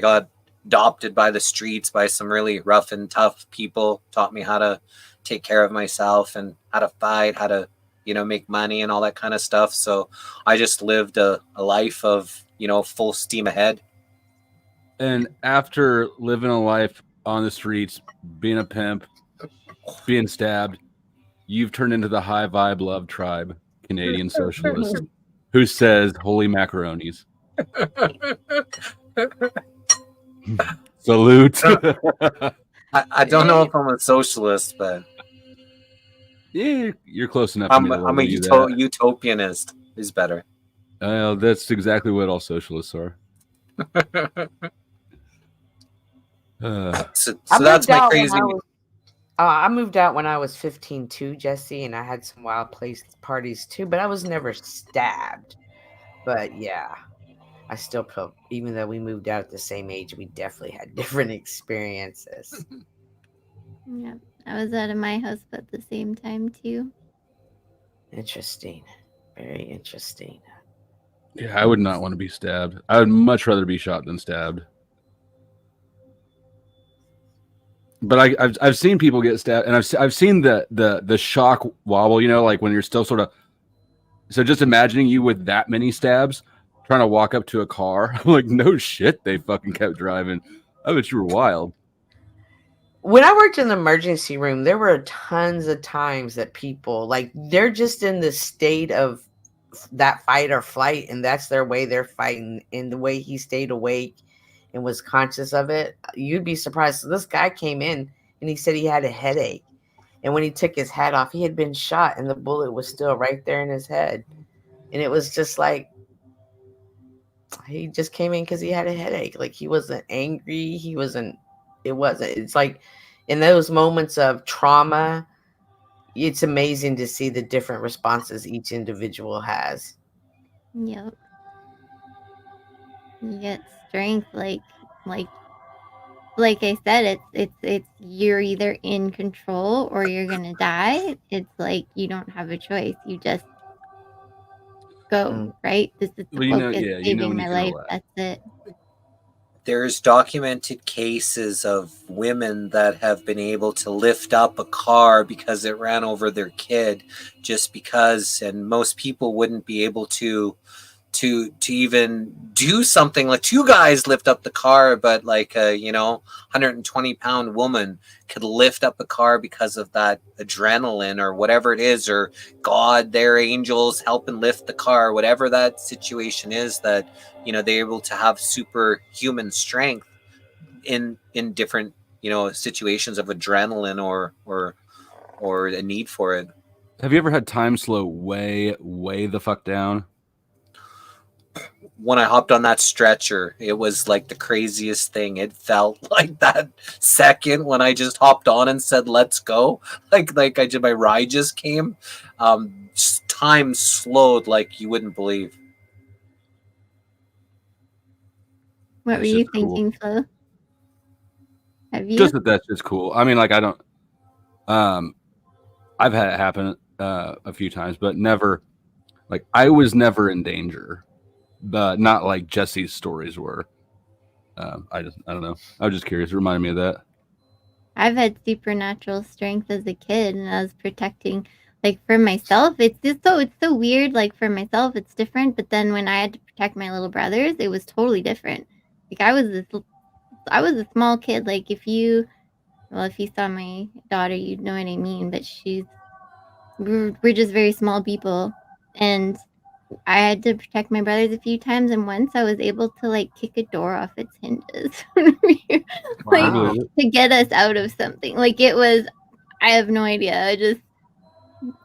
got adopted by the streets by some really rough and tough people, taught me how to take care of myself and how to fight, how to make money and all that kind of stuff. So I just lived a life of full steam ahead. And after living a life on the streets, being a pimp, being stabbed, you've turned into the high vibe love tribe Canadian socialist who says holy macaronis. Salute. I don't know if I'm a socialist, but yeah, you're close enough. I'm a utopianist is better. That's exactly what all socialists are. So that's my crazy. I moved out when I was 15 too, Jesse, and I had some wild parties too, but I was never stabbed. But yeah, I still feel, even though we moved out at the same age, we definitely had different experiences. Yeah, I was out of my house at the same time too. Interesting. Very interesting. Yeah, I would not want to be stabbed. I would much rather be shot than stabbed. But I've seen people get stabbed, and I've seen the shock wobble. Like when you're still sort of. So just imagining you with that many stabs, trying to walk up to a car. I'm like, no shit, they fucking kept driving. I bet you were wild. When I worked in the emergency room, there were tons of times that people they're just in the state of that fight or flight, and that's their way they're fighting. And the way he stayed awake and was conscious of it, you'd be surprised. So this guy came in and he said he had a headache. And when he took his hat off, he had been shot and the bullet was still right there in his head. And it was just like, he just came in because he had a headache. Like, he wasn't angry. It's like in those moments of trauma, it's amazing to see the different responses each individual has. Yep. You get strength, like I said, it's you're either in control or you're gonna die. It's like you don't have a choice. You just go, right? This is the focus, saving my life. That's it. There's documented cases of women that have been able to lift up a car because it ran over their kid, just because, and most people wouldn't be able to even do something. Like, two guys lift up the car, but 120-pound woman could lift up a car because of that adrenaline or whatever it is, or God, their angels helping lift the car, whatever that situation is, that they're able to have superhuman strength in different situations of adrenaline or a need for it. Have you ever had time slow way the fuck down? When I hopped on that stretcher, it was like the craziest thing. It felt like that second when I just hopped on and said, let's go. Like I did, my ride just came. Time slowed like you wouldn't believe. What were you thinking, Flo? Have you? Just that's just cool. I mean, I don't. I've had it happen a few times, but never. I was never in danger. not like Jesse's stories were. I don't know. I was just curious. It reminded me of that. I've had supernatural strength as a kid, and I was protecting, like, for myself. It's so weird. Like, for myself, it's different. But then when I had to protect my little brothers, it was totally different. Like, I was a small kid. Like, if you saw my daughter, you'd know what I mean. But we're just very small people, and I had to protect my brothers a few times, and once I was able to like kick a door off its hinges, like to get us out of something. Like it was, I have no idea.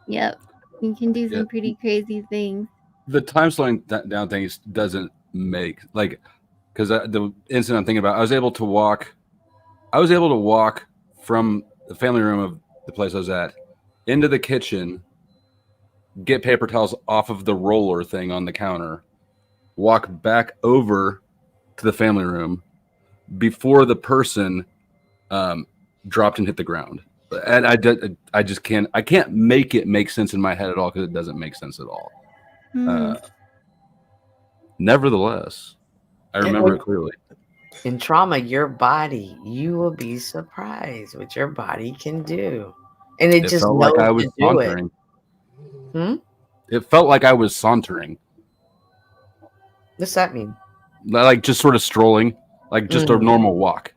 Yep, you can do some pretty crazy things. The time slowing down thing doesn't make like, because the incident I'm thinking about, I was able to walk from the family room of the place I was at into the kitchen, get paper towels off of the roller thing on the counter, walk back over to the family room before the person dropped and hit the ground. And I just can't make it make sense in my head at all, because it doesn't make sense at all. Nevertheless, I remember it clearly. In trauma, your body, you will be surprised what your body can do. And it just felt knows like I was to do sauntering. it. It felt like I was sauntering. What's that mean? Like just sort of strolling, like just a normal walk.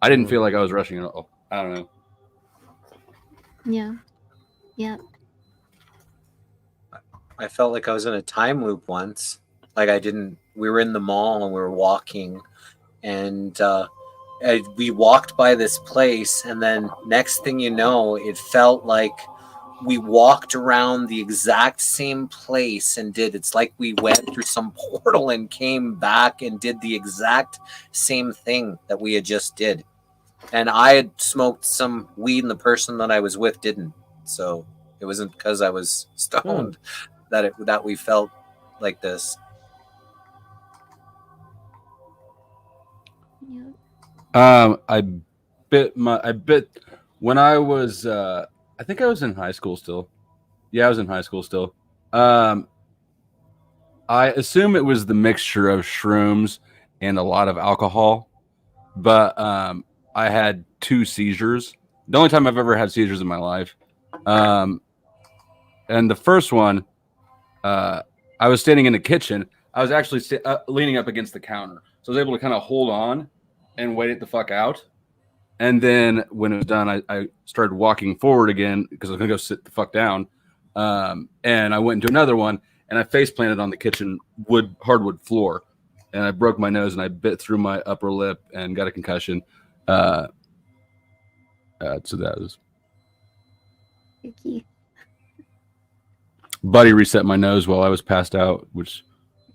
I didn't feel like I was rushing at all. I don't know. Yeah. Yep. I felt like I was in a time loop once. Like we were in the mall and we were walking, and we walked by this place, and then next thing you know, it felt like we walked around the exact same place and it's like we went through some portal and came back and did the exact same thing that we had just did. And I had smoked some weed and the person that I was with didn't. So it wasn't because I was stoned that we felt like this. I bit when I was I think I was in high school still. Yeah, I was in high school still. I assume it was the mixture of shrooms and a lot of alcohol, but I had 2 seizures. The only time I've ever had seizures in my life. And the first one, I was standing in the kitchen. I was actually leaning up against the counter, so I was able to kind of hold on and wait it the fuck out. And then when it was done, I started walking forward again because I was gonna go sit the fuck down. And I went into another one, and I face planted on the kitchen hardwood floor, and I broke my nose and I bit through my upper lip and got a concussion. So that was. Buddy reset my nose while I was passed out, which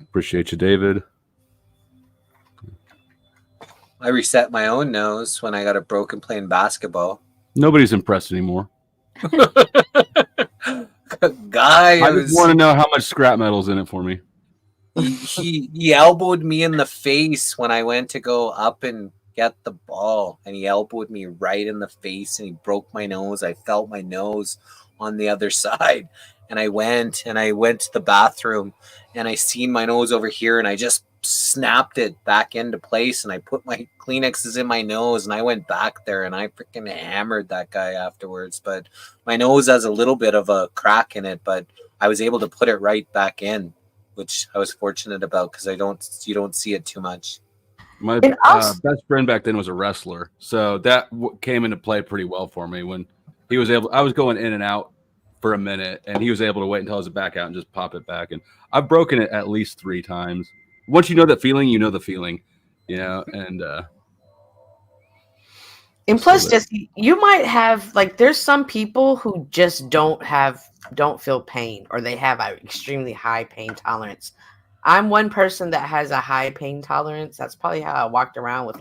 appreciate you, David. I reset my own nose when I got it broken playing basketball. Nobody's impressed anymore. Guy, I just want to know how much scrap metal's in it for me. He elbowed me in the face when I went to go up and get the ball, and he elbowed me right in the face, and he broke my nose. I felt my nose on the other side, and I went to the bathroom, and I seen my nose over here, and I just snapped it back into place, and I put my Kleenexes in my nose, and I went back there, and I freaking hammered that guy afterwards. But my nose has a little bit of a crack in it, but I was able to put it right back in, which I was fortunate about because you don't see it too much. My best friend back then was a wrestler, so that came into play pretty well for me when he was able. I was going in and out for a minute, and he was able to wait until I was back out and just pop it back. And I've broken it at least 3 times. Once you know that feeling, you know the feeling, and plus, Jesse, you might have there's some people who just don't feel pain, or they have an extremely high pain tolerance. I'm one person that has a high pain tolerance. That's probably how I walked around with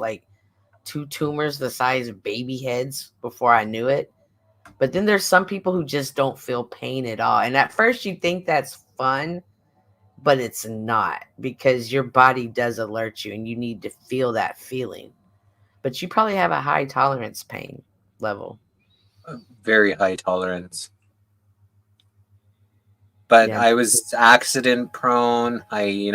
2 tumors the size of baby heads before I knew it. But then there's some people who just don't feel pain at all. And at first you think that's fun, but it's not, because your body does alert you and you need to feel that feeling. But you probably have a high tolerance pain level. Very high tolerance. But Yeah. I was accident prone. I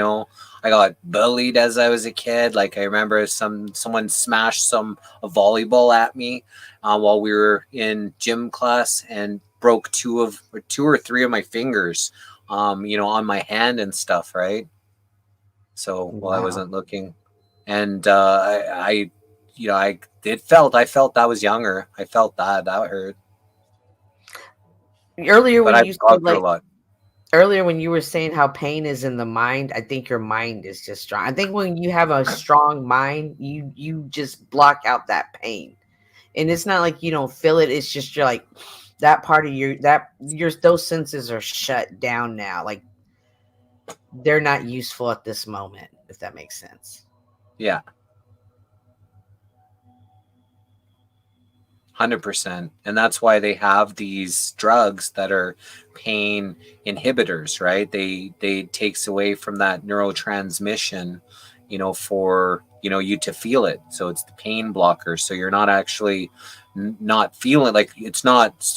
got bullied as I was a kid. Like I remember someone smashed a volleyball at me while we were in gym class and broke two or three of my fingers, on my hand and stuff, right? So while I wasn't looking, and I felt I was younger. I felt that hurt. Earlier But when I've you gone said through a like lot. earlier when you were saying how pain is in the mind, I think your mind is just strong. I think when you have a strong mind, you just block out that pain. And it's not like you don't feel it, it's just you're like that part of your those senses are shut down now. Like they're not useful at this moment, if that makes sense. Yeah. 100%. And that's why they have these drugs that are pain inhibitors, right? They takes away from that neurotransmission, for you to feel it. So it's the pain blocker. So you're not actually not feeling, like it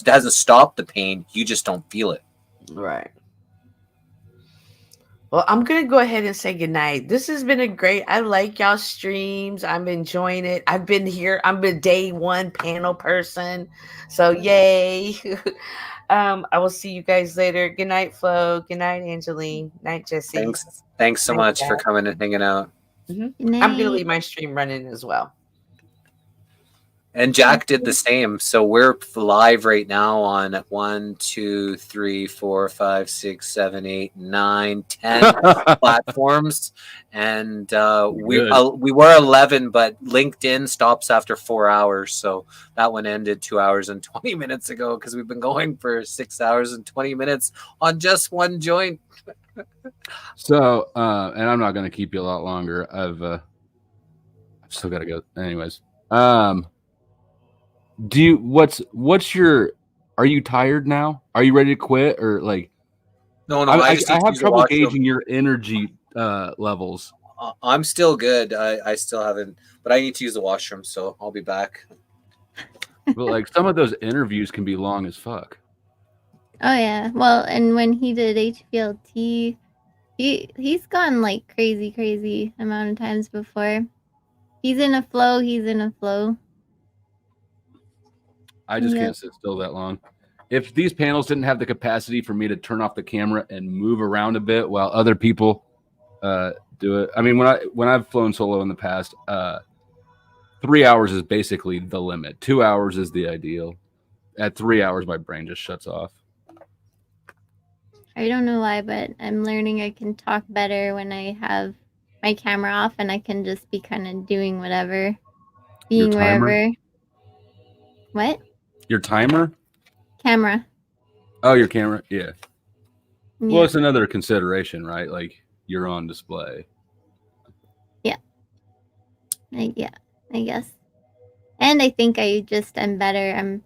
hasn't stopped the pain. You just don't feel it. Right. Well, I'm going to go ahead and say goodnight. This has been I like y'all streams. I'm enjoying it. I've been here. I'm a day one panel person. So yay. I will see you guys later. Good night, Flo. Good night, Angeline. Night, Jesse. Thanks so much for coming and hanging out. Mm-hmm. I'm going to leave my stream running as well. And Jack did the same. So we're live right now on 1, 2, 3, 4, 5, 6, 7, 8, 9, 10 platforms. And we were 11, but LinkedIn stops after 4 hours. So that one ended 2 hours and 20 minutes ago because we've been going for 6 hours and 20 minutes on just one joint. So, and I'm not going to keep you a lot longer. I've still got to go. Anyways, are you tired now? Are you ready to quit or like? No, I have trouble gauging your energy levels. I'm still good. I still haven't, but I need to use the washroom, so I'll be back. But like some of those interviews can be long as fuck. Oh yeah. Well, and when he did HVLT, he's gone like crazy amount of times before. He's in a flow. I just can't sit still that long. If these panels didn't have the capacity for me to turn off the camera and move around a bit while other people do it. I mean, when I've flown solo in the past, 3 hours is basically the limit. 2 hours is the ideal. At 3 hours, my brain just shuts off. I don't know why, but I'm learning I can talk better when I have my camera off and I can just be kind of doing whatever, being wherever. What? Your timer? Camera. Oh, your camera? Yeah. Well, it's another consideration, right? Like you're on display. Yeah. I guess. And I think I just am better.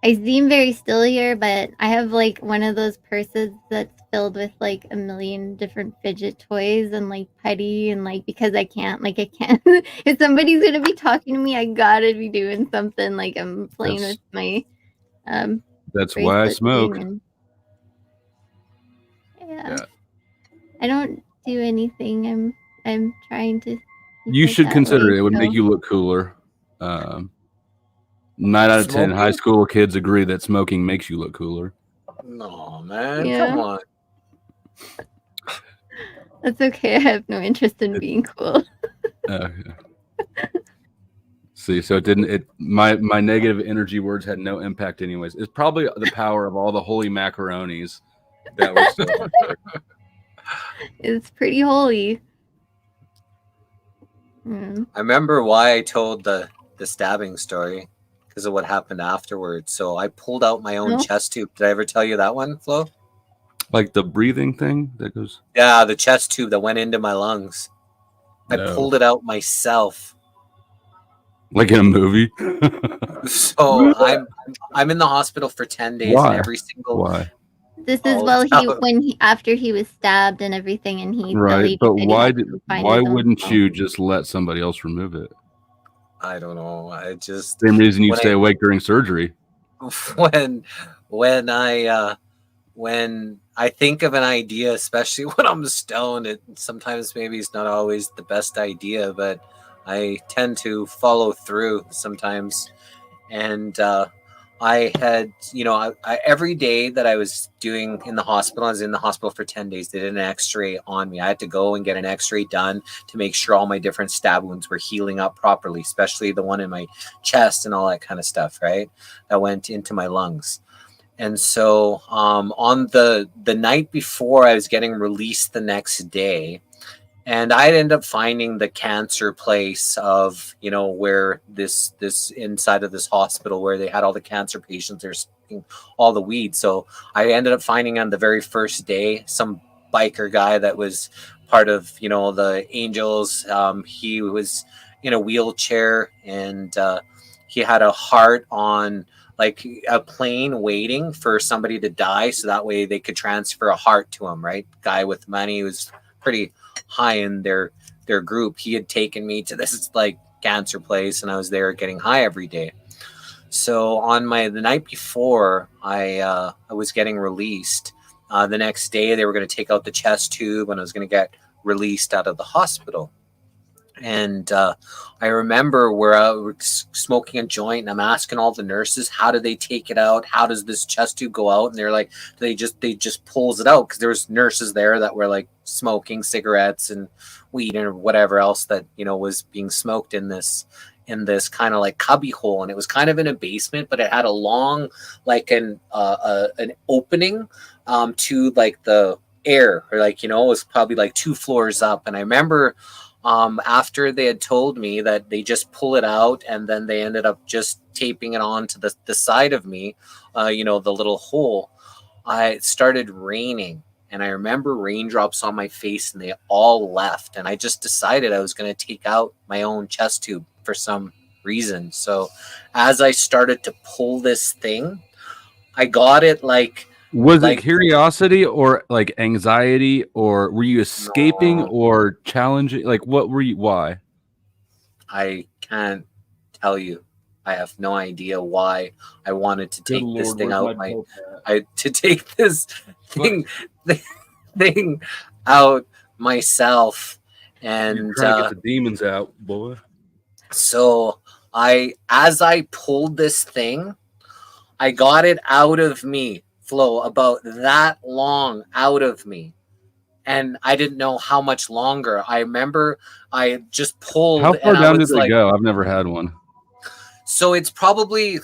I seem very still here, but I have like one of those purses that's filled with like a million different fidget toys and like putty and like because I can't if somebody's gonna be talking to me, I gotta be doing something. Like I'm playing with my that's why I smoke. Yeah. I don't do anything. I'm trying to you should consider it. It would make you look cooler. 9 out of 10 high school kids agree that smoking makes you look cooler. No, man, come on. That's okay. I have no interest in being cool. See, so my negative energy words had no impact anyways. It's probably the power of all the holy macaronis that was still It's pretty holy. I remember why I told the stabbing story. Because of what happened afterwards. So I pulled out my own chest tube. Did I ever tell you that one, Flo? Like the breathing thing that goes? Yeah, the chest tube that went into my lungs. No. I pulled it out myself. Like in a movie? So I'm in the hospital for 10 days. Why? And every single... Why? This is after he was stabbed and everything, and he right. But why wouldn't you just let somebody else remove it? I don't know. Same reason you stay awake during surgery. When I when I think of an idea, especially when I'm stoned, it sometimes maybe it's not always the best idea, but I tend to follow through sometimes. And I had, every day that I was doing in the hospital, I was in the hospital for 10 days. They did an x-ray on me. I had to go and get an x-ray done to make sure all my different stab wounds were healing up properly, especially the one in my chest and all that kind of stuff, right? That went into my lungs. And so on the night before I was getting released the next day, and I'd end up finding the cancer place of, where this inside of this hospital where they had all the cancer patients, they're smoking all the weed. So I ended up finding on the very first day some biker guy that was part of, the Angels. He was in a wheelchair, and he had a heart on like a plane waiting for somebody to die, so that way they could transfer a heart to him, right? Guy with money was pretty high in their group. He had taken me to this like cancer place, and I was there getting high every day. So on the night before I was getting released, the next day they were going to take out the chest tube, and I was going to get released out of the hospital. And I remember where I was smoking a joint, and I'm asking all the nurses, how do they take it out? How does this chest tube go out? And they're like, they just pulls it out, because there was nurses there that were like smoking cigarettes and weed and whatever else that was being smoked in this kind of like cubby hole. And it was kind of in a basement, but it had a long like an opening to like the air, or like it was probably like 2 floors up. And I remember after they had told me that they just pull it out, and then they ended up just taping it on to the side of me, the little hole, it started raining. And I remember raindrops on my face, and they all left. And I just decided I was going to take out my own chest tube for some reason. So as I started to pull this thing, I got it like... Was it curiosity or like anxiety, or were you escaping or challenging? Like, what were you? Why? I can't tell you. I have no idea why I wanted to take this thing out. To take this thing out myself, and you're trying to get the demons out, boy. So as I pulled this thing, I got it out of me. Flow about that long out of me, and I didn't know how much longer. I remember I just pulled. How far down did they go? I've never had one. So it's probably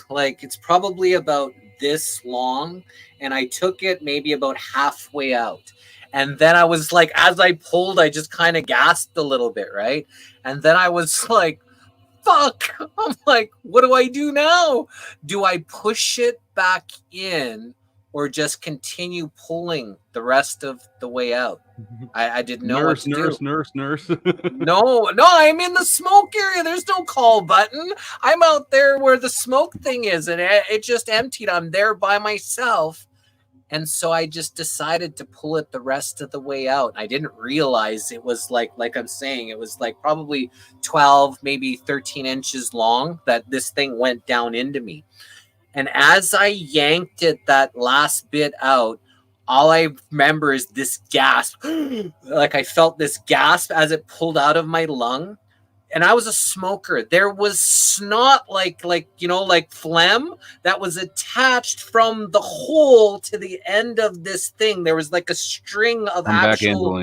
about this long, and I took it maybe about halfway out. And then I was like, as I pulled, I just kind of gasped a little bit, right? And then I was like, fuck. I'm like, what do I do now? Do I push it back in, or just continue pulling the rest of the way out? I didn't know what to do. Nurse. No, I'm in the smoke area. There's no call button. I'm out there where the smoke thing is, and it just emptied. I'm there by myself. And so I just decided to pull it the rest of the way out. I didn't realize it was like I'm saying, it was like probably 12, maybe 13 inches long that this thing went down into me. And as I yanked it, that last bit out, all I remember is this gasp. Like I felt this gasp as it pulled out of my lung. And I was a smoker. There was snot, like phlegm that was attached from the hole to the end of this thing. There was like a string of actual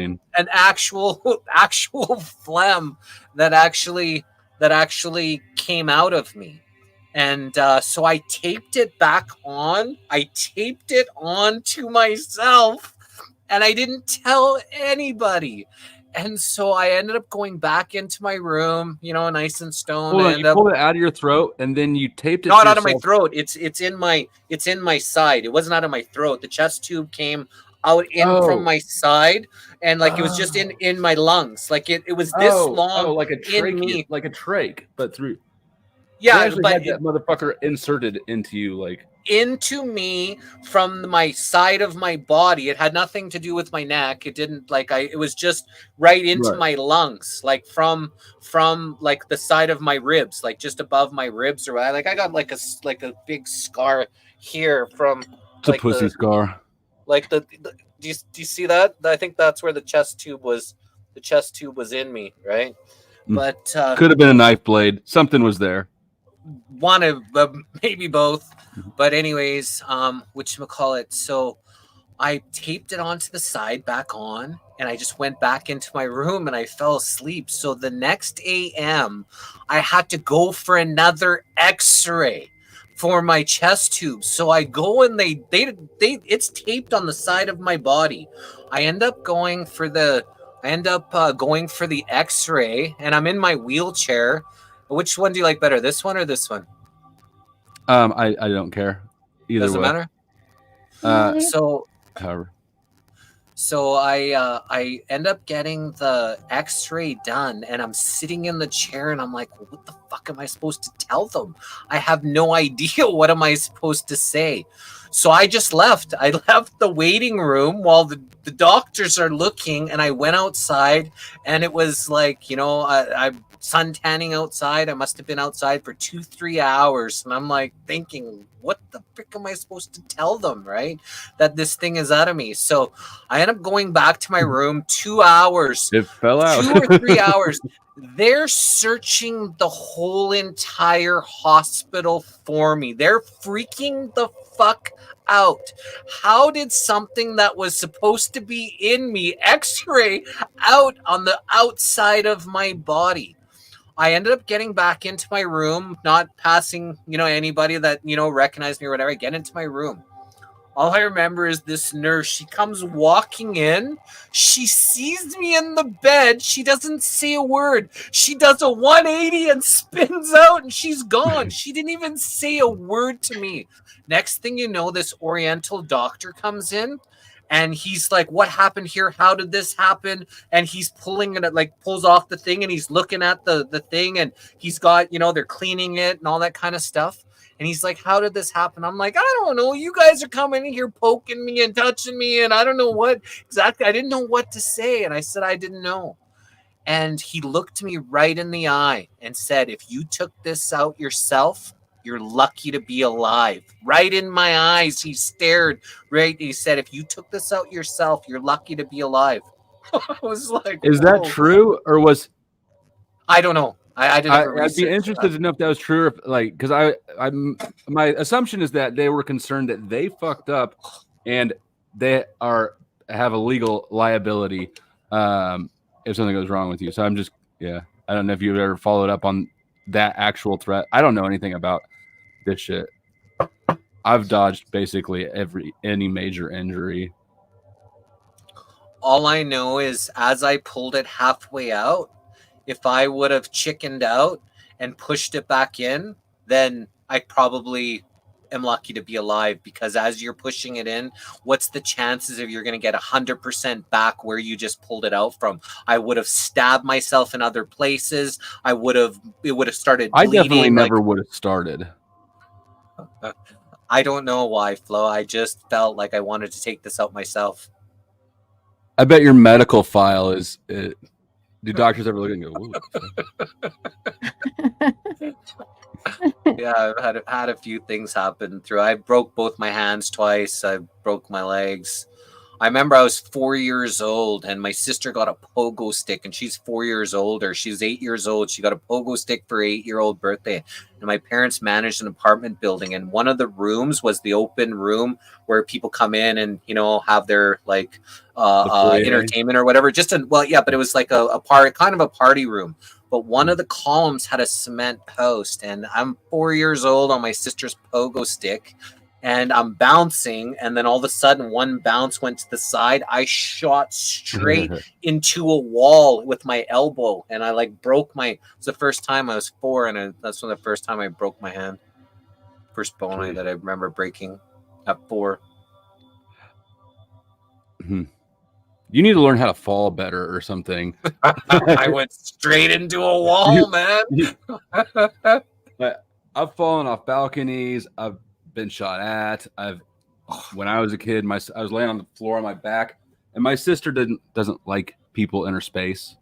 phlegm that actually came out of me. And so I taped it back on. I taped it on to myself, and I didn't tell anybody. And so I ended up going back into my room, nice and stoned. Hold on, you pulled it out of your throat, and then you taped it. Not out of my throat. It's in my side. It wasn't out of my throat. The chest tube came out from my side, and it was just in my lungs. Like it was this long, like a trach, like a trach, but through. Yeah, but had that motherfucker inserted into you, into me from my side of my body. It had nothing to do with my neck. It didn't it was just right into my lungs, from the side of my ribs, just above my ribs, or I got like a big scar here from it's a pussy scar. Like do you see that? I think that's where the chest tube was. The chest tube was in me, right? But could have been a knife blade. Something was there. One of maybe both. But anyways, whatchamacallit, so I taped it onto the side back on, and I just went back into my room and I fell asleep. So the next AM, I had to go for another X-ray for my chest tube. So I go and they it's taped on the side of my body. I end up going for the X-ray, and I'm in my wheelchair. Which one do you like better, this one or this one? I don't care. Either Doesn't way. matter. However. So I end up getting the X-ray done, and I'm sitting in the chair, and I'm like, well, what the fuck am I supposed to tell them? I have no idea what am I supposed to say. So I just left. I left the waiting room while the doctors are looking, and I went outside, and it was like, I'm sun tanning outside. I must have been outside for 2-3 hours, and I'm like thinking, what the frick am I supposed to tell them, right? That this thing is out of me. So I end up going back to my room. 2 hours. It fell out. 2 or 3 hours. They're searching the whole entire hospital for me. They're freaking the fuck out. How did something that was supposed to be in me X-ray out on the outside of my body? I ended up getting back into my room, not passing, anybody that, recognized me or whatever. I get into my room. All I remember is this nurse. She comes walking in. She sees me in the bed. She doesn't say a word. She does a 180 and spins out, and she's gone. She didn't even say a word to me. Next thing you know, this Oriental doctor comes in, and he's like, what happened here? How did this happen? And he's pulling it, like pulls off the thing, and he's looking at the thing, and he's got, they're cleaning it and all that kind of stuff. And he's like, how did this happen? I'm like, I don't know. You guys are coming in here poking me and touching me, and I don't know what exactly. I didn't know what to say. And I said, I didn't know. And he looked me right in the eye and said, if you took this out yourself, you're lucky to be alive. Right in my eyes, he stared. Right. He said, if you took this out yourself, you're lucky to be alive. I was like, is that true, or was? I don't know. I didn't. I'd be interested to know if that was true, because my assumption is that they were concerned that they fucked up, and they have a legal liability if something goes wrong with you. So I don't know if you've ever followed up on that actual threat. I don't know anything about this shit. I've dodged basically any major injury. All I know is as I pulled it halfway out, if I would have chickened out and pushed it back in, then I probably am lucky to be alive, because as you're pushing it in, what's the chances of you're going to get 100% back where you just pulled it out from? I would have stabbed myself in other places. It would have started bleeding. I definitely never would have started. I don't know why, Flo. I just felt like I wanted to take this out myself. I bet your medical file is... Do doctors ever look and go, Yeah, I've had a few things happen through. I broke both my hands twice. I broke my legs. I remember I was 4 years old, and my sister got a pogo stick, and she's 4 years older. She's 8 years old. She got a pogo stick for her 8-year-old birthday. And my parents managed an apartment building, and one of the rooms was the open room where people come in and, have their entertainment or whatever. But it was like a party room. But one of the columns had a cement post, and I'm 4 years old on my sister's pogo stick. And I'm bouncing, and then all of a sudden, one bounce went to the side. I shot straight into a wall with my elbow, and I broke it's the first time. I was 4, and that's the first time I broke my hand. First bone that I remember breaking at 4. You need to learn how to fall better or something. I went straight into a wall, man. I've fallen off balconies. I've been shot at. When I was a kid, I was laying on the floor on my back, and my sister doesn't like people in her space,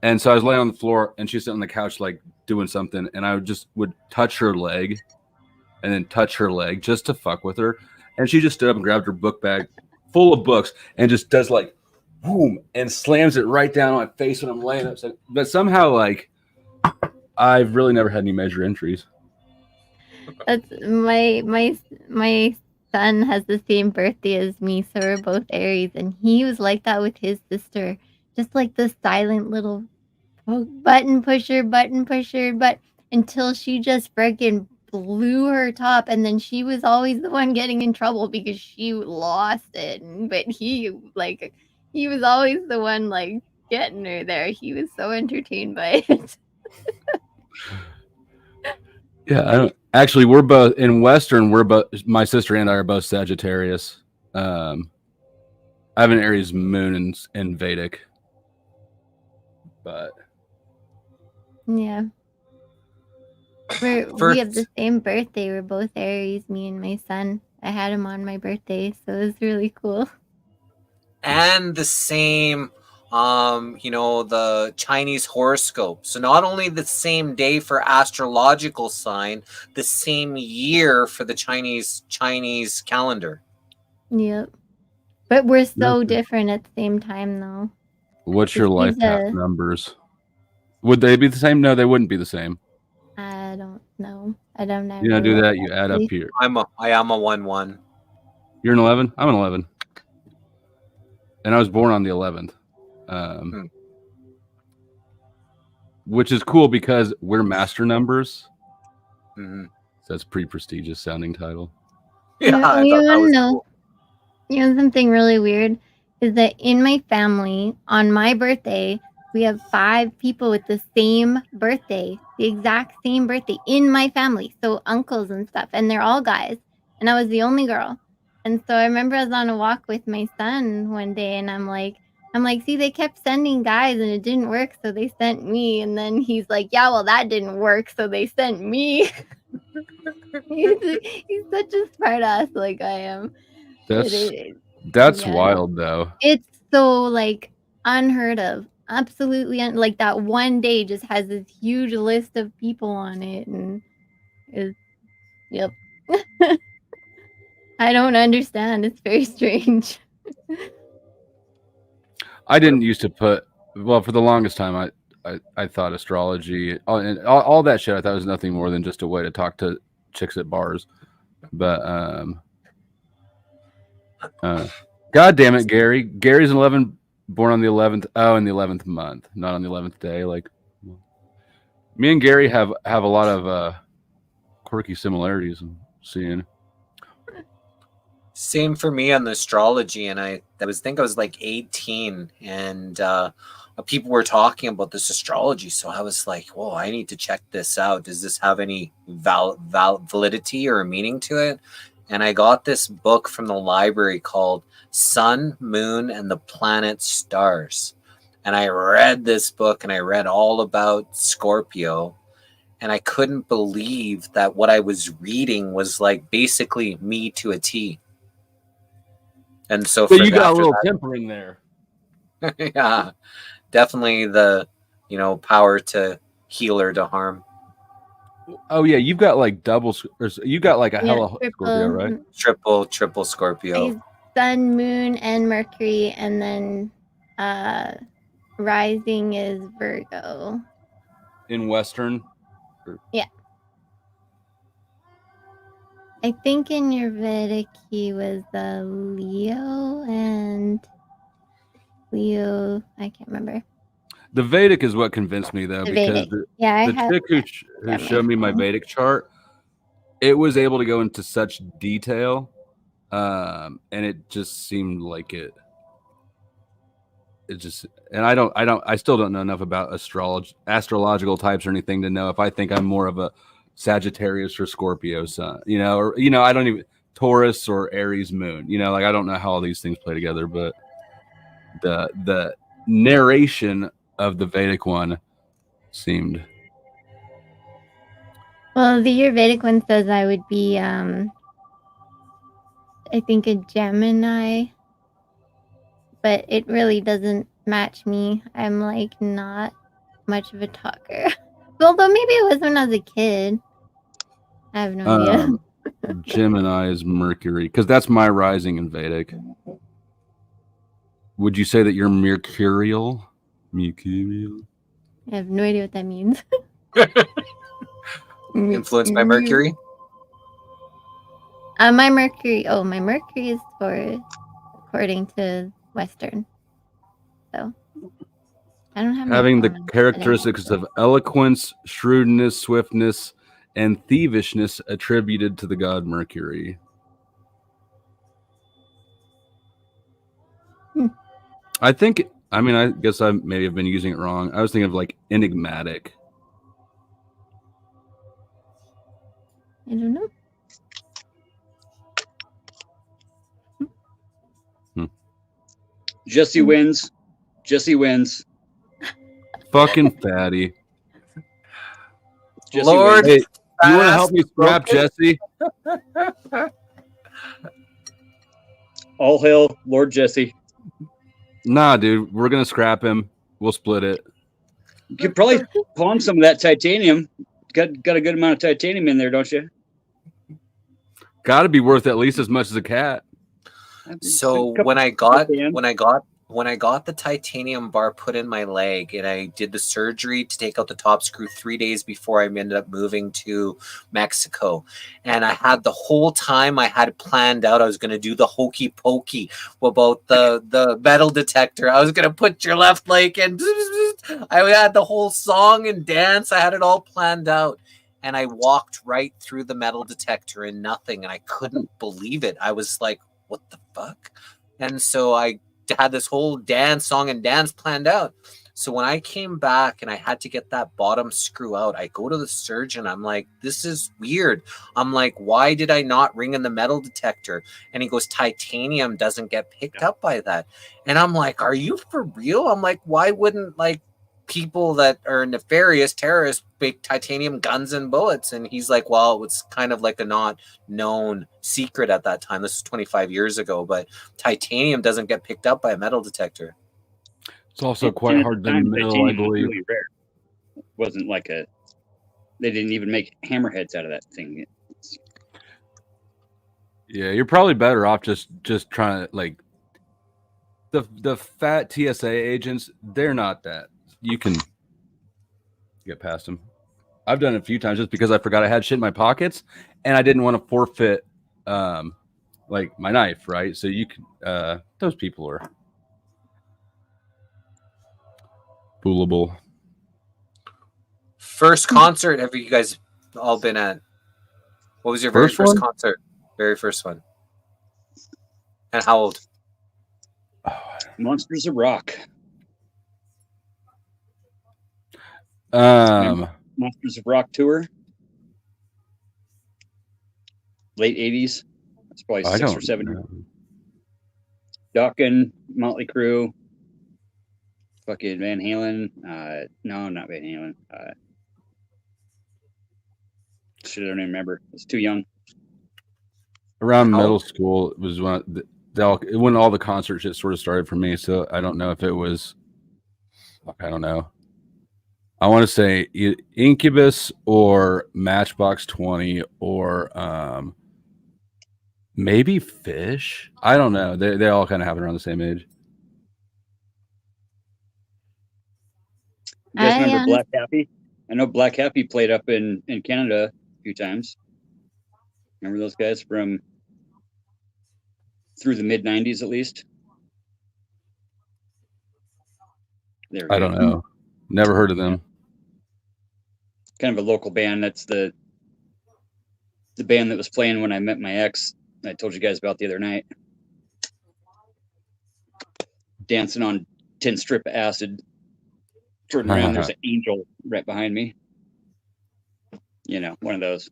and so I was laying on the floor, and she's sitting on the couch doing something, and I would touch her leg, and then touch her leg just to fuck with her, and she just stood up and grabbed her book bag, full of books, and just does like boom and slams it right down on my face when I'm laying up. But somehow, like, I've really never had any major injuries. That's my son has the same birthday as me, so we're both Aries, and he was like that with his sister, just like the silent little button pusher, but until she just freaking blew her top, and then she was always the one getting in trouble because she lost it. But he was always the one like getting her there. He was so entertained by it. Yeah, I don't actually. We're both in Western. We're both, my sister and I are both Sagittarius. I have an Aries moon in Vedic, but yeah. We have the same birthday. We're both Aries, me and my son. I had him on my birthday, so it was really cool. And the same, the Chinese horoscope. So not only the same day for astrological sign, the same year for the Chinese calendar. Yep. But we're so different at the same time, though. What's your life path numbers? Would they be the same? No, they wouldn't be the same. I don't know. I don't know. You don't do that. You add up here. I am a 1-1. You're an 11. I'm an 11, and I was born on the 11th, which is cool because we're master numbers. Mm-hmm. So that's a pretty prestigious sounding title. Yeah, you want to know? Cool. You know something really weird is that in my family, on my birthday, we have 5 people with the same birthday, the exact same birthday in my family. So uncles and stuff, and they're all guys. And I was the only girl. And so I remember I was on a walk with my son one day, and I'm like, see, they kept sending guys and it didn't work, so they sent me. And then he's like, yeah, well, that didn't work, so they sent me. he's such a smart ass like I am. That's wild, though. It's so like unheard of. Absolutely, like that one day just has this huge list of people on it, and yep. I don't understand. It's very strange. I didn't used to put, well, for the longest time, I thought astrology, all that shit, I thought was nothing more than just a way to talk to chicks at bars. But, God damn it, Gary. Gary's an 11, born on the 11th. Oh, in the 11th month, not on the 11th day. Like, me and Gary have a lot of quirky similarities. I'm seeing. Same for me on the astrology, and I think I was like 18, and people were talking about this astrology, so I was like, "Whoa, I need to check this out. Does this have any validity or a meaning to it?" And I got this book from the library called Sun, Moon, and the Planet Stars. And I read this book, and I read all about Scorpio. And I couldn't believe that what I was reading was like basically me to a T. And so you got a little tempering there. Yeah, definitely the, power to heal or to harm. Oh yeah, you've got like you got like a hella Scorpio, right? Triple Scorpio. Sun, Moon, and Mercury, and then rising is Virgo. In Western? Yeah. I think in your Vedic he was Leo, I can't remember. The Vedic is what convinced me, though, because the chick who showed me my Vedic chart, it was able to go into such detail, and it just seemed like it just, and I still don't know enough about astrological types or anything to know if I think I'm more of a Sagittarius or Scorpio sun, or I don't even Taurus or Aries moon, like I don't know how all these things play together, but the narration of the Vedic one seemed. Well, the Vedic one says I would be, I think a Gemini, but it really doesn't match me. I'm like not much of a talker. Although maybe it was when I was a kid. I have no idea. Gemini is Mercury, because that's my rising in Vedic. would you say that you're mercurial? Mercurial. I have no idea what that means. Influenced by Mercury? My Mercury. Oh, my Mercury is Taurus, according to Western. So I don't have having the characteristics of eloquence, shrewdness, swiftness, and thievishness attributed to the god Mercury. I think. I mean, I guess I may have been using it wrong. I was thinking of like enigmatic. I don't know. Jesse wins. Jesse wins. Fucking fatty. Jesse Lord, hey, you want to help me scrap Jesse? All hail Lord Jesse. Nah, dude, we're gonna scrap him. We'll split it. You could probably pawn some of that titanium. Got a good amount of titanium in there, don't you? Got to be worth at least as much as a cat. So when I got the titanium bar put in my leg and I did the surgery to take out the top screw 3 days before I ended up moving to Mexico, and I had the whole time I had planned out I was going to do the hokey pokey about the metal detector. I was going to put your left leg in. I had the whole song and dance. I had it all planned out. And I walked right through the metal detector and nothing. And I couldn't believe it. I was like, what the fuck? And so I had this whole song and dance planned out. So when I came back and I had to get that bottom screw out, I go to the surgeon. I'm like, this is weird. I'm like, why did I not ring in the metal detector? And he goes, titanium doesn't get picked up by that. And I'm like, are you for real? I'm like, why wouldn't like people that are nefarious terrorists make titanium guns and bullets? And he's like, well, it was kind of like a not known secret at that time. This is 25 years ago, but titanium doesn't get picked up by a metal detector. It's also quite hard to mill, I believe. Really rare. It wasn't like they didn't even make hammerheads out of that thing. Yeah, you're probably better off just trying to like the fat TSA agents. They're not that. You can get past them. I've done it a few times just because I forgot I had shit in my pockets and I didn't want to forfeit like my knife, right? So you can those people are foolable. First concert have you guys all been at? What was your very first concert? Very first one. And how old? Monsters of Rock. Monsters of Rock tour. Late 80s. That's probably 6 or 7 years. Dokken, Motley Crue, fucking Van Halen. No, not Van Halen. Shit, I don't even remember. I was too young. Around middle school, it was when all the concert shit sort of started for me. So I don't know if it was, I don't know. I want to say Incubus or Matchbox 20 or maybe Fish. I don't know. They all kind of happen around the same age. You guys remember Black Happy? I know Black Happy played up in Canada a few times. Remember those guys from through the mid 90s at least? I don't know. Never heard of them. Kind of a local band. That's the band that was playing when I met my ex. I told you guys about the other night. Dancing on 10 strip of acid. Turning around, there's an angel right behind me. You know, one of those.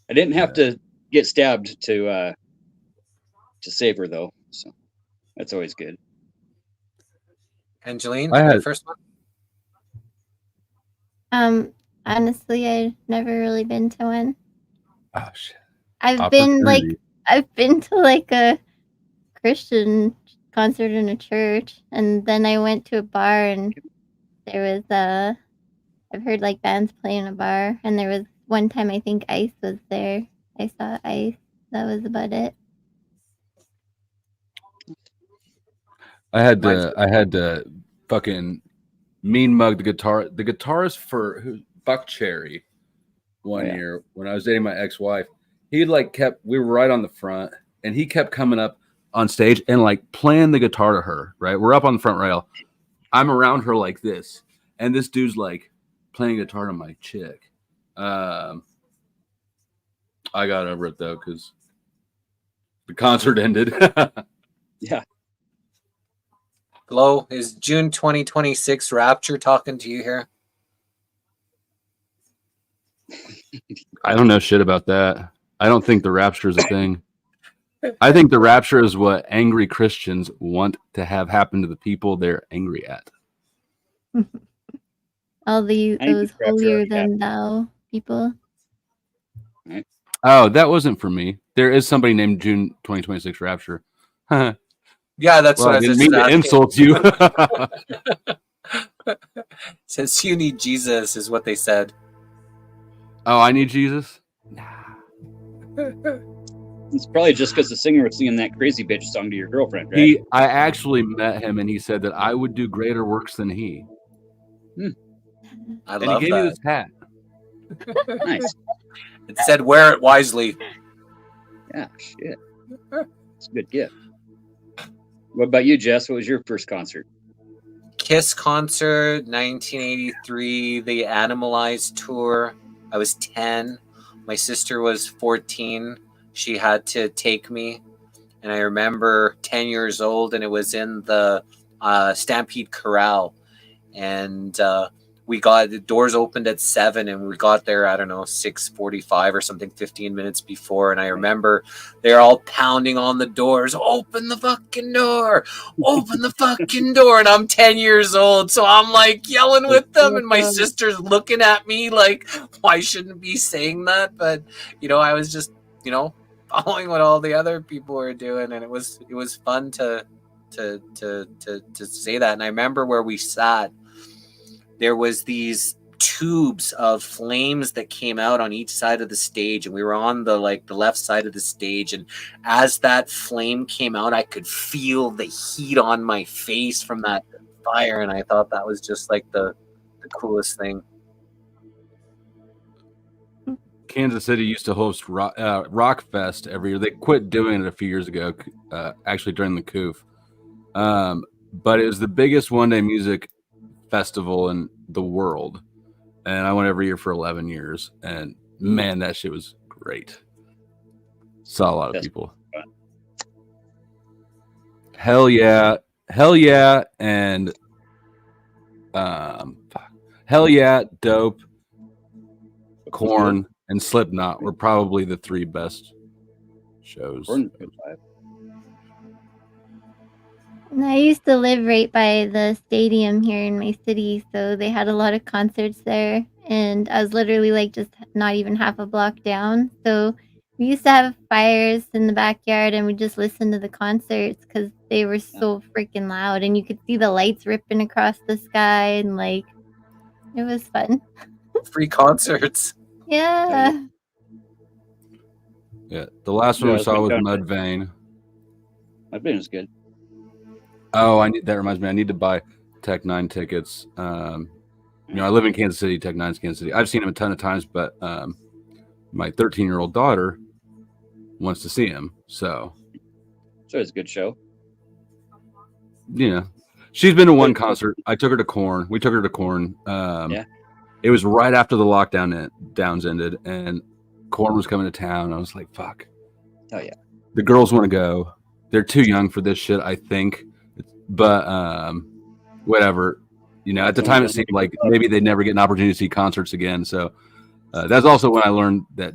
I didn't have to get stabbed to save her though, so that's always good. Angeline, I had first one. Honestly, I've never really been to one. Oh shit! I've been to like a Christian concert in a church, and then I went to a bar, and there was I've heard like bands play in a bar, and there was one time I think Ice was there. I saw Ice. That was about it. I had to fucking mean mug the guitarist for Buck Cherry one year when I was dating my ex-wife. He like we were right on the front, and he kept coming up on stage and like playing the guitar to her. Right, we're up on the front rail. I'm around her like this, and this dude's like playing guitar to my chick. I got over it though because the concert ended. Yeah. Glow, is June 2026 Rapture talking to you here? I don't know shit about that. I don't think the rapture is a thing. I think the rapture is what angry Christians want to have happen to the people they're angry at. All those holier than thou people. Oh, that wasn't for me. There is somebody named June 2026 Rapture. Yeah, that's well, what I I was didn't just mean to asking. insult you. Says you need Jesus is what they said. Oh, I need Jesus? It's probably just because the singer was singing that crazy bitch song to your girlfriend, right? I actually met him, and he said that I would do greater works than he. I and love he gave that. me this hat. Nice. It said, "Wear it wisely." Yeah, shit. It's a good gift. What about you, Jess? What was your first concert? Kiss concert, 1983. The Animalized tour. I was 10. My sister was 14. She had to take me, and I remember 10 years old, and it was in the Stampede Corral, and we got the doors opened at 7, and we got there, I don't know, 6:45 or something, 15 minutes before. And I remember they're all pounding on the doors, open the fucking door, open the fucking door. And I'm 10 years old, so I'm like yelling with them, and my sister's looking at me like, why shouldn't be saying that? But I was just following what all the other people were doing, and it was fun to say that. And I remember where we sat, there was these tubes of flames that came out on each side of the stage, and we were on the left side of the stage, and as that flame came out, I could feel the heat on my face from that fire, and I thought that was just like the coolest thing. Kansas City used to host Rock Fest every year. They quit doing it a few years ago, actually during the COOF. But it was the biggest one-day music festival in the world, and I went every year for 11 years, and man, that shit was great. Saw a lot of people. Hell yeah, and Hell yeah, Dope, Korn, and Slipknot were probably the 3 best shows. And I used to live right by the stadium here in my city, so they had a lot of concerts there, and I was literally like just not even half a block down. So we used to have fires in the backyard, and we just listened to the concerts because they were so freaking loud, and you could see the lights ripping across the sky, and like it was fun. Free concerts. Yeah. Yeah, the last one we saw was Mudvayne. Mudvayne was good. Oh, that reminds me. I need to buy Tech 9 tickets. I live in Kansas City. Tech 9's Kansas City. I've seen him a ton of times, but my 13-year-old daughter wants to see him. So it's a good show. She's been to one concert. I took her to Korn. We took her to Korn. It was right after the lockdowns ended, and Korn was coming to town. I was like, fuck. Oh, yeah. The girls want to go. They're too young for this shit, I think. But whatever. At the time, it seemed like maybe they'd never get an opportunity to see concerts again. So that's also when I learned that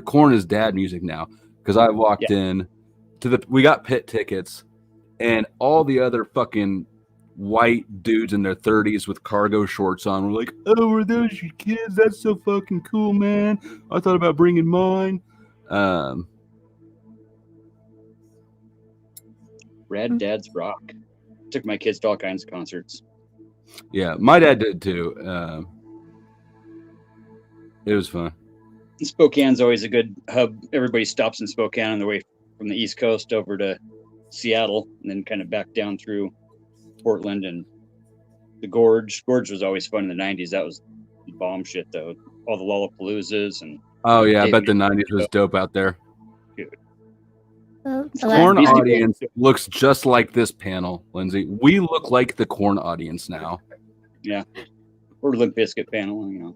Korn is dad music now. Because I walked in we got pit tickets, and all the other fucking white dudes in their 30s with cargo shorts on were like, "Oh, were those your kids? That's so fucking cool, man. I thought about bringing mine." Rad Dads Rock. Took my kids to all kinds of concerts. Yeah, my dad did too. It was fun. Spokane's always a good hub. Everybody stops in Spokane on their way from the East Coast over to Seattle, and then kind of back down through Portland and the Gorge. Gorge was always fun in the 90s. That was bomb shit, though. All the Lollapaloozas and oh yeah, I bet the 90s was dope out there. Dude. Well, the Corn last audience looks just like this panel, Lindsay. We look like the Corn audience now. Yeah, or Limp Bizkit panel, you know.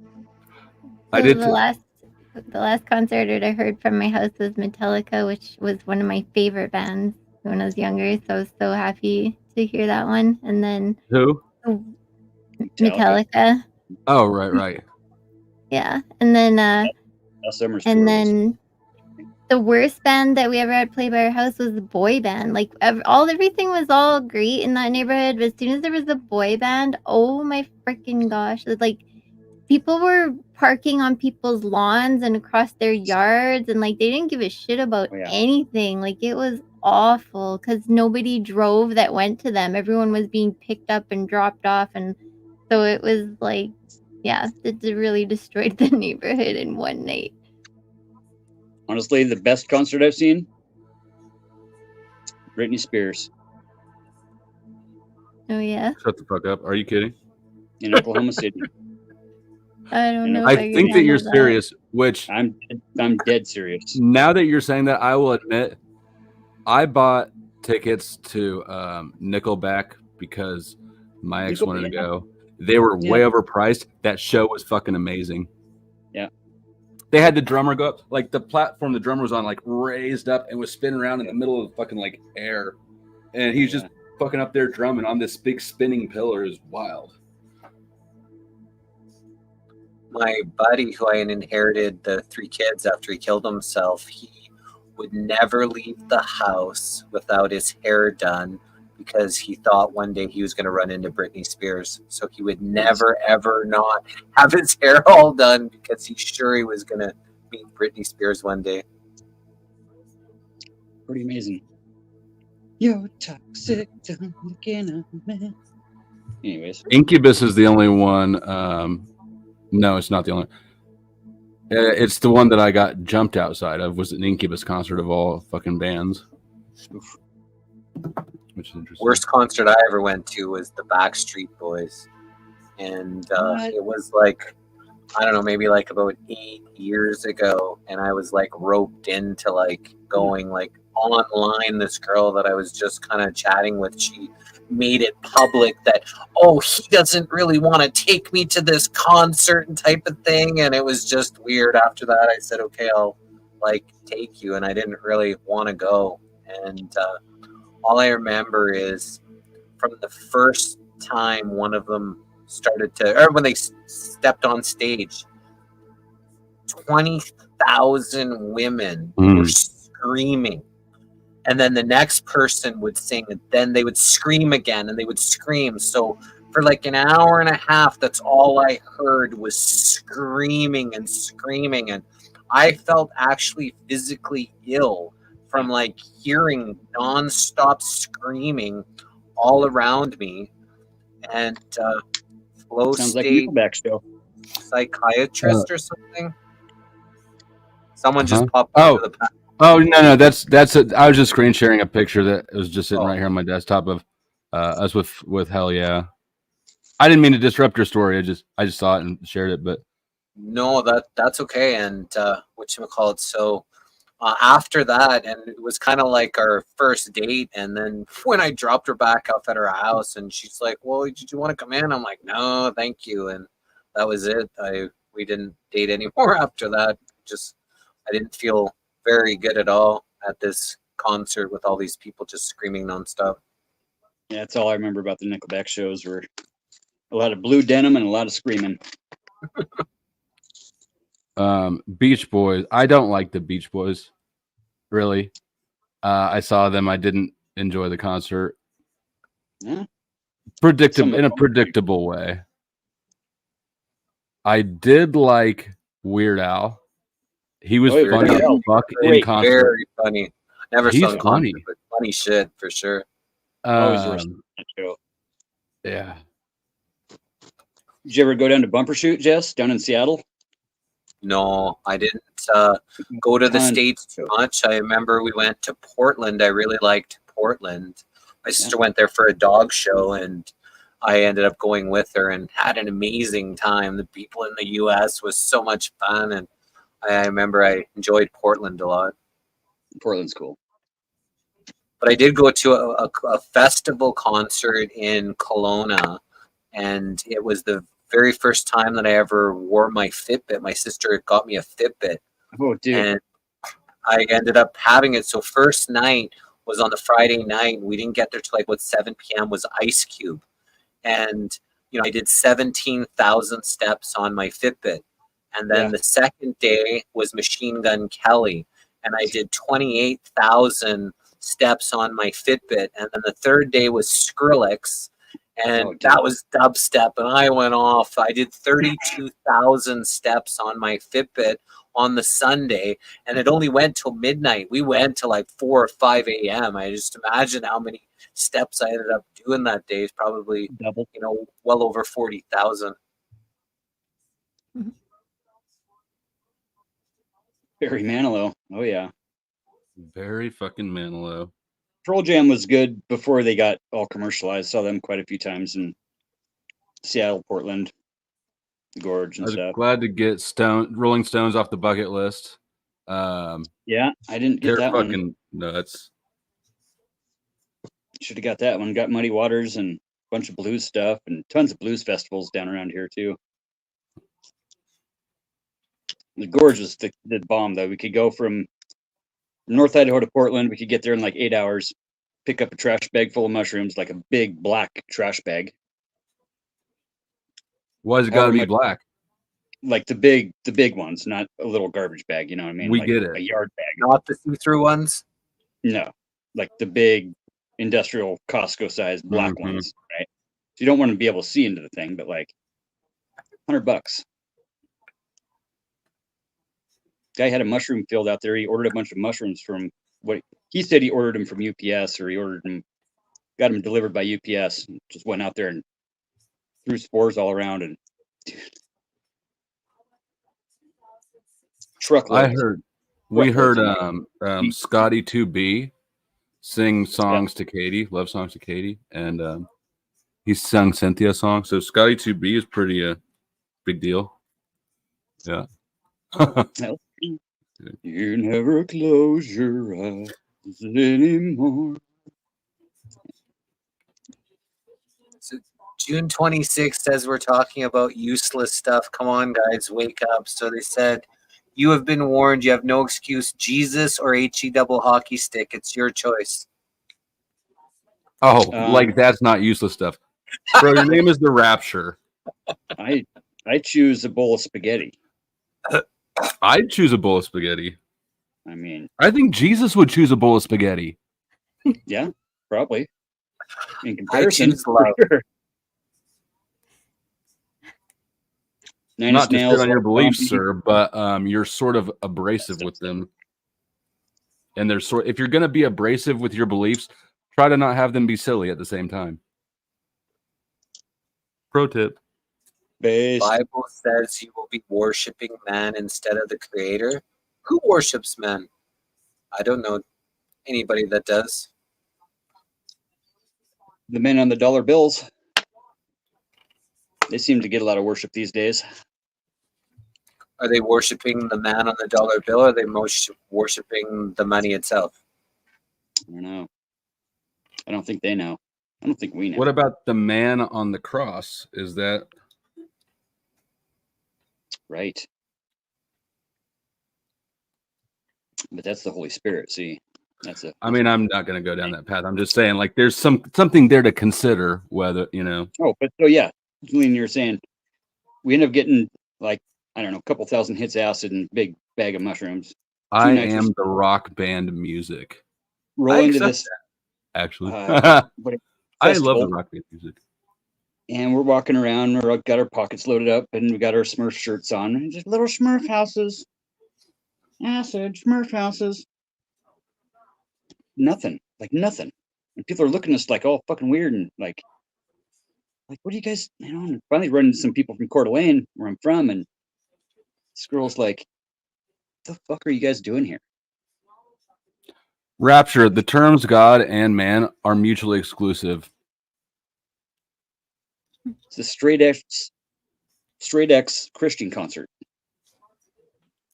I did. The last concert that I heard from my house was Metallica, which was one of my favorite bands when I was younger. So I was so happy to hear that one. And then Who? Metallica. Oh, right. Yeah, and then the worst band that we ever had play by our house was the boy band. Like everything was all great in that neighborhood, but as soon as there was a boy band, oh my freaking gosh! Like people were parking on people's lawns and across their yards, and like they didn't give a shit about anything. Like it was awful because nobody drove that went to them. Everyone was being picked up and dropped off, and so it was like, yeah, it really destroyed the neighborhood in one night. Honestly, the best concert I've seen, Britney Spears. Oh yeah. Shut the fuck up. Are you kidding? In Oklahoma City. I don't know. I think that you're serious, which I'm dead serious. Now that you're saying that, I will admit I bought tickets to Nickelback because my ex wanted to go. They were way overpriced. That show was fucking amazing. Yeah. They had the drummer go up, like the platform the drummer was on, like raised up and was spinning around in the middle of the fucking like air. And he's just fucking up there drumming on this big spinning pillar. Is wild. My buddy, who I inherited the 3 kids after he killed himself, he would never leave the house without his hair done because he thought one day he was going to run into Britney Spears. So he would never, ever not have his hair all done because he's sure he was going to meet Britney Spears one day. Pretty amazing. You're toxic, don't look in a man. Anyways. Incubus is the only one. No, it's not the only. It's the one that I got jumped outside of. Was an Incubus concert of all fucking bands. Oof. Which is interesting. Worst concert I ever went to was the Backstreet Boys, and it was like, I don't know, maybe like about 8 years ago, and I was like roped into like going like online. This girl that I was just kind of chatting with, she made it public that, oh, he doesn't really want to take me to this concert and type of thing, and it was just weird. After that, I said, okay, I'll like take you, and I didn't really want to go. And all I remember is from the first time one of them started to, or when they stepped on stage, 20,000 women were screaming. And then the next person would sing, and then they would scream again, and they would scream. So for like an hour and a half, that's all I heard was screaming and screaming. And I felt actually physically ill from like hearing nonstop screaming all around me. And flow Sounds state like Nickelback show. Psychiatrist or something. Someone just popped into the pack. Oh no, that's I was just screen sharing a picture that was just sitting right here on my desktop of us with Hell Yeah. I didn't mean to disrupt your story. I just saw it and shared it, but no, that's okay. And whatchamacallit, so after that, and it was kind of like our first date, and then when I dropped her back off at her house, and she's like, well, did you want to come in? I'm like, no, thank you. And that was it. We didn't date anymore after that. I didn't feel very good at all at this concert with all these people just screaming nonstop. Yeah, that's all I remember about the Nickelback shows were a lot of blue denim and a lot of screaming. Beach Boys. I don't like the Beach Boys, really. I saw them. I didn't enjoy the concert. Yeah. In a predictable way. I did like Weird Al. He was funny as fuck in concert. Very funny. Never He's saw him funny. concert, but funny shit for sure. Always show. Yeah. Did you ever go down to Bumper Shoot, Jess, down in Seattle? No, I didn't go to the States too much. I remember we went to Portland. I really liked Portland. My sister went there for a dog show, and I ended up going with her and had an amazing time. The people in the U.S. was so much fun, and I remember I enjoyed Portland a lot. Portland's cool. But I did go to a festival concert in Kelowna, and it was the very first time that I ever wore my Fitbit. My sister got me a Fitbit. Oh, dude. And I ended up having it. So first night was on the Friday night. We didn't get there till like 7 p.m. was Ice Cube. And, you know, I did 17,000 steps on my Fitbit. And then the second day was Machine Gun Kelly. And I did 28,000 steps on my Fitbit. And then the third day was Skrillex. And that was dubstep. And I went off. I did 32,000 steps on my Fitbit on the Sunday. And it only went till midnight. We went to like 4 or 5 a.m. I just imagine how many steps I ended up doing that day. Is probably double, you know, well over 40,000. Barry Manilow. Oh yeah. Very fucking Manilow. Pearl Jam was good before they got all commercialized. Saw them quite a few times in Seattle, Portland, Gorge and stuff. Glad to get Rolling Stones off the bucket list. Yeah, I didn't get that one. They're fucking nuts. Should have got that one. Got Muddy Waters and a bunch of blues stuff and tons of blues festivals down around here too. The Gorge was the bomb though. We could go from North Idaho to Portland. We could get there in like 8 hours, pick up a trash bag full of mushrooms, like a big black trash bag. Why's it gotta be black? Like the big ones, not a little garbage bag, you know what I mean? We like get it. A yard bag. Not the see-through ones? No. Like the big industrial Costco size black ones, right? So you don't want to be able to see into the thing, but like $100. Guy had a mushroom field out there. He ordered a bunch of mushrooms from what he said he ordered them from UPS, or he got them delivered by UPS. Just went out there and threw spores all around, and dude, truckloads. We heard Scotty 2B sing songs to Katie, love songs to Katie, and he sung Cynthia songs. So Scotty 2B is pretty big deal. Yeah. You never close your eyes anymore. So June 26th says we're talking about useless stuff. Come on, guys, wake up. So they said, you have been warned. You have no excuse. Jesus or HE double hockey stick. It's your choice. Oh, like that's not useless stuff. Bro, your name is The Rapture. I choose a bowl of spaghetti. I'd choose a bowl of spaghetti. I mean, I think Jesus would choose a bowl of spaghetti. Yeah, probably. In comparison, not to sit on your beliefs, sir, but you're sort of abrasive with them. And there's if you're going to be abrasive with your beliefs, try to not have them be silly at the same time. Pro tip. The Bible says you will be worshiping man instead of the creator. Who worships man? I don't know anybody that does. The men on the dollar bills. They seem to get a lot of worship these days. Are they worshiping the man on the dollar bill, or are they worshiping the money itself? I don't know. I don't think they know. I don't think we know. What about the man on the cross? Is that right? But that's the Holy Spirit. See, I mean, I'm not going to go down that path. I'm just saying, like, there's something there to consider. Whether you know. Oh, but so yeah, Julian, you're saying we end up getting like I don't know, a couple thousand hits of acid and a big bag of mushrooms. I am the rock band music. Roll into this. Actually, I love the rock band music. And we're walking around. We've got our pockets loaded up, and we got our Smurf shirts on. And just little Smurf houses, acid Smurf houses. Nothing, like nothing. And people are looking at us like all fucking weird and like what do you guys? You know. And finally, run into some people from Coeur d'Alene, where I'm from, and this girl's like, "What the fuck are you guys doing here?" Rapture, the terms God and man are mutually exclusive. It's a straight X Christian concert.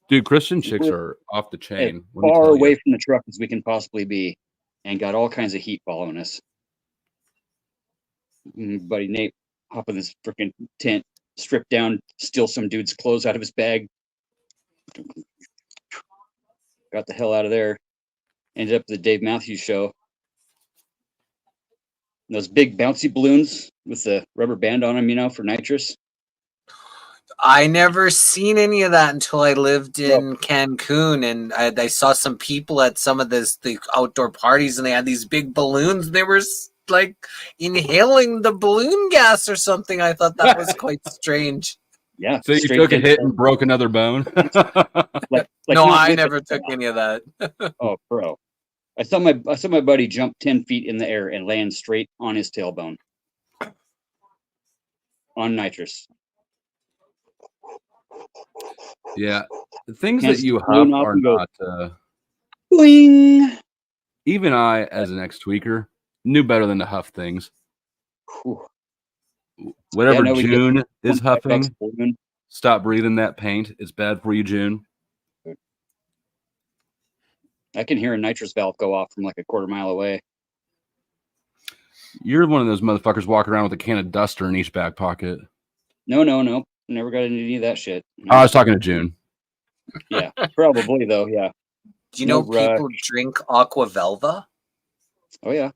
Dude, Christian chicks are off the As chain. far away from the truck as we can possibly be, and got all kinds of heat following us. Buddy Nate hop in this freaking tent, strip down, steal some dude's clothes out of his bag. Got the hell out of there. Ended up at the Dave Matthews Show. And those big bouncy balloons with the rubber band on them, you know, for nitrous. I never seen any of that until I lived in Cancun, and I saw some people at some of the outdoor parties, and they had these big balloons. They were like inhaling the balloon gas or something. I thought that was quite strange. Yeah. So you took a hit and broke another bone? No, I never took any of that. Oh, bro. I saw my buddy jump 10 feet in the air and land straight on his tailbone. On nitrous. Yeah. The things Hands that you blown huff off are and go, not... Boing! Even I, as an ex-tweaker, knew better than to huff things. Whatever no, we get June is 25 huffing, bucks a balloon. stop breathing that paint. It's bad for you, June. I can hear a nitrous valve go off from like a quarter mile away. You're one of those motherfuckers walking around with a can of Duster in each back pocket. No. Never got into any of that shit. I was talking to June. Yeah, probably though. Yeah. Do you know people drink Aqua Velva? Oh yeah.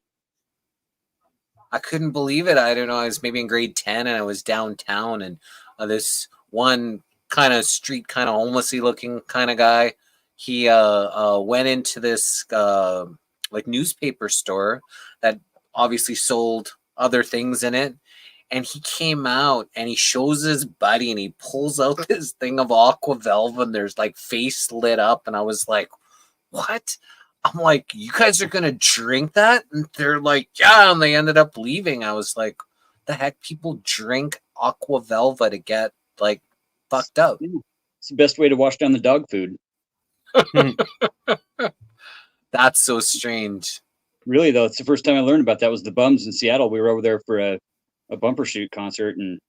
I couldn't believe it. I don't know. I was maybe in grade 10 and I was downtown, and this one kind of street, kind of homelessy looking kind of guy, he went into this like newspaper store that obviously sold other things in it. And he came out and he shows his buddy and he pulls out this thing of Aqua Velva, and there's like face lit up. And I was like, what? I'm like, you guys are going to drink that? And they're like, yeah. And they ended up leaving. I was like, the heck? People drink Aqua Velva to get like fucked up. It's the best way to wash down the dog food. That's so strange. Really though, it's the first time I learned about that was the Bums in Seattle. We were over there for a bumper shoot concert and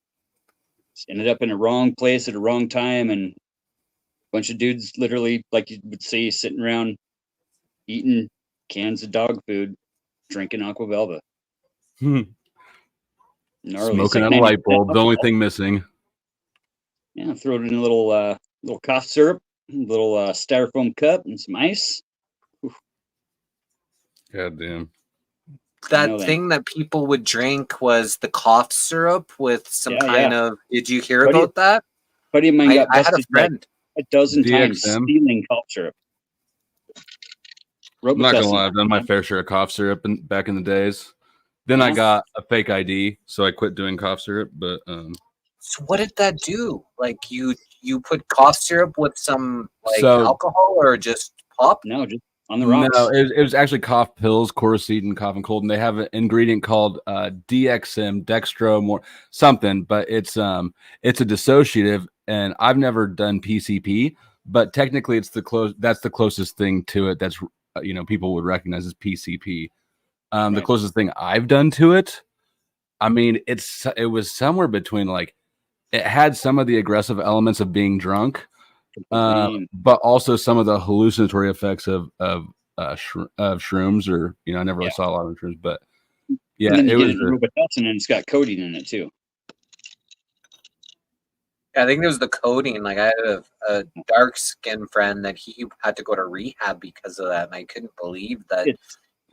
ended up in a wrong place at a wrong time, and a bunch of dudes literally, like you would see, sitting around eating cans of dog food, drinking Aqua Velva. Smoking on a light bulb, the only thing missing. Yeah, throw it in a little cough syrup, a little styrofoam cup, and some ice. God damn. That thing that people would drink was the cough syrup with some kind of. Did you hear about that? Buddy of mine got I had a busted friend like a dozen times DXM? stealing cough syrup. I'm not gonna lie, I've done my fair share of cough syrup back in the days. Then I got a fake ID, so I quit doing cough syrup. But so what did that do? Like you put cough syrup with some alcohol or just pop? No, just on the rocks. No, it was actually cough pills, Coricidin, cough and cold, and they have an ingredient called DXM, dextro, more something, but it's a dissociative, and I've never done PCP, but technically it's that's the closest thing to it. That's people would recognize as PCP. The closest thing I've done to it, I mean, it was somewhere between like it had some of the aggressive elements of being drunk. But also some of the hallucinatory effects of shrooms, or I never really saw a lot of shrooms, but yeah, it was Robitussin, and it's got codeine in it too. I think it was the codeine. Like I had a dark skinned friend that he had to go to rehab because of that, and I couldn't believe that you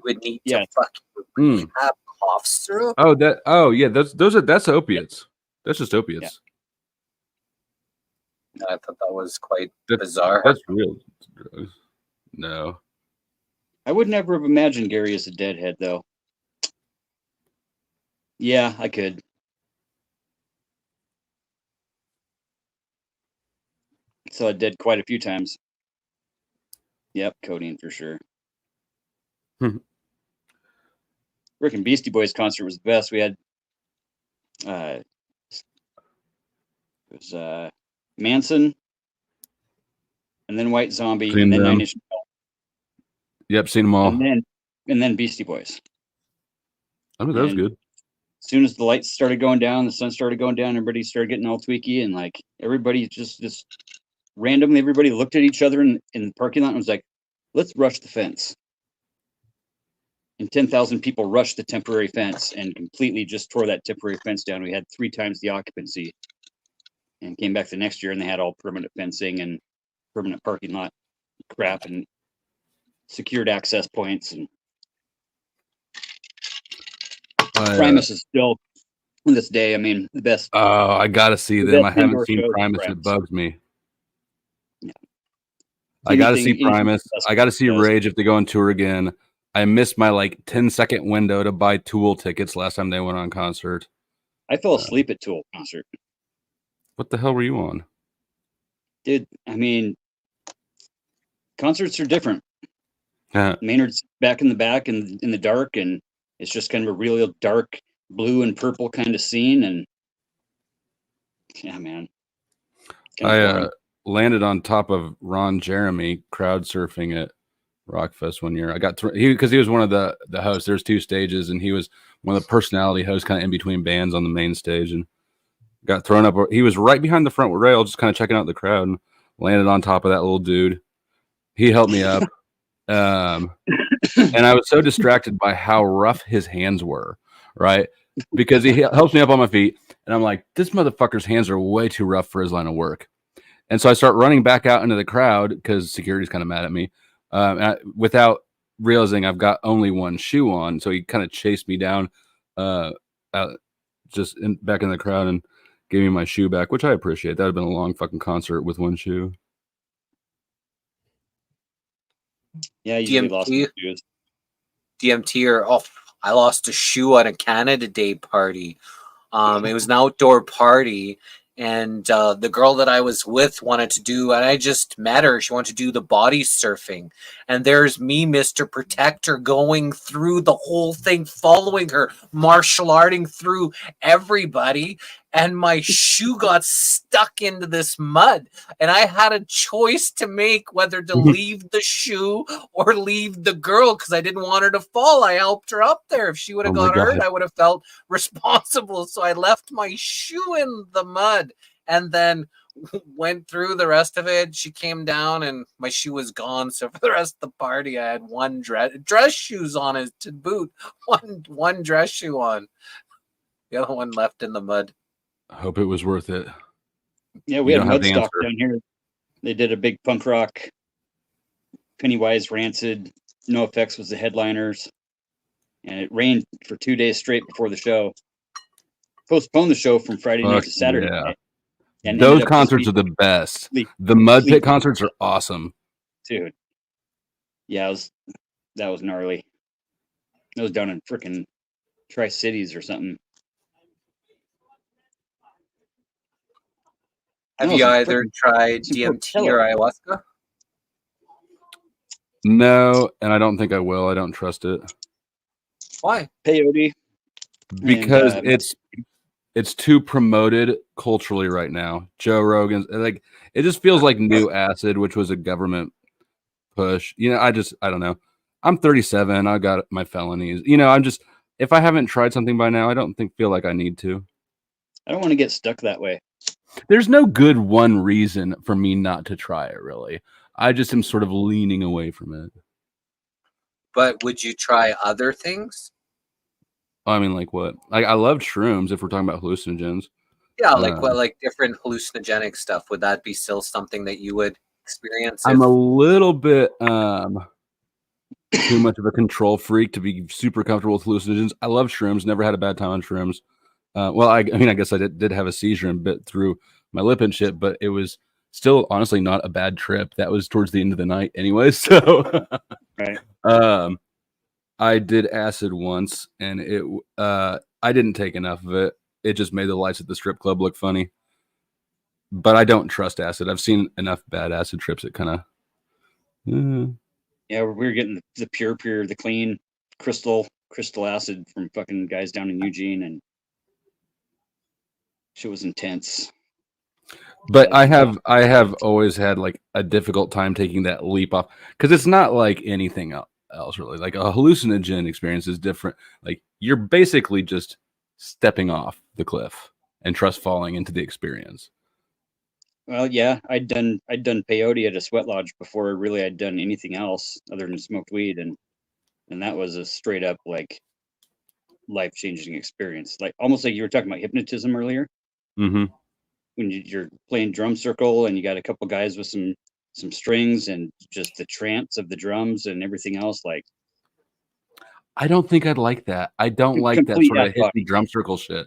would need to fucking rehab cough syrup. That's opiates. That's just opiates. I thought that was quite bizarre. That's real drugs. No. I would never have imagined Gary as a deadhead, though. Yeah, I could. Saw it dead quite a few times. Yep, codeine for sure. Rick and Beastie Boys concert was the best. We had it was Manson, and then White Zombie, and then 9 Inch Nails. Yep, seen them all. And then Beastie Boys. Oh, that was good. As soon as the lights started going down, the sun started going down, everybody started getting all tweaky, and like everybody just randomly, everybody looked at each other in the parking lot and was like, "Let's rush the fence." And 10,000 people rushed the temporary fence and completely just tore that temporary fence down. We had 3 times the occupancy, and came back the next year and they had all permanent fencing and permanent parking lot crap and secured access points. And Primus is still, to this day, I mean, the best. Oh, I gotta see them. I haven't seen Primus. It bugs me. Yeah. I gotta see Primus. I gotta see Rage if they go on tour again. I missed my like 10-second window to buy Tool tickets last time they went on concert. I fell asleep at Tool concert. What the hell were you on? Dude, I mean, concerts are different. Maynard's back in the back and in the dark, and it's just kind of a real dark blue and purple kind of scene. And yeah, man. I landed on top of Ron Jeremy crowd surfing at Rockfest one year. I got because he was one of the hosts. There's 2 stages, and he was one of the personality hosts, kind of in between bands on the main stage, and got thrown up. He was right behind the front rail, just kind of checking out the crowd, and landed on top of that little dude. He helped me up. And I was so distracted by how rough his hands were, right? Because he helps me up on my feet, and I'm like, this motherfucker's hands are way too rough for his line of work. And so I start running back out into the crowd because security's kind of mad at me, without realizing I've got only one shoe on. So he kind of chased me down, just back in the crowd, and gave me my shoe back, which I appreciate. That would have been a long fucking concert with one shoe. Yeah, you lost my shoes. DMT or I lost a shoe at a Canada Day party. It was an outdoor party, and the girl that I was with wanted to do, and I just met her. She wanted to do the body surfing, and there's me, Mr. Protector, going through the whole thing, following her, martial arting through everybody, and my shoe got stuck into this mud, and I had a choice to make whether to leave the shoe or leave the girl because I didn't want her to fall. I helped her up there. If she would have got hurt, I would have felt responsible. So I left my shoe in the mud and then went through the rest of it. She came down and my shoe was gone. So for the rest of the party, I had one dress shoes on it to boot, one dress shoe on. The other one left in the mud. I hope it was worth it. Yeah, we had Mudstock down here. They did a big punk rock. Pennywise, Rancid, NoFX was the headliners, and it rained for 2 days straight before the show. Postponed the show from Friday night to Saturday night. And those concerts are the best. The Mud Pit concerts are awesome, dude. Yeah, that was gnarly. It was down in freaking Tri-Cities or something. Have you either tried DMT or ayahuasca? No, and I don't think I will. I don't trust it. Why? Peyote. Because it's too promoted culturally right now. Joe Rogan's like, it just feels like new acid, which was a government push. You know, I don't know. I'm 37. I got my felonies. You know, if I haven't tried something by now, I don't feel like I need to. I don't want to get stuck that way. There's no good one reason for me not to try it, really. I just am sort of leaning away from it. But would you try other things? I mean, like what? Like, I love shrooms if we're talking about hallucinogens. Yeah, like what, like different hallucinogenic stuff. Would that be still something that you would experience? I'm a little bit too much of a control freak to be super comfortable with hallucinogens. I love shrooms. Never had a bad time on shrooms. Well, I mean, I guess I did have a seizure and bit through my lip and shit, but it was still honestly not a bad trip. That was towards the end of the night anyway. So, right. I did acid once, and I didn't take enough of it. It just made the lights at the strip club look funny. But I don't trust acid. I've seen enough bad acid trips. It kind of. Yeah, we were getting the pure, the clean crystal acid from fucking guys down in Eugene, and shit was intense. But I have always had like a difficult time taking that leap off because it's not like anything else. else really. Like a hallucinogen experience is different. Like you're basically just stepping off the cliff and trust falling into the experience. Well, yeah, I'd done peyote at a sweat lodge before really I'd done anything else other than smoked weed, and that was a straight up like life-changing experience. Like almost like you were talking about hypnotism earlier. Mm-hmm. When you're playing drum circle and you got a couple guys with some strings and just the trance of the drums and everything else, like I don't think I'd like that. I don't like that sort of hippie drum circle shit.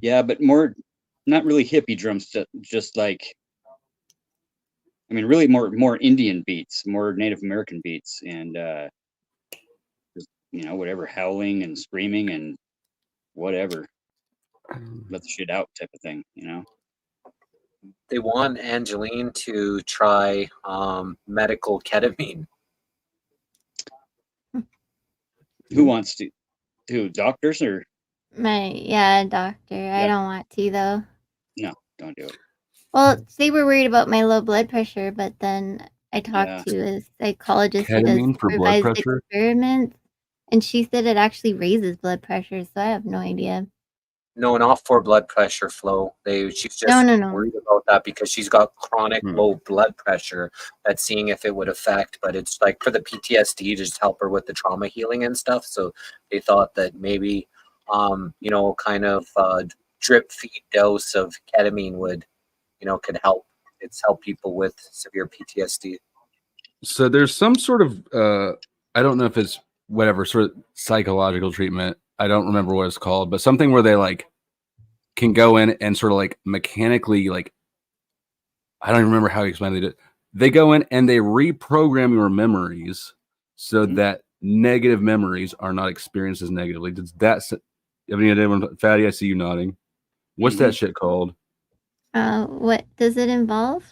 Yeah, but more, not really hippie drums, just like, I mean, really more Indian beats, more Native American beats, and just, whatever, howling and screaming and whatever, let the shit out type of thing, They want Angeline to try medical ketamine. Who wants to? Who, doctors or? Doctor. I don't want to though. No, don't do it. Well, they were worried about my low blood pressure, but then I talked to a psychologist who does Ketamine for blood supervised pressure? experiments, and she said it actually raises blood pressure. So I have no idea. No, not for blood pressure, Flo. She's just No. worried about that because she's got chronic low blood pressure. That's seeing if it would affect, but it's like for the PTSD to just help her with the trauma healing and stuff. So they thought that maybe, kind of drip feed dose of ketamine would, could help. It's help people with severe PTSD. So there's some sort of, I don't know if it's whatever sort of psychological treatment. I don't remember what it's called, but something where they like can go in and sort of like mechanically, like, I don't even remember how he explained it. They go in and they reprogram your memories so that negative memories are not experienced as negatively. Does that, I mean, Fatty, I see you nodding. What's that shit called? What does it involve?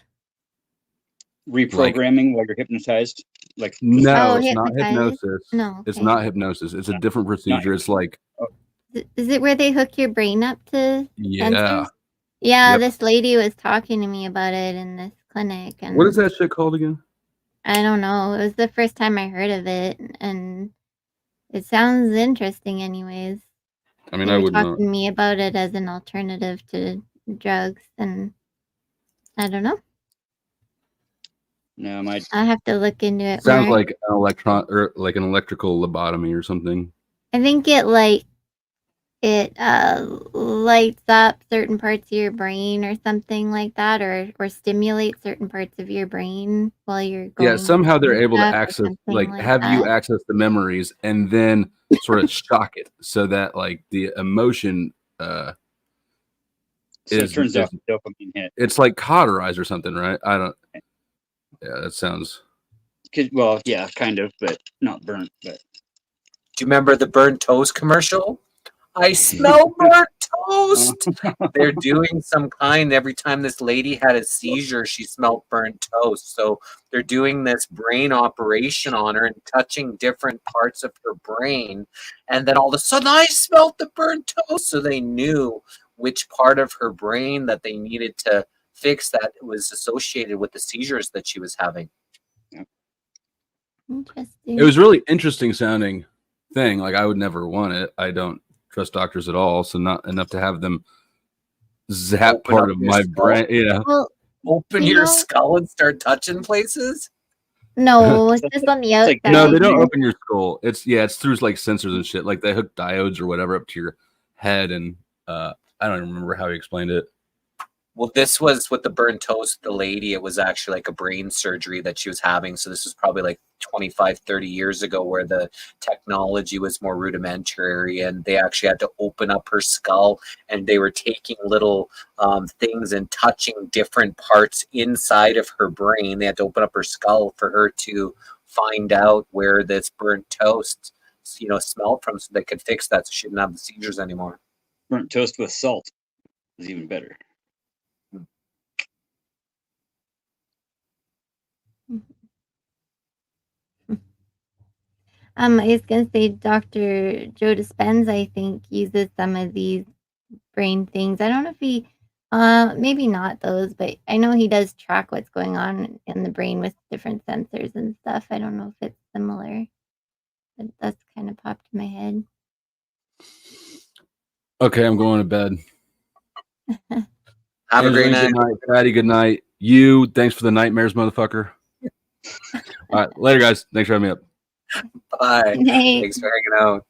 Reprogramming while you're hypnotized? Like no, it's not hypnosis. No, okay. It's not hypnosis. It's a different procedure. It's like, is it where they hook your brain up to sensors? Yeah, Yep. this lady was talking to me about it in this clinic. And what is that shit called again? I don't know. It was the first time I heard of it, and it sounds interesting anyways. I mean, They I were would talking not. to me about it as an alternative to drugs, and I don't know. No, I have to look into it Sounds more. like an electron or like an electrical lobotomy or something. I think it lights up certain parts of your brain or something like that, or stimulates certain parts of your brain while you're going. Yeah, somehow they're able to stuff or access, something like have you that. access the memories and then sort of shock it so that like the emotion so it turns off the dopamine hit. It's like cauterized or something, right? I don't. Yeah, that sounds. Well, yeah, kind of, but not burnt. But do you remember the burnt toast commercial? I smell burnt toast. They're doing some kind. Every time this lady had a seizure, she smelled burnt toast. So they're doing this brain operation on her and touching different parts of her brain. And then all of a sudden, I smelled the burnt toast. So they knew which part of her brain that they needed to fix that was associated with the seizures that she was having. Interesting. It was really interesting sounding thing. Like I would never want it. I don't trust doctors at all, so not enough to have them zap part of my brain. Yeah. Well, open your skull and start touching places. No, it's just on the outside. No, they don't open your skull. It's through like sensors and shit. Like they hook diodes or whatever up to your head, and I don't even remember how he explained it. Well, this was with the burnt toast, the lady, it was actually like a brain surgery that she was having. So this was probably like 25, 30 years ago where the technology was more rudimentary and they actually had to open up her skull and they were taking little things and touching different parts inside of her brain. They had to open up her skull for her to find out where this burnt toast, smelled from so they could fix that so she didn't have the seizures anymore. Burnt toast with salt is even better. I was gonna say Dr. Joe Dispenza, I think, uses some of these brain things. I don't know if he Maybe not those, but I know he does track what's going on in the brain with different sensors and stuff. I don't know if it's similar, but that's kind of popped in my head. Okay, I'm going to bed. Have a great night. Good night. Patty, good night. You, thanks for the nightmares, motherfucker. All right, later, guys. Thanks for having me up. Bye. Night. Thanks for hanging out.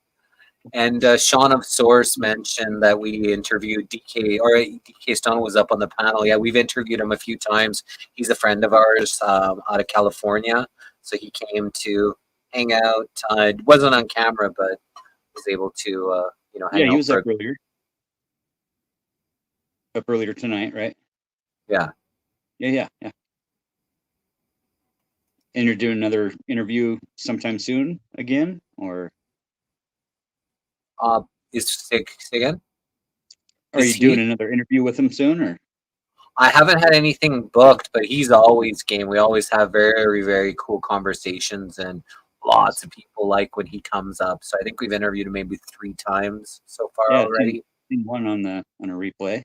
And Sean of Source mentioned that we interviewed DK, or DK Stone was up on the panel. Yeah, we've interviewed him a few times. He's a friend of ours out of California. So he came to hang out. It wasn't on camera, but was able to, hang Yeah, out. he was up earlier. Up earlier tonight, right? Yeah. Yeah. And you're doing another interview sometime soon again, or? Say again? Are you doing another interview with him soon, or? I haven't had anything booked, but he's always game. We always have very, very cool conversations, and lots of people like when he comes up. So I think we've interviewed him maybe 3 times so far already. Seen one on a replay.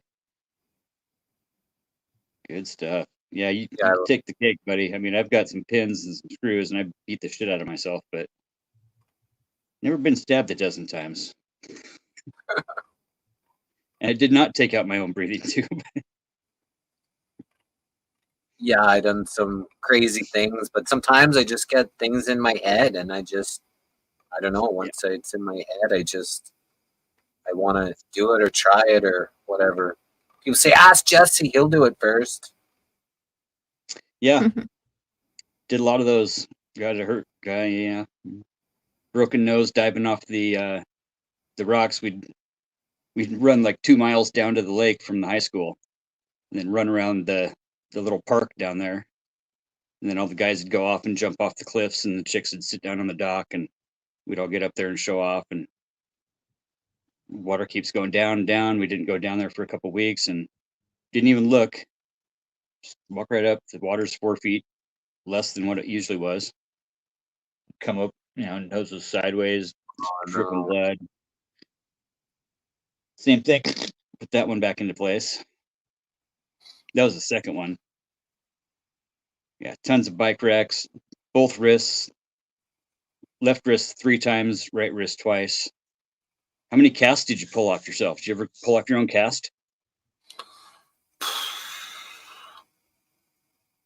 Good stuff. Yeah, you take the cake, buddy. I mean, I've got some pins and some screws, and I beat the shit out of myself, but never been stabbed a dozen times. And I did not take out my own breathing tube. Yeah, I done some crazy things, but sometimes I just get things in my head, and I don't know. Once it's in my head, I want to do it or try it or whatever. People say, "Ask Jesse; he'll do it first." Yeah, did a lot of those. Got a hurt guy. Yeah, broken nose diving off the rocks. We'd run like 2 miles down to the lake from the high school, and then run around the little park down there. And then all the guys would go off and jump off the cliffs, and the chicks would sit down on the dock, and we'd all get up there and show off. And water keeps going down and down. We didn't go down there for a couple weeks and didn't even look. Just walk right up. The water's 4 feet less than what it usually was. Come up, nose was sideways, dripping blood. Same thing. Put that one back into place. That was the second one. Yeah, tons of bike wrecks, both wrists. Left wrist 3 times, right wrist twice. How many casts did you pull off yourself? Did you ever pull off your own cast?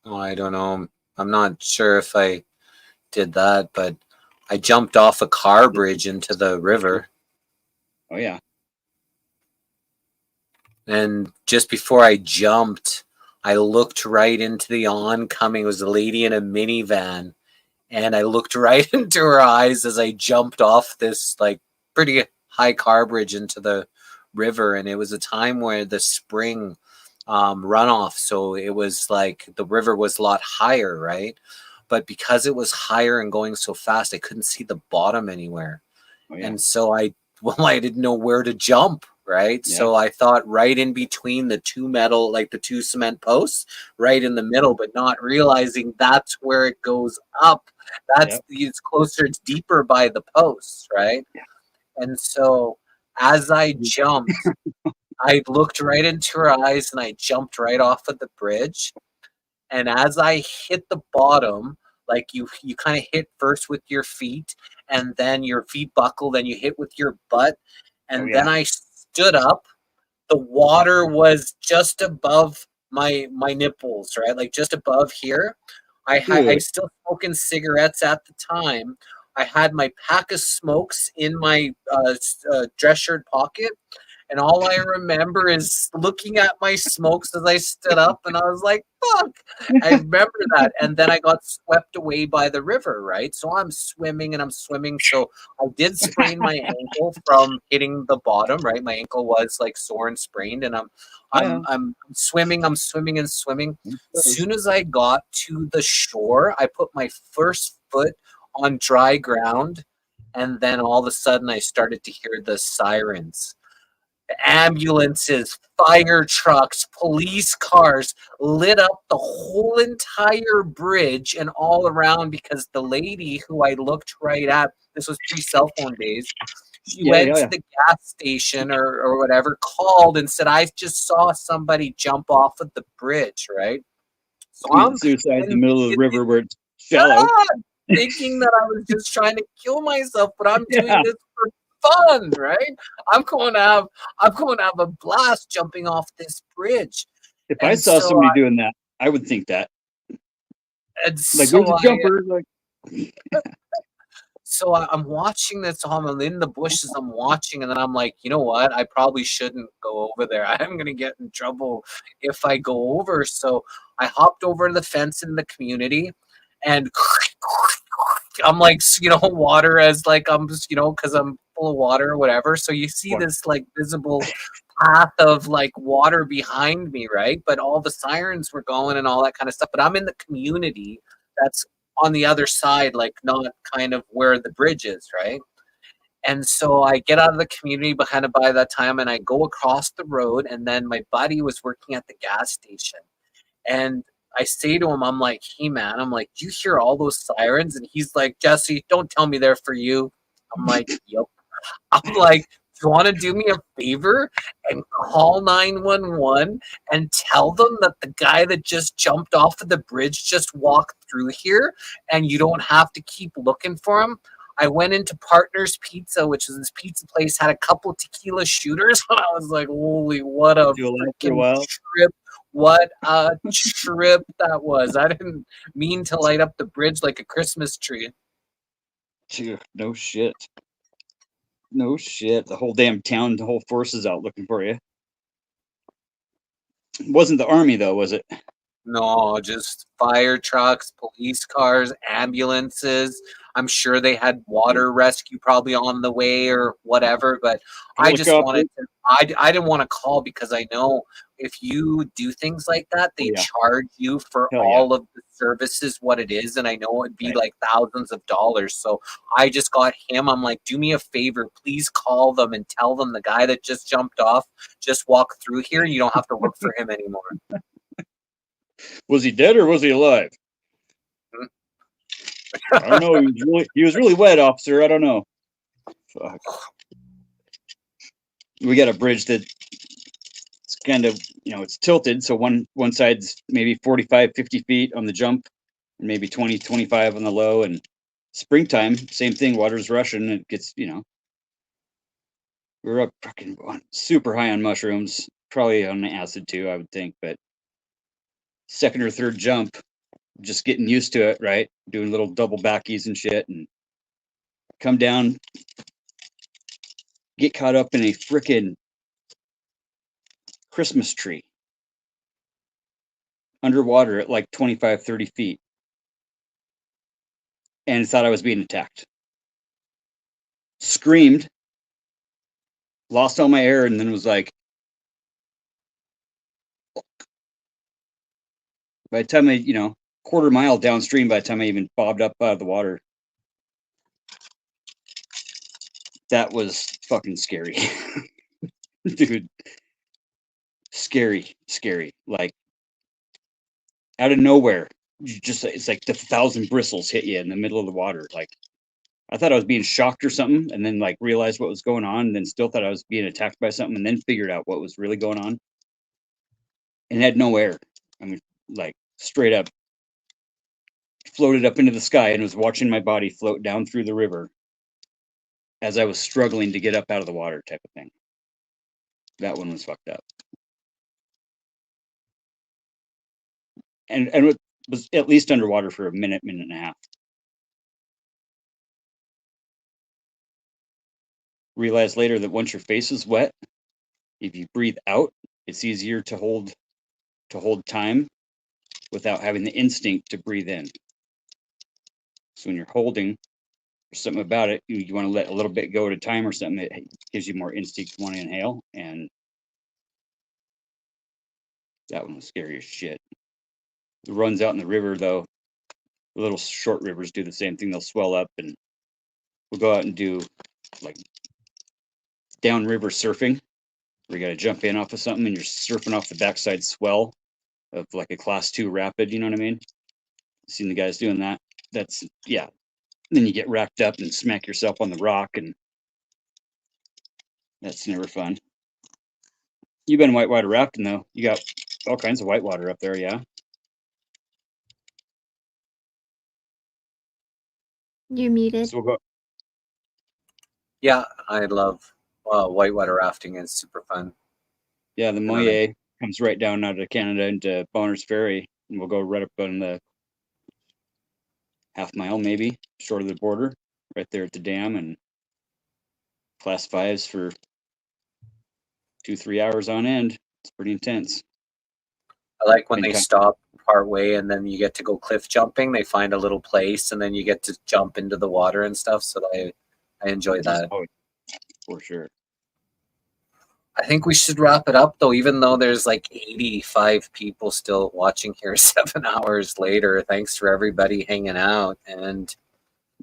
Oh, I don't know. I'm not sure if I did that, but I jumped off a car bridge into the river. Oh, yeah. And just before I jumped, I looked right into the oncoming. It was a lady in a minivan. And I looked right into her eyes as I jumped off this like pretty high car bridge into the river. And it was a time where the spring runoff. So it was like the river was a lot higher, right? But because it was higher and going so fast, I couldn't see the bottom anywhere. Oh, yeah. And so I didn't know where to jump, right? Yeah. So I thought right in between the 2 metal, like the 2 cement posts, right in the middle, but not realizing that's where it goes up. That's it's closer, it's deeper by the posts, right? Yeah. And so as I jumped, I looked right into her eyes and I jumped right off of the bridge. And as I hit the bottom, like you kind of hit first with your feet and then your feet buckle, then you hit with your butt. And then I stood up. The water was just above my nipples, right? Like just above here. I still smoking cigarettes at the time. I had my pack of smokes in my dress shirt pocket. And all I remember is looking at my smokes as I stood up, and I was like, fuck. I remember that. And then I got swept away by the river, right? So I'm swimming. So I did sprain my ankle from hitting the bottom, right? My ankle was like sore and sprained, and I'm swimming. As soon as I got to the shore, I put my first foot on dry ground, and then all of a sudden I started to hear the sirens. Ambulances, fire trucks, police cars lit up the whole entire bridge and all around, because the lady who I looked right at, this was pre-cell phone days, She went to the gas station or whatever, called and said, I just saw somebody jump off of the bridge, right? So I'm suicide in the middle of the river where it's shallow. Thinking that I was just trying to kill myself, but I'm doing this for fun, right? I'm going to have a blast jumping off this bridge. If I saw somebody doing that, I would think that. And like so there's a jumper. So I'm watching this. I'm in the bushes. I'm watching, and then I'm like, you know what? I probably shouldn't go over there. I'm gonna get in trouble if I go over. So I hopped over the fence in the community, and I'm like, water as like I'm just, because I'm full of water or whatever. So you see this like visible path of like water behind me, right? But all the sirens were going and all that kind of stuff. But I'm in the community that's on the other side, like not kind of where the bridge is, right? And so I get out of the community kind of by that time, and I go across the road, and then my buddy was working at the gas station, and I say to him, I'm like, hey man, I'm like, do you hear all those sirens? And he's like, Jesse, don't tell me they're for you. I'm like, yep. I'm like, do you want to do me a favor and call 911 and tell them that the guy that just jumped off of the bridge just walked through here and you don't have to keep looking for him? I went into Partners Pizza, which is this pizza place, had a couple tequila shooters, and I was like, holy, what a freaking trip. What a trip that was. I didn't mean to light up the bridge like a Christmas tree. No shit. No shit. The whole damn town, the whole force is out looking for you. It wasn't the army though, was it? No, just fire trucks, police cars, ambulances. I'm sure they had water rescue probably on the way or whatever, but I just wanted to, I didn't want to call because I know if you do things like that, they charge you for all of the services, what it is. And I know it'd be like thousands of dollars. So I just got him. I'm like, do me a favor, please call them and tell them the guy that just jumped off, just walk through here. You don't have to look for him anymore. Was he dead or was he alive? I don't know. He was really wet, officer. I don't know. Fuck. We got a bridge that it's kind of, it's tilted. So one side's maybe 45, 50 feet on the jump, and maybe 20, 25 on the low. And springtime, same thing. Water's rushing. It gets, we're up fucking super high on mushrooms, probably on acid too, I would think. But second or third jump, just getting used to it, right? Doing little double backies and shit, and come down, get caught up in a frickin' Christmas tree underwater at like 25, 30 feet, and thought I was being attacked. Screamed, lost all my air, and then was like, by the time I, quarter mile downstream, by the time I even bobbed up out of the water, that was fucking scary. Dude, scary. Like, out of nowhere, it's like the 1,000 bristles hit you in the middle of the water. Like, I thought I was being shocked or something, and then like realized what was going on, and then still thought I was being attacked by something, and then figured out what was really going on, and had no air. I mean, like straight up floated up into the sky and was watching my body float down through the river as I was struggling to get up out of the water, type of thing. That one was fucked up. And it was at least underwater for a minute and a half. Realized later that once your face is wet, if you breathe out, it's easier to hold time without having the instinct to breathe in. So when you're holding, there's something about it, you want to let a little bit go at a time or something. It gives you more instinct to want to inhale. And that one was scary as shit. The runs out in the river, though, the little short rivers do the same thing. They'll swell up, and we'll go out and do like downriver surfing, where you got to jump in off of something and you're surfing off the backside swell of like a class 2 rapid. You know what I mean? Seen the guys doing that. That's, yeah. Then you get wrapped up and smack yourself on the rock, and That's never fun. You've been whitewater rafting though. You got all kinds of whitewater up there, yeah? You're muted. So we'll go. Yeah, I love whitewater rafting. It's super fun. Yeah, the Moye comes right down out of Canada into Bonner's Ferry, and we'll go right up on the half-mile, maybe short of the border, right there at the dam, and class 5s for 2-3 hours on end. It's pretty intense. I like when they stop part way and then you get to go cliff jumping. They find a little place and then you get to jump into the water and stuff. So I enjoy that. Oh, for sure. I think we should wrap it up though, even though there's like 85 people still watching here 7 hours later. Thanks for everybody hanging out and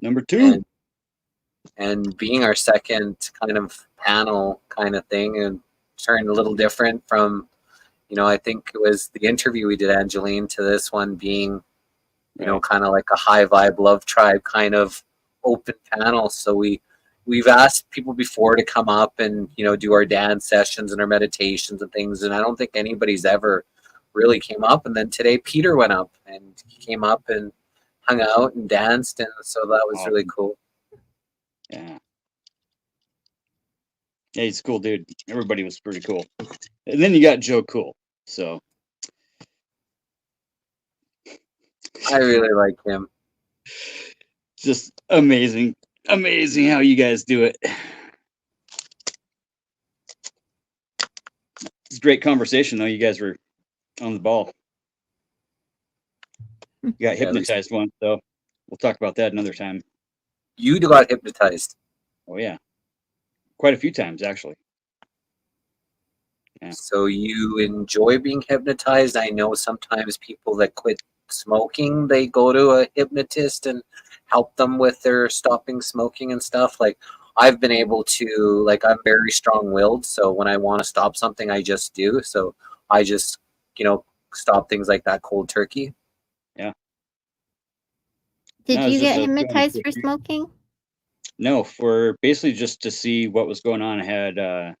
number 2 and being our second kind of panel kind of thing, and turned a little different from, you know, I think it was the interview we did, Angeline, to this one being, you know, kind of like a high vibe love tribe kind of open panel. So we've asked people before to come up and, you know, do our dance sessions and our meditations and things. And I don't think anybody's ever really came up. And then today Peter went up and he came up and hung out and danced. And so that was really cool. Yeah. Yeah, he's a cool dude. Everybody was pretty cool. And then you got Joe Cool. So I really like him. Just amazing. Amazing how you guys do it. It's a great conversation though. You guys were on the ball. You got hypnotized once, so we'll talk about that another time. You got hypnotized. Oh yeah. Quite a few times actually. Yeah. So you enjoy being hypnotized? I know sometimes people that quit smoking, they go to a hypnotist and help them with their stopping smoking and stuff. Like I've been able to, like I'm very strong-willed, so when I want to stop something, I just do. So I just, you know, stop things like that cold turkey. Yeah. Did you get hypnotized for smoking? No, for basically just to see what was going on. I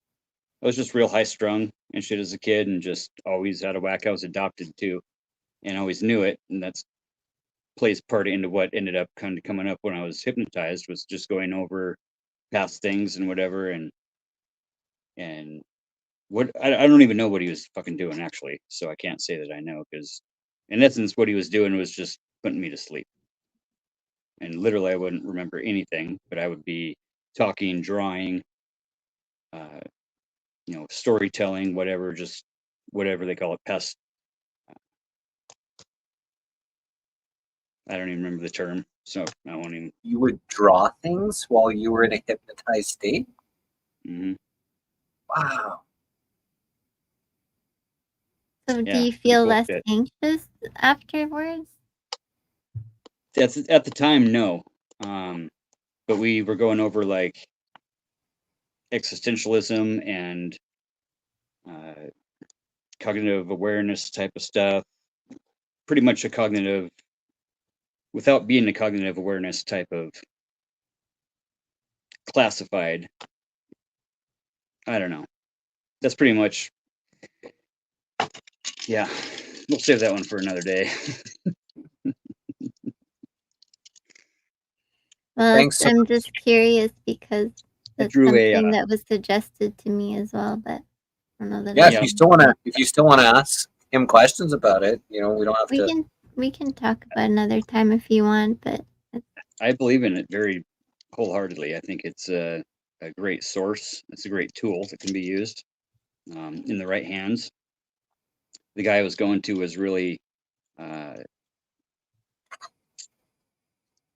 was just real high strung and shit as a kid, and just always out of whack. I was adopted too, and always knew it, and that's plays part into what ended up kind of coming up when I was hypnotized, was just going over past things and whatever, and what I don't even know what he was fucking doing actually, so I can't say that I know, because in essence what he was doing was just putting me to sleep. And literally I wouldn't remember anything, but I would be talking, drawing, you know, storytelling, whatever, just whatever they call it, pest. I don't even remember the term, so I won't even. You would draw things while you were in a hypnotized state? Mm-hmm. Wow. So do you feel less anxious afterwards? That's at the time, no. But we were going over like existentialism and cognitive awareness type of stuff. Pretty much a cognitive, without being a cognitive awareness type of classified. I don't know. That's pretty much. Yeah, we'll save that one for another day. Well, Thanks. I'm just curious because that's drew something that was suggested to me as well, but I don't know that. Yeah, if you still wanna ask him questions about it, you know, we don't have to. We can talk about another time if you want, but I believe in it very wholeheartedly. I think it's a great source. It's a great tool that can be used in the right hands. The guy I was going to was really,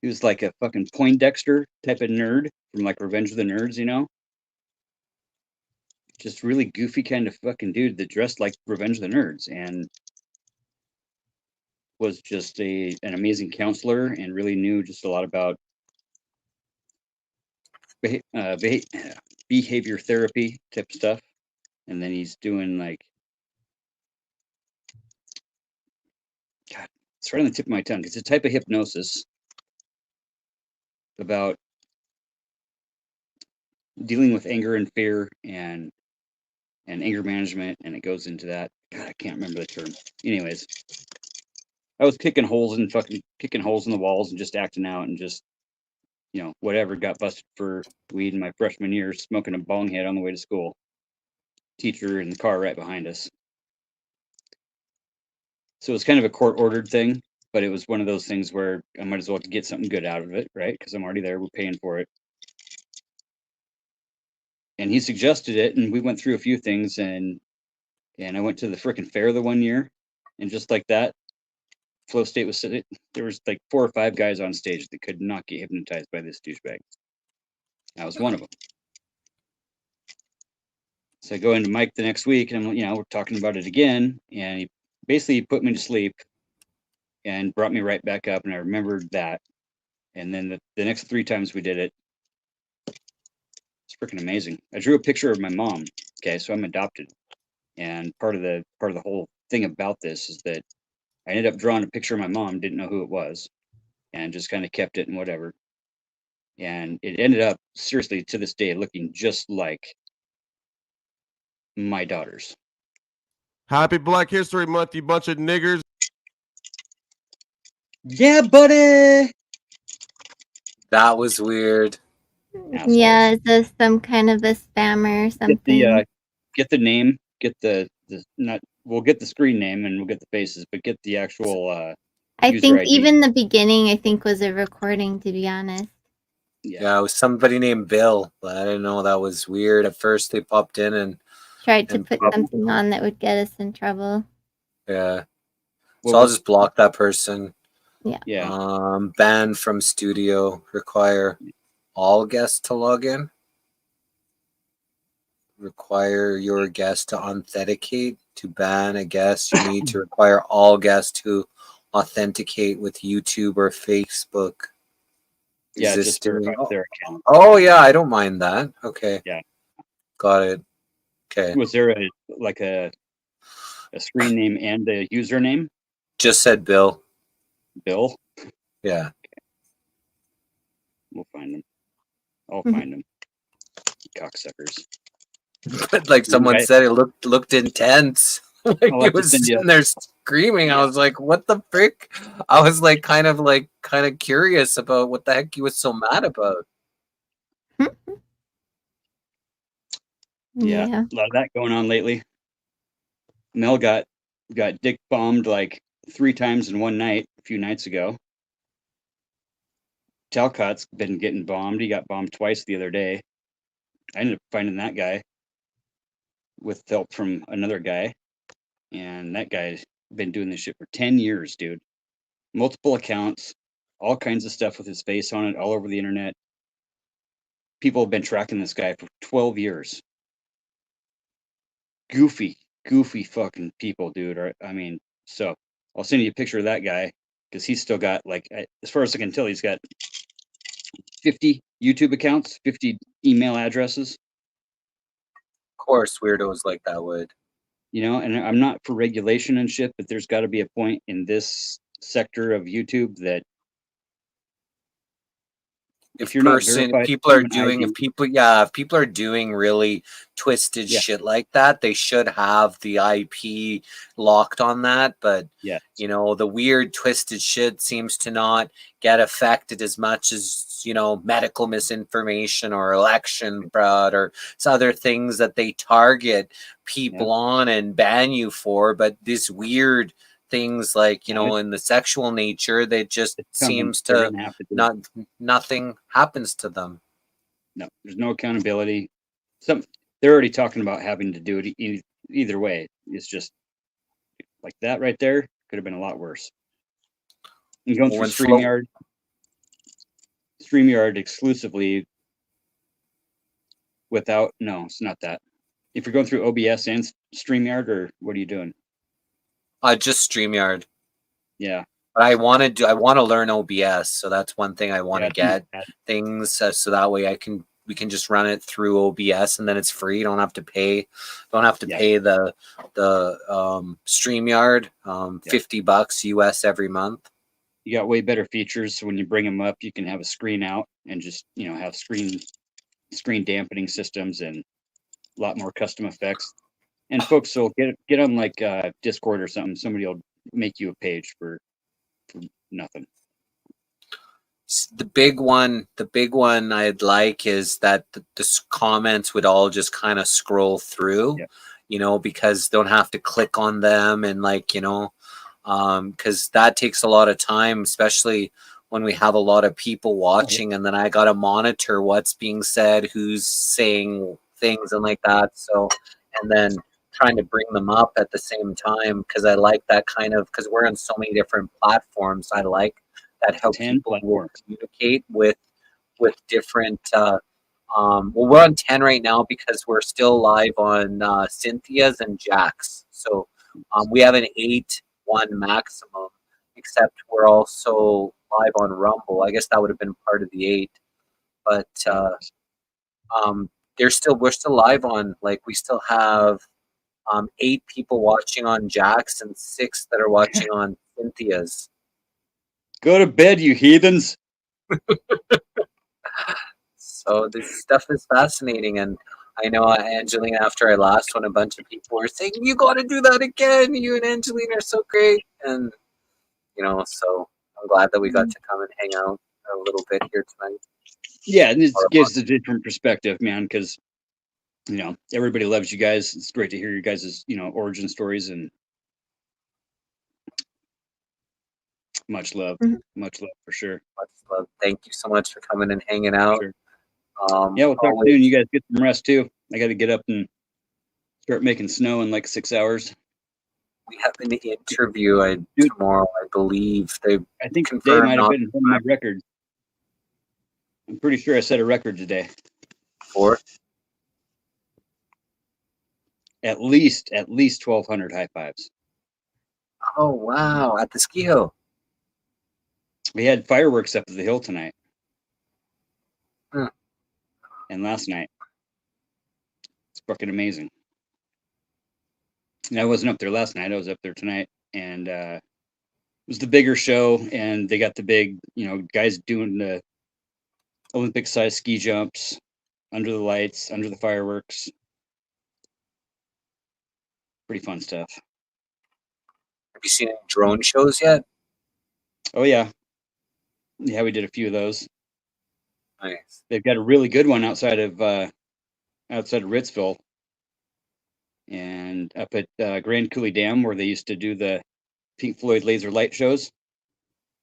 he was like a fucking Poindexter type of nerd from like Revenge of the Nerds, you know? Just really goofy kind of fucking dude that dressed like Revenge of the Nerds, and was just an amazing counselor, and really knew just a lot about behavior therapy type stuff. And then he's doing like, God, it's right on the tip of my tongue. It's a type of hypnosis about dealing with anger and fear and anger management, and it goes into that. God, I can't remember the term. Anyways, I was kicking holes in the walls and just acting out and just, you know, whatever. Got busted for weed in my freshman year, smoking a bong head on the way to school. Teacher in the car right behind us. So it was kind of a court-ordered thing, but it was one of those things where I might as well get something good out of it, right? Because I'm already there, we're paying for it. And he suggested it, and we went through a few things, and I went to the frickin' fair the one year, and just like that, Flow State was sitting. There was like 4 or 5 guys on stage that could not get hypnotized by this douchebag. I was one of them. So I go into Mike the next week, and we're talking about it again, and he basically put me to sleep and brought me right back up, and I remembered that. And then the next 3 times we did it, it's freaking amazing. I drew a picture of my mom. Okay, so I'm adopted, and part of the whole thing about this is that I ended up drawing a picture of my mom, didn't know who it was, and just kind of kept it and whatever. And it ended up, seriously, to this day, looking just like my daughters. Happy Black History Month, you bunch of niggers. Yeah, buddy. That was weird. Yeah, is this some kind of a spammer or something? Get the name, get the not. We'll get the screen name and we'll get the faces, but get the actual. I think even the beginning, I think, was a recording. To be honest. Yeah, it was somebody named Bill, but I didn't know. That was weird. At first, they popped in and tried to put something on that would get us in trouble. Yeah. So I'll just block that person. Yeah. Yeah. Ban from studio. Require all guests to log in. Require your guest to authenticate. To ban a guest, you need to require all guests to authenticate with YouTube or Facebook. Yeah, just verify their account. Oh yeah, I don't mind that. Okay. Yeah. Got it. Okay. Was there a screen name and a username? Just said Bill. Bill? Yeah. We'll find them. I'll find them. Cocksuckers. But like someone said, it looked intense. Like he was sitting there screaming. I was like, "What the frick?" I was like, kind of curious about what the heck he was so mad about. Yeah, a lot of that going on lately. Mel got dick bombed like 3 times in one night a few nights ago. Talcott's been getting bombed. He got bombed twice the other day. I ended up finding that guy with help from another guy. And that guy's been doing this shit for 10 years, dude. Multiple accounts, all kinds of stuff with his face on it all over the internet. People have been tracking this guy for 12 years. Goofy fucking people, dude. I mean, so I'll send you a picture of that guy because he's still got, like, as far as I can tell, he's got 50 YouTube accounts, 50 email addresses. Of course, weirdos like that would. You know, and I'm not for regulation and shit, but there's got to be a point in this sector of YouTube that if people are doing really twisted shit like that, they should have the IP locked on that. But you know, the weird twisted shit seems to not get affected as much as, you know, medical misinformation or election fraud or other things that they target people on and ban you for. But this weird things like, you know, in the sexual nature, they just seems to nothing happens to them. No, there's no accountability. They're already talking about having to do it either way. It's just like that right there could have been a lot worse. And going through StreamYard exclusively without, no, it's not that. If you're going through OBS and StreamYard, or what are you doing? Just StreamYard. Yeah. But I want to learn OBS, so that's one thing I want to get things so that way we can just run it through OBS and then it's free. You don't have to pay. Pay the StreamYard $50 US every month. You got way better features, so when you bring them up, you can have a screen out and just, you know, have screen screen dampening systems and a lot more custom effects. And folks will get on like Discord or something. Somebody will make you a page for nothing. The big one I'd like is that the comments would all just kind of scroll through, you know, because don't have to click on them and like, you know, because that takes a lot of time, especially when we have a lot of people watching, and then I got to monitor what's being said, who's saying things and like that. So, and then trying to bring them up at the same time, because I like that kind of, because we're on so many different platforms. I like that how people will communicate with different well, we're on 10 right now because we're still live on Cynthia's and Jack's. So we have an 8-1 maximum, except we're also live on Rumble. I guess that would have been part of the 8, but we're still live on, like, we still have 8 people watching on Jack's and 6 that are watching on Cynthia's. Go to bed, you heathens. So this stuff is fascinating, and I know Angelina, after our last one, a bunch of people were saying, "You got to do that again. You and Angelina are so great," and you know, so I'm glad that we got to come and hang out a little bit here tonight. Yeah, and it gives a different perspective, man, because you know everybody loves you guys. It's great to hear your guys' origin stories, and much love, much love for sure. Much love. Thank you so much for coming and hanging out. Sure. Yeah, we'll talk soon. You guys get some rest too. I got to get up and start making snow in like 6 hours. We have an interview tomorrow, I believe. I think today might have been one of my records. I'm pretty sure I set a record today. For? At least 1,200 high fives. Oh wow! At the ski hill. We had fireworks up at the hill tonight. And last night. It's fucking amazing. And I wasn't up there last night. I was up there tonight, and it was the bigger show, and they got the big, guys doing the Olympic size ski jumps under the lights, under the fireworks. Pretty fun stuff. Have you seen any drone shows yet? Oh yeah. Yeah, we did a few of those. Nice. They've got a really good one outside of Ritzville, and up at Grand Coulee Dam, where they used to do the Pink Floyd laser light shows.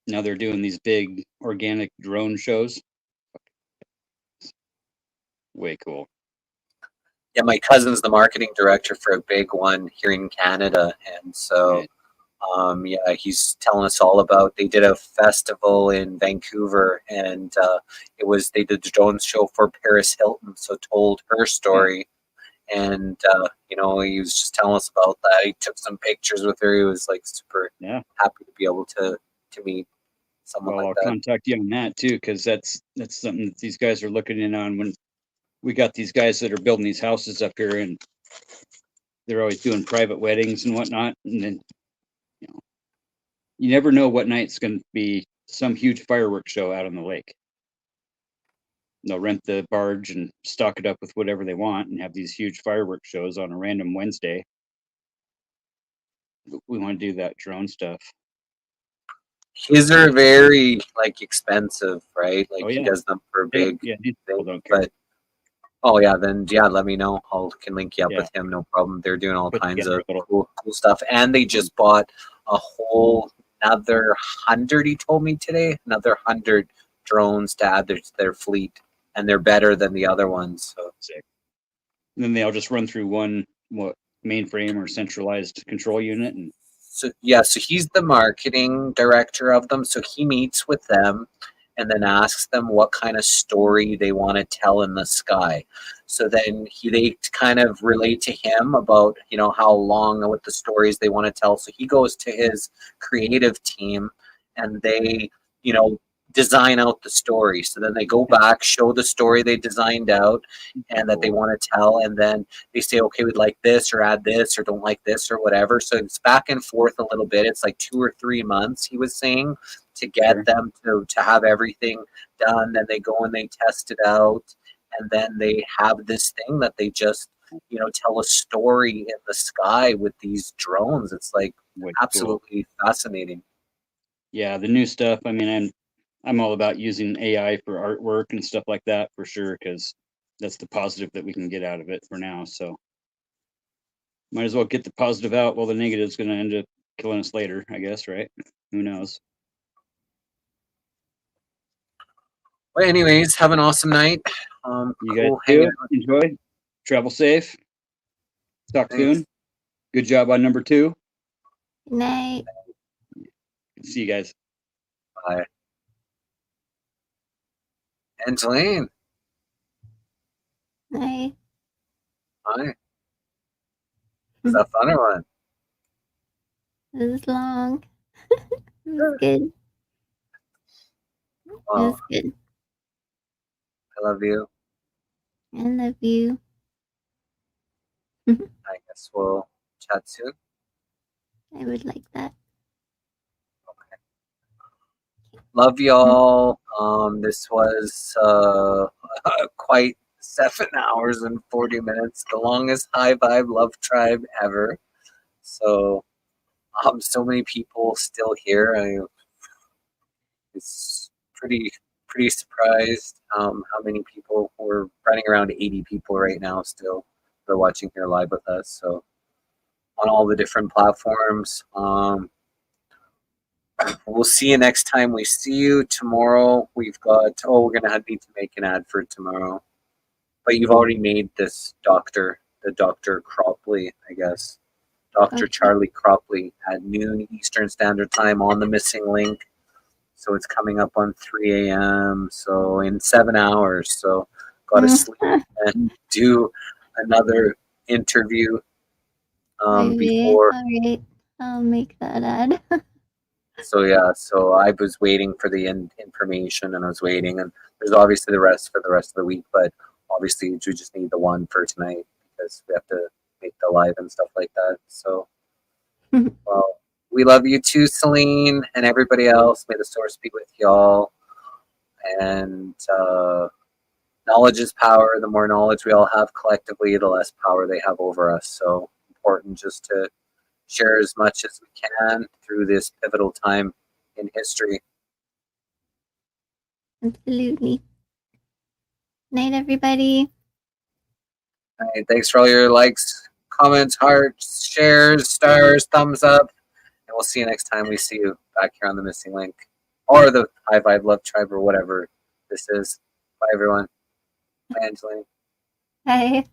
Now they're doing these big organic drone shows. Way cool. Yeah, my cousin's the marketing director for a big one here in Canada, and so yeah, he's telling us all about. They did a festival in Vancouver, and they did the drone show for Paris Hilton, so told her story, and he was just telling us about that. He took some pictures with her. He was like super happy to be able to meet someone like that. I'll contact you on that too, because that's something that these guys are looking in on. When we got these guys that are building these houses up here, and they're always doing private weddings and whatnot, and then you never know what night's going to be some huge fireworks show out on the lake. They'll rent the barge and stock it up with whatever they want and have these huge fireworks shows on a random Wednesday. We want to do that drone stuff. His are very expensive, right? He does them for a big these people don't care. But then let me know. Can link you up with him, no problem. They're doing all kinds of cool stuff, and they just bought a whole another 100. He told me today, another 100 drones to add to their fleet, and they're better than the other ones. So sick. And then they all just run through one mainframe or centralized control unit, and so he's the marketing director of them. So he meets with them and then asks them what kind of story they want to tell in the sky. So then they kind of relate to him about, how long, what the stories they want to tell. So he goes to his creative team and they, design out the story. So then they go back, show the story they designed out and that they want to tell. And then they say, okay, we'd like this or add this or don't like this or whatever. So it's back and forth a little bit. It's like 2 or 3 months, he was saying, to get them to have everything done. Then they go and they test it out. and then they have this thing that they just, you know, tell a story in the sky with these drones. It's like absolutely fascinating. Yeah, the new stuff. I mean, I'm all about using AI for artwork and stuff like that for sure, because that's the positive that we can get out of it for now. So might as well get the positive out while the negative is going to end up killing us later, I guess, right? Who knows? Well, anyways, have an awesome night. You guys too. Enjoy. Travel safe. Talk soon. Good job on number 2. Good night. See you guys. Bye. Angeline. Night. Hi. Was that fun or what? It was long. It was good. Wow. It was good. I love you. I love you. I guess we'll chat soon. I would like that. Love y'all. This was quite 7 hours and 40 minutes, the longest High Vibe Love Tribe ever. So, so many people still here. It's pretty surprised how many people. We're running around 80 people right now still that are watching here live with us. So, on all the different platforms. We'll see you next time we see you. Tomorrow we've got, we're going to need to make an ad for tomorrow. But you've already made this Dr. Cropley, I guess. Dr. Charlie Cropley at noon Eastern Standard Time on the missing link. So it's coming up on 3 a.m. So in 7 hours. So got to sleep and do another interview before. All right. I'll make that ad. So yeah, so I was waiting for the information, and I was waiting, and there's obviously the rest for the rest of the week, but obviously we just need the one for tonight because we have to make the live and stuff like that. So, well, we love you too, Celine, and everybody else. May the source be with y'all. And knowledge is power. The more knowledge we all have collectively, the less power they have over us. So important just to share as much as we can through this pivotal time in history. Absolutely. Night, everybody. All right, thanks for all your likes, comments, hearts, shares, stars, thumbs up, and we'll see you next time we see you back here on the missing link or the High Vibe Love Tribe or whatever this is. Bye, everyone. Bye, Angeline. Bye.